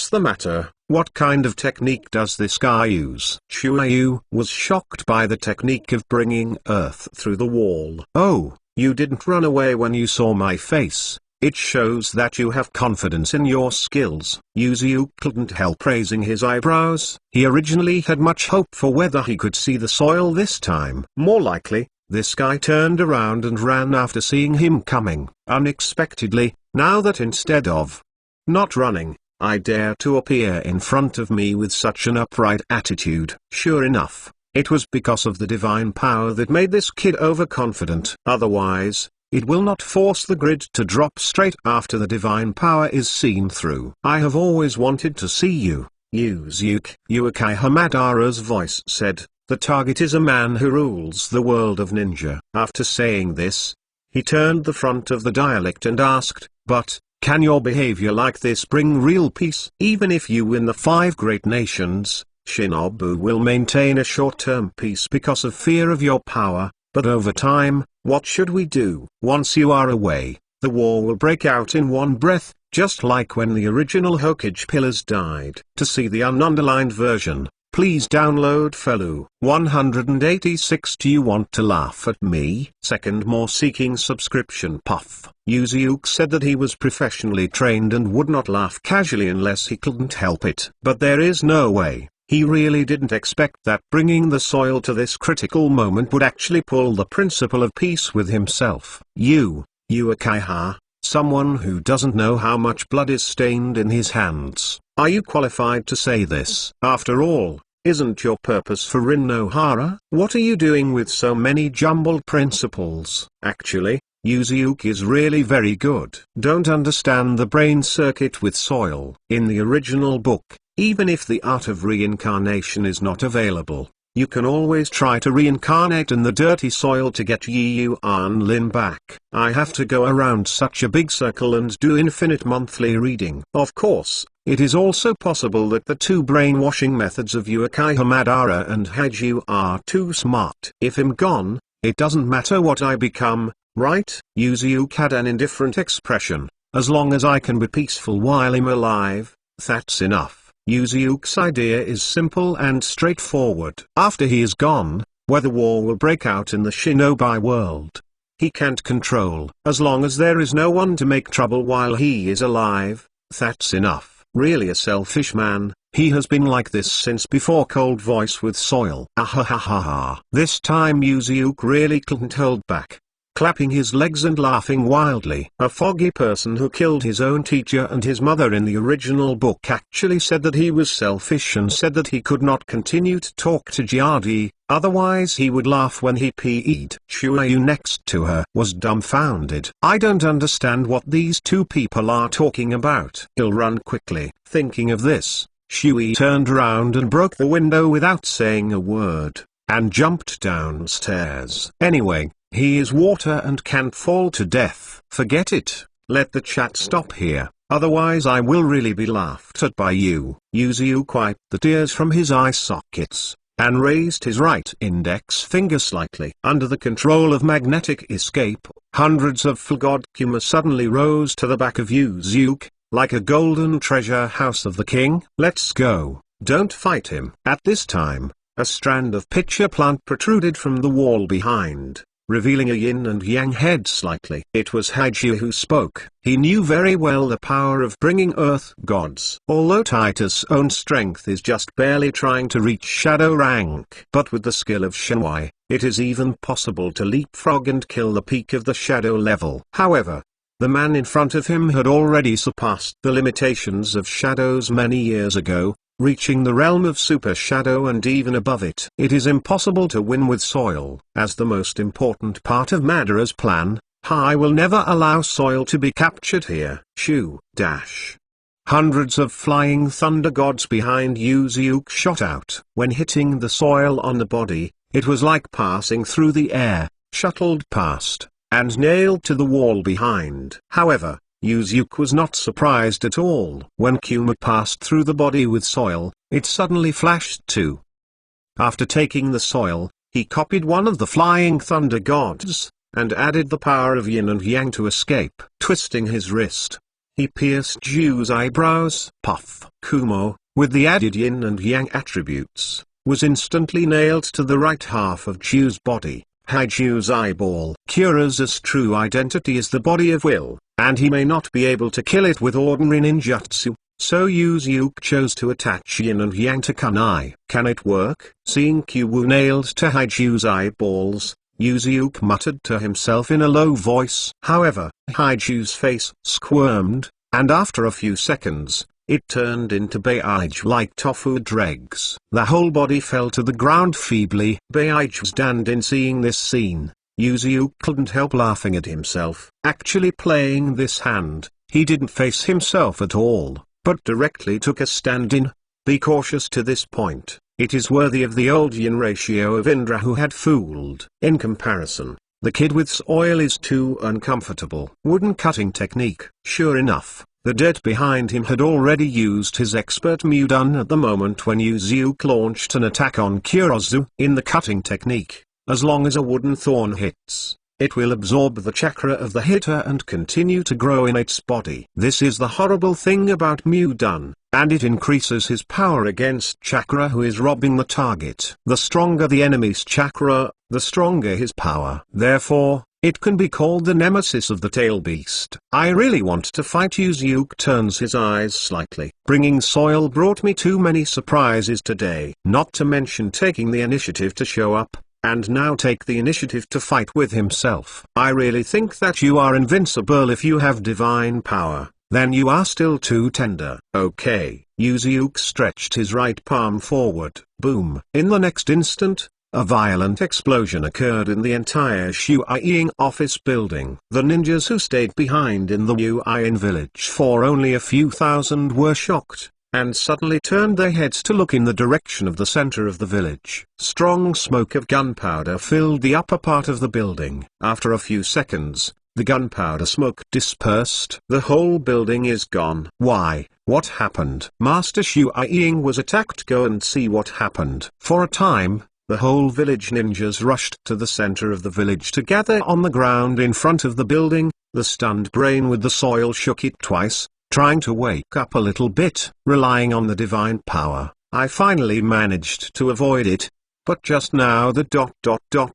A: the matter? What kind of technique does this guy use? Shuayu was shocked by the technique of bringing earth through the wall. Oh, you didn't run away when you saw my face. It shows that you have confidence in your skills. Yuzuki couldn't help raising his eyebrows. He originally had much hope for whether he could see the soil this time. More likely, this guy turned around and ran after seeing him coming. Unexpectedly, now that instead of not running, I dare to appear in front of me with such an upright attitude. Sure enough, it was because of the divine power that made this kid overconfident. Otherwise, it will not force the grid to drop straight after the divine power is seen through. I have always wanted to see you, Yuzuki. Uekai Hamadara's voice said, the target is a man who rules the world of ninja. After saying this, he turned the front of the dialect and asked, but, can your behavior like this bring real peace? Even if you win the 5 great nations, Shinobu will maintain a short-term peace because of fear of your power, but over time, what should we do? Once you are away, the war will break out in one breath, just like when the original Hokage pillars died. To see the ununderlined version, please download Felu 186. Do you want to laugh at me? Second more seeking subscription puff. Yuzuki said that he was professionally trained and would not laugh casually unless he couldn't help it. But there is no way. He really didn't expect that bringing the soil to this critical moment would actually pull the principle of peace with himself. Uekai, someone who doesn't know how much blood is stained in his hands. Are you qualified to say this? After all, isn't your purpose for Rin no Hara? What are you doing with so many jumbled principles? Actually, Yuzuki is really very good. Don't understand the brain circuit with soil. In the original book, even if the art of reincarnation is not available, you can always try to reincarnate in the dirty soil to get Yi Yuan Lin back. I have to go around such a big circle and do infinite monthly reading. Of course, it is also possible that the 2 brainwashing methods of Uekai Hamadara and Haju are too smart. If I'm gone, it doesn't matter what I become, right? Yuzuki had an indifferent expression. As long as I can be peaceful while I'm alive, that's enough. Yuzuki's idea is simple and straightforward. After he is gone, whether war will break out in the shinobi world, he can't control. As long as there is no one to make trouble while he is alive, that's enough. Really a selfish man, he has been like this since before Cold Voice with soil. Ahahaha. This time Yuzuki really couldn't hold back. clapping his legs and laughing wildly. A foggy person who killed his own teacher and his mother in the original book actually said that he was selfish and said that he could not continue to talk to Jiadi, otherwise he would laugh when he peed. Shuayu next to her was dumbfounded. I don't understand what these two people are talking about. He'll run quickly. Thinking of this, Shui turned around and broke the window without saying a word, and jumped downstairs. Anyway, he is water and can't fall to death. Forget it, let the chat stop here, otherwise I will really be laughed at by you. Yuzu wiped the tears from his eye sockets, and raised his right index finger slightly. Under the control of magnetic escape, hundreds of Fulgodkuma suddenly rose to the back of Yuzuke, like a golden treasure house of the king. Let's go, don't fight him. At this time, a strand of pitcher plant protruded from the wall behind, revealing a yin and yang head slightly. It was Haiju who spoke. He knew very well the power of bringing earth gods. Although Titus' own strength is just barely trying to reach shadow rank, but with the skill of Shenwai, it is even possible to leapfrog and kill the peak of the shadow level. However, the man in front of him had already surpassed the limitations of shadows many years ago, reaching the realm of super shadow and even above it. It is impossible to win with soil. As the most important part of Madara's plan, I will never allow soil to be captured here. Shoo, dash. Hundreds of flying thunder gods behind Yuzuke shot out. When hitting the soil on the body, it was like passing through the air, shuttled past, and nailed to the wall behind. However, Yuzuke was not surprised at all. When Kuma passed through the body with soil, it suddenly flashed too. After taking the soil, he copied one of the flying thunder gods, and added the power of yin and yang to escape. Twisting his wrist, he pierced Ju's eyebrows. Puff. Kumo, with the added yin and yang attributes, was instantly nailed to the right half of Ju's body. Haiju's eyeball. Kura's true identity is the body of will, and he may not be able to kill it with ordinary ninjutsu, so Yuzuke chose to attach yin and yang to kunai. Can it work? Seeing Kyu nailed to Haiju's eyeballs, Yuzuke muttered to himself in a low voice. However, Haiju's face squirmed, and after a few seconds, it turned into beige like tofu dregs. The whole body fell to the ground feebly. Beige stand in seeing this scene. Yuzuke couldn't help laughing at himself. Actually playing this hand, he didn't face himself at all, but directly took a stand-in. Be cautious to this point. It is worthy of the old yin ratio of Indra who had fooled. In comparison, the kid with soil is too uncomfortable. Wooden cutting technique. Sure enough, the dead behind him had already used his expert Mudun at the moment when Yuzuke launched an attack on Kurozu. In the cutting technique, as long as a wooden thorn hits, it will absorb the chakra of the hitter and continue to grow in its body. This is the horrible thing about Mudun, and it increases his power against chakra who is robbing the target. The stronger the enemy's chakra, the stronger his power. Therefore, it can be called the nemesis of the tail beast. I really want to fight. Yuzuke turns his eyes slightly. Bringing soil brought me too many surprises today. Not to mention taking the initiative to show up, and now take the initiative to fight with himself. I really think that you are invincible if you have divine power, then you are still too tender. Okay. Yuzuke stretched his right palm forward. Boom. In the next instant, a violent explosion occurred in the entire Shuaiying office building. The ninjas who stayed behind in the Yuayin village for only a few thousand were shocked, and suddenly turned their heads to look in the direction of the center of the village. Strong smoke of gunpowder filled the upper part of the building. After a few seconds, the gunpowder smoke dispersed. The whole building is gone. Why? What happened? Master Shuaiying was attacked. Go and see what happened. For a time, the whole village ninjas rushed to the center of the village to gather on the ground in front of the building. The stunned brain with the soil shook it twice, trying to wake up a little bit. Relying on the divine power, I finally managed to avoid it. But just now the ...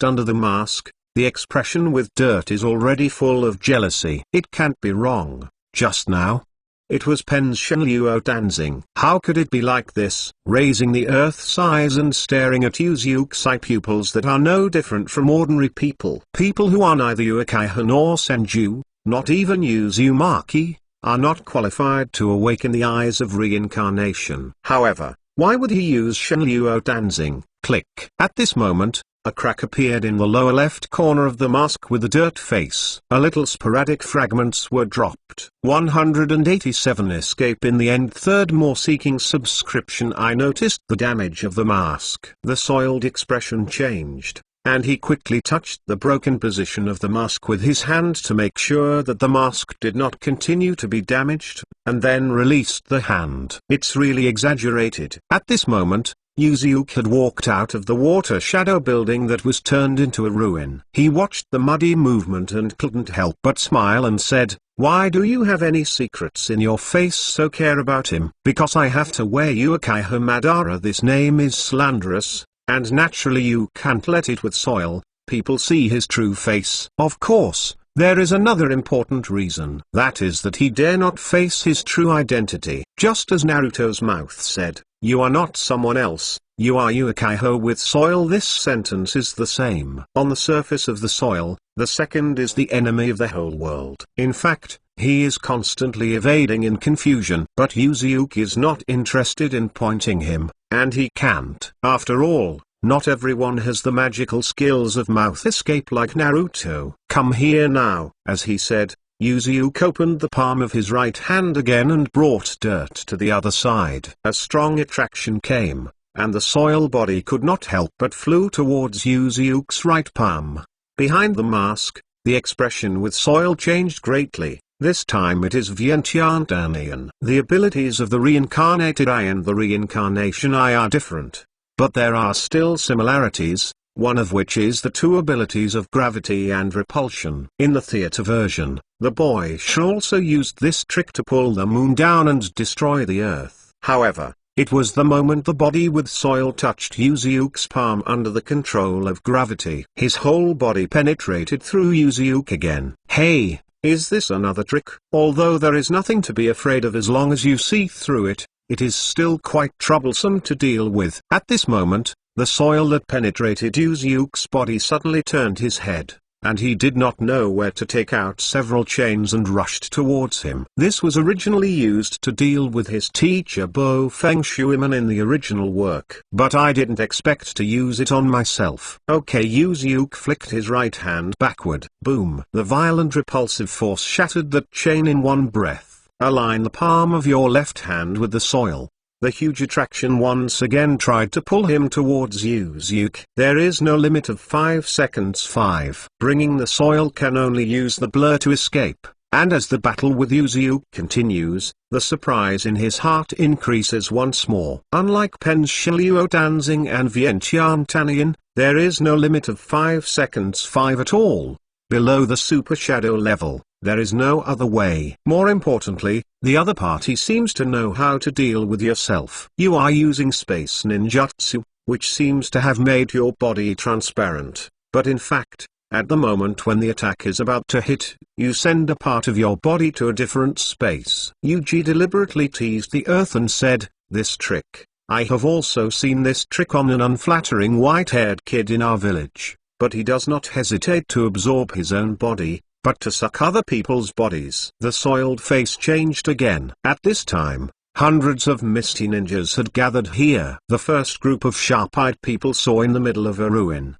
A: under the mask, the expression with dirt is already full of jealousy. It can't be wrong. Just now, It was Pen's Shenluo dancing. How could it be like this? Raising the earth's eyes and staring at Yuzuki's eye pupils that are no different from ordinary people. People who are neither Uchiha nor Senju, not even Uzumaki, are not qualified to awaken the eyes of reincarnation. However, why would he use Shenluo dancing? Click. At this moment, a crack appeared in the lower left corner of the mask with a dirt face. A little sporadic fragments were dropped. 187 escape in the end. Third more seeking subscription. I noticed the damage of the mask. The soiled expression changed, and he quickly touched the broken position of the mask with his hand to make sure that the mask did not continue to be damaged, and then released the hand. It's really exaggerated. At this moment, Yuzuki had walked out of the water shadow building that was turned into a ruin. He watched the muddy movement and couldn't help but smile and said, "Why do you have any secrets in your face? So care about him?" "Because I have to wear Uchiha Madara. This name is slanderous, and naturally you can't let it with soil. People see his true face." Of course, there is another important reason. That is that he dare not face his true identity. Just as Naruto's mouth said, "You are not someone else, you are Uchiha with soil." This sentence is the same. On the surface of the soil, the second is the enemy of the whole world. In fact, he is constantly evading in confusion. But Yuzuki is not interested in pointing him, and he can't. After all, not everyone has the magical skills of mouth escape like Naruto. "Come here now." As he said, Yuzuki opened the palm of his right hand again and brought dirt to the other side. A strong attraction came, and the soil body could not help but flew towards Yuzuki's right palm. Behind the mask, the expression with soil changed greatly. This time it is Vientiane Anian. The abilities of the reincarnated eye and the reincarnation eye are different, but there are still similarities, one of which is the two abilities of gravity and repulsion. In the theater version, the boy also used this trick to pull the moon down and destroy the earth. However, it was the moment the body with soil touched Yuzuki's palm under the control of gravity. His whole body penetrated through Yuzuki again. Hey, is this another trick? Although there is nothing to be afraid of as long as you see through it, it is still quite troublesome to deal with. At this moment, the soil that penetrated Yuzuki's body suddenly turned his head, and he did not know where to take out several chains and rushed towards him. This was originally used to deal with his teacher Bo Feng Shuiman in the original work. But I didn't expect to use it on myself. Okay, Yuzuki flicked his right hand backward. Boom. The violent repulsive force shattered that chain in one breath. Align the palm of your left hand with the soil. The huge attraction once again tried to pull him towards Yuzuki. There is no limit of 5 seconds. 5. Bringing the soil can only use the blur to escape, and as the battle with Yuzuki continues, the surprise in his heart increases once more. Unlike Pen's Shenluo dancing and Vientiane Anian, there is no limit of 5 seconds. 5 at all. Below the super shadow level, there is no other way. More importantly, the other party seems to know how to deal with yourself. You are using space ninjutsu, which seems to have made your body transparent, but in fact, at the moment when the attack is about to hit, you send a part of your body to a different space. Yuji deliberately teased the earth and said, "This trick, I have also seen this trick on an unflattering white-haired kid in our village." But he does not hesitate to absorb his own body, but to suck other people's bodies. The soiled face changed again. At this time, hundreds of misty ninjas had gathered here. The first group of sharp-eyed people saw in the middle of a ruin.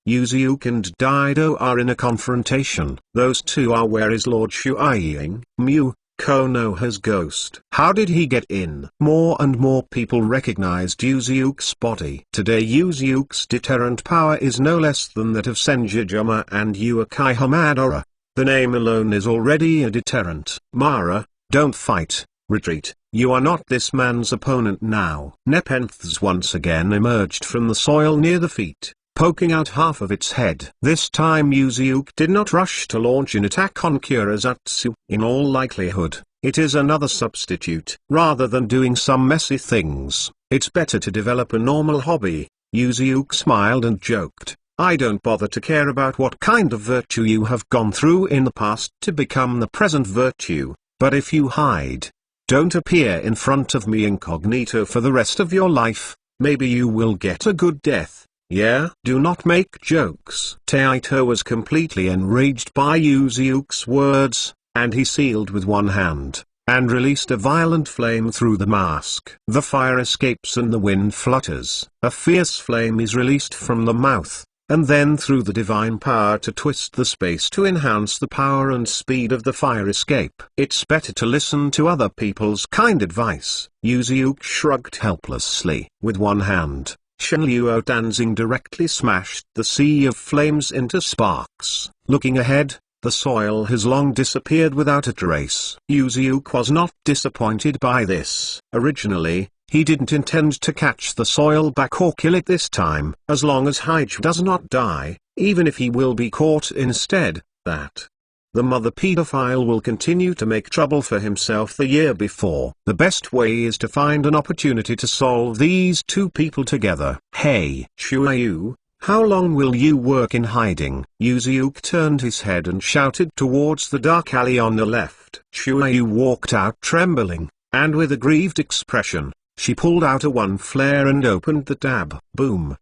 A: Yuzuki and Daido are in a confrontation. Those two are where is Lord Shuiying, Mew, Konoha's ghost. How did he get in? More and more people recognized Yuzuki's body. Today Yuzuki's deterrent power is no less than that of Senjujuma and Uchiha Madara. The name alone is already a deterrent. Mara, don't fight, retreat, you are not this man's opponent now. Nepenthes once again emerged from the soil near the feet, poking out half of its head. This time Yuzuki did not rush to launch an attack on Kurazatsu. In all likelihood, it is another substitute. Rather than doing some messy things, it's better to develop a normal hobby. Yuzuki smiled and joked, "I don't bother to care about what kind of virtue you have gone through in the past to become the present virtue. But if you hide, don't appear in front of me incognito for the rest of your life, maybe you will get a good death. Yeah? Do not make jokes. Taito was completely enraged by Yuzuki's words, and he sealed with one hand, and released a violent flame through the mask. The fire escapes and the wind flutters. A fierce flame is released from the mouth, and then through the divine power to twist the space to enhance the power and speed of the fire escape. It's better to listen to other people's kind advice. Yuzuki shrugged helplessly. With one hand, Shenluo dancing directly smashed the sea of flames into sparks. Looking ahead, the soil has long disappeared without a trace. Yuzuki was not disappointed by this. Originally, he didn't intend to catch the soil back or kill it this time. As long as Haiju does not die, even if he will be caught instead, the mother pedophile will continue to make trouble for himself the year before. The best way is to find an opportunity to solve these two people together. Hey, Shuayu, how long will you work in hiding? Yuzuki turned his head and shouted towards the dark alley on the left. Shuayu walked out trembling, and with a grieved expression. She pulled out a one flare and opened the tab. Boom.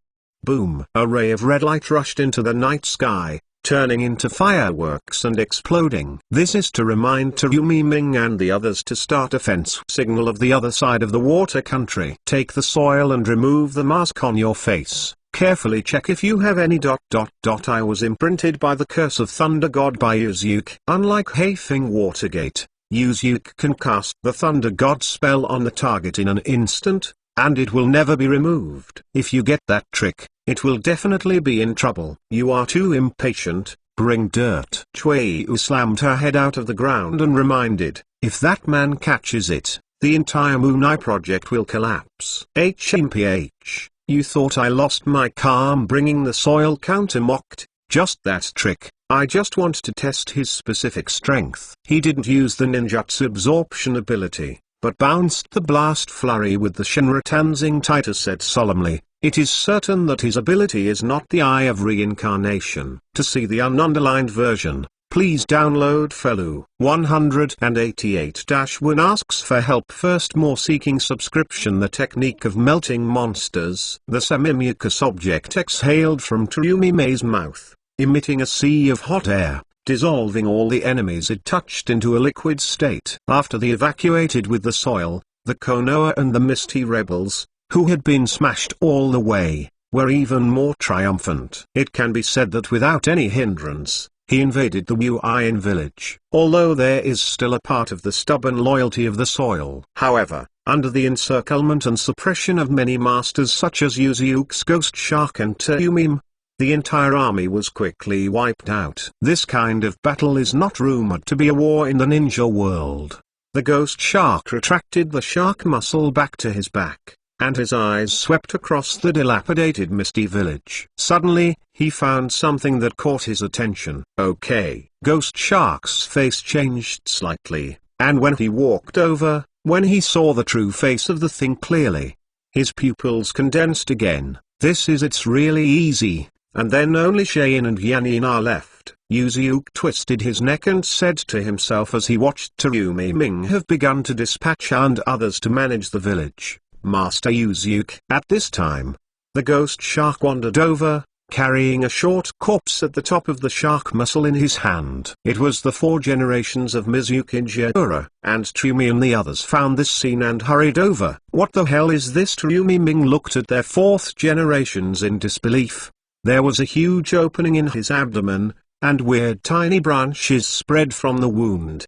A: Boom. A ray of red light rushed into the night sky, turning into fireworks and exploding. This is to remind Terumi Ming and the others to start a fence signal of the other side of the water country. Take the soil and remove the mask on your face. Carefully check if you have any ... I was imprinted by the curse of Thunder God by Yuzuki. Unlike Haifeng Watergate, Yuzuki can cast the Thunder God spell on the target in an instant, and it will never be removed. If you get that trick, it will definitely be in trouble. You are too impatient, bring dirt. Chuayu slammed her head out of the ground and reminded, if that man catches it, the entire Moon Eye project will collapse. HMPH, you thought I lost my calm bringing the soil counter mocked, just that trick. I just want to test his specific strength. He didn't use the ninjutsu absorption ability, but bounced the blast flurry with the Shinra Tanzing. Titus said solemnly, it is certain that his ability is not the Eye of Reincarnation. To see the ununderlined version, please download Felu. 188-1 asks for help. First, more seeking subscription. The technique of melting monsters. The semi-mucus object exhaled from Terumi Mei's mouth, emitting a sea of hot air, dissolving all the enemies it touched into a liquid state. After they evacuated with the soil, the Konoha and the Misty rebels, who had been smashed all the way, were even more triumphant. It can be said that without any hindrance, he invaded the Wuyin village, although there is still a part of the stubborn loyalty of the soil. However, under the encirclement and suppression of many masters such as Yuzuki's Ghost Shark and Terumi, the entire army was quickly wiped out. This kind of battle is not rumored to be a war in the ninja world. The Ghost Shark retracted the shark muscle back to his back, and his eyes swept across the dilapidated Misty village. Suddenly, he found something that caught his attention. Okay. Ghost Shark's face changed slightly, and when he walked over, when he saw the true face of the thing clearly, his pupils condensed again. It's really easy. And then only Shayin and Yanin are left. Yuzuki twisted his neck and said to himself as he watched Terumi Ming have begun to dispatch and others to manage the village. Master Yuzuki. At this time, the Ghost Shark wandered over, carrying a short corpse at the top of the shark muscle in his hand. It was the 4 generations of Mizuki Jira, and Terumi and the others found this scene and hurried over. What the hell is this? Terumi Ming looked at their 4th generations in disbelief. There was a huge opening in his abdomen, and weird tiny branches spread from the wound.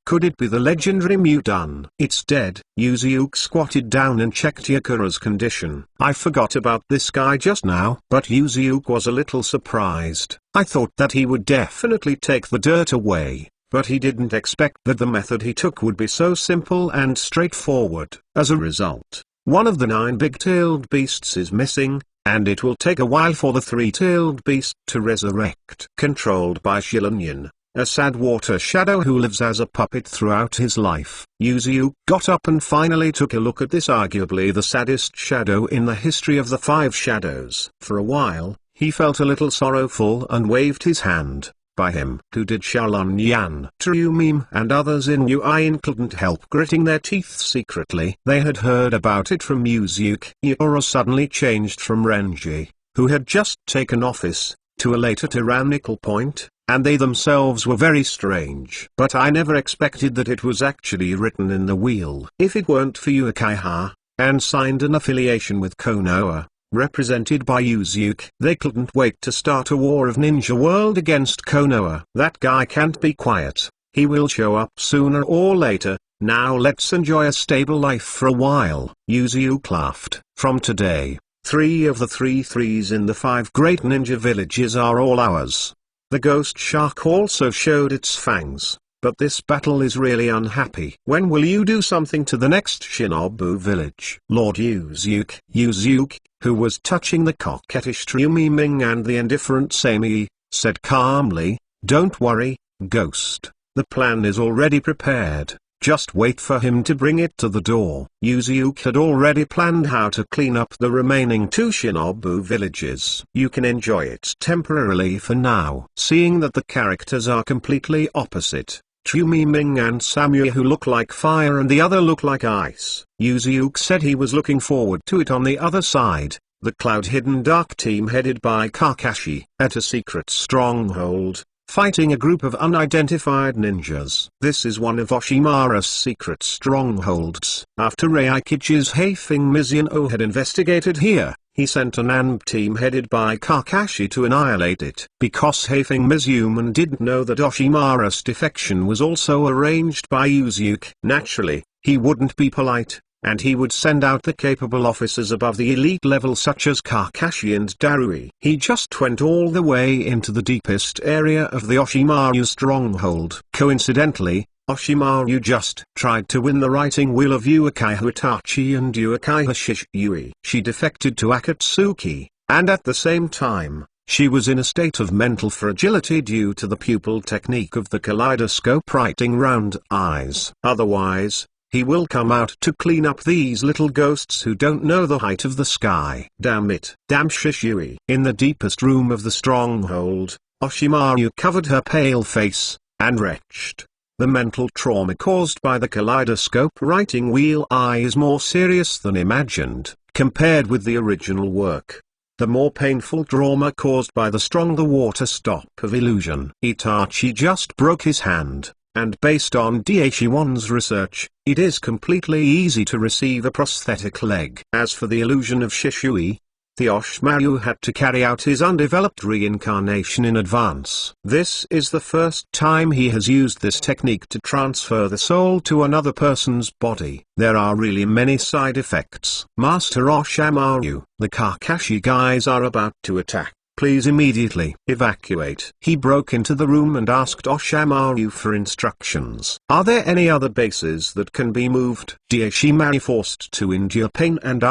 A: Could it be the legendary Mudun? It's dead. Yuzuki squatted down and checked Yakura's condition. I forgot about this guy just now. But Yuzuki was a little surprised. I thought that he would definitely take the dirt away, but he didn't expect that the method he took would be so simple and straightforward. As a result, one of the 9 big-tailed beasts is missing, and it will take a while for the 3-tailed beast to resurrect. Controlled by Shilunyan, a sad water shadow who lives as a puppet throughout his life. Yuzuki got up and finally took a look at this arguably the saddest shadow in the history of the 5 shadows. For a while, he felt a little sorrowful and waved his hand, by him. Who did Shalon Yan? Trumim and others in Uin couldn't help gritting their teeth secretly. They had heard about it from Yuzuke. Yura suddenly changed from Renji, who had just taken office, to a later tyrannical point, and they themselves were very strange. But I never expected that it was actually written in the wheel. If it weren't for Uchiha, and signed an affiliation with Konoha, represented by Yuzuke, they couldn't wait to start a war of Ninja World against Konoha. That guy can't be quiet, he will show up sooner or later. Now let's enjoy a stable life for a while. Yuzuke laughed. From today, 3 of the 3 threes in the 5 great ninja villages are all ours. The ghost shark also showed its fangs, but this battle is really unhappy. When will you do something to the next Shinobu village? Lord Yuzuke, who was touching the coquettish Trumiming and the indifferent Samei, said calmly, "Don't worry, Ghost, the plan is already prepared. Just wait for him to bring it to the door." Yuzuke had already planned how to clean up the remaining 2 Shinobu villages. You can enjoy it temporarily for now. Seeing that the characters are completely opposite, Trumiming and Samui who look like fire and the other look like ice, Yuzuke said he was looking forward to it on the other side. The Cloud-Hidden Dark team headed by Kakashi, at a secret stronghold, fighting a group of unidentified ninjas. This is one of Oshimaru's secret strongholds. After Reikichi's Heifeng Mizuno had investigated here, he sent an ANB team headed by Kakashi to annihilate it. Because Heifeng Mizuno didn't know that Oshimaru's defection was also arranged by Yuzuke. Naturally, he wouldn't be polite, and he would send out the capable officers above the elite level such as Kakashi and Darui. He just went all the way into the deepest area of the Oshimaru stronghold. Coincidentally, Oshimaru just tried to win the writing wheel of Uchiha Itachi and Uchiha Shisui. She defected to Akatsuki, and at the same time, she was in a state of mental fragility due to the pupil technique of the kaleidoscope writing round eyes. Otherwise, he will come out to clean up these little ghosts who don't know the height of the sky. Damn it. Damn Shisui. In the deepest room of the stronghold, Oshimaru covered her pale face, and retched. The mental trauma caused by the kaleidoscope writing wheel eye is more serious than imagined, compared with the original work. The more painful trauma caused by the stronger water stop of illusion. Itachi just broke his hand, and based on Daishiwan's research, it is completely easy to receive a prosthetic leg. As for the illusion of Shisui, the Oshimaru had to carry out his undeveloped reincarnation in advance. This is the first time he has used this technique to transfer the soul to another person's body. There are really many side effects. Master Oshimaru, the Kakashi guys are about to attack. Please immediately evacuate. He broke into the room and asked Oshimaru for instructions. Are there any other bases that can be moved? Oshimaru forced to endure pain and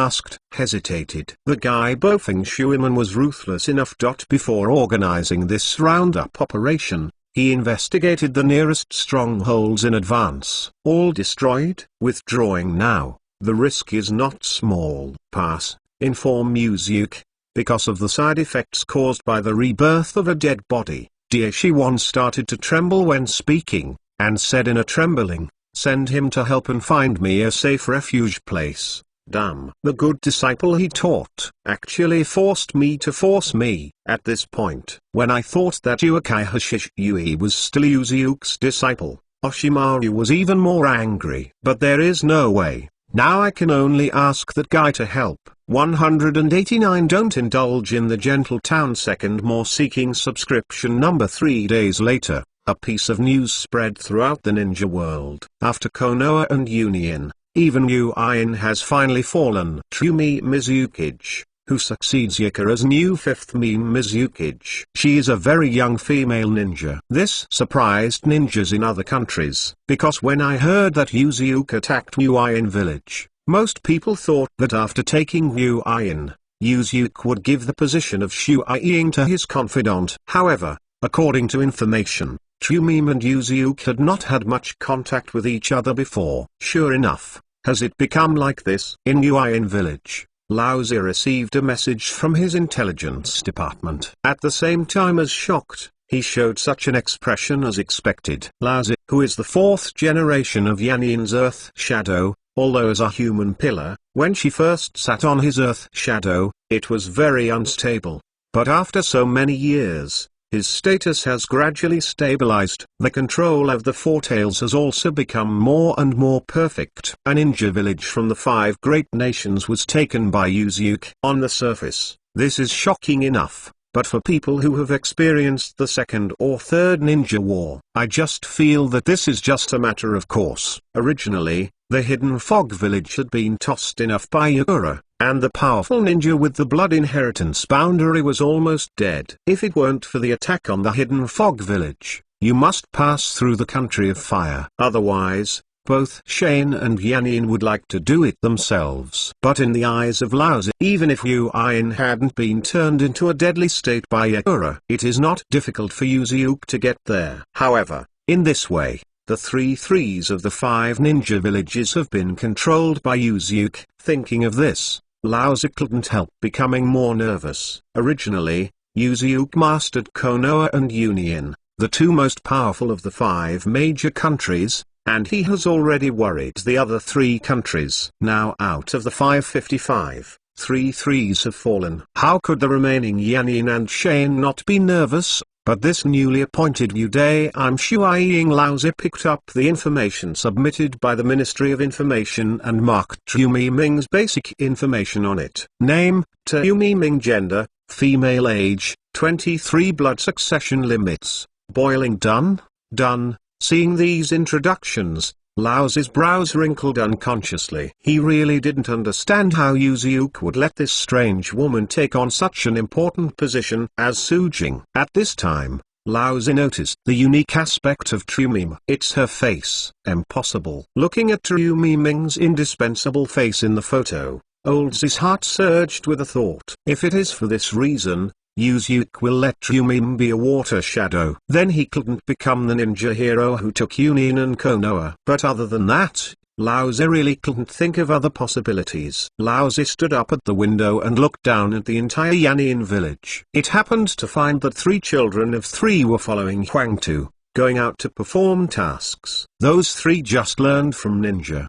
A: hesitated. The guy Bofeng Shuiman was ruthless enough. Before organizing this roundup operation, he investigated the nearest strongholds in advance. All destroyed? Withdrawing now. The risk is not small. Pass. Inform Yuzuke. Because of the side effects caused by the rebirth of a dead body, Daishiwan started to tremble when speaking, and said in a trembling, "Send him to help and find me a safe refuge place." Damn. The good disciple he taught actually forced me to force me. At this point, when I thought that Uchiha Shisui was still Yuzuke's disciple, Oshimaru was even more angry. But there is no way. Now I can only ask that guy to help. 189 Don't indulge in the gentle town. Second more seeking subscription number. 3 days later, a piece of news spread throughout the ninja world. After Konoha and Union, even Uin has finally fallen. True Mizukage, who succeeds Yuka as new 5th Mizukage. She is a very young female ninja. This surprised ninjas in other countries, because when I heard that Yuzuke attacked Uin village, most people thought that after taking Uin, Yuzuke would give the position of Shuiing to his confidant. However, according to information, Trumim and Yuzuke had not had much contact with each other before. Sure enough, has it become like this? In Uin village, Laozi received a message from his intelligence department. At the same time as shocked, he showed such an expression as expected. Laozi, who is the fourth generation of Yannian's earth shadow, although as a human pillar, when she first sat on his earth shadow, it was very unstable. But after so many years, his status has gradually stabilized. The control of the Four Tails has also become more and more perfect. A ninja village from the 5 great nations was taken by Yuzuke. On the surface, this is shocking enough, but for people who have experienced the second or third ninja war, I just feel that this is just a matter of course. Originally, the hidden fog village had been tossed enough by Yakura, and the powerful ninja with the blood inheritance boundary was almost dead. If it weren't for the attack on the hidden fog village, you must pass through the country of fire. Otherwise, both Shane and Yannian would like to do it themselves. But in the eyes of Laozi, even if Yuan hadn't been turned into a deadly state by Yakura, it is not difficult for Yuzuke to get there. However, in this way, the 3 threes of the 5 ninja villages have been controlled by Yuzuke. Thinking of this, Laozi couldn't help becoming more nervous. Originally, Yuzuke mastered Konoha and Union, the 2 most powerful of the 5 major countries, and he has already worried the other 3 countries. Now out of the 555, 3 threes have fallen. How could the remaining Yannian and Shane not be nervous? But this newly appointed Uday Shuaiying Laozi picked up the information submitted by the Ministry of Information and marked Trumi Ming's basic information on it. Name, Trumi Ming. Gender, female. Age, 23. Blood succession limits, boiling. Done. Seeing these introductions, Laozi's brows wrinkled unconsciously. He really didn't understand how Yuzuke would let this strange woman take on such an important position as Sujing. At this time, Laozi noticed the unique aspect of Trumi. It's her face. Impossible. Looking at Trumi Ming's indispensable face in the photo, Old's heart surged with a thought. If it is for this reason, Yuzuke will let Trumi be a water shadow. Then he couldn't become the ninja hero who took Union and Konoha. But other than that, Laozi really couldn't think of other possibilities. Laozi stood up at the window and looked down at the entire Yannian village. It happened to find that 3 children of 3 were following Huang Tu, going out to perform tasks. Those 3 just learned from ninja.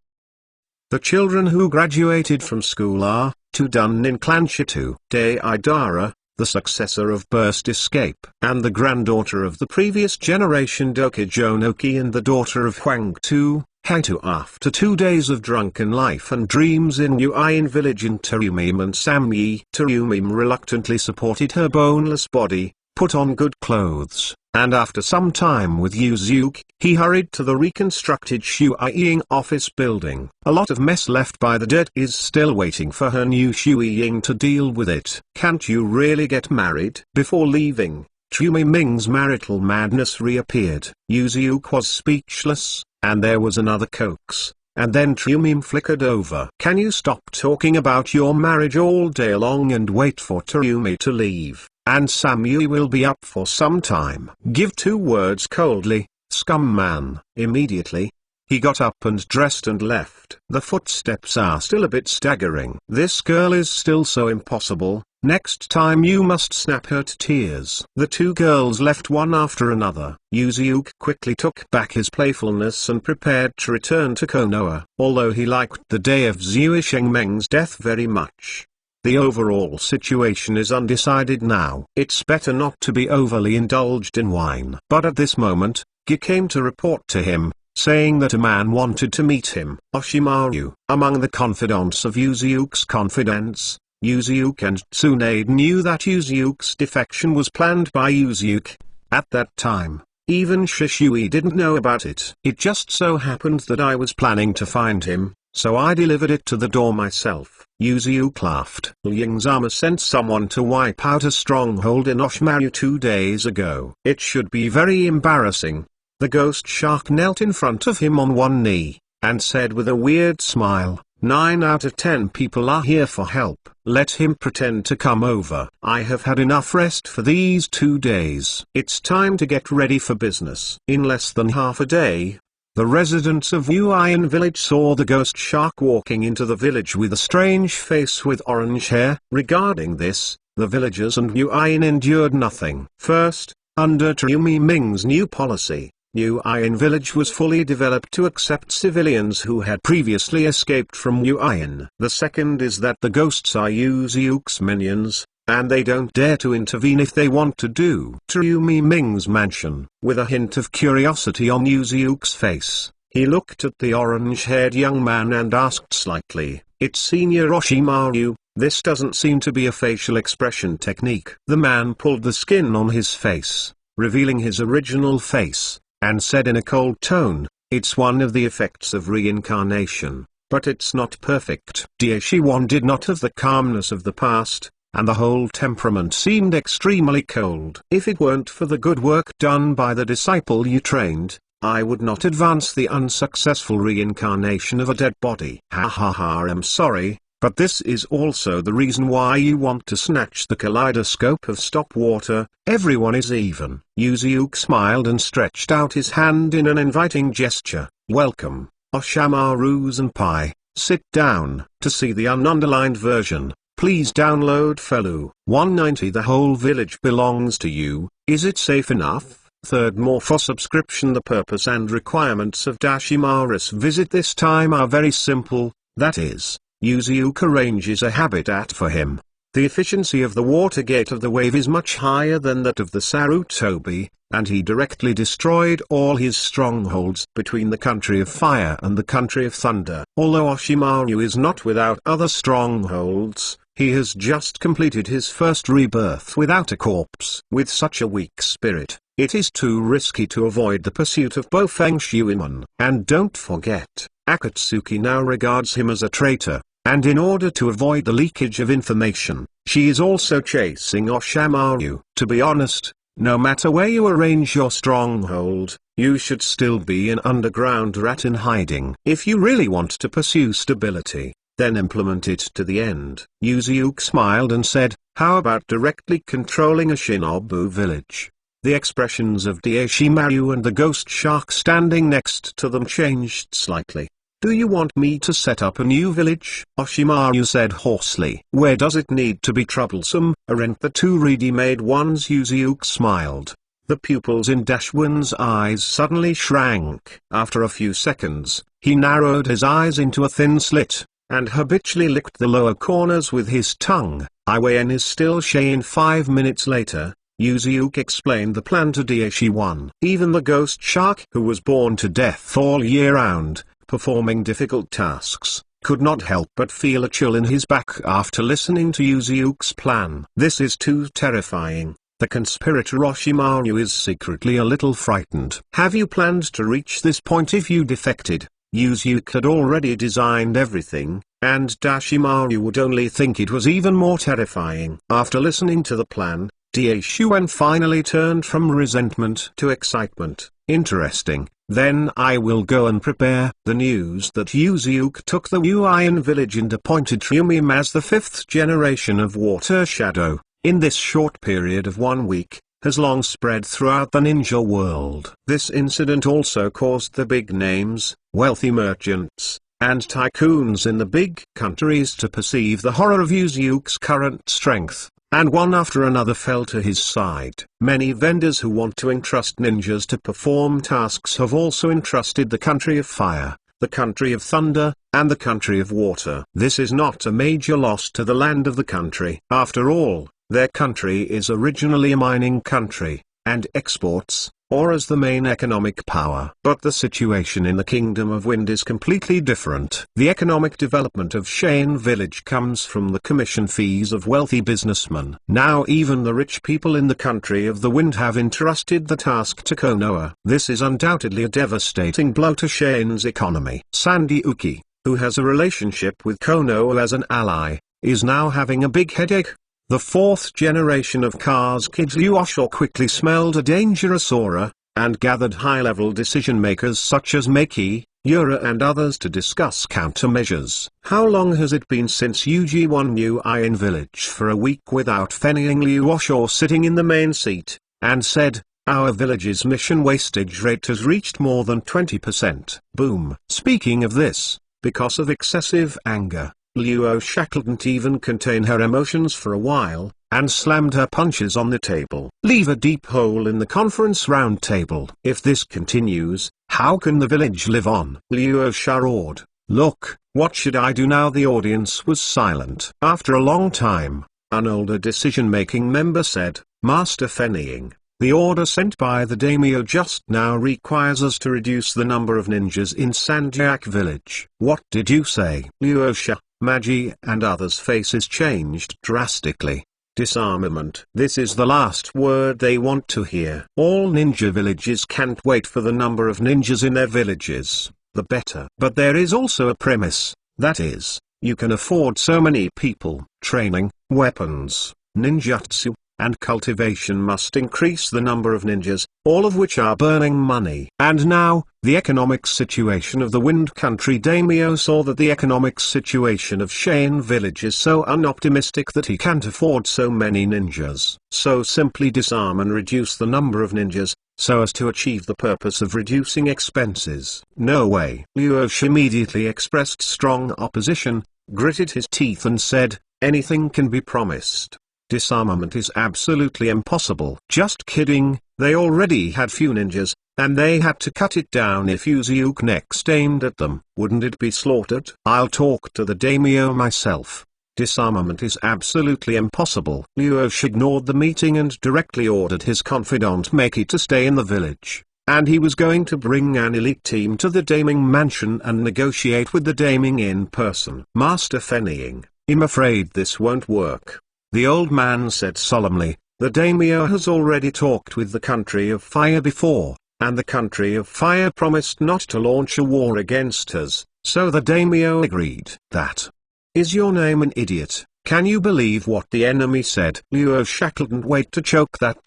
A: The children who graduated from school are, Tu Dun Nin Clan Shitu, De Idara, the successor of Burst Escape, and the granddaughter of the previous generation Dokijonoki, and the daughter of Huang Tu, Haitu. After 2 days of drunken life and dreams in Yuan village in Terumim and Samyi, Terumim reluctantly supported her boneless body, put on good clothes, and after some time with Yuzuke, he hurried to the reconstructed Shuaiying office building. A lot of mess left by the dead is still waiting for her new Shuaiying to deal with it. Can't you really get married? Before leaving, Trumi Ming's marital madness reappeared. Yuzuke was speechless, and there was another coax. And then Trumi flickered over. Can you stop talking about your marriage all day long and wait for Trumi to leave? And Samui will be up for some time. Give 2 words coldly, scum man. Immediately, he got up and dressed and left. The footsteps are still a bit staggering. This girl is still so impossible. Next time you must snap her to tears. The 2 girls left one after another. Yuzuke quickly took back his playfulness and prepared to return to Konoha. Although he liked the day of Zui Shengmeng's death very much, the overall situation is undecided now. It's better not to be overly indulged in wine. But at this moment, Gi came to report to him, saying that a man wanted to meet him. Oshimaru. Among the confidants of Yuzuke's confidants, Yuzuke and Tsunade knew that Yuzuke's defection was planned by Yuzuke. At that time, even Shishui didn't know about it. It just so happened that I was planning to find him, so I delivered it to the door myself. Yuzuke laughed. Yingzama sent someone to wipe out a stronghold in Oshimaru 2 days ago. It should be very embarrassing. The ghost shark knelt in front of him on one knee, and said with a weird smile, 9 out of 10 people are here for help. Let him pretend to come over. I have had enough rest for these 2 days. It's time to get ready for business. In less than half a day, the residents of Yuan village saw the ghost shark walking into the village with a strange face with orange hair. Regarding this, the villagers and Yuan endured nothing. First, Under Trumi Ming's new policy, Uian village was fully developed to accept civilians who had previously escaped from Uian. The second is that the ghosts are Yuziuk's minions, and they don't dare to intervene if they want to do. Trumi Ming's mansion, with a hint of curiosity on Yuziuk's face, he looked at the orange-haired young man and asked slightly, "It's Senior Oshimaru, this doesn't seem to be a facial expression technique." The man pulled the skin on his face, revealing his original face, and said in a cold tone, "It's one of the effects of reincarnation, but it's not perfect." Daishiwan did not have the calmness of the past, and the whole temperament seemed extremely cold. "If it weren't for the good work done by the disciple you trained, I would not advance the unsuccessful reincarnation of a dead body." "Ha ha ha, I'm sorry, but this is also the reason why you want to snatch the kaleidoscope of stop water. Everyone is even." Yuziuk smiled and stretched out his hand in an inviting gesture. "Welcome, Oshamaru Senpai, sit down." To see the ununderlined version, please download Felu 190. The whole village belongs to you, is it safe enough? Third, more for subscription. The purpose and requirements of Dashimaru's visit this time are very simple, that is, Yuziuk arranges a habitat for him. The efficiency of the water gate of the wave is much higher than that of the Sarutobi, and he directly destroyed all his strongholds between the country of fire and the country of thunder. Although Oshimaru is not without other strongholds, he has just completed his first rebirth without a corpse. With such a weak spirit, it is too risky to avoid the pursuit of Bofeng Shuiman. And don't forget, Akatsuki now regards him as a traitor. And in order to avoid the leakage of information, she is also chasing Oshamaru. To be honest, no matter where you arrange your stronghold, you should still be an underground rat in hiding. If you really want to pursue stability, then implement it to the end. Yuziuk smiled and said, "How about directly controlling a shinobu village?" The expressions of Daishimaru and the ghost shark standing next to them changed slightly. "Do you want me to set up a new village?" Oshimaru said hoarsely. "Where does it need to be troublesome? Aren't the two ready-made ones?" Yuziuk smiled. The pupils in Dashwin's eyes suddenly shrank. After a few seconds, he narrowed his eyes into a thin slit, and habitually licked the lower corners with his tongue. "Iwan is still Shane." 5 minutes later, Yuziuk explained the plan to Daishiwan. Even the ghost shark, who was born to death all year round, performing difficult tasks, could not help but feel a chill in his back after listening to Yuziuk's plan. This is too terrifying. The conspirator Oshimaru is secretly a little frightened. "Have you planned to reach this point if you defected?" Yuziuk had already designed everything, and Dashimaru would only think it was even more terrifying. After listening to the plan, Daishuan finally turned from resentment to excitement. "Interesting. Then I will go and prepare." The news that Yuziuk took the Uian village and appointed Trumim as the 5th generation of Water Shadow, in this short period of 1 week, has long spread throughout the ninja world. This incident also caused the big names, wealthy merchants, and tycoons in the big countries to perceive the horror of Yuziuk's current strength, and one after another fell to his side. Many vendors who want to entrust ninjas to perform tasks have also entrusted the country of fire, the country of thunder, and the country of water. This is not a major loss to the land of the country. After all, their country is originally a mining country, and exports, or as the main economic power. But the situation in the Kingdom of Wind is completely different. The economic development of Shane Village comes from the commission fees of wealthy businessmen. Now even the rich people in the country of the Wind have entrusted the task to Konoha. This is undoubtedly a devastating blow to Shane's economy. Sandy Uki, who has a relationship with Konoha as an ally, is now having a big headache. The 4th generation of Kaz Kids Yuosho quickly smelled a dangerous aura, and gathered high-level decision-makers such as Meiki, Yura and others to discuss countermeasures. How long has it been since Yuji won Uian village? For a week without Fenying Yuosho sitting in the main seat, and said, "Our village's mission wastage rate has reached more than 20%. Boom. Speaking of this, because of excessive anger, Luo Sha couldn't even contain her emotions for a while, and slammed her punches on the table. Leave a deep hole in the conference round table. If this continues, how can the village live on? Liu Xia roared. Look, what should I do now? The audience was silent. After a long time, an older decision-making member said, Master Fenying, the order sent by the daimyo just now requires us to reduce the number of ninjas in Sanjiak village. What did you say? Liu Xia, Magi and others' faces changed drastically. Disarmament. This is the last word they want to hear. All ninja villages can't wait for the number of ninjas in their villages, the better. But there is also a premise, that is, you can afford so many people. Training, weapons, ninjutsu, and cultivation must increase the number of ninjas, all of which are burning money. And now, the economic situation of the Wind Country daimyo saw that the economic situation of Cheyenne village is so unoptimistic that he can't afford so many ninjas. So simply disarm and reduce the number of ninjas, so as to achieve the purpose of reducing expenses. No way. Liu Xia immediately expressed strong opposition, gritted his teeth and said, anything can be promised. Disarmament is absolutely impossible. Just kidding, they already had few ninjas, and they had to cut it down if Uziuk next aimed at them. Wouldn't it be slaughtered? I'll talk to the daimyo myself. Disarmament is absolutely impossible. Liu Xia ignored the meeting and directly ordered his confidant Meki to stay in the village, and he was going to bring an elite team to the Daming mansion and negotiate with the Daming in person. Master Fenying, I'm afraid this won't work. The old man said solemnly, the daimyo has already talked with the country of fire before, and the country of fire promised not to launch a war against us, so the daimyo agreed. That is your name an idiot? Can you believe what the enemy said? Liu Xia couldn't wait to choke that ...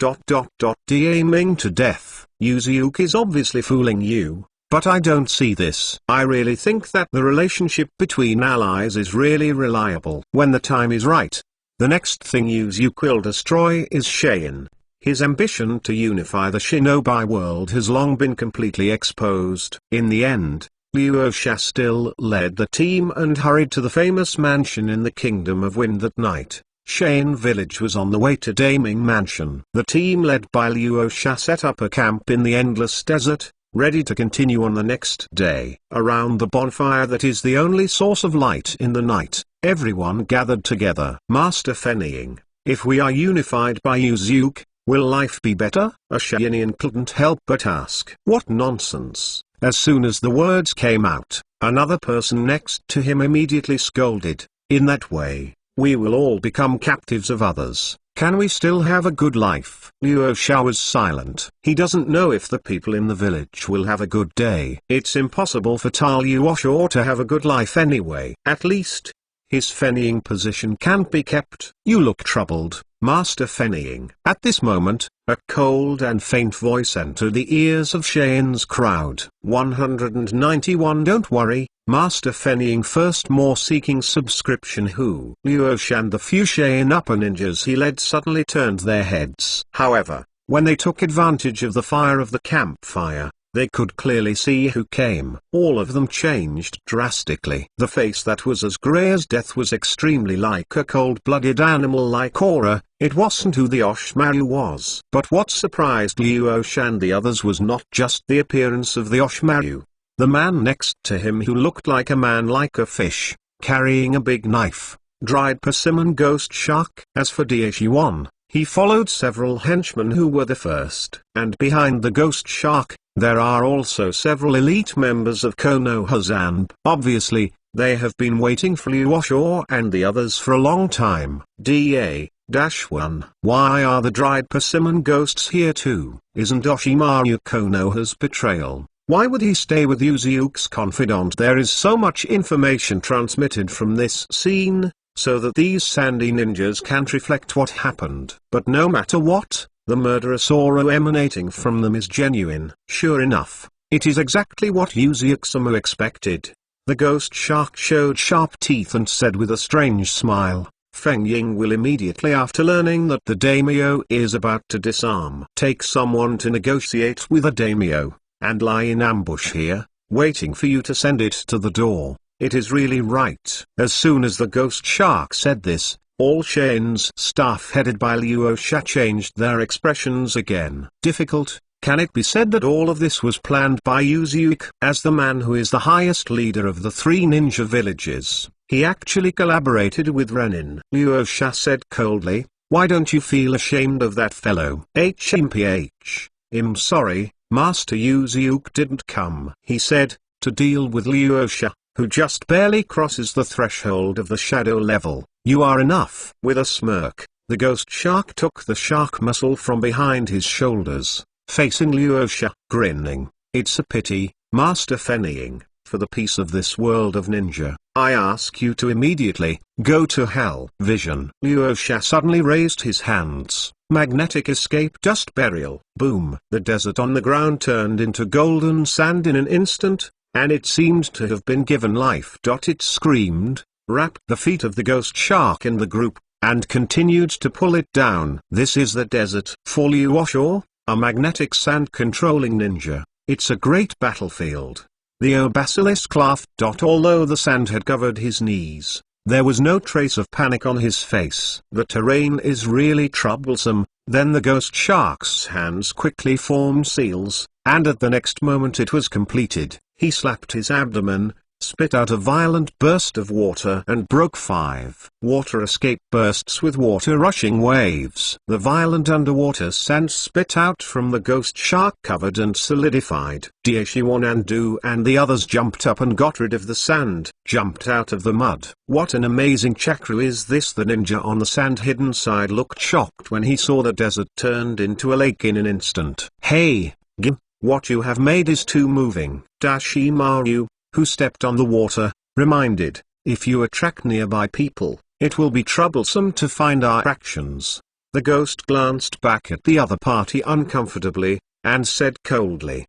A: aiming to death. Uziuk is obviously fooling you, but I don't see this. I really think that the relationship between allies is really reliable. When the time is right, the next thing Uziuk will destroy is Cheyenne. His ambition to unify the shinobi world has long been completely exposed. In the end, Liu Xia still led the team and hurried to the famous mansion in the Kingdom of Wind that night. Cheyenne village was on the way to Daming Mansion. The team led by Liu Xia set up a camp in the endless desert, ready to continue on the next day. Around the bonfire that is the only source of light in the night, everyone gathered together. Master Fenying, if we are unified by Uziuk, will life be better? A Cheyennian couldn't help but ask. What nonsense. As soon as the words came out, another person next to him immediately scolded, in that way, we will all become captives of others. Can we still have a good life? Liu Xia was silent. He doesn't know if the people in the village will have a good day. It's impossible for Liu Xia to have a good life anyway. At least, his Fenying position can't be kept. You look troubled, Master Fenying. At this moment, a cold and faint voice entered the ears of Cheyenne's crowd. 191. Don't worry, Master Fenying first more seeking subscription who? Liu Xia and the few Cheyenne upper ninjas he led suddenly turned their heads. However, when they took advantage of the fire of the campfire, they could clearly see who came. All of them changed drastically. The face that was as grey as death was extremely like a cold-blooded animal like aura. It wasn't who the Oshmaru was. But what surprised Liu Xia and the others was not just the appearance of the Oshmaru. The man next to him who looked like a man like a fish, carrying a big knife, dried persimmon ghost shark. As for Daishiwan, he followed several henchmen who were the first. And behind the ghost shark, there are also several elite members of Konoha. Obviously, they have been waiting for Liu Xia and the others for a long time. DA-1. Why are the dried persimmon ghosts here too? Isn't Oshimaru Konoha's betrayal? Why would he stay with Uziuk's confidant? There is so much information transmitted from this scene, so that these sandy ninjas can't reflect what happened. But no matter what, the murderous aura emanating from them is genuine. Sure enough, it is exactly what Uziuk-sama expected. The ghost shark showed sharp teeth and said with a strange smile, Feng Ying will immediately after learning that the daimyo is about to disarm. Take someone to negotiate with a daimyo, and lie in ambush here, waiting for you to send it to the door. It is really right. As soon as the ghost shark said this, All Shane's staff headed by Liu Sha changed their expressions again. Difficult. Can it be said that all of this was planned by Yu Xiuk? As the man who is the highest leader of the three ninja villages, he actually collaborated with Renin. Liu Sha said coldly, "Why don't you feel ashamed of that fellow?" I'm sorry, Master Yu Xiuk didn't come, he said, to deal with Liu Sha, who just barely crosses the threshold of the shadow level. You are enough. With a smirk, the ghost shark took the shark muscle from behind his shoulders, facing Liu Sha, grinning. It's a pity, Master Fenning, for the peace of this world of ninja, I ask you to immediately go to hell. Vision. Liu Sha suddenly raised his hands. Magnetic escape dust burial. Boom. The desert on the ground turned into golden sand in an instant, and it seemed to have been given life. It screamed, wrapped the feet of the ghost shark in the group, and continued to pull it down. This is the desert. For Liu Sha, a magnetic sand controlling ninja, it's a great battlefield. The basilisk laughed. Although the sand had covered his knees, there was no trace of panic on his face. The terrain is really troublesome. Then the ghost shark's hands quickly formed seals, and at the next moment it was completed. He slapped his abdomen, spit out a violent burst of water and broke 5 water escape bursts with water rushing waves. The violent underwater sand spit out from the ghost shark covered and solidified. Daishiwan and Du and the others jumped up and got rid of the sand, jumped out of the mud. What an amazing chakra is this? The ninja on the sand hidden side looked shocked when he saw the desert turned into a lake in an instant. Hey, Gim, what you have made is too moving. Dashimaru, who stepped on the water, reminded, if you attract nearby people, it will be troublesome to find our actions. The ghost glanced back at the other party uncomfortably, and said coldly,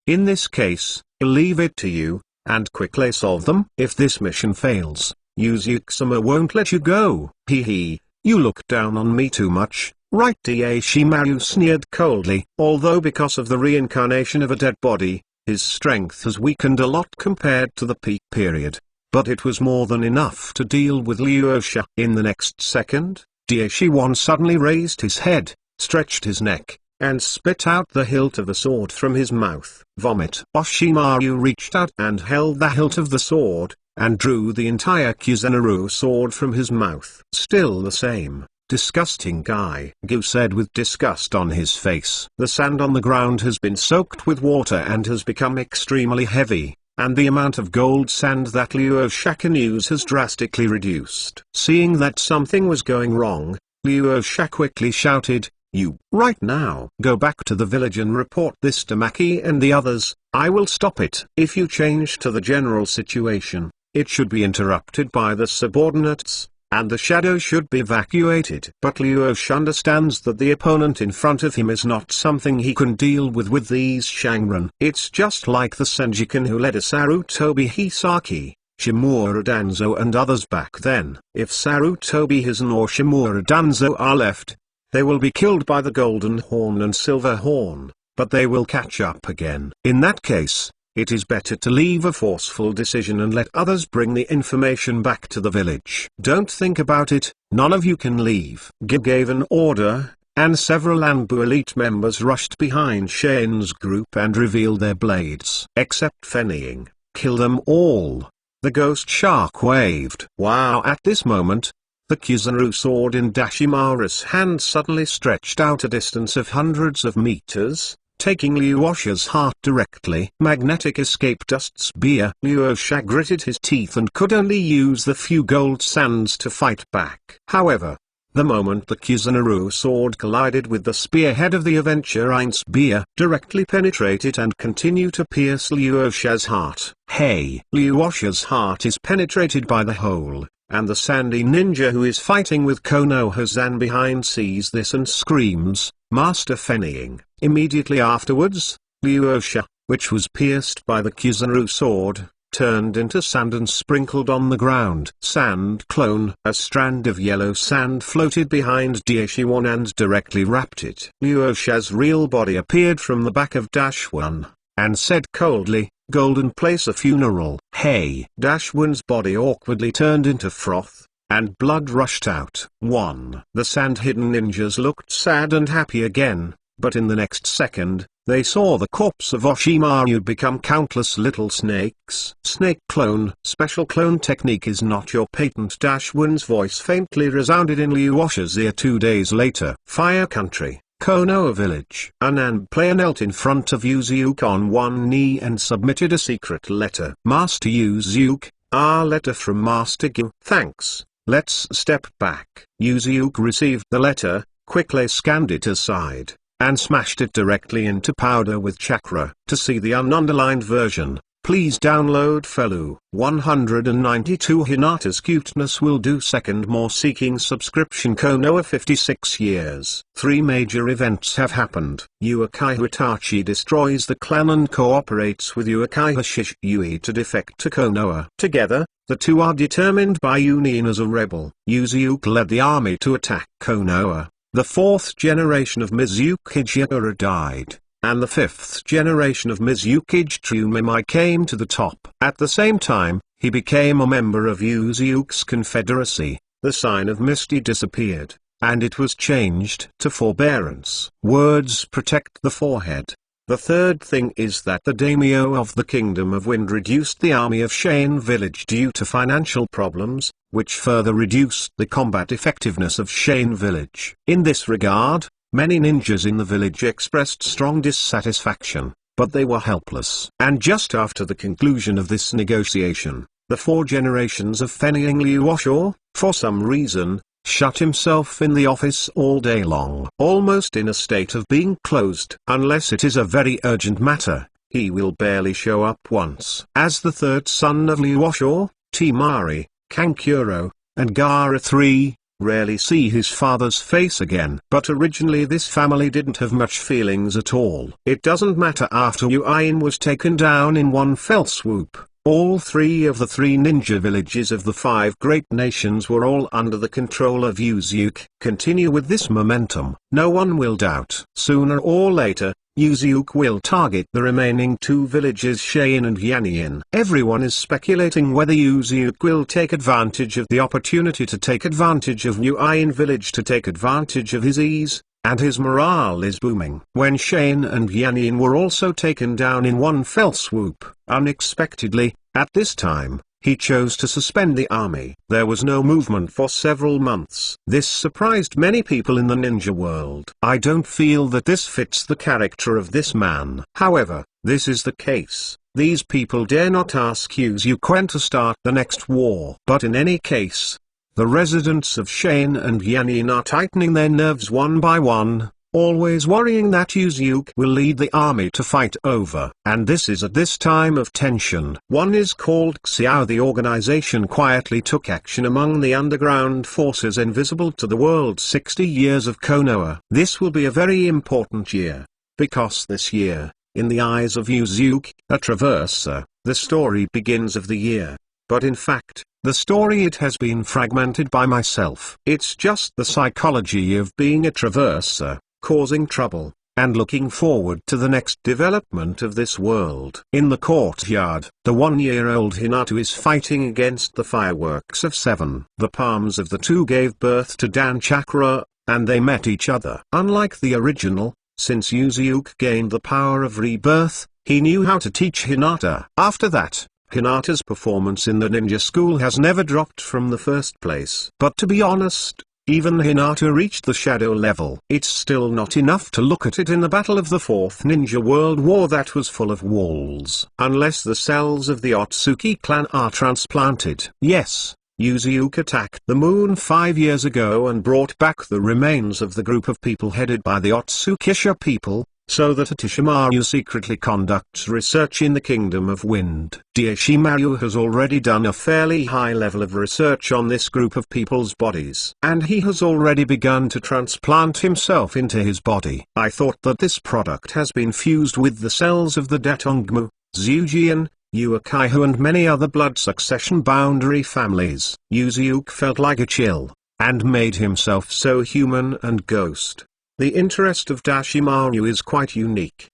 A: in this case, I'll leave it to you, and quickly solve them. If this mission fails, Yu Xiuk-sama won't let you go. Hee, you look down on me too much, right? Daishimaru sneered coldly. Although because of the reincarnation of a dead body, his strength has weakened a lot compared to the peak period, but it was more than enough to deal with Liu Sha. In the next second, Daishiwan suddenly raised his head, stretched his neck, and spit out the hilt of a sword from his mouth. Vomit. Oshimaru reached out and held the hilt of the sword, and drew the entire Kuzenaro sword from his mouth. Still the same. Disgusting guy, Gu said with disgust on his face. The sand on the ground has been soaked with water and has become extremely heavy, and the amount of gold sand that Liu Sha can use has drastically reduced. Seeing that something was going wrong, Liu Sha quickly shouted, you, right now, go back to the village and report this to Maki and the others. I will stop it. If you change to the general situation, it should be interrupted by the subordinates, and the shadow should be evacuated. But Liu Sha understands that the opponent in front of him is not something he can deal with these Shangren. It's just like the Senjikan who led a Sarutobi Hisaki, Shimura Danzo and others back then. If Sarutobi Hizen or Shimura Danzo are left, they will be killed by the Golden Horn and Silver Horn, but they will catch up again. In that case, it is better to leave a forceful decision and let others bring the information back to the village. Don't think about it, none of you can leave. Gib gave an order, and several Anbu elite members rushed behind Shane's group and revealed their blades. Except Fenning, kill them all. The ghost shark waved. Wow! At this moment, the Kuzenru sword in Dashimaru's hand suddenly stretched out a distance of hundreds of meters, taking Liu Sha's heart directly. Magnetic escape dust spear. Liu Sha gritted his teeth and could only use the few gold sands to fight back. However, the moment the Kuzenru sword collided with the spearhead of the Aventurine spear, directly penetrate it and continue to pierce Liu Sha's heart. Hey! Liu Sha's heart is penetrated by the hole, and the sandy ninja who is fighting with Konohazan behind sees this and screams, Master Fenning. Immediately afterwards, Liu Sha, which was pierced by the Kuzenru sword, turned into sand and sprinkled on the ground. Sand clone. A strand of yellow sand floated behind Daishiwan and directly wrapped it. Liu Sha's real body appeared from the back of Dashwan, and said coldly, Golden place a funeral. Hey! Dashwan's body awkwardly turned into froth, and blood rushed out. 1. The sand-hidden ninjas looked sad and happy again, but in the next second, they saw the corpse of Oshimaru become countless little snakes. Snake clone. Special clone technique is not your patent. Win's voice faintly resounded in Liuosha's ear 2 days later. Fire Country, Konoha Village. A Nan player knelt in front of Yuzuke on one knee and submitted a secret letter. Master Yuzuke, our letter from Master Gyu. Thanks, let's step back. Yuzuke received the letter, quickly scanned it aside, and smashed it directly into powder with chakra. To see the ununderlined version, please download Felu. 192 Hinata's cuteness will do. Second more seeking subscription. Konoha 56 years. 3 major events have happened. Uchiha Itachi destroys the clan and cooperates with Uchiha Shisui to defect to Konoha. Together, the two are determined by Union as a rebel. Yuzuke led the army to attack Konoha. The 4th generation of Mizuki Jiraiya died, and the 5th generation of Mizuki Tsurumai came to the top. At the same time, he became a member of Yuzuke's confederacy. The sign of Misty disappeared, and it was changed to forbearance. Words protect the forehead. The third thing is that the daimyo of the Kingdom of Wind reduced the army of Shane Village due to financial problems, which further reduced the combat effectiveness of Shane Village. In this regard, many ninjas in the village expressed strong dissatisfaction, but they were helpless. And just after the conclusion of this negotiation, the 4 generations of Fenning Liuosha, for some reason, shut himself in the office all day long, almost in a state of being closed. Unless it is a very urgent matter, he will barely show up once. As the 3rd son of Liuosha, Temari, Kankuro, and Gara III, rarely see his father's face again. But originally this family didn't have much feelings at all. It doesn't matter. After Uin was taken down in one fell swoop, all 3 of the 3 ninja villages of the 5 great nations were all under the control of Yuzuke. Continue with this momentum. No one will doubt. Sooner or later, Yuzuke will target the remaining 2 villages, Shane and Yanyin. Everyone is speculating whether Yuzuke will take advantage of the opportunity to take advantage of Uin village, to take advantage of his ease, and his morale is booming. When Shane and Yanyin were also taken down in one fell swoop, unexpectedly, at this time, he chose to suspend the army. There was no movement for several months. This surprised many people in the ninja world. I don't feel that this fits the character of this man. However, this is the case. These people dare not ask Yuzuke when to start the next war. But in any case, the residents of Shane and Yanyin are tightening their nerves one by one, always worrying that Yuzuke will lead the army to fight over. And this is at this time of tension. One is called Xiao. The organization quietly took action among the underground forces invisible to the world. 60 years of Konoha. This will be a very important year, because this year, in the eyes of Yuzuke, a traverser, the story begins of the year. But in fact, the story it has been fragmented by myself. It's just the psychology of being a traverser, causing trouble, and looking forward to the next development of this world. In the courtyard, the 1-year-old Hinata is fighting against the fireworks of 7. The palms of the 2 gave birth to Dan Chakra, and they met each other. Unlike the original, since Yuzuke gained the power of rebirth, he knew how to teach Hinata. After that, Hinata's performance in the ninja school has never dropped from the first place. But to be honest, even Hinata reached the shadow level. It's still not enough to look at it in the battle of the 4th Ninja World War that was full of walls. Unless the cells of the Otsuki clan are transplanted. Yes, Yuzuke attacked the moon 5 years ago and brought back the remains of the group of people headed by the Otsukisha people, so that Otishimaru secretly conducts research in the Kingdom of Wind. Otishimaru has already done a fairly high level of research on this group of people's bodies. And he has already begun to transplant himself into his body. I thought that this product has been fused with the cells of the Detongmu, Zujian, Uchiha and many other blood succession boundary families. Yuzuke felt like a chill, and made himself so human and ghost. The interest of Dashimaru is quite unique.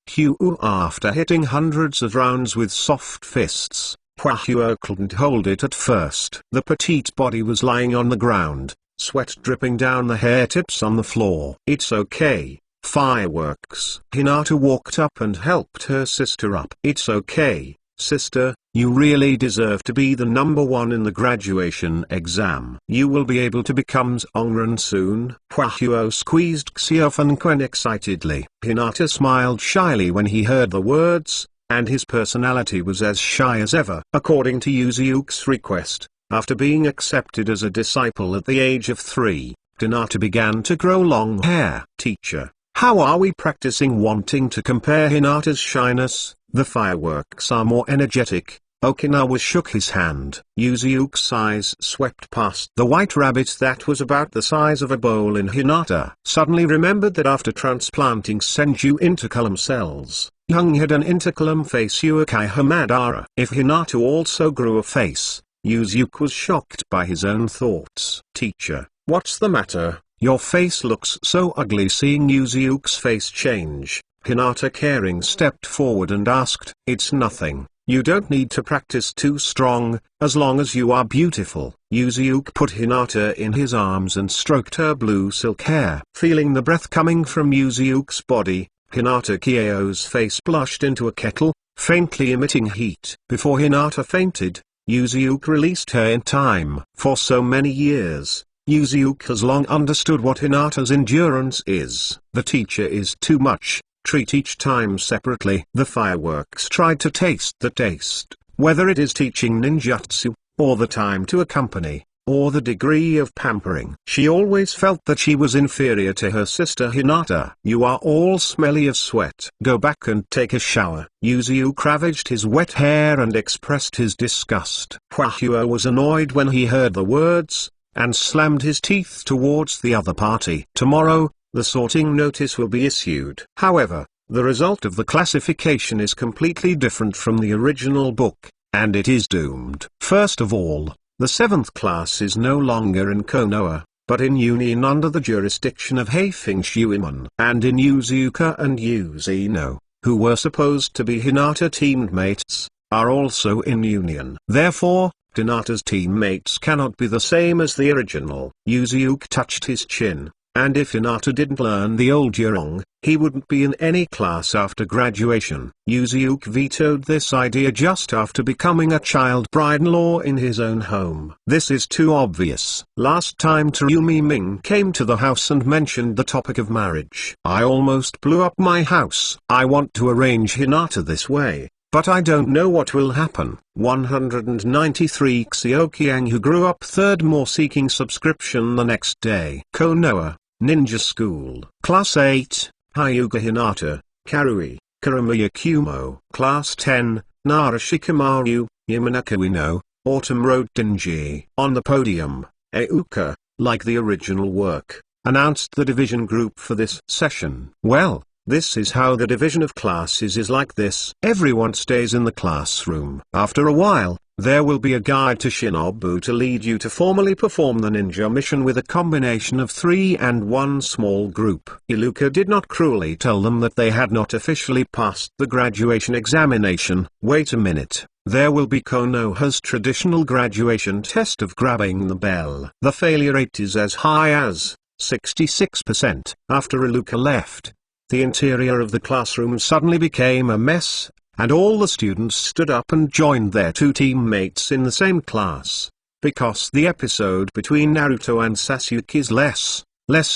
A: After hitting hundreds of rounds with soft fists, Pwahuo couldn't hold it at first. The petite body was lying on the ground, sweat dripping down the hair tips on the floor. "It's okay. Fireworks." Hinata walked up and helped her sister up. "It's okay, sister, you really deserve to be the number one in the graduation exam. You will be able to become Zongren soon." Pwahuo squeezed Xiaofengquan excitedly. Hinata smiled shyly when he heard the words, and his personality was as shy as ever. According to Yuzuu's request, after being accepted as a disciple at the age of 3, Hinata began to grow long hair. "Teacher, how are we practicing?" Wanting to compare Hinata's shyness, "The fireworks are more energetic." Okinawa shook his hand. Yuzuu's eyes swept past the white rabbit that was about the size of a bowl in Hinata. Suddenly remembered that after transplanting Senju intercolumn cells, Young had an intercolumn face Uekai Hamadara. If Hinata also grew a face, Yuzu was shocked by his own thoughts. "Teacher, what's the matter? Your face looks so ugly." Seeing Yuzuu's face change, Hinata caring stepped forward and asked, "It's nothing. You don't need to practice too strong, as long as you are beautiful." Yuzu put Hinata in his arms and stroked her blue silk hair. Feeling the breath coming from Yuzuu's body, Hinata Kyo's face blushed into a kettle, faintly emitting heat. Before Hinata fainted, Yuzu released her in time. For so many years, Yuzu has long understood what Hinata's endurance is. The teacher is too much. Treat each time separately. The fireworks tried to taste the taste, whether it is teaching ninjutsu, or the time to accompany, or the degree of pampering. She always felt that she was inferior to her sister Hinata. "You are all smelly of sweat. Go back and take a shower." Yuzu ravaged his wet hair and expressed his disgust. Pwahuo was annoyed when he heard the words, and slammed his teeth towards the other party. "Tomorrow, the sorting notice will be issued." However, the result of the classification is completely different from the original book, and it is doomed. First of all, the 7th class is no longer in Konoha, but in Union under the jurisdiction of Heifeng Shuiman. And in Yuzuka and Yuzino, who were supposed to be Hinata teammates, are also in Union. Therefore, Hinata's teammates cannot be the same as the original. Yuzu touched his chin. And if Hinata didn't learn the old Yurong, he wouldn't be in any class after graduation. Yuzu vetoed this idea just after becoming a child bride-in-law in his own home. This is too obvious. Last time Terumi Ming came to the house and mentioned the topic of marriage, I almost blew up my house. I want to arrange Hinata this way, but I don't know what will happen. 193 Xiaoqiang, who grew up third, more seeking subscription the next day. Konoha, Ninja School. Class 8, Hyuga Hinata, Karui, Kuramiya Kumo. Class 10, Narashikamaru, Yamanaka Ueno, Autumn Road Dinji. On the podium, Euka, like the original work, announced the division group for this session. Well, this is how the division of classes is like this. Everyone stays in the classroom. After a while, there will be a guide to Shinobu to lead you to formally perform the ninja mission with a combination of 3 and 1 small group. Iluka did not cruelly tell them that they had not officially passed the graduation examination. Wait a minute. There will be Konoha's traditional graduation test of grabbing the bell. The failure rate is as high as 66%. After Iluka left, the interior of the classroom suddenly became a mess, and all the students stood up and joined their 2 teammates in the same class. Because the episode between Naruto and Sasuke is less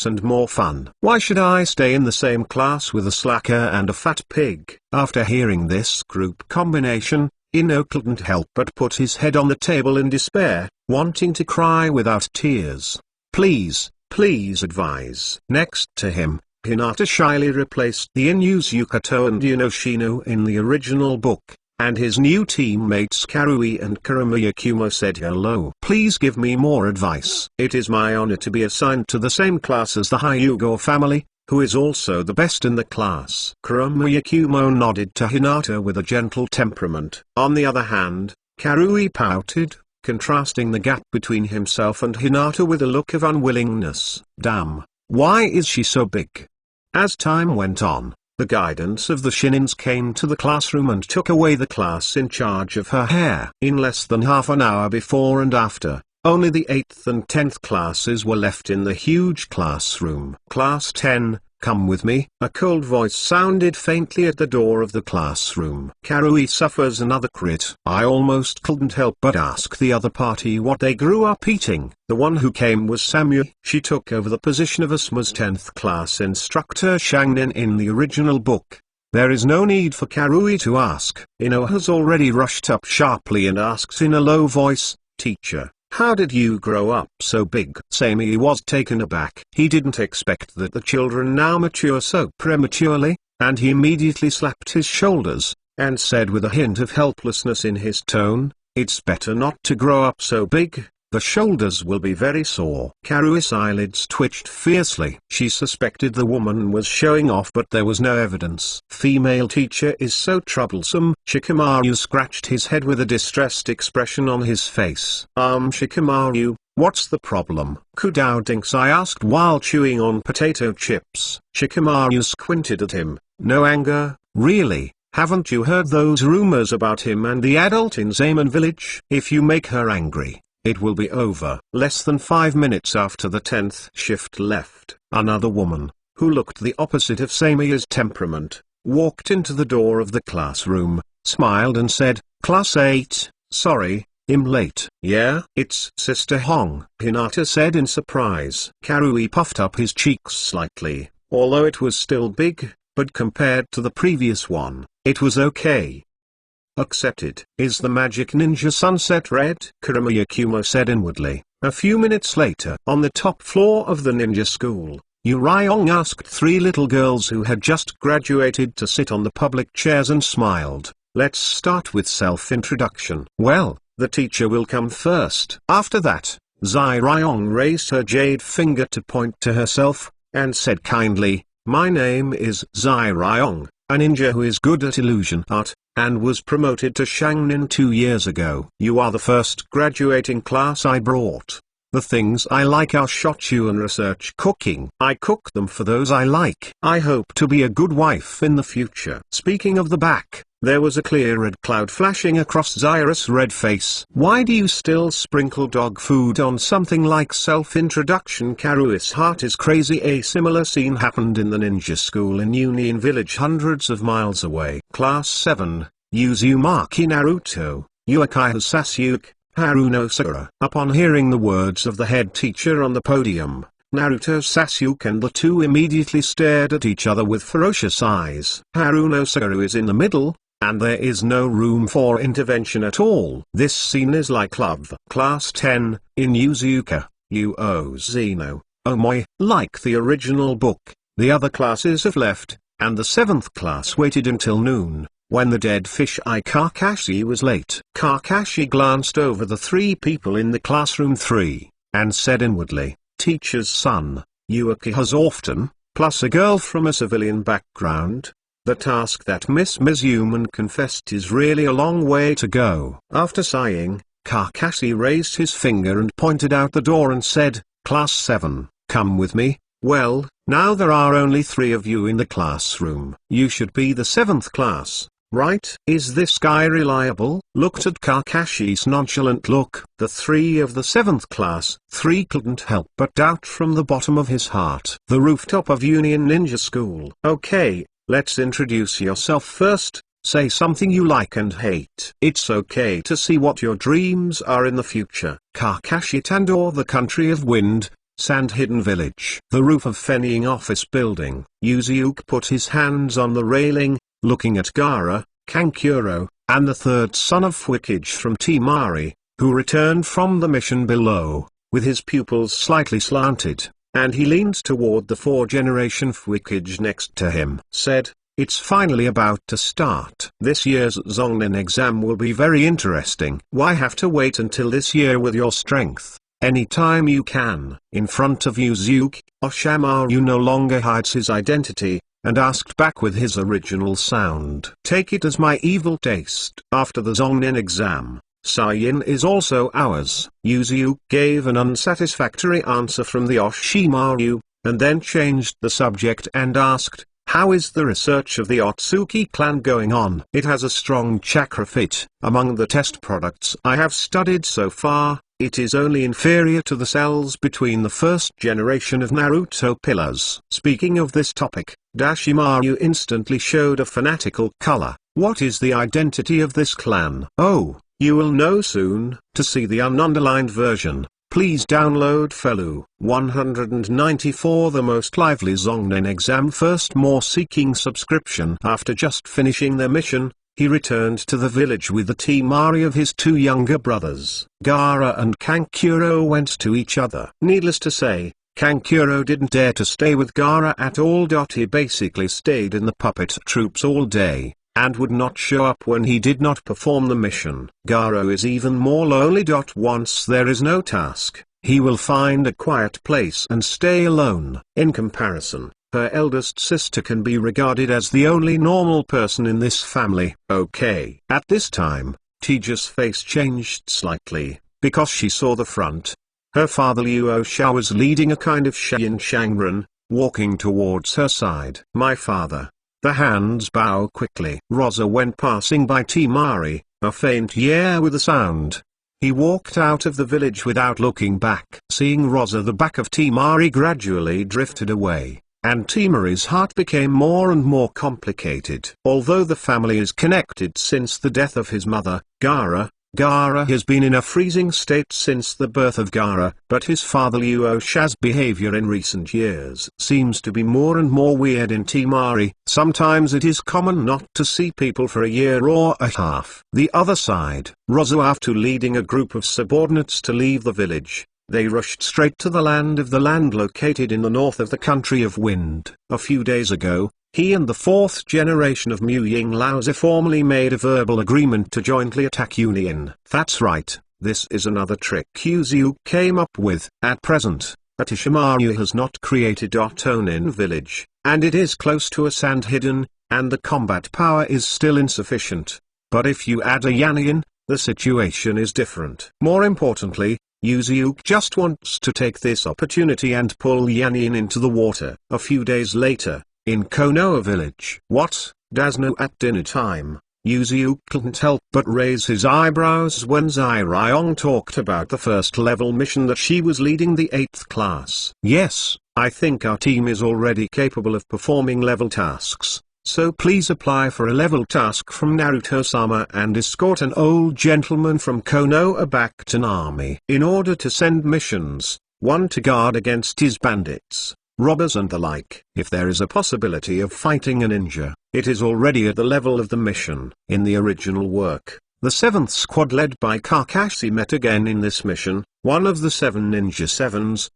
A: and more fun. Why should I stay in the same class with a slacker and a fat pig? After hearing this group combination, Ino couldn't help but put his head on the table in despair, wanting to cry without tears. Please advise. Next to him, Hinata shyly replaced the Inuzukato and Yunoshino in the original book, and his new teammates Karui and Kuramiya Kumo said hello. Please give me more advice. It is my honor to be assigned to the same class as the Hyuga family, who is also the best in the class. Kuramiya Kumo nodded to Hinata with a gentle temperament. On the other hand, Karui pouted, contrasting the gap between himself and Hinata with a look of unwillingness. Damn, why is she so big? As time went on, The guidance of the Shinins came to the classroom and took away the class in charge of her hair. In less than half an hour before and after, only the 8th and 10th classes were left in the huge classroom. Class 10, come with me. A cold voice sounded faintly at the door of the classroom. Karui suffers another crit. I almost couldn't help but ask the other party what they grew up eating. The one who came was Samyu. She took over the position of Asma's 10th class instructor Shangnin in the original book. There is no need for Karui to ask. Ino has already rushed up sharply and asks in a low voice, "Teacher, how did you grow up so big?" Sammy was taken aback. He didn't expect that the children now mature so prematurely, and he immediately slapped his shoulders, and said with a hint of helplessness in his tone, "It's better not to grow up so big. The shoulders will be very sore." Karui's eyelids twitched fiercely. She suspected the woman was showing off, but there was no evidence. Female teacher is so troublesome. Shikamaru scratched his head with a distressed expression on his face. Shikamaru, what's the problem? Kudao thinks I asked while chewing on potato chips. Shikamaru squinted at him. No anger, really. Haven't you heard those rumors about him and the adult in Zaman village? If you make her angry, it will be over. Less than 5 minutes after the 10th shift left, another woman, who looked the opposite of Samia's temperament, walked into the door of the classroom, smiled and said, "Class 8, sorry, I'm late." "Yeah, it's Sister Hong," Hinata said in surprise. Karui puffed up his cheeks slightly, although it was still big, but compared to the previous one, it was okay. "Accepted." "Is the magic ninja sunset red?" Kurama Yakumo said inwardly. A few minutes later, on the top floor of the ninja school, Yu Ryong asked 3 little girls who had just graduated to sit on the public chairs and smiled. "Let's start with self-introduction." "Well, the teacher will come first." After that, Zai Ryong raised her jade finger to point to herself, and said kindly, "My name is Zai Ryong, a ninja who is good at illusion art, and was promoted to Shangnin 2 years ago. You are the first graduating class I brought. The things I like are shochu and research cooking. I cook them for those I like. I hope to be a good wife in the future." Speaking of the back, there was a clear red cloud flashing across Zaira's red face. "Why do you still sprinkle dog food on something like self-introduction?" Karui's heart is crazy. A similar scene happened in the ninja school in Union Village hundreds of miles away. Class 7, Uzumaki Naruto, Uchiha Sasuke, Haruno Sakura. Upon hearing the words of the head teacher on the podium, Naruto Sasuke and the two immediately stared at each other with ferocious eyes. Haruno Sakura is in the middle, and there is no room for intervention at all. This scene is like love. Class 10, in Yuzuka, Uozino, Omoy. Like the original book, the other classes have left, and the 7th class waited until noon, when the dead fish eye Kakashi was late. Kakashi glanced over the 3 people in the classroom 3, and said inwardly, "Teacher's son, Uchiha's often, plus a girl from a civilian background. The task that Miss Mizuman confessed is really a long way to go." After sighing, Kakashi raised his finger and pointed out the door and said, "Class 7, come with me." "Well, now there are only 3 of you in the classroom. You should be the 7th class, right?" "Is this guy reliable?" Looked at Kakashi's nonchalant look. The 3 of the 7th class, 3 couldn't help but doubt from the bottom of his heart. The rooftop of Union Ninja School. "Okay, let's introduce yourself first. Say something you like and hate. It's okay to see what your dreams are in the future." Kakashi Tandor, the country of wind, sand-hidden village. The roof of Fenning office building. Yuzuke put his hands on the railing, looking at Gaara, Kankuro, and the 3rd son of Fuikage from Temari, who returned from the mission below, with his pupils slightly slanted, and he leaned toward the 4th-generation Fuikage next to him. Said, "It's finally about to start. This year's Zongnin exam will be very interesting. Why have to wait until this year with your strength? Anytime you can." In front of Yuzuke, Oshamaru no longer hides his identity, and asked back with his original sound. "Take it as my evil taste. After the Zongnin exam, Saiyin is also ours." Yuzuke gave an unsatisfactory answer from the Oshimaru, and then changed the subject and asked, How is the research of the Otsuki clan going on? It has a strong chakra fit. Among the test products I have studied so far, it is only inferior to the cells between the first generation of Naruto pillars. Speaking of this topic, Dashimaru instantly showed a fanatical color. What is the identity of this clan? Oh, you will know soon. To see the ununderlined version, please download Felu 194. The most lively Zongnin exam. First more seeking subscription. After just finishing their mission, he returned to the village with the Temari of his two younger brothers. Gaara and Kankuro went to each other. Needless to say, Kankuro didn't dare to stay with Gaara at all. He basically stayed in the puppet troops all day, and would not show up when he did not perform the mission. Gaara is even more lonely. Once there is no task, he will find a quiet place and stay alone. In comparison, her eldest sister can be regarded as the only normal person in this family. Okay. At this time, Tija's face changed slightly, because she saw the front. Her father Luo Shao was leading a kind of Shayin Shangren, walking towards her side. My father. The hands bow quickly. Rosa went passing by Temari, a faint yeah with a sound. He walked out of the village without looking back. Seeing Rosa, the back of Temari gradually drifted away, and Temari's heart became more and more complicated. Although the family is connected since the death of his mother, Gaara has been in a freezing state since the birth of Gaara, but his father Luo Sha's behavior in recent years seems to be more and more weird in Temari. Sometimes it is common not to see people for a year or a half. The other side, Rosa, after leading a group of subordinates to leave the village, they rushed straight to the land located in the north of the country of wind. A few days ago, he and the fourth generation of Mu Ying Laozi formally made a verbal agreement to jointly attack Union. That's right, this is another trick Yuzu came up with. At present, Atishimaru has not created Onin village, and it is close to a sand hidden, and the combat power is still insufficient. But if you add a Yanin, the situation is different. More importantly, Yuzu just wants to take this opportunity and pull Yanin into the water. A few days later, in Konoha village. What, Dasno? At dinner time, Yuzu couldn't help but raise his eyebrows when Zai Ryong talked about the first level mission that she was leading, the 8th class. Yes, I think our team is already capable of performing level tasks, so please apply for a level task from Naruto-sama and escort an old gentleman from Konoha back to Nami. In order to send missions, one to guard against his bandits, robbers and the like. If there is a possibility of fighting a ninja, it is already at the level of the mission. In the original work, the 7th squad led by Kakashi met again in this mission, one of the 7 ninja 7s,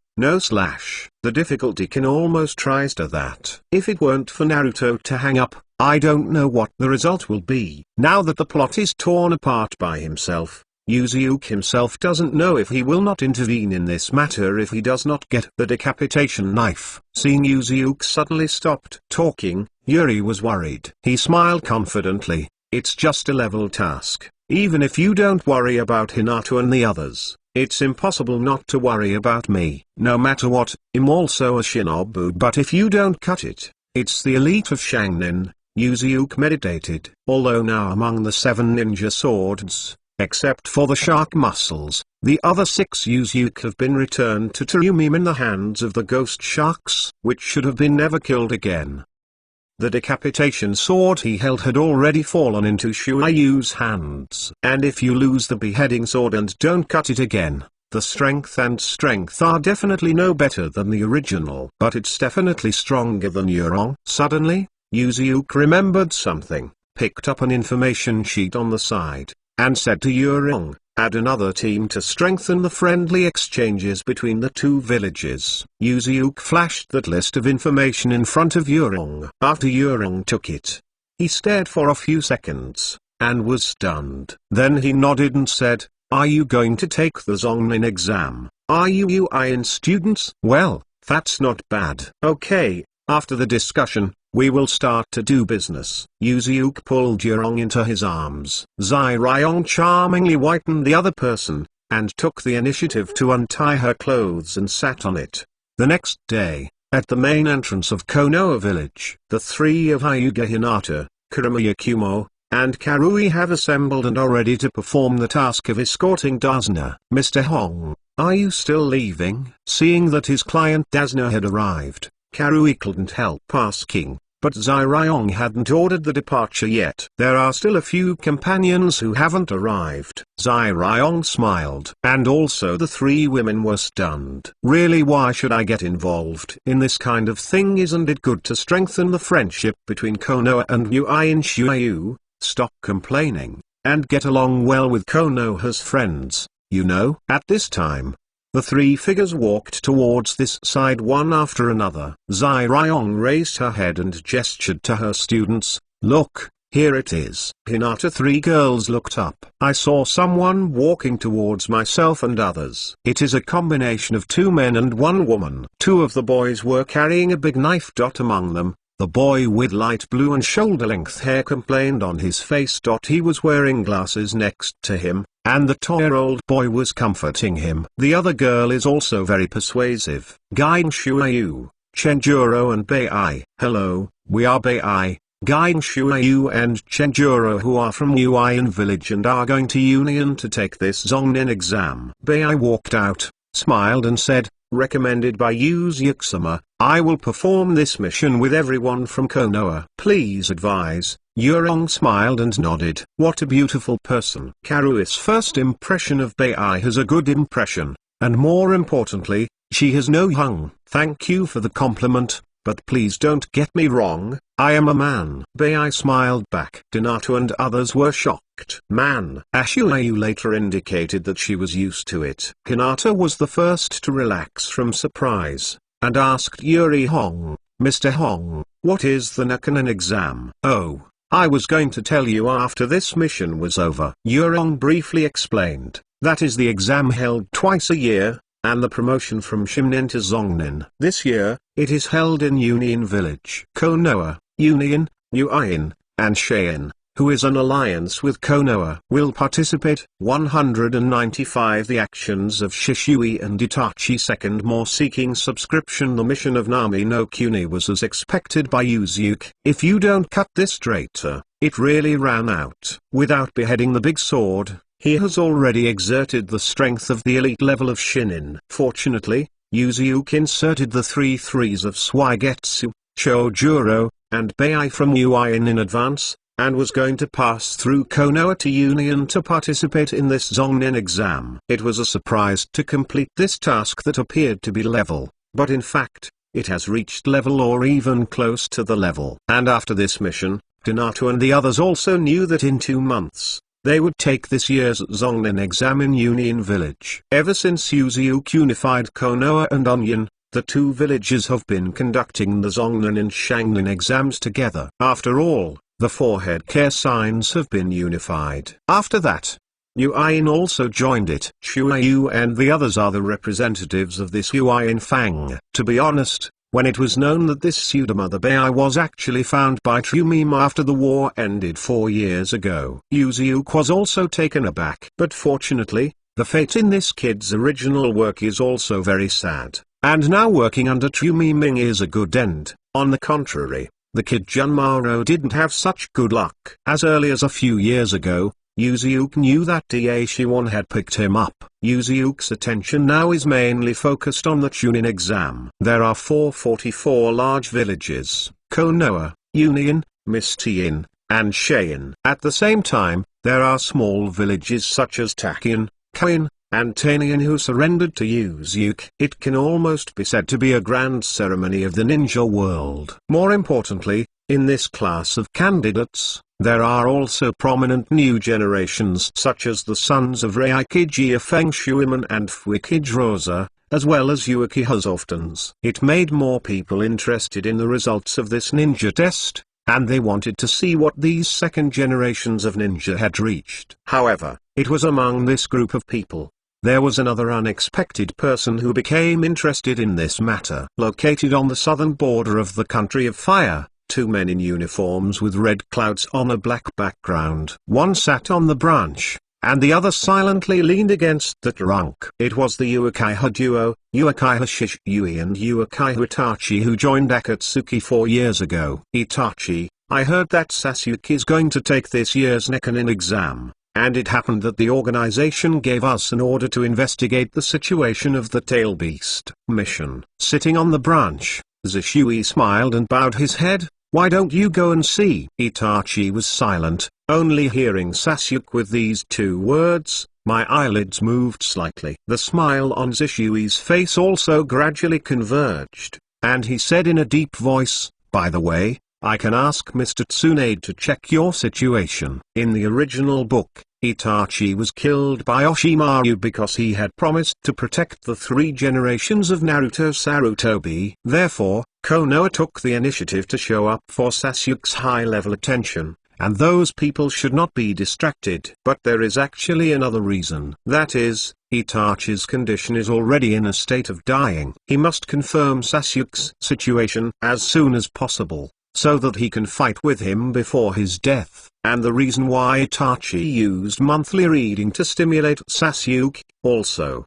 A: the difficulty can almost rise to that. If it weren't for Naruto to hang up, I don't know what the result will be. Now that the plot is torn apart by himself, Yuzu himself doesn't know if he will not intervene in this matter if he does not get the decapitation knife. Seeing Yuzu suddenly stopped talking, Yuri was worried. He smiled confidently. It's just a level task. Even if you don't worry about Hinata and the others, it's impossible not to worry about me. No matter what, I'm also a shinobu, but if you don't cut it, it's the elite of Shangnin. Yuzu meditated. Although now among the 7 ninja swords, except for the shark muscles, the other 6 Yuzu have been returned to Terumim in the hands of the ghost sharks, which should have been never killed again. The decapitation sword he held had already fallen into Shuayu's hands. And if you lose the beheading sword and don't cut it again, the strength are definitely no better than the original. But it's definitely stronger than Yurong. Suddenly, Yuzu remembered something, picked up an information sheet on the side, and said to Yurong, add another team to strengthen the friendly exchanges between the 2 villages. Yuzu flashed that list of information in front of Yurong. After Yurong took it, he stared for a few seconds, and was stunned. Then he nodded and said, are you going to take the Zongnin exam? Are you UIN students? Well, that's not bad. Okay, after the discussion, we will start to do business. Yuzu pulled Yurong into his arms. Zai Ryong charmingly whitened the other person, and took the initiative to untie her clothes and sat on it. The next day, At the main entrance of Konoha village, the three of Hyuga Hinata, Kurama Yakumo, and Karui have assembled and are ready to perform the task of escorting Dazna. Mr. Hong, are you still leaving? Seeing that his client Dazna had arrived, Karui couldn't help asking, but Zai Ryong hadn't ordered the departure yet. There are still a few companions who haven't arrived. Zai Ryong smiled. And also the three women were stunned. Really, why should I get involved in this kind of thing? Isn't it good to strengthen the friendship between Konoha and Yui and Shuayu? Stop complaining, and get along well with Konoha's friends, you know. At this time, the three figures walked towards this side one after another. Zai Ryong raised her head and gestured to her students. Look, here it is. Hinata. Three girls looked up. I saw someone walking towards myself and others. It is a combination of two men and one woman. Two of the boys were carrying a big knife. Among them, the boy with light blue and shoulder-length hair complained on his face. He was wearing glasses. Next to him, and the 2-year-old boy was comforting him. The other girl is also very persuasive. Gain Shuayu, Chenjuro and Bei. Hello, we are Bei, Gain Shuayu and Chenjuro, who are from Yuan village and are going to Union to take this Zongnin exam. Bei walked out, smiled and said, recommended by Yuzuki-sama, I will perform this mission with everyone from Konoha. Please advise. Yurong smiled and nodded. What a beautiful person. Karui's first impression of Bei has a good impression, and more importantly, she has no hung. Thank you for the compliment, but please don't get me wrong, I am a man. Bei smiled back. Donato and others were shocked. Man. Ashuayu later indicated that she was used to it. Hinata was the first to relax from surprise, and asked Yuri Hong, Mr. Hong, what is the Nakanin exam? Oh, I was going to tell you after this mission was over. Yurong briefly explained, that is the exam held twice a year, and the promotion from Shimnin to Zongnin. This year, it is held in Union Village. Konoha, Union, Yuin, and Cheyenne, who is an alliance with Konoha, will participate. 195 The actions of Shishui and Itachi. Second, more seeking subscription. The mission of Nami no Kuni was as expected by Yuzuki. If you don't cut this traitor, it really ran out. Without beheading the big sword, he has already exerted the strength of the elite level of Shinin. Fortunately, Yuzuki inserted the 3 threes of Suigetsu, Chojuro, and Bei from Yuin in advance, and was going to pass through Konoha to Union to participate in this Zongnin exam. It was a surprise to complete this task that appeared to be level, but in fact, it has reached level or even close to the level. And after this mission, Donato and the others also knew that in 2 months, they would take this year's Zongnin exam in Union Village. Ever since Yuzuki unified Konoha and Onion, the two villages have been conducting the Zongnin and Shangnin exams together. After all, the forehead care signs have been unified. After that, Yuin also joined it. Shuayu and the others are the representatives of this Yuin fang. To be honest, when it was known that this pseudo-mother Bei was actually found by Trumima after the war ended 4 years ago, Yuzuki was also taken aback. But fortunately, the fate in this kid's original work is also very sad. And now working under Trumiming is a good end. On the contrary, the kid Junmaro didn't have such good luck. As early as a few years ago, Yuzuki knew that Daishiwan had picked him up. Yuzuki's attention now is mainly focused on the Chunin exam. There are 444 large villages, Konoha, Union, Mistian, and Cheyenne. At the same time, there are small villages such as Takian, Kain, and Tanian who surrendered to Yuzuki. It can almost be said to be a grand ceremony of the ninja world. More importantly, in this class of candidates, there are also prominent new generations such as the sons of Reikiji Feng Shuiman and Fuikiji Rosa, as well as Yuki Hazoftans. It made more people interested in the results of this ninja test, and they wanted to see what these second generations of ninja had reached. However, it was among this group of people, there was another unexpected person who became interested in this matter. Located on the southern border of the country of fire, 2 men in uniforms with red clouds on a black background. One sat on the branch, and the other silently leaned against the trunk. It was the Uchiha duo, Uchiha Shisui and Uchiha Itachi, who joined Akatsuki 4 years ago. Itachi, I heard that Sasuke is going to take this year's Nekkanin exam, and it happened that the organization gave us an order to investigate the situation of the Tail Beast mission. Sitting on the branch, Shisui smiled and bowed his head. Why don't you go and see? Itachi was silent, only hearing Sasuke with these 2 words. My eyelids moved slightly. The smile on Zishui's face also gradually converged, and he said in a deep voice, by the way, I can ask Mr. Tsunade to check your situation. In the original book, Itachi was killed by Oshimaru because he had promised to protect the 3 generations of Naruto Sarutobi. Therefore, Konoha took the initiative to show up for Sasuke's high-level attention, and those people should not be distracted. But there is actually another reason. That is, Itachi's condition is already in a state of dying. He must confirm Sasuke's situation as soon as possible, so that he can fight with him before his death. And the reason why Itachi used monthly reading to stimulate Sasuke, also.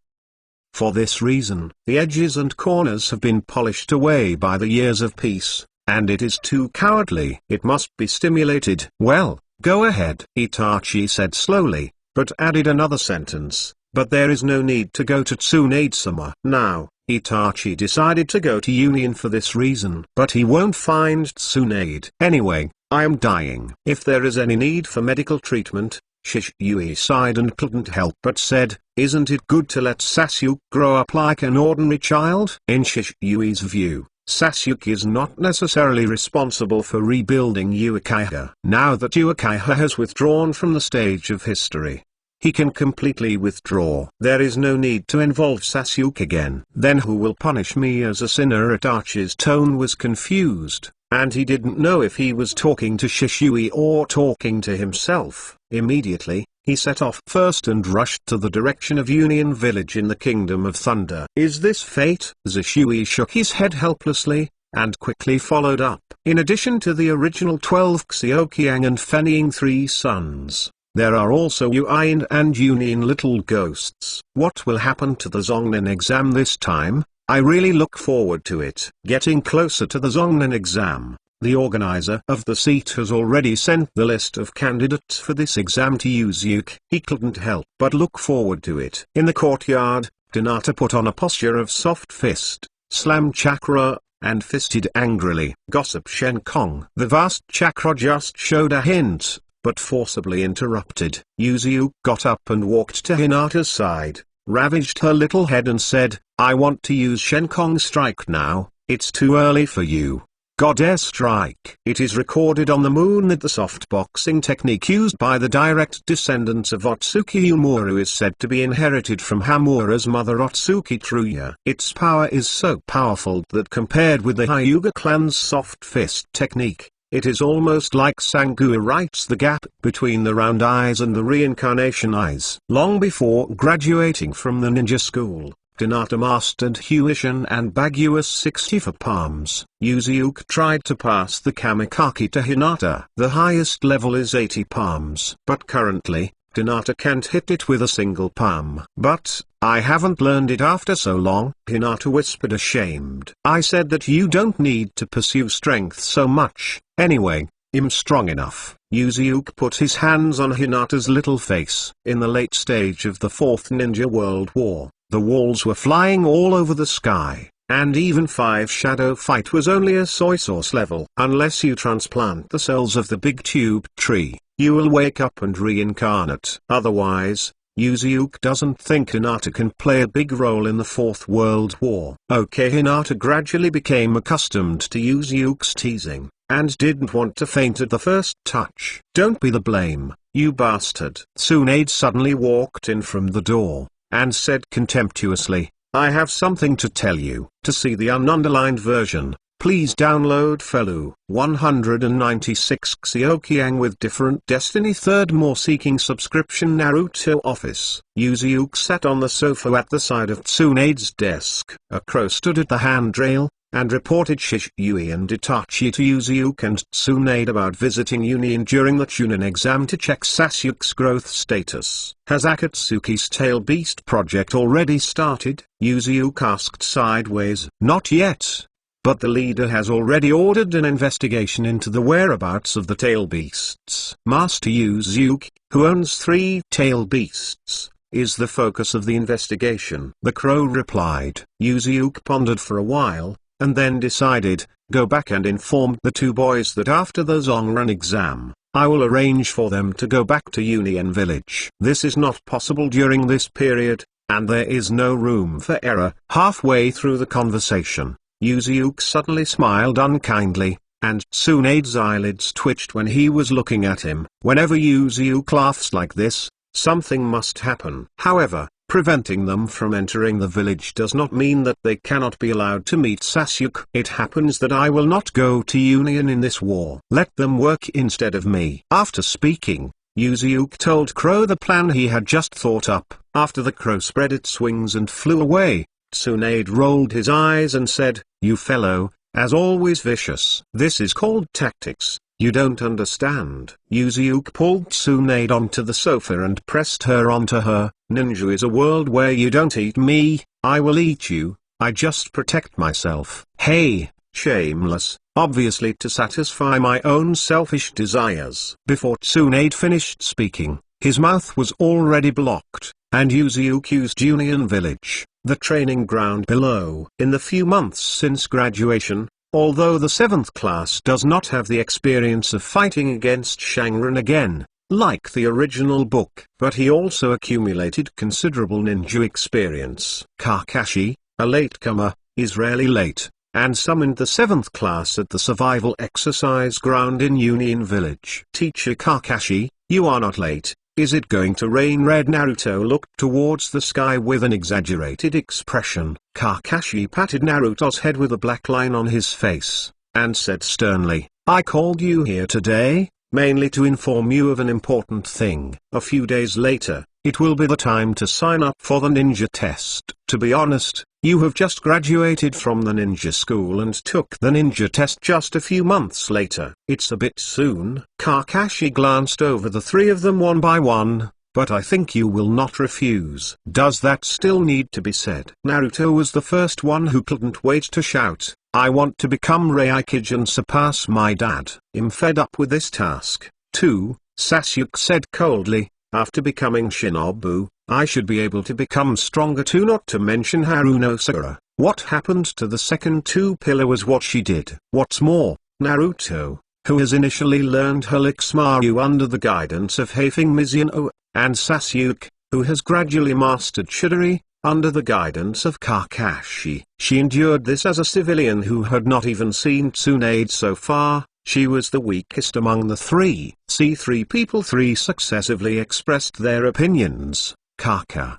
A: For this reason, the edges and corners have been polished away by the years of peace, and it is too cowardly. It must be stimulated. Well, go ahead, Itachi said slowly, but added another sentence, but there is no need to go to Tsunade-sama. Now, Itachi decided to go to Union for this reason. But he won't find Tsunade. Anyway, I am dying. If there is any need for medical treatment, Shisui sighed and couldn't help but said, isn't it good to let Sasuke grow up like an ordinary child? In Shisui's view, Sasuke is not necessarily responsible for rebuilding Uchiha. Now that Uchiha has withdrawn from the stage of history, he can completely withdraw. There is no need to involve Sasuke again. Then who will punish me as a sinner? Itachi's tone was confused, and he didn't know if he was talking to Shisui or talking to himself. Immediately, he set off first and rushed to the direction of Union Village in the Kingdom of Thunder. Is this fate? Shisui shook his head helplessly, and quickly followed up. In addition to the original 12 Xioqiang and Fenning 3 sons, there are also Uin and Union little ghosts. What will happen to the Zongnin exam this time? I really look forward to it. Getting closer to the Zongnin exam, the organizer of the seat has already sent the list of candidates for this exam to Yuzuke. He couldn't help but look forward to it. In the courtyard, Hinata put on a posture of soft fist, slammed chakra, and fisted angrily. Gossip Shenkong. The vast chakra just showed a hint, but forcibly interrupted. Yuzuke got up and walked to Hinata's side, ravaged her little head and said, I want to use Shenkong strike now. It's too early for you. Goddess strike. It is recorded on the moon that the soft boxing technique used by the direct descendants of Otsuki Uemura is said to be inherited from Hamura's mother Otsuki Truya. Its power is so powerful that compared with the Hyuga clan's soft fist technique, it is almost like Sangue writes the gap between the round eyes and the reincarnation eyes. Long before graduating from the ninja school, Hinata mastered Huishin and Baguius 60 for palms. Yuzuke tried to pass the Kamikaki to Hinata. The highest level is 80 palms. But currently, Hinata can't hit it with a single palm. But, I haven't learned it after so long, Hinata whispered ashamed. I said that you don't need to pursue strength so much. Anyway, I'm strong enough. Yuzuke put his hands on Hinata's little face. In the late stage of the Fourth Ninja World War, the walls were flying all over the sky, and even 5 Shadow Fight was only a soy sauce level. Unless you transplant the cells of the big tube tree, you will wake up and reincarnate. Otherwise, Yuzuke doesn't think Hinata can play a big role in the Fourth World War. Okay, Hinata gradually became accustomed to Yuzuke's teasing, and didn't want to faint at the first touch. Don't be the blame, you bastard. Tsunade suddenly walked in from the door, and said contemptuously, I have something to tell you. To see the ununderlined version, please download Felu 196 Xioqiang with different destiny. Third more seeking subscription Naruto office. Yuzuke sat on the sofa at the side of Tsunade's desk. A crow stood at the handrail, and reported Shishui and Itachi to Yuzuke and Tsunade about visiting Union during the Chunin exam to check Sasuke's growth status. Has Akatsuki's Tail Beast project already started? Yuzuke asked sideways. Not yet. But the leader has already ordered an investigation into the whereabouts of the tail beasts. Master Yuzuke, who owns 3 tail beasts, is the focus of the investigation. The crow replied. Yuzuke pondered for a while, and then decided, go back and inform the 2 boys that after the Zonran exam, I will arrange for them to go back to Union Village. This is not possible during this period, and there is no room for error. Halfway through the conversation, Yuzuke suddenly smiled unkindly, and Tsunade's eyelids twitched when he was looking at him. Whenever Yuzuke laughs like this, something must happen. However, preventing them from entering the village does not mean that they cannot be allowed to meet Sasuke. It happens that I will not go to Union in this war. Let them work instead of me. After speaking, Yuzuke told Crow the plan he had just thought up. After the crow spread its wings and flew away, Tsunade rolled his eyes and said, you fellow, as always vicious. This is called tactics. You don't understand. Yuzuke pulled Tsunade onto the sofa and pressed her onto her. Ninja is a world where you don't eat me, I will eat you, I just protect myself. Hey, shameless, obviously to satisfy my own selfish desires. Before Tsunade finished speaking, his mouth was already blocked, and Yuzuke used Union Village, the training ground below. In the few months since graduation, although the 7th class does not have the experience of fighting against Shangren again, like the original book, but he also accumulated considerable ninja experience. Kakashi, a latecomer, is rarely late, and summoned the 7th class at the survival exercise ground in Union Village. Teacher Kakashi, you are not late. Is it going to rain? Red Naruto looked towards the sky with an exaggerated expression. Kakashi patted Naruto's head with a black line on his face, and said sternly, I called you here today, mainly to inform you of an important thing. A few days later, it will be the time to sign up for the ninja test. To be honest, you have just graduated from the ninja school and took the ninja test just a few months later. It's a bit soon. Kakashi glanced over the 3 of them one by one, but I think you will not refuse. Does that still need to be said? Naruto was the first one who couldn't wait to shout, I want to become Raikage and surpass my dad. I'm fed up with this task. 2, Sasuke said coldly, after becoming Shinobu, I should be able to become stronger too, not to mention Haruno Sakura. What happened to the second 2 pillar was what she did. What's more, Naruto, who has initially learned Helixmaru under the guidance of Heifeng Mizuno, and Sasuke, who has gradually mastered Chidori, under the guidance of Kakashi. She endured this as a civilian who had not even seen Tsunade so far. She was the weakest among the 3. See 3 people 3 successively expressed their opinions. Kaka.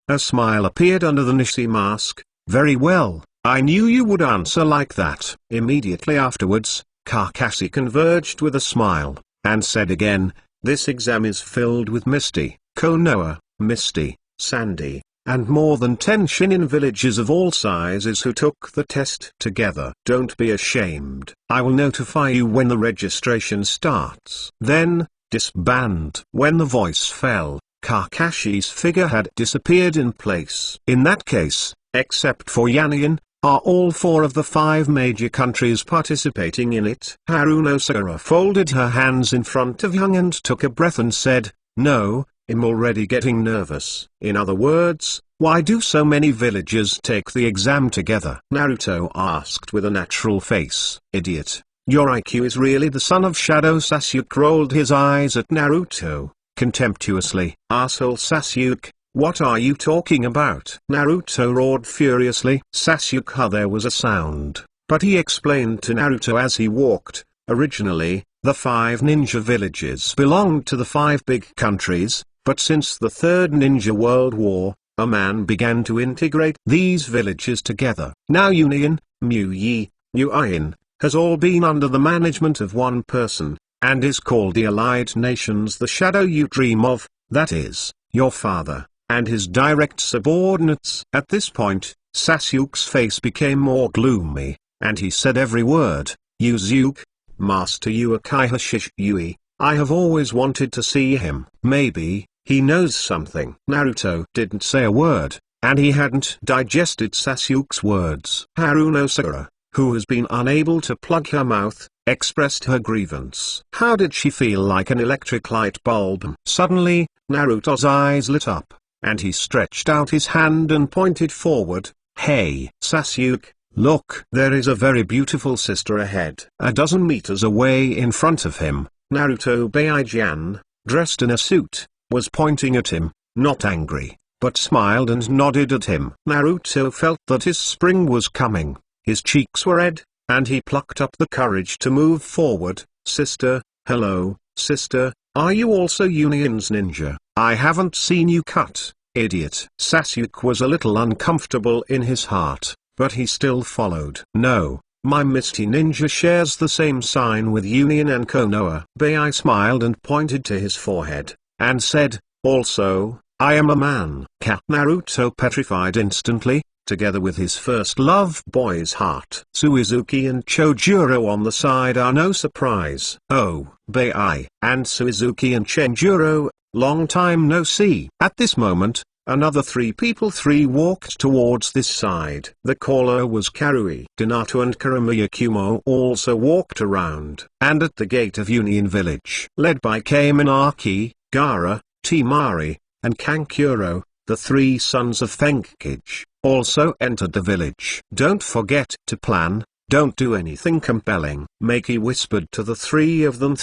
A: A smile appeared under the Nishi mask. Very well, I knew you would answer like that. Immediately afterwards, Kakashi converged with a smile, and said again, this exam is filled with Misty, Konoha, Misty, Sandy, and more than 10 Shinin villages of all sizes who took the test together. Don't be ashamed. I will notify you when the registration starts. Then, disband. When the voice fell, Kakashi's figure had disappeared in place. In that case, except for Union, are all 4 of the 5 major countries participating in it? Haruno Sakura folded her hands in front of Young and took a breath and said, no, I'm already getting nervous. In other words, why do so many villagers take the exam together? Naruto asked with a natural face. Idiot. Your IQ is really the son of Shadow. Sasuke rolled his eyes at Naruto, contemptuously. Arsehole Sasuke, what are you talking about? Naruto roared furiously. Sasuke, there was a sound, but he explained to Naruto as he walked, originally, the 5 ninja villages belonged to the 5 big countries, but since the 3rd Ninja World War, a man began to integrate these villages together. Now Union, Muyi, Uin, has all been under the management of one person, and is called the Allied Nations. The shadow you dream of, that is, your father, and his direct subordinates. At this point, Sasuke's face became more gloomy, and he said every word. Yuzuke, Master Uchiha Shisui, I have always wanted to see him. Maybe he knows something. Naruto didn't say a word, and he hadn't digested Sasuke's words. Haruno Sakura, who has been unable to plug her mouth, expressed her grievance. How did she feel? Like an electric light bulb? Suddenly, Naruto's eyes lit up, and he stretched out his hand and pointed forward. Hey, Sasuke, look! There is a very beautiful sister ahead. A dozen meters away in front of him, Naruto Byakugan, dressed in a suit, was pointing at him, not angry, but smiled and nodded at him. Naruto felt that his spring was coming. His cheeks were red, and he plucked up the courage to move forward. Sister, hello, sister, are you also Union's ninja? I haven't seen you cut, idiot. Sasuke was a little uncomfortable in his heart, but he still followed. No, my Misty Ninja shares the same sign with Union and Konoha. Bai smiled and pointed to his forehead, and said, also, I am a man. Naruto petrified instantly, together with his first love boy's heart. Suizuki and Chojuro on the side are no surprise. Oh, Bai and Suizuki and Chenjuro, long time no see. At this moment, another three walked towards this side. The caller was Karui. Minato and Kurama Yakumo also walked around. And at the gate of Union Village, led by Kaminaki, Gaara, Temari, and Kankuro, the three sons of Fenkage, also entered the village. Don't forget to plan, don't do anything compelling, Maki whispered to the three of them.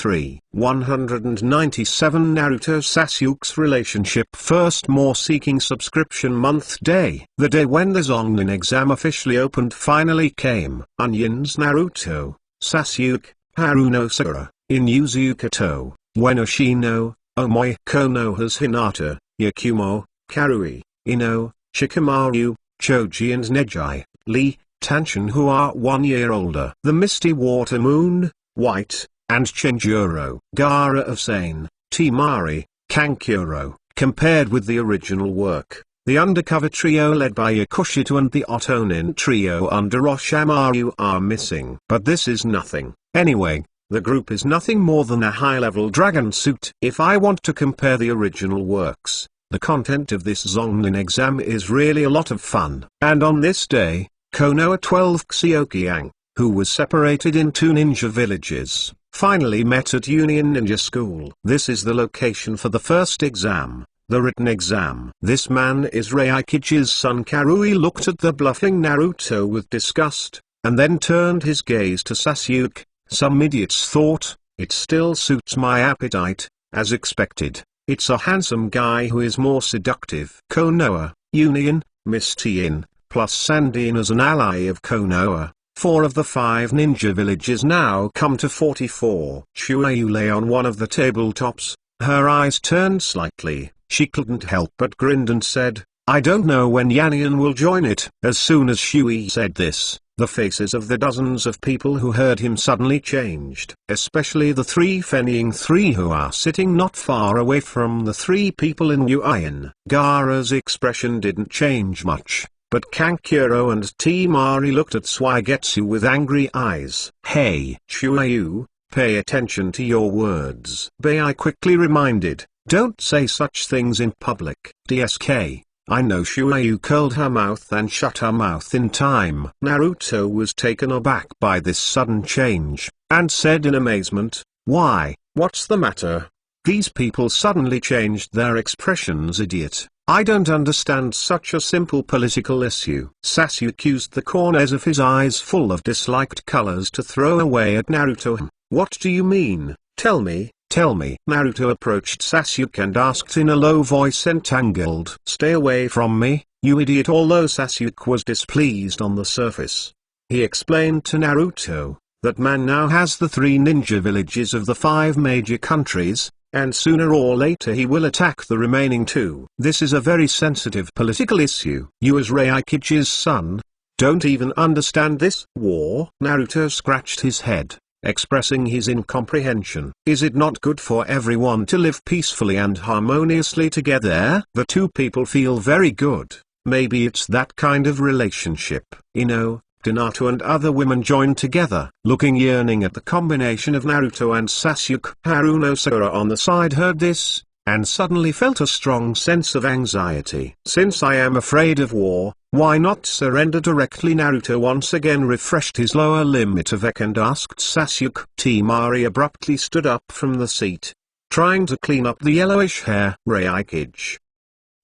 A: 197 Naruto Sasuke's relationship. First more seeking subscription month day. The day when the Zonin exam officially opened finally came. Onions Naruto, Sasuke, Haruno Sakura, Inuzuka, Uenoshino, Omoi, Konoha's Hinata, Yakumo, Karui, Ino, Shikamaru, Choji and Neji, Lee, Tanshin who are 1 year older. The Misty Water Moon, White, and Chenjuro. Gaara of Sane, Temari, Kankuro. Compared with the original work, the undercover trio led by Yakushito and the Otonin trio under Orochimaru are missing. But this is nothing. Anyway, the group is nothing more than a high-level dragon suit. If I want to compare the original works, the content of this Zonin exam is really a lot of fun. And on this day, Konoha 12 Xiokiang, who was separated in two ninja villages, finally met at Union Ninja School. This is the location for the first exam, the written exam. This man is Reikichi's son. Karui looked at the bluffing Naruto with disgust, and then turned his gaze to Sasuke. Some idiots thought, it still suits my appetite, as expected. It's a handsome guy who is more seductive. Konoha, Union, Misty plus Sandine as an ally of Konoha. 4 of the 5 ninja villages now come to 44. Chuayu lay on one of the tabletops, her eyes turned slightly. She couldn't help but grinned and said, I don't know when Yanian will join it. As soon as Shui said this, the faces of the dozens of people who heard him suddenly changed. Especially the 3 Fenning 3 who are sitting not far away from the 3 people in Uian. Gaara's expression didn't change much, but Kankuro and Temari looked at Suigetsu with angry eyes. Hey, Chuayu, pay attention to your words. Bai quickly reminded, don't say such things in public. DSK. I know. Chuayu curled her mouth and shut her mouth in time. Naruto was taken aback by this sudden change, and said in amazement, why, what's the matter? These people suddenly changed their expressions. Idiot. I don't understand such a simple political issue. Sasuke used the corners of his eyes full of disliked colors to throw away at Naruto. What do you mean? Tell me. Tell me. Naruto approached Sasuke and asked in a low voice, entangled. Stay away from me, you idiot. Although Sasuke was displeased on the surface, he explained to Naruto that man now has the 3 ninja villages of the 5 major countries, and sooner or later he will attack the remaining 2. This is a very sensitive political issue. You as Reikichi's son, don't even understand this war. Naruto scratched his head. expressing his incomprehension. Is it not good for everyone to live peacefully and harmoniously together? The two people feel very good. Maybe it's that kind of relationship. Naruto and other women joined together, looking yearning at the combination of Naruto and Sasuke. Haruno on the side heard this, and suddenly felt a strong sense of anxiety. Since I am afraid of war, why not surrender directly? Naruto once again refreshed his lower limit of Ek and asked Sasuke. Temari abruptly stood up from the seat, trying to clean up the yellowish hair. Reikage.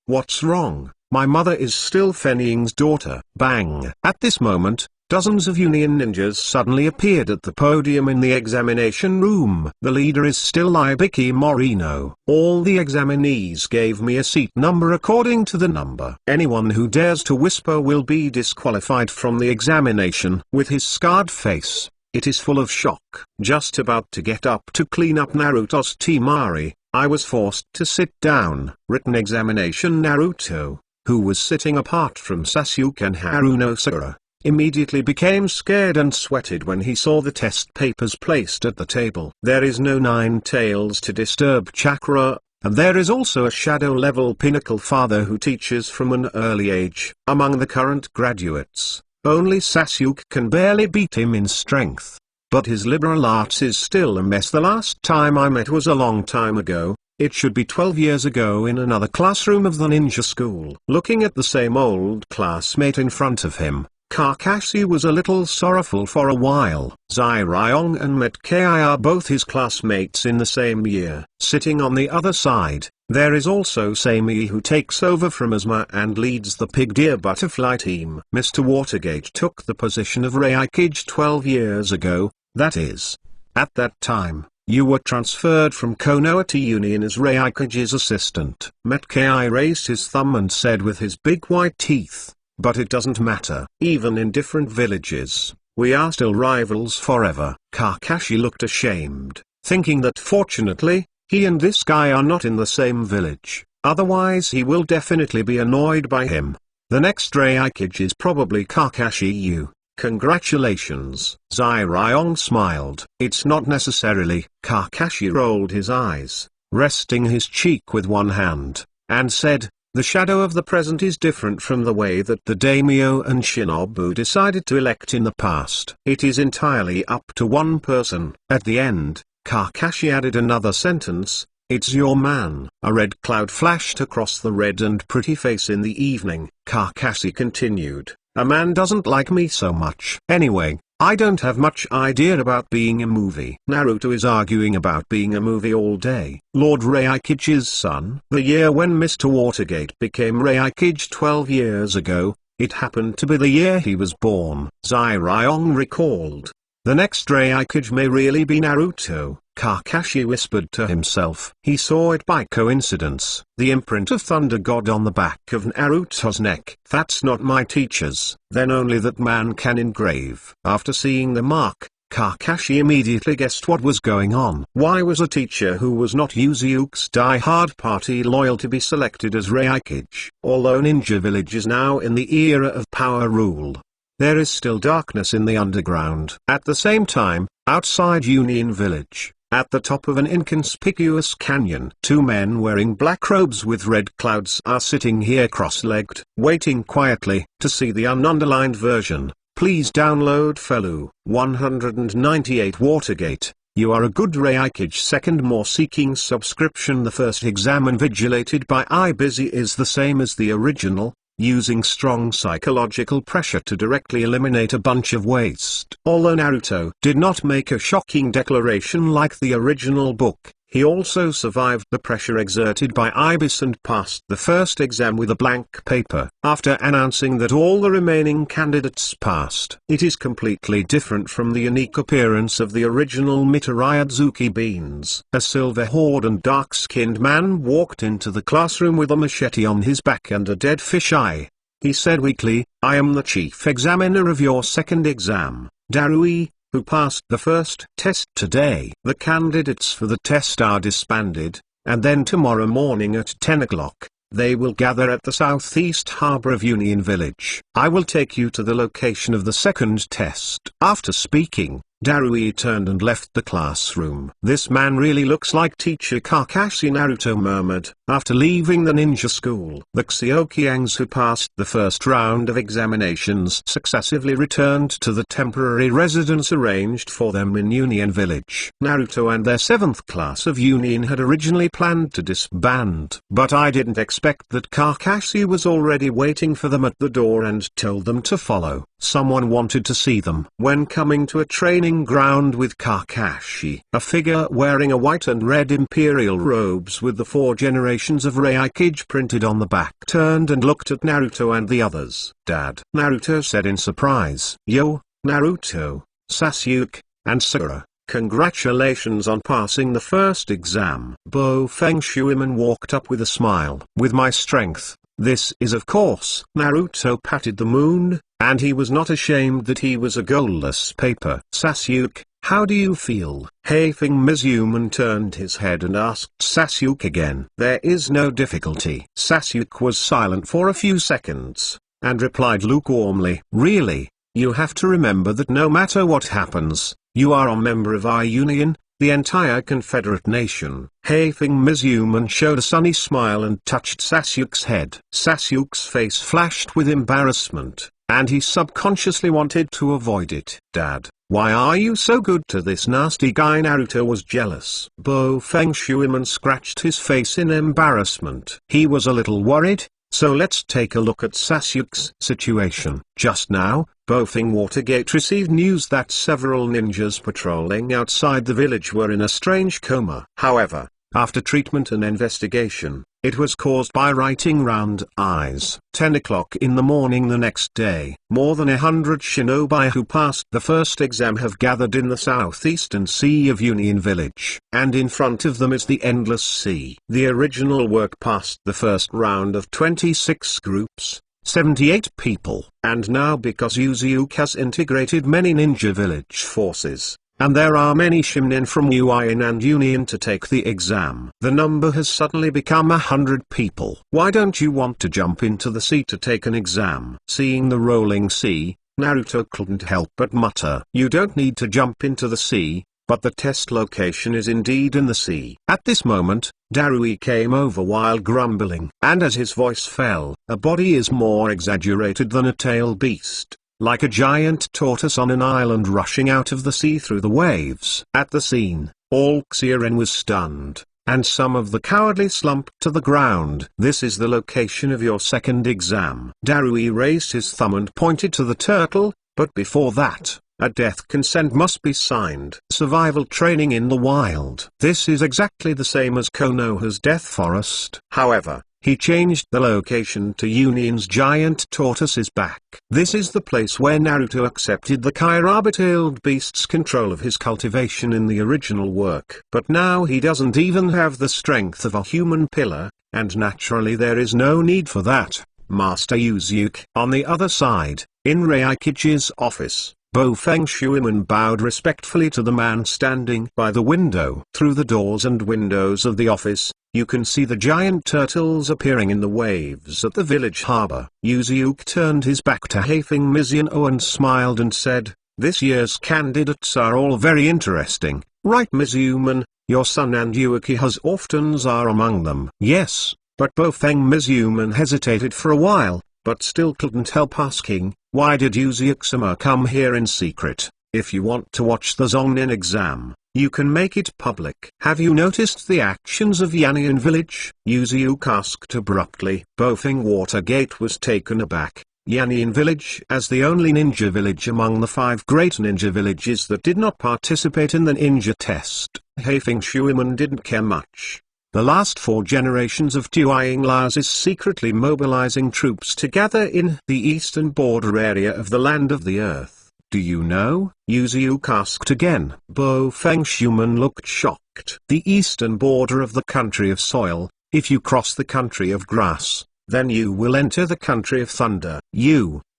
A: What's wrong? My mother is still Fennying's daughter. Bang! At this moment, dozens of Union ninjas suddenly appeared at the podium in the examination room. The leader is still Ibiki Morino. All the examinees gave me a seat number according to the number. Anyone who dares to whisper will be disqualified from the examination. With his scarred face, it is full of shock. Just about to get up to clean up Naruto's Temari, I was forced to sit down. Written examination. Naruto, who was sitting apart from Sasuke and Haruno, immediately became scared and sweated when he saw the test papers placed at the table. There is no 9 tails to disturb chakra, and there is also a shadow-level pinnacle father who teaches from an early age. Among the current graduates, only Sasuke can barely beat him in strength. But his liberal arts is still a mess. The last time I met was a long time ago. It should be 12 years ago in another classroom of the ninja school. Looking at the same old classmate in front of him, Kakashi was a little sorrowful for a while. Zairayong and Metkai are both his classmates in the same year. Sitting on the other side, there is also Samei, who takes over from Asuma and leads the Pig Deer Butterfly team. Mr. Watergate took the position of Reikage 12 years ago, that is. At that time, you were transferred from Konoha to Union as Reikage's assistant. Metkai raised his thumb and said with his big white teeth, but it doesn't matter. Even in different villages, we are still rivals forever. Kakashi looked ashamed, thinking that fortunately, he and this guy are not in the same village, otherwise he will definitely be annoyed by him. The next Reikage is probably Kakashi. Congratulations. Zairayong smiled. It's not necessarily. Kakashi rolled his eyes, resting his cheek with one hand, and said, the shadow of the present is different from the way that the daimyo and shinobu decided to elect in the past. It is entirely up to one person. At the end, Kakashi added another sentence, it's your man. A red cloud flashed across the red and pretty face in the evening. Kakashi continued, a man doesn't like me so much. Anyway, I don't have much idea about being a movie. Naruto is arguing about being a movie all day. Lord Reikage's son. The year when Mr. Watergate became Reikage 12 years ago, it happened to be the year he was born. Zairayong recalled. The next Reikage may really be Naruto, Kakashi whispered to himself. He saw it by coincidence, the imprint of Thunder God on the back of Naruto's neck. That's not my teacher's. Then only that man can engrave. After seeing the mark, Kakashi immediately guessed what was going on. Why was a teacher who was not Uzuke's die-hard party loyal to be selected as Reikage? Although Ninja Village is now in the era of power rule, there is still darkness in the underground. At the same time, outside Union Village, at the top of an inconspicuous canyon, 2 men wearing black robes with red clouds are sitting here cross-legged, waiting quietly. To see the ununderlined version, please download Felu 198 Watergate. You are a good Reikage. Second more seeking subscription. The first exam invigilated by Ibisi is the same as the original, using strong psychological pressure to directly eliminate a bunch of waste. Although Naruto did not make a shocking declaration like the original book, he also survived the pressure exerted by Ibis and passed the first exam with a blank paper. After announcing that all the remaining candidates passed, it is completely different from the unique appearance of the original Mitarayazuki beans. A silver-haired and dark-skinned man walked into the classroom with a machete on his back and a dead fish eye. He said weakly, I am the chief examiner of your second exam, Darui, who passed the first test today. The candidates for the test are disbanded, and then tomorrow morning at 10 o'clock, they will gather at the southeast harbor of Union Village. I will take you to the location of the second test. After speaking, Darui turned and left the classroom. "This man really looks like Teacher Kakashi," Naruto murmured, after leaving the ninja school. The Xioqiangs who passed the first round of examinations successively returned to the temporary residence arranged for them in Union Village. Naruto and their 7th class of Union had originally planned to disband, but I didn't expect that Kakashi was already waiting for them at the door and told them to follow. Someone wanted to see them. When coming to a training ground with Kakashi, a figure wearing a white and red imperial robes with the 4 generations of Raikage printed on the back turned and looked at Naruto and the others. "Dad," Naruto said in surprise. "Yo, Naruto, Sasuke, and Sakura. Congratulations on passing the first exam." Bo Feng Shuiman walked up with a smile. "With my strength, this is of course." Naruto patted the moon, and he was not ashamed that he was a goalless paper. "Sasuke, how do you feel?" Haefeng Mizuman turned his head and asked Sasuke again. "There is no difficulty." Sasuke was silent for a few seconds, and replied lukewarmly, "Really? You have to remember that no matter what happens, you are a member of our union, the entire Confederate nation." Haefeng Mizuman showed a sunny smile and touched Sasuke's head. Sasuke's face flashed with embarrassment, and he subconsciously wanted to avoid it. "Dad, why are you so good to this nasty guy?" Naruto was jealous. Bo Feng Shuiman scratched his face in embarrassment. He was a little worried. So let's take a look at Sasuke's situation. Just now, Bofeng Watergate received news that several ninjas patrolling outside the village were in a strange coma. However, after treatment and investigation, it was caused by writing round eyes. 10 o'clock in the morning the next day, more than 100 shinobi who passed the first exam have gathered in the southeastern sea of Union Village. And in front of them is the endless sea. The original work passed the first round of 26 groups, 78 people. And now because Uzuke has integrated many ninja village forces, and there are many Shimnin from Uin and Union to take the exam, the number has suddenly become 100 people. "Why don't you want to jump into the sea to take an exam?" Seeing the rolling sea, Naruto couldn't help but mutter. "You don't need to jump into the sea, but the test location is indeed in the sea." At this moment, Darui came over while grumbling, and as his voice fell, "A body is more exaggerated than a tail beast, like a giant tortoise on an island rushing out of the sea through the waves." At the scene, all Xiaren was stunned, and some of the cowardly slumped to the ground. "This is the location of your second exam." Darui raised his thumb and pointed to the turtle, "But before that, a death consent must be signed." Survival training in the wild. This is exactly the same as Konoha's Death Forest. However, he changed the location to Union's giant tortoise's back. This is the place where Naruto accepted the Kairaba-tailed beast's control of his cultivation in the original work. But now he doesn't even have the strength of a human pillar, and naturally there is no need for that, Master Uzuke. On the other side, in Raikage's office, Bo Feng Shuiman bowed respectfully to the man standing by the window. Through the doors and windows of the office, you can see the giant turtles appearing in the waves at the village harbor. Uzuke turned his back to Haefeng Mizuno and smiled and said, "This year's candidates are all very interesting, right Mizuman? Your son and Uchiha's orphans are among them." "Yes," but Bo Feng Mizuman hesitated for a while, but still couldn't help asking, "Why did Uzuke-sama come here in secret? If you want to watch the Zongnin exam, you can make it public." "Have you noticed the actions of Yanian village?" Uzuke asked abruptly. Bofeng Watergate was taken aback. Yanian village, as the only ninja village among the 5 great ninja villages that did not participate in the ninja test, Haefeng Shuiman didn't care much. The last 4 generations of Tuiying is secretly mobilizing troops together in the eastern border area of the Land of the Earth. "Do you know?" Uzuke asked again. Bo Feng Shuiman looked shocked. "The eastern border of the country of soil. If you cross the country of grass, then you will enter the country of thunder."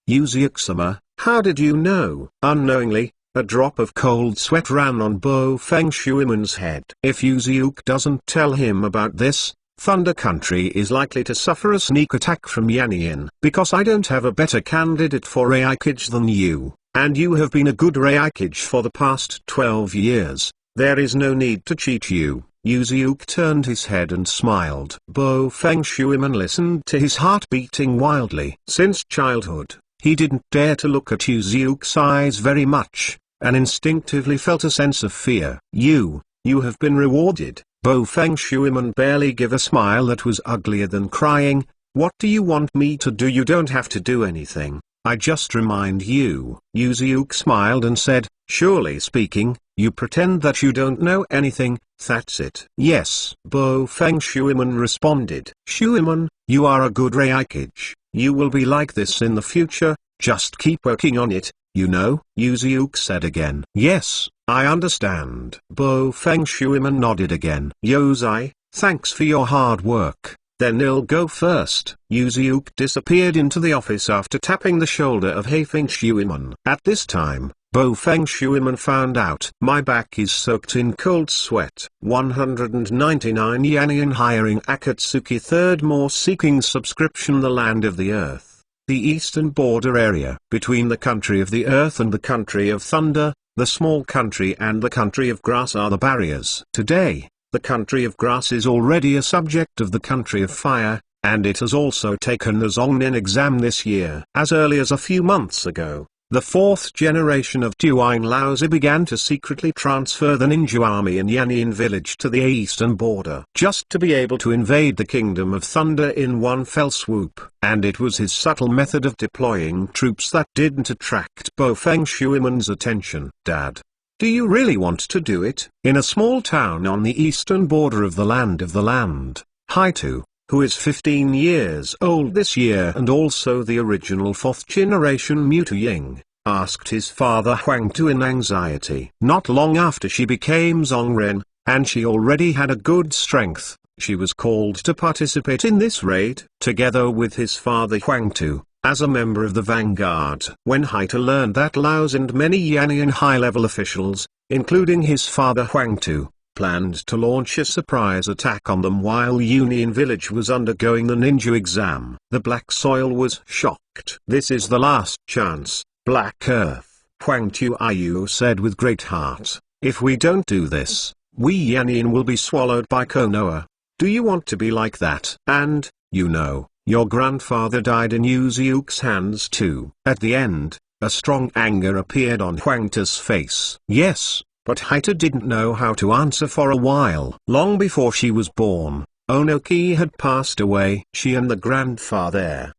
A: Uzuke-sama, how did you know?" Unknowingly, a drop of cold sweat ran on Bo Feng Shuiman's head. If Uzuke doesn't tell him about this, Thunder Country is likely to suffer a sneak attack from Yanian. "Because I don't have a better candidate for Raikage than you, and you have been a good Reikage for the past 12 years. There is no need to cheat you." Yuziuk turned his head and smiled. Bo Feng Shuiman listened to his heart beating wildly. Since childhood, he didn't dare to look at Yuziuk's eyes very much, and instinctively felt a sense of fear. You have been rewarded." Bo Feng Shuiman barely gave a smile that was uglier than crying. "What do you want me to do?" "You don't have to do anything. I just remind you." Yuziuk smiled and said, "Surely speaking, you pretend that you don't know anything, that's it." "Yes," Bo Feng Shuiman responded. "Shuiman, you are a good Reikage. You will be like this in the future, just keep working on it, you know," Yuziuk said again. "Yes, I understand." Bo Feng Shuiman nodded again. "Yozai, thanks for your hard work. Then I'll go first." Yuziuk disappeared into the office after tapping the shoulder of Feng Shuiman. At this time, Bo Feng Shuiman found out. "My back is soaked in cold sweat." 199 Yanian hiring Akatsuki. Third more seeking subscription. The land of the earth. The eastern border area between the country of the earth and the country of thunder, the small country and the country of grass are the barriers. Today, the country of grass is already a subject of the country of fire, and it has also taken the Zongnin exam this year. As early as a few months ago, the fourth generation of Tuine Laozi began to secretly transfer the ninja army in Yannian village to the eastern border, just to be able to invade the Kingdom of Thunder in one fell swoop. And it was his subtle method of deploying troops that didn't attract Bo Feng Shuiman's attention. "Dad, do you really want to do it?" In a small town on the eastern border of the land, Haitu, who is 15 years old this year and also the original fourth generation Mutu Ying, asked his father Huang Tu in anxiety. Not long after she became Zongren, and she already had a good strength, she was called to participate in this raid, together with his father Huang Tu, as a member of the vanguard. When Haitu learned that Laos and many Yannian high-level officials, including his father Huang Tu, planned to launch a surprise attack on them while Union Village was undergoing the ninja exam, the Black Soil was shocked. "This is the last chance, Black Earth," Huang Tuiyu said with great heart. "If we don't do this, we Yannian will be swallowed by Konoha. Do you want to be like that?" "And, you know, your grandfather died in Yuziuk's hands too." At the end, a strong anger appeared on Huang Tu's face. "Yes, but Haitu didn't know how to answer for a while." Long before she was born, Onoki had passed away. She and the grandfather,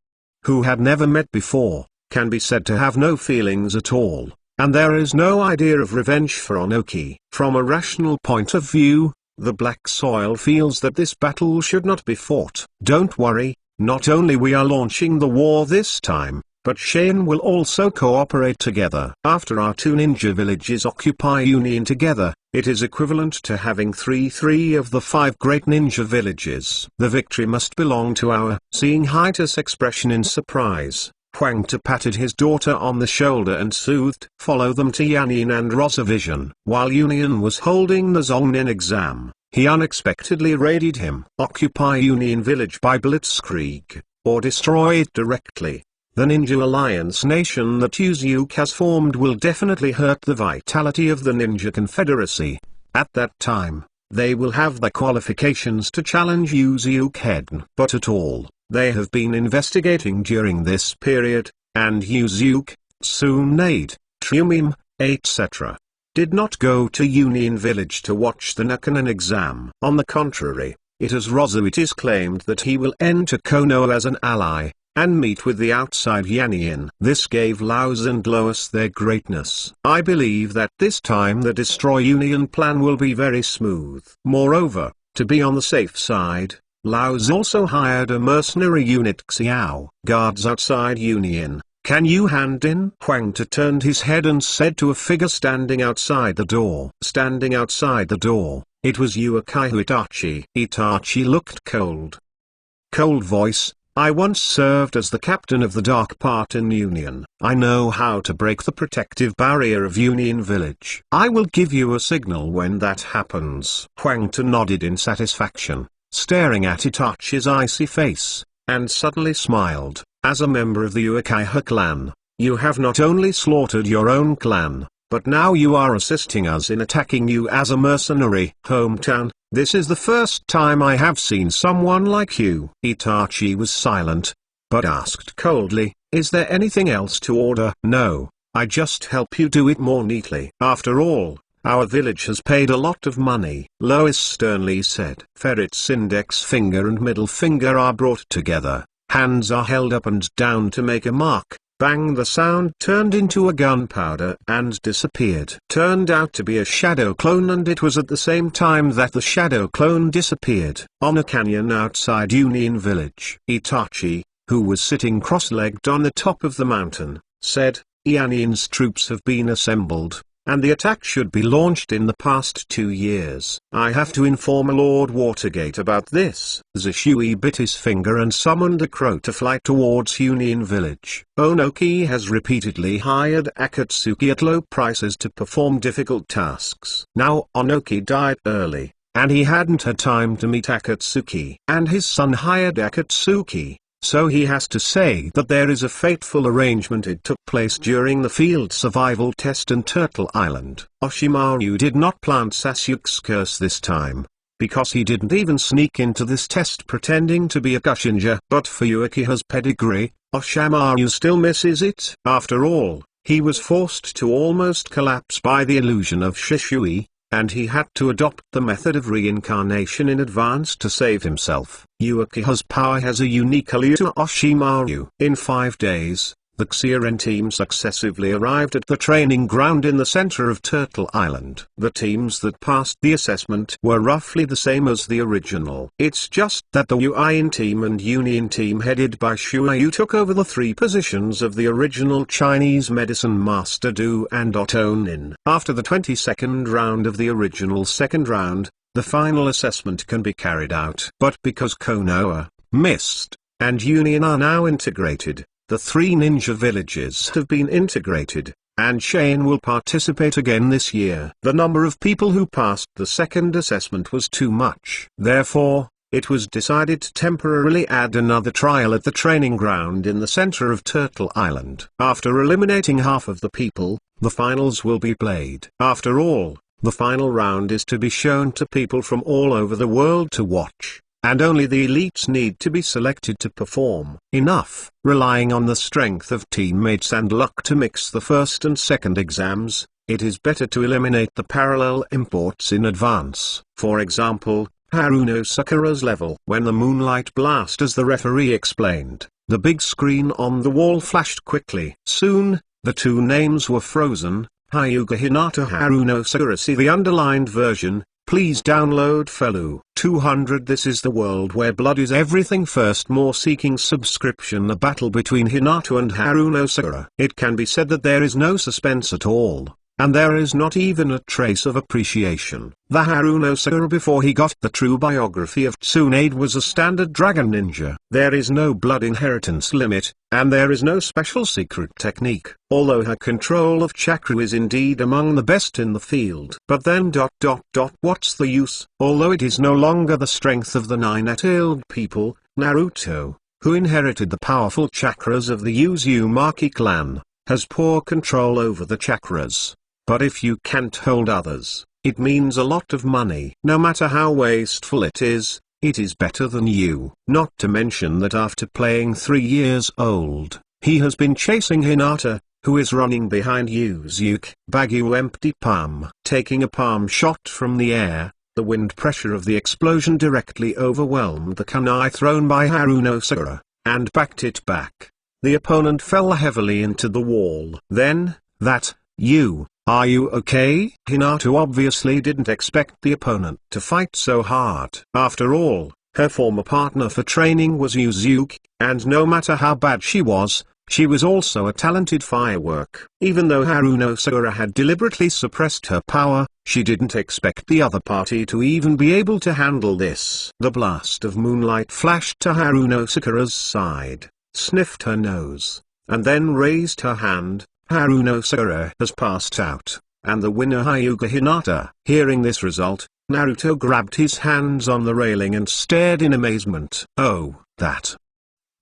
A: who had never met before, can be said to have no feelings at all, and there is no idea of revenge for Onoki. From a rational point of view, the Black Soil feels that this battle should not be fought. "Don't worry, not only we are launching the war this time, but Cheyenne will also cooperate together." After our two ninja villages occupy Union together, it is equivalent to having three of the 5 great ninja villages. The victory must belong to our. Seeing Haita's expression in surprise, Huang Tu patted his daughter on the shoulder and soothed. "Follow them to Yanin and Rosavision." While Union was holding the Zongnin exam, he unexpectedly raided him. Occupy Union Village by blitzkrieg, or destroy it directly. The Ninja Alliance nation that Yuziuk has formed will definitely hurt the vitality of the Ninja Confederacy. At that time, they will have the qualifications to challenge Yuziuk head. But at all, they have been investigating during this period, and Yuziuk, Tsunade, Trumim, etc., did not go to Union Village to watch the Nakanan exam. On the contrary, it is claimed that he will enter Konoha as an ally, and meet with the outside Yannian. This gave Laos and Loas their greatness. I believe that this time the Destroy Union plan will be very smooth. Moreover, to be on the safe side, Laos also hired a mercenary unit Xiao guards outside Union. "Can you hand in?" Huang Tu turned his head and said to a figure standing outside the door. Standing outside the door, it was Yuakaihu Itachi. Itachi looked cold. Cold voice, "I once served as the captain of the dark part in Union. I know how to break the protective barrier of Union Village. I will give you a signal when that happens." Huang Tu nodded in satisfaction, staring at Itachi's icy face, and suddenly smiled. As a member of the Uchiha clan, you have not only slaughtered your own clan, but now you are assisting us in attacking you as a mercenary. Hometown, this is the first time I have seen someone like you. Itachi was silent, but asked coldly, is there anything else to order? No, I just help you do it more neatly. After all, our village has paid a lot of money. Lois sternly said. Ferret's index finger and middle finger are brought together, hands are held up and down to make a mark. Bang, the sound turned into a gunpowder and disappeared. Turned out to be a shadow clone, and it was at the same time that the shadow clone disappeared. On a canyon outside Union Village, Itachi, who was sitting cross-legged on the top of the mountain, said, Ianian's troops have been assembled, and the attack should be launched in the past 2 years. I have to inform Lord Watergate about this. Zishui bit his finger and summoned a crow to fly towards Union Village. Onoki has repeatedly hired Akatsuki at low prices to perform difficult tasks. Now Onoki died early, and he hadn't had time to meet Akatsuki. And his son hired Akatsuki. So he has to say that there is a fateful arrangement. It took place during the field survival test in Turtle Island. Oshimaru did not plant Sasuke's curse this time, because he didn't even sneak into this test pretending to be a Kushinja. But for Uchiha's pedigree, Oshimaru still misses it. After all, he was forced to almost collapse by the illusion of Shishui, and he had to adopt the method of reincarnation in advance to save himself. Uchiha's power has a unique allure to Oshimaru. In 5 days, the Xiaren team successively arrived at the training ground in the center of Turtle Island. The teams that passed the assessment were roughly the same as the original. It's just that the Uian team and Union team headed by Shuayu took over the 3 positions of the original Chinese medicine master Du and Otonin. After the 22nd round of the original second round, the final assessment can be carried out. But because Konoha, Mist, and Union are now integrated, the 3 ninja villages have been integrated, and Shane will participate again this year. The number of people who passed the second assessment was too much. Therefore, it was decided to temporarily add another trial at the training ground in the center of Turtle Island. After eliminating half of the people, the finals will be played. After all, the final round is to be shown to people from all over the world to watch, and only the elites need to be selected to perform. Enough relying on the strength of teammates and luck to mix the first and second exams. It is better to eliminate the parallel imports in advance. For example, Haruno Sakura's level. When the moonlight blast, as the referee explained, the big screen on the wall flashed quickly. Soon, the 2 names were frozen. Hyuga Hinata, Haruno Sakura. See the underlined version. Please download Felu 200. This is the world where blood is everything. First, more seeking subscription. The battle between Hinata and Haruno Sakura. It can be said that there is no suspense at all, and there is not even a trace of appreciation. The Haruno Sakura before he got the true biography of Tsunade was a standard dragon ninja. There is no blood inheritance limit, and there is no special secret technique, although her control of chakra is indeed among the best in the field. But then what's the use? Although it is no longer the strength of the 9-tailed people, Naruto, who inherited the powerful chakras of the Uzumaki clan, has poor control over the chakras. But if you can't hold others, it means a lot of money. No matter how wasteful it is better than you. Not to mention that after playing 3 years old, he has been chasing Hinata, who is running behind Yuzuki. Bagu empty palm. Taking a palm shot from the air, the wind pressure of the explosion directly overwhelmed the kunai thrown by Haruno Sakura, and backed it back. The opponent fell heavily into the wall. Then, are you okay? Hinata obviously didn't expect the opponent to fight so hard. After all, her former partner for training was Yuzuki, and no matter how bad she was also a talented firework. Even though Haruno Sakura had deliberately suppressed her power, she didn't expect the other party to even be able to handle this. The blast of moonlight flashed to Haruno Sakura's side, sniffed her nose, and then raised her hand. Haruno Sakura has passed out, and the winner Hyuga Hinata. Hearing this result, Naruto grabbed his hands on the railing and stared in amazement. Oh, that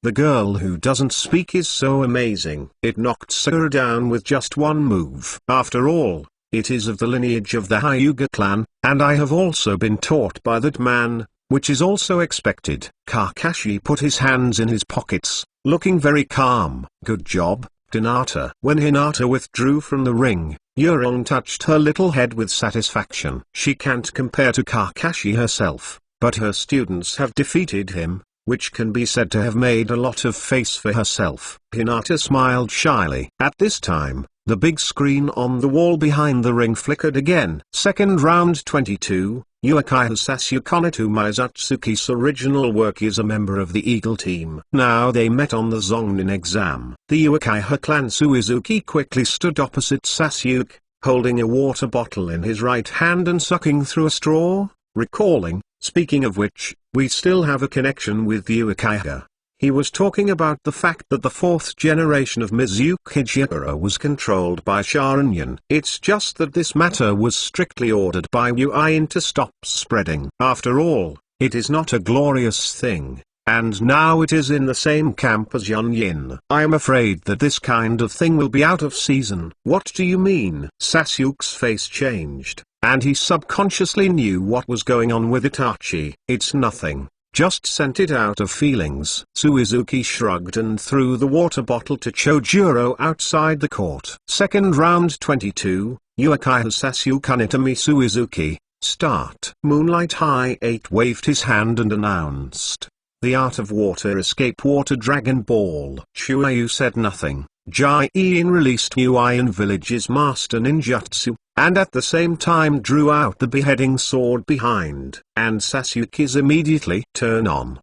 A: The girl who doesn't speak is so amazing. It knocked Sakura down with just one move. After all, it is of the lineage of the Hyuga clan, and I have also been taught by that man, which is also expected. Kakashi put his hands in his pockets, looking very calm. Good job, Hinata. When Hinata withdrew from the ring, Yurong touched her little head with satisfaction. She can't compare to Kakashi herself, but her students have defeated him, which can be said to have made a lot of face for herself. Hinata smiled shyly. At this time, the big screen on the wall behind the ring flickered again. Second round 22, Uchiha Sasuke Konoto Mizutsuki's original work is a member of the Eagle team. Now they met on the Zonnin exam. The Uchiha clan Suizuki quickly stood opposite Sasuke, holding a water bottle in his right hand and sucking through a straw, recalling, speaking of which, we still have a connection with the Uchiha. He was talking about the fact that the fourth generation of Mizuki Jiraiya was controlled by Sharingan. It's just that this matter was strictly ordered by Uin to stop spreading. After all, it is not a glorious thing, and now it is in the same camp as Yunyin. I am afraid that this kind of thing will be out of season. What do you mean? Sasuke's face changed, and he subconsciously knew what was going on with Itachi. It's nothing. Just sent it out of feelings. Suizuki shrugged and threw the water bottle to Chojuro outside the court. Second round 22, Uchiha Sasuke Kanitami Suizuki, start. Moonlight High 8 waved his hand and announced, "The art of water escape water Dragon Ball." Shuayu said nothing. Jin released Uin Village's master ninjutsu, and at the same time drew out the beheading sword behind. And Sasuke's immediately turn on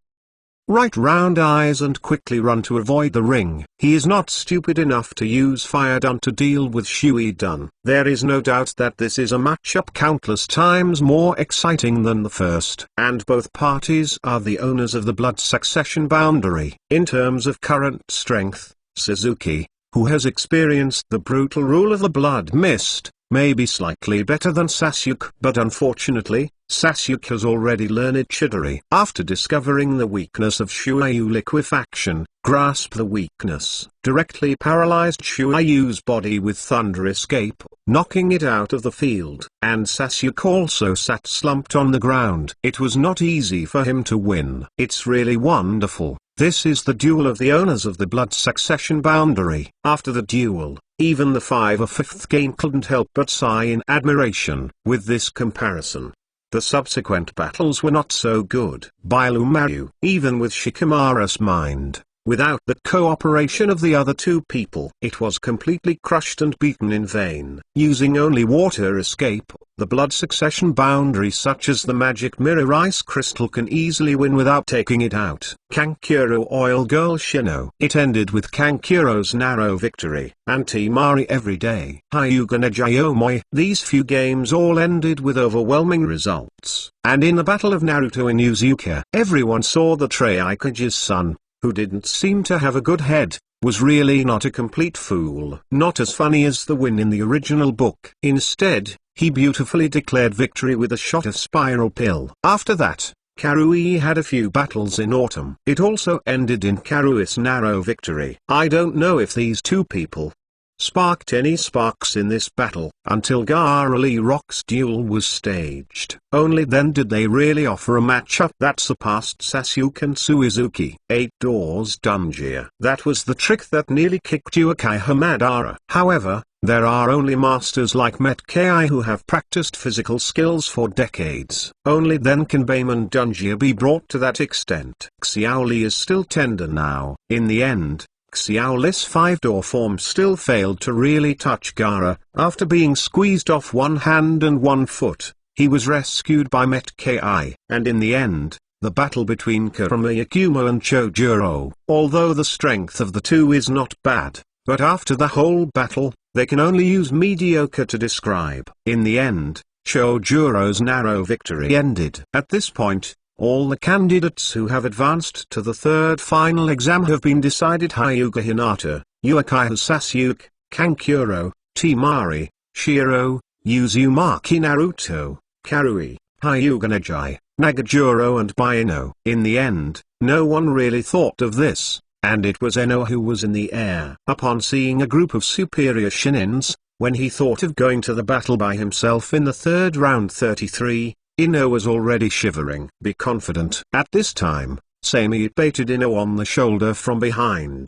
A: right round eyes and quickly run to avoid the ring. He is not stupid enough to use Fire Dun to deal with Shui Dun. There is no doubt that this is a matchup countless times more exciting than the first. And both parties are the owners of the blood succession boundary. In terms of current strength, Suzuki, who has experienced the brutal rule of the blood mist, may be slightly better than Sasuke. But unfortunately, Sasuke has already learned Chidori. After discovering the weakness of Shuayu liquefaction, grasp the weakness, directly paralyzed Shuayu's body with Thunder Escape, knocking it out of the field. And Sasuke also sat slumped on the ground. It was not easy for him to win. It's really wonderful. This is the duel of the owners of the blood succession boundary. After the duel, even the 5/5 game couldn't help but sigh in admiration. With this comparison, the subsequent battles were not so good. Bailumaru, even with Shikamaru's mind, without the cooperation of the other two people, it was completely crushed and beaten in vain. Using only water escape, the blood succession boundary such as the magic mirror ice crystal can easily win without taking it out. Kankuro Oil Girl Shino. It ended with Kankuro's narrow victory. Anti-Mari every day. Hyuga Nejayomoi. These few games all ended with overwhelming results. And in the Battle of Naruto in Uzuka, everyone saw that Raikage's son, who didn't seem to have a good head, was really not a complete fool. Not as funny as the win in the original book. Instead, he beautifully declared victory with a shot of spiral pill. After that, Karui had a few battles in autumn. It also ended in Karui's narrow victory. I don't know if these two people sparked any sparks in this battle, until Gaara Lee Rock's duel was staged. Only then did they really offer a matchup that surpassed Sasuke and Suizuki. 8 Doors Dungeon. That was the trick that nearly kicked Uchiha Madara. However, there are only masters like Metkei who have practiced physical skills for decades. Only then can Baemon Dunjia be brought to that extent. Xiaoli is still tender now. In the end, Xiaoli's 5-door form still failed to really touch Gaara. After being squeezed off one hand and one foot, he was rescued by Metkei. And in the end, the battle between Kurama Yakumo and Chojuro, although the strength of the two is not bad, but after the whole battle, they can only use mediocre to describe. In the end, Chojuro's narrow victory ended. At this point, all the candidates who have advanced to the third final exam have been decided. Hyuga Hinata, Uchiha Sasuke, Kankuro, Temari, Shiro, Uzumaki Naruto, Karui, Hyuga Neji, Nagajuro and Baino. In the end, no one really thought of this, and it was Eno who was in the air. Upon seeing a group of superior shinins, when he thought of going to the battle by himself in the third round 33, Ino was already shivering. Be confident. At this time, Sammy baited Ino on the shoulder from behind.